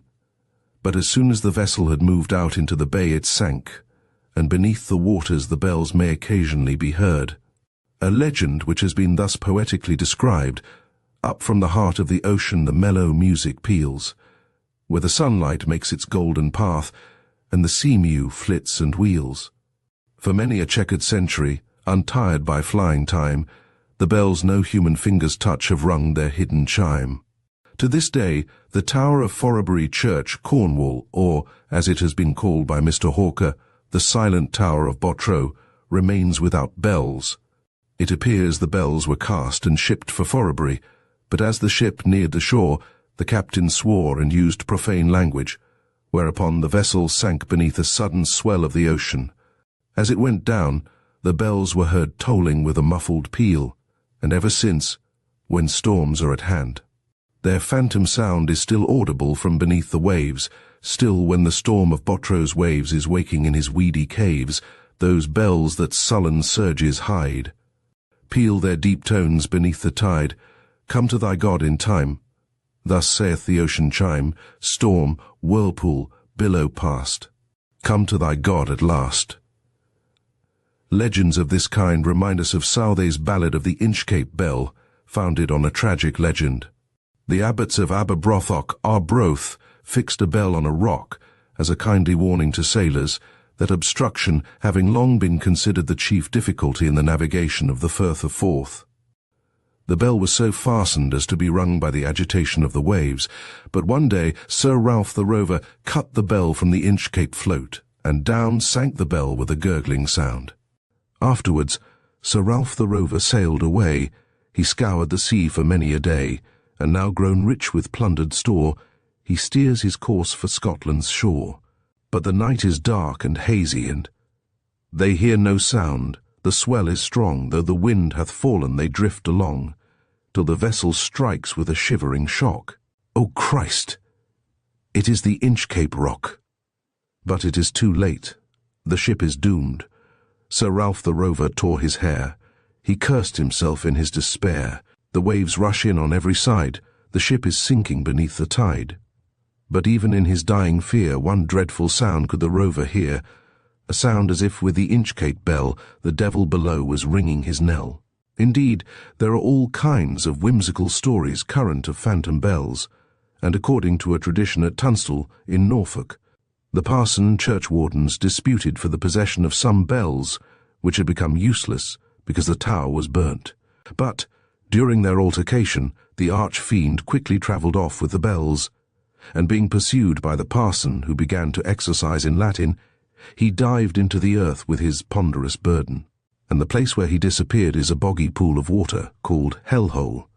Speaker 1: but as soon as the vessel had moved out into the bay it sank, and beneath the waters the bells may occasionally be heard. A legend which has been thus poetically described: up from the heart of the ocean the mellow music peals, where the sunlight makes its golden path, and the sea-mew flits and wheels. For many a checkered century, untired by flying time, the bells no human fingers touch have rung their hidden chime. To this day, the Tower of Forbury Church, Cornwall, or, as it has been called by Mr. Hawker, the Silent Tower of Botreau, remains without bells. It appears the bells were cast and shipped for Forbury, but as the ship neared the shore, the captain swore and used profane language, whereupon the vessel sank beneath a sudden swell of the ocean. As it went down, the bells were heard tolling with a muffled peal, and ever since, when storms are at hand, their phantom sound is still audible from beneath the waves. Still, when the storm of Botreau's waves is waking in his weedy caves, those bells that sullen surges hide peal their deep tones beneath the tide. Come to thy God in time. Thus saith the ocean chime, storm, whirlpool, billow past. Come to thy God at last. Legends of this kind remind us of Southey's ballad of the Inchcape Bell, founded on a tragic legend. The abbots of Aberbrothok, Arbroath, fixed a bell on a rock as a kindly warning to sailors that obstruction having long been considered the chief difficulty in the navigation of the Firth of Forth. The bell was so fastened as to be rung by the agitation of the waves, but one day Sir Ralph the Rover cut the bell from the Inchcape float, and down sank the bell with a gurgling sound. Afterwards, Sir Ralph the Rover sailed away. He scoured the sea for many a day, and now grown rich with plundered store, he steers his course for Scotland's shore. But the night is dark and hazy, and they hear no sound. The swell is strong, though the wind hath fallen, they drift along, till the vessel strikes with a shivering shock. O Christ! It is the Inchcape Rock. But it is too late. The ship is doomed. Sir Ralph the Rover tore his hair. He cursed himself in his despair. The waves rush in on every side. The ship is sinking beneath the tide. But even in his dying fear, one dreadful sound could the Rover hear, a sound as if with the Inchcape Bell the devil below was ringing his knell. Indeed, there are all kinds of whimsical stories current of phantom bells, and according to a tradition at Tunstall, in Norfolk, the parson churchwardens disputed for the possession of some bells which had become useless because the tower was burnt. But, during their altercation, the arch-fiend quickly travelled off with the bells, and being pursued by the parson, who began to exorcise in Latin, he dived into the earth with his ponderous burden, and the place where he disappeared is a boggy pool of water called Hell-hole.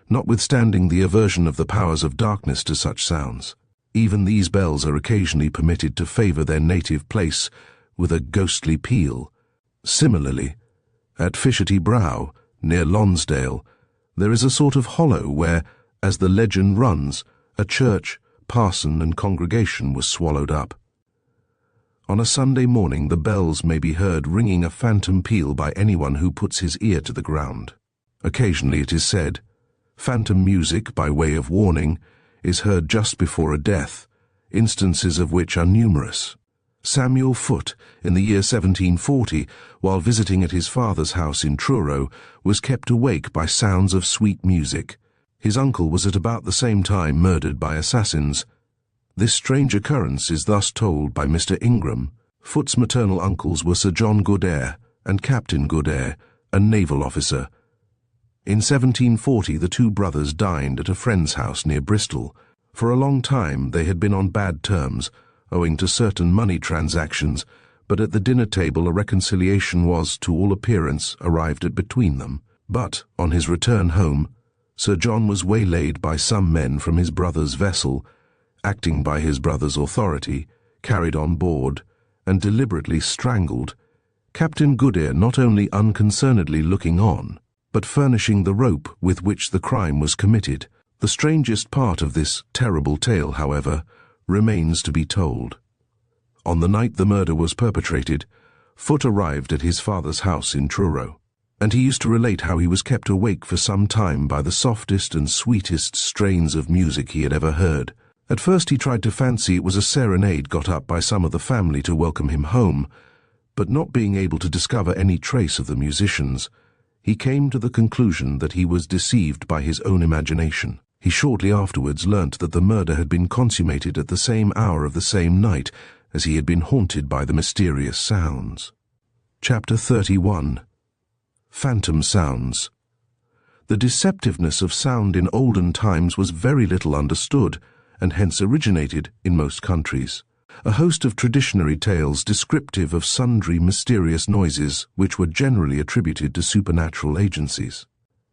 Speaker 1: Notwithstanding the aversion of the powers of darkness to such sounds, even these bells are occasionally permitted to favour their native place with a ghostly peal. Similarly, at Fisherty Brow, near Lonsdale, there is a sort of hollow where, as the legend runs, a church, parson and congregation was swallowed up. On a Sunday morning the bells may be heard ringing a phantom peal by anyone who puts his ear to the ground. Occasionally, it is said, phantom music, by way of warning, is heard just before a death, instances of which are numerous. Samuel Foote, in the year 1740, while visiting at his father's house in Truro, was kept awake by sounds of sweet music. His uncle was at about the same time murdered by assassins. This strange occurrence is thus told by Mr. Ingram. Foote's maternal uncles were Sir John Goodare and Captain Goodare, a naval officer. In 1740 the two brothers dined at a friend's house near Bristol. For a long time they had been on bad terms, owing to certain money transactions, but at the dinner table a reconciliation was, to all appearance, arrived at between them. But, on his return home, Sir John was waylaid by some men from his brother's vessel, acting by his brother's authority, carried on board, and deliberately strangled, Captain Goodare not only unconcernedly looking on, but furnishing the rope with which the crime was committed. The strangest part of this terrible tale, however, remains to be told. On the night the murder was perpetrated, Foote arrived at his father's house in Truro, and he used to relate how he was kept awake for some time by the softest and sweetest strains of music he had ever heard. At first he tried to fancy it was a serenade got up by some of the family to welcome him home, but not being able to discover any trace of the musicians, he came to the conclusion that he was deceived by his own imagination. He shortly afterwards learnt that the murder had been consummated at the same hour of the same night, as he had been haunted by the mysterious sounds. Chapter 31. Phantom Sounds. The deceptiveness of sound in olden times was very little understood, and hence originated in most countries. A host of traditionary tales descriptive of sundry mysterious noises which were generally attributed to supernatural agencies.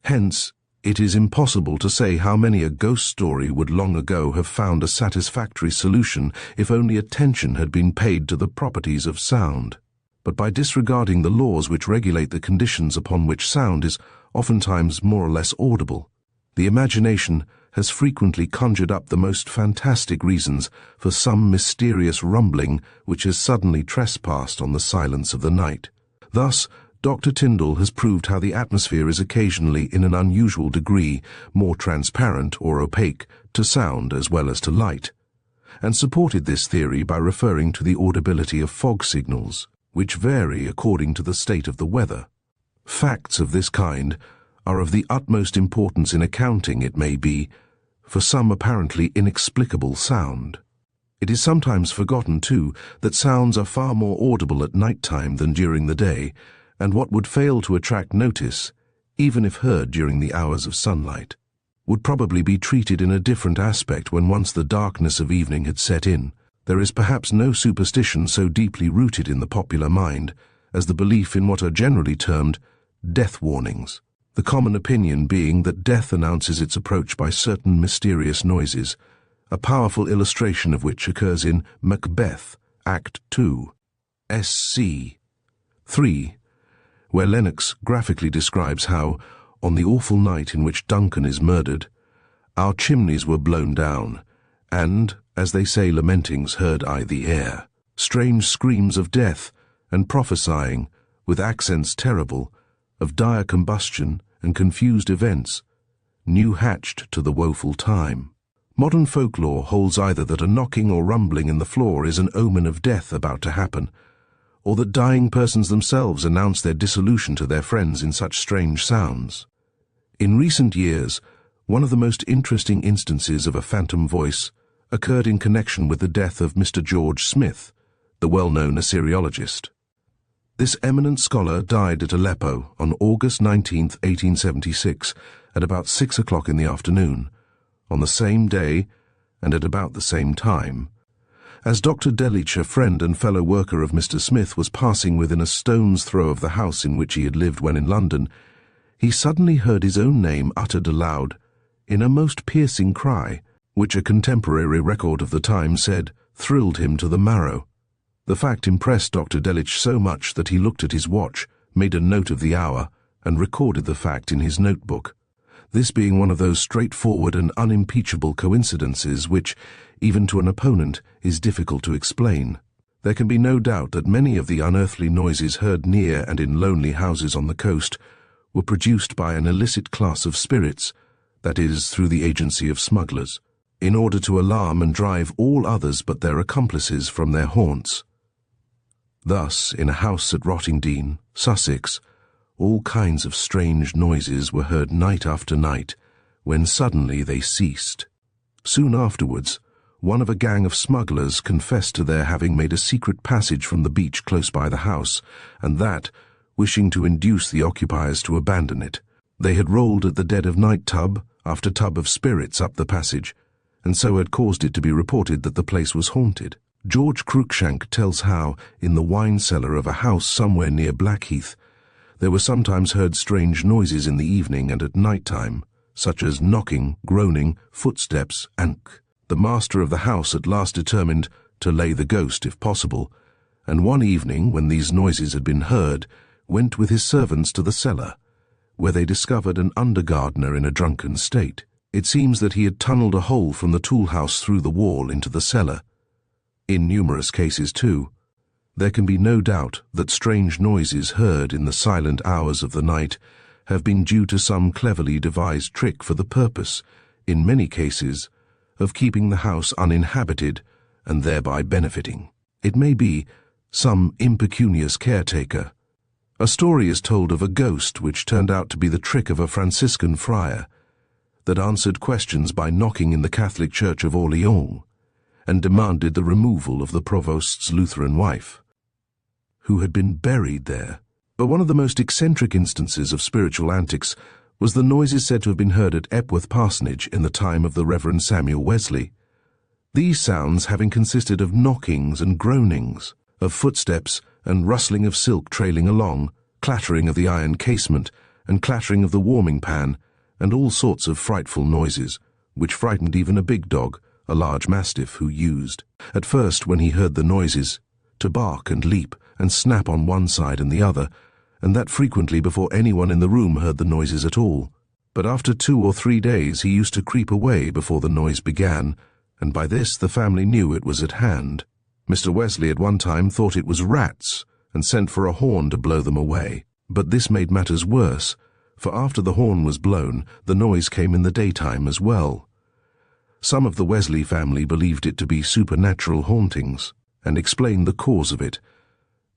Speaker 1: Hence, it is impossible to say how many a ghost story would long ago have found a satisfactory solution if only attention had been paid to the properties of sound. But by disregarding the laws which regulate the conditions upon which sound is oftentimes more or less audible, the imagination has frequently conjured up the most fantastic reasons for some mysterious rumbling which has suddenly trespassed on the silence of the night. Thus, Dr. Tyndall has proved how the atmosphere is occasionally in an unusual degree more transparent or opaque to sound as well as to light, and supported this theory by referring to the audibility of fog signals. which vary according to the state of the weather. Facts of this kind are of the utmost importance in accounting, it may be, for some apparently inexplicable sound. It is sometimes forgotten, too, that sounds are far more audible at night time than during the day, and what would fail to attract notice, even if heard during the hours of sunlight, would probably be treated in a different aspect when once the darkness of evening had set in. There is perhaps no superstition so deeply rooted in the popular mind as the belief in what are generally termed death warnings, the common opinion being that death announces its approach by certain mysterious noises, a powerful illustration of which occurs in Macbeth, Act 2, SC 3, where Lennox graphically describes how, on the awful night in which Duncan is murdered, our chimneys were blown down, and, as they say, lamentings heard I the air, strange screams of death, and prophesying, with accents terrible, of dire combustion and confused events, new hatched to the woeful time. Modern folklore holds either that a knocking or rumbling in the floor is an omen of death about to happen, or that dying persons themselves announce their dissolution to their friends in such strange sounds. In recent years, one of the most interesting instances of a phantom voice occurred in connection with the death of Mr. George Smith, the well-known Assyriologist. This eminent scholar died at Aleppo on August 19, 1876, at about 6 o'clock in the afternoon, on the same day and at about the same time. As Dr. Dayaks, a friend and fellow worker of Mr. Smith, was passing within a stone's throw of the house in which he had lived when in London, he suddenly heard his own name uttered aloud in a most piercing cry, which a contemporary record of the time said thrilled him to the marrow. The fact impressed Dr. Dayaks so much that he looked at his watch, made a note of the hour, and recorded the fact in his notebook, this being one of those straightforward and unimpeachable coincidences which, even to an opponent, is difficult to explain. There can be no doubt that many of the unearthly noises heard near and in lonely houses on the coast were produced by an illicit class of spirits, that is, through the agency of smugglers, in order to alarm and drive all others but their accomplices from their haunts. Thus, in a house at Rottingdean, Sussex, all kinds of strange noises were heard night after night, when suddenly they ceased. Soon afterwards, one of a gang of smugglers confessed to their having made a secret passage from the beach close by the house, and that, wishing to induce the occupiers to abandon it, they had rolled at the dead of night tub after tub of spirits up the passage, and so had caused it to be reported that the place was haunted. George Cruikshank tells how, in the wine cellar of a house somewhere near Blackheath, there were sometimes heard strange noises in the evening and at night time, such as knocking, groaning, footsteps, and the master of the house at last determined to lay the ghost if possible, and one evening, when these noises had been heard, went with his servants to the cellar, where they discovered an under-gardener in a drunken state. It seems that he had tunnelled a hole from the tool-house through the wall into the cellar. In numerous cases, too, there can be no doubt that strange noises heard in the silent hours of the night have been due to some cleverly devised trick for the purpose, in many cases, of keeping the house uninhabited and thereby benefiting, it may be, some impecunious caretaker. A story is told of a ghost which turned out to be the trick of a Franciscan friar that answered questions by knocking in the Catholic Church of Orleans and demanded the removal of the provost's Lutheran wife, who had been buried there. But one of the most eccentric instances of spiritual antics was the noises said to have been heard at Epworth Parsonage in the time of the Reverend Samuel Wesley. These sounds having consisted of knockings and groanings, of footsteps and rustling of silk trailing along, clattering of the iron casement, and clattering of the warming pan, and all sorts of frightful noises, which frightened even a big dog, a large mastiff, who used, at first when he heard the noises, to bark and leap and snap on one side and the other, and that frequently before anyone in the room heard the noises at all. But after 2 or 3 days he used to creep away before the noise began, and by this the family knew it was at hand. Mr. Wesley at one time thought it was rats, and sent for a horn to blow them away. But this made matters worse, for after the horn was blown, the noise came in the daytime as well. Some of the Wesley family believed it to be supernatural hauntings, and explained the cause of it.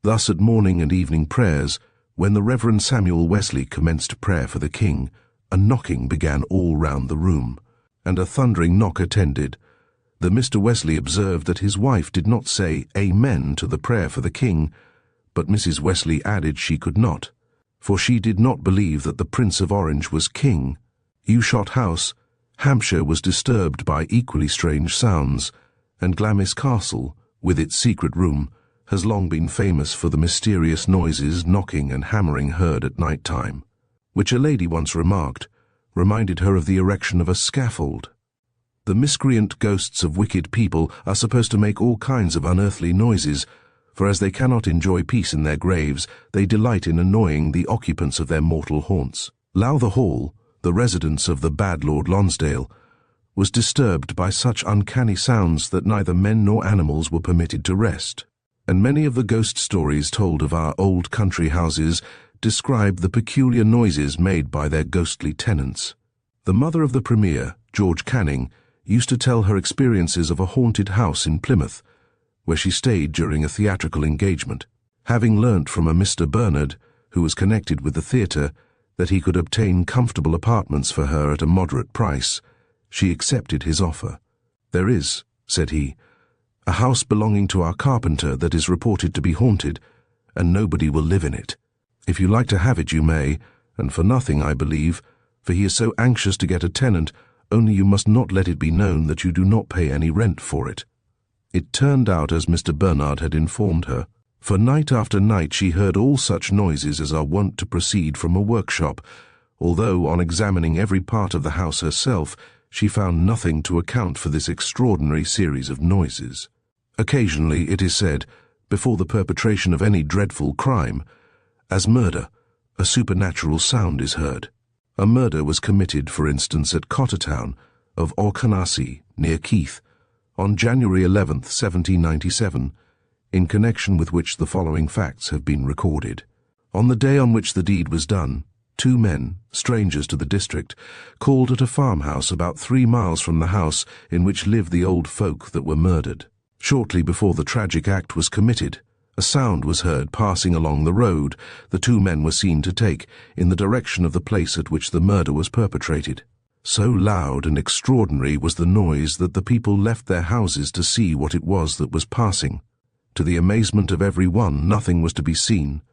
Speaker 1: Thus at morning and evening prayers, when the Reverend Samuel Wesley commenced prayer for the king, a knocking began all round the room, and a thundering knock attended. The Mr. Wesley observed that his wife did not say Amen to the prayer for the king, but Mrs. Wesley added she could not, for she did not believe that the Prince of Orange was king. Ushot House, Hampshire, was disturbed by equally strange sounds, and Glamis Castle, with its secret room, has long been famous for the mysterious noises, knocking and hammering heard at night time, which a lady once remarked reminded her of the erection of a scaffold. The miscreant ghosts of wicked people are supposed to make all kinds of unearthly noises, for as they cannot enjoy peace in their graves, they delight in annoying the occupants of their mortal haunts. Lowther Hall, the residence of the bad Lord Lonsdale, was disturbed by such uncanny sounds that neither men nor animals were permitted to rest, and many of the ghost stories told of our old country houses describe the peculiar noises made by their ghostly tenants. The mother of the Premier, George Canning, used to tell her experiences of a haunted house in Plymouth, where she stayed during a theatrical engagement. Having learnt from a Mr. Bernard, who was connected with the theatre, that he could obtain comfortable apartments for her at a moderate price, she accepted his offer. "There is," said he, "a house belonging to our carpenter that is reported to be haunted, and nobody will live in it. If you like to have it you may, and for nothing, I believe, for he is so anxious to get a tenant, only you must not let it be known that you do not pay any rent for it." It turned out as Mr. Bernard had informed her, for night after night she heard all such noises as are wont to proceed from a workshop, although on examining every part of the house herself, she found nothing to account for this extraordinary series of noises. Occasionally, it is said, before the perpetration of any dreadful crime, as murder, a supernatural sound is heard. A murder was committed, for instance, at Cottertown of Auchanassie, near Keith, on January 11th, 1797, in connection with which the following facts have been recorded. On the day on which the deed was done, 2 men, strangers to the district, called at a farmhouse about 3 miles from the house in which lived the old folk that were murdered. Shortly before the tragic act was committed, a sound was heard passing along the road the 2 men were seen to take in the direction of the place at which the murder was perpetrated. So loud and extraordinary was the noise that the people left their houses to see what it was that was passing. To the amazement of every one, nothing was to be seen,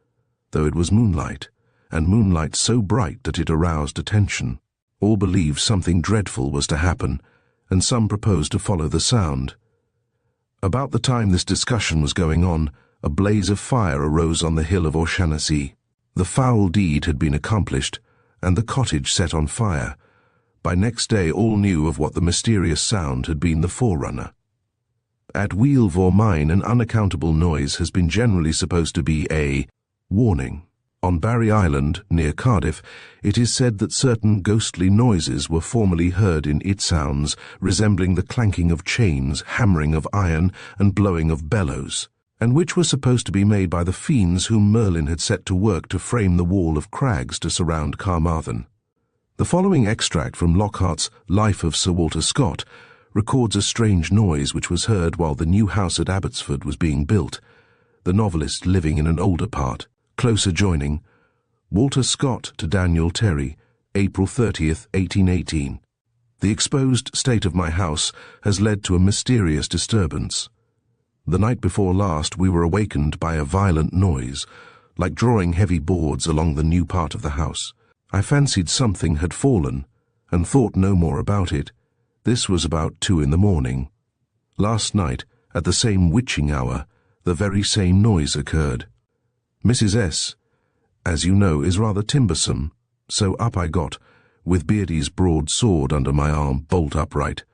Speaker 1: though it was moonlight, and moonlight so bright that it aroused attention. All believed something dreadful was to happen, and some proposed to follow the sound. About the time this discussion was going on, a blaze of fire arose on the hill of Auchanassie. The foul deed had been accomplished, and the cottage set on fire. By next day all knew of what the mysterious sound had been the forerunner. At Wheelvore Mine an unaccountable noise has been generally supposed to be a warning. On Barry Island, near Cardiff, it is said that certain ghostly noises were formerly heard in it, sounds resembling the clanking of chains, hammering of iron, and blowing of bellows, and which were supposed to be made by the fiends whom Merlin had set to work to frame the wall of crags to surround Carmarthen. The following extract from Lockhart's Life of Sir Walter Scott records a strange noise which was heard while the new house at Abbotsford was being built, the novelist living in an older part. Close adjoining, Walter Scott to Daniel Terry, April 30th, 1818. The exposed state of my house has led to a mysterious disturbance. The night before last we were awakened by a violent noise, like drawing heavy boards along the new part of the house. I fancied something had fallen, and thought no more about it. This was about 2 in the morning. Last night, at the same witching hour, the very same noise occurred. Mrs. S., as you know, is rather timbersome, so up I got, with Beardy's broad sword under my arm bolt upright,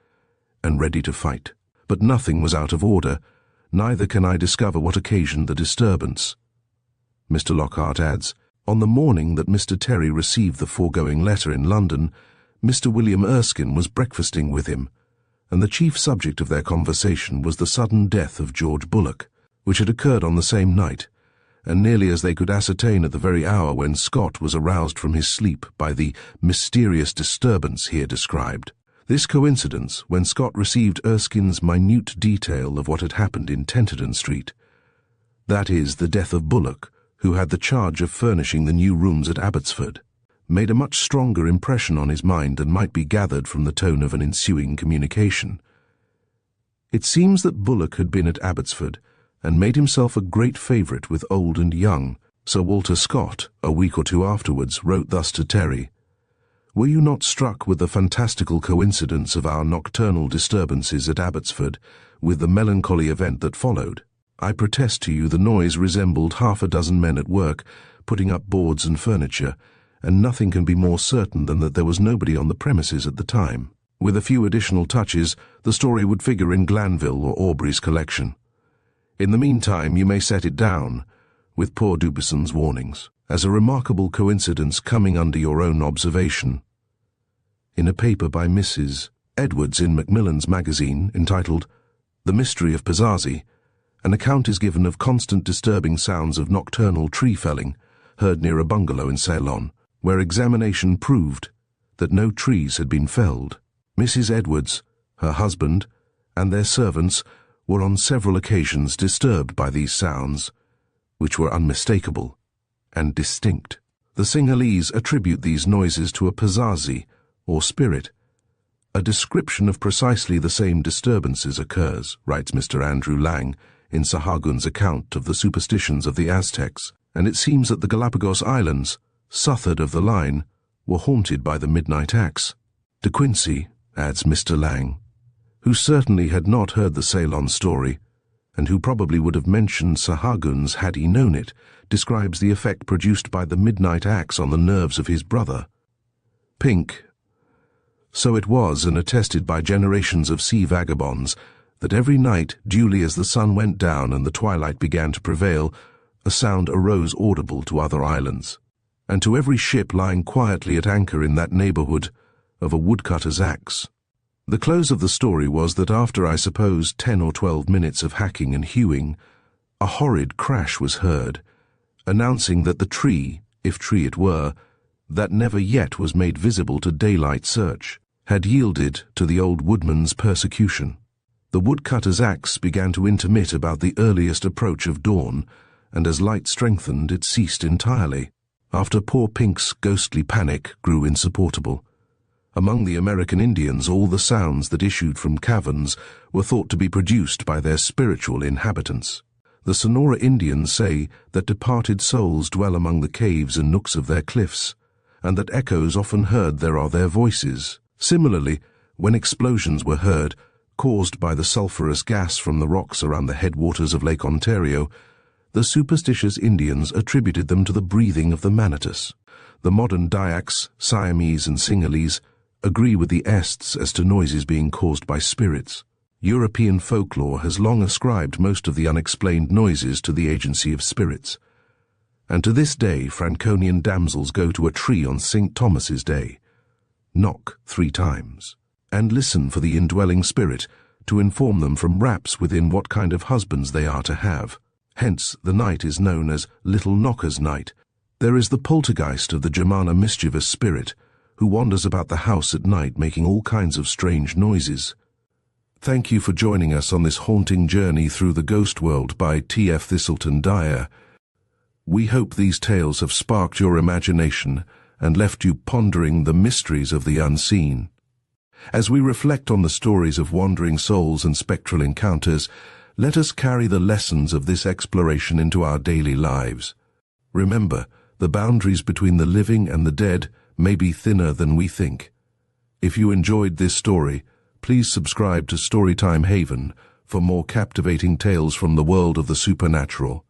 Speaker 1: and ready to fight. But nothing was out of order, neither can I discover what occasioned the disturbance. Mr. Lockhart adds, on the morning that Mr. Terry received the foregoing letter in London, Mr. William Erskine was breakfasting with him, and the chief subject of their conversation was the sudden death of George Bullock, which had occurred on the same night, and nearly as they could ascertain at the very hour when Scott was aroused from his sleep by the mysterious disturbance here described. This coincidence, when Scott received Erskine's minute detail of what had happened in Tenterden Street, That is, the death of Bullock, who had the charge of furnishing the new rooms at Abbotsford, made a much stronger impression on his mind than might be gathered from the tone of an ensuing communication. It seems that Bullock had been at Abbotsford and made himself a great favourite with old and young. Sir Walter Scott, a week or two afterwards, wrote thus to Terry: "Were you not struck with the fantastical coincidence of our nocturnal disturbances at Abbotsford with the melancholy event that followed? I protest to you the noise resembled half a dozen men at work, putting up boards and furniture, and nothing can be more certain than that there was nobody on the premises at the time. With a few additional touches, the story would figure in Glanville or Aubrey's collection. In the meantime, you may set it down, with poor Dubison's warnings, as a remarkable coincidence coming under your own observation." In a paper by Mrs. Edwards in Macmillan's magazine, entitled The Mystery of Pisazi, an account is given of constant disturbing sounds of nocturnal tree felling, heard near a bungalow in Ceylon, where examination proved that no trees had been felled. Mrs. Edwards, her husband, and their servants were on several occasions disturbed by these sounds, which were unmistakable and distinct. The Sinhalese attribute these noises to a pisazi, or spirit. A description of precisely the same disturbances occurs, writes Mr. Andrew Lang, in Sahagun's account of the superstitions of the Aztecs, and it seems that the Galapagos Islands, southward of the line, were haunted by the midnight axe. De Quincey, adds Mr. Lang, who certainly had not heard the Ceylon story, and who probably would have mentioned Sahagun's had he known it, describes the effect produced by the midnight axe on the nerves of his brother. Pink. So it was, and attested by generations of sea vagabonds, that every night, duly as the sun went down and the twilight began to prevail, a sound arose audible to other islands, and to every ship lying quietly at anchor in that neighbourhood, of a woodcutter's axe. The close of the story was that after, I suppose, 10 or 12 minutes of hacking and hewing, a horrid crash was heard, announcing that the tree, if tree it were, that never yet was made visible to daylight search, had yielded to the old woodman's persecution. The woodcutter's axe began to intermit about the earliest approach of dawn, and as light strengthened, it ceased entirely, after poor Pink's ghostly panic grew insupportable. Among the American Indians, all the sounds that issued from caverns were thought to be produced by their spiritual inhabitants. The Sonora Indians say that departed souls dwell among the caves and nooks of their cliffs, and that echoes often heard there are their voices. Similarly, when explosions were heard, caused by the sulphurous gas from the rocks around the headwaters of Lake Ontario, the superstitious Indians attributed them to the breathing of the Manitus. The modern Dayaks, Siamese and Sinhalese agree with the Ests as to noises being caused by spirits. European folklore has long ascribed most of the unexplained noises to the agency of spirits, and to this day Franconian damsels go to a tree on St. Thomas's Day, knock 3 times, and listen for the indwelling spirit to inform them from raps within what kind of husbands they are to have. Hence the night is known as Little Knocker's Night. There is the poltergeist of the Germana mischievous spirit, who wanders about the house at night making all kinds of strange noises. Thank you for joining us on this haunting journey through the ghost world by T.F. Thiselton-Dyer. We hope these tales have sparked your imagination and left you pondering the mysteries of the unseen. As we reflect on the stories of wandering souls and spectral encounters, let us carry the lessons of this exploration into our daily lives. Remember, the boundaries between the living and the dead may be thinner than we think. If you enjoyed this story, please subscribe to Storytime Haven for more captivating tales from the world of the supernatural.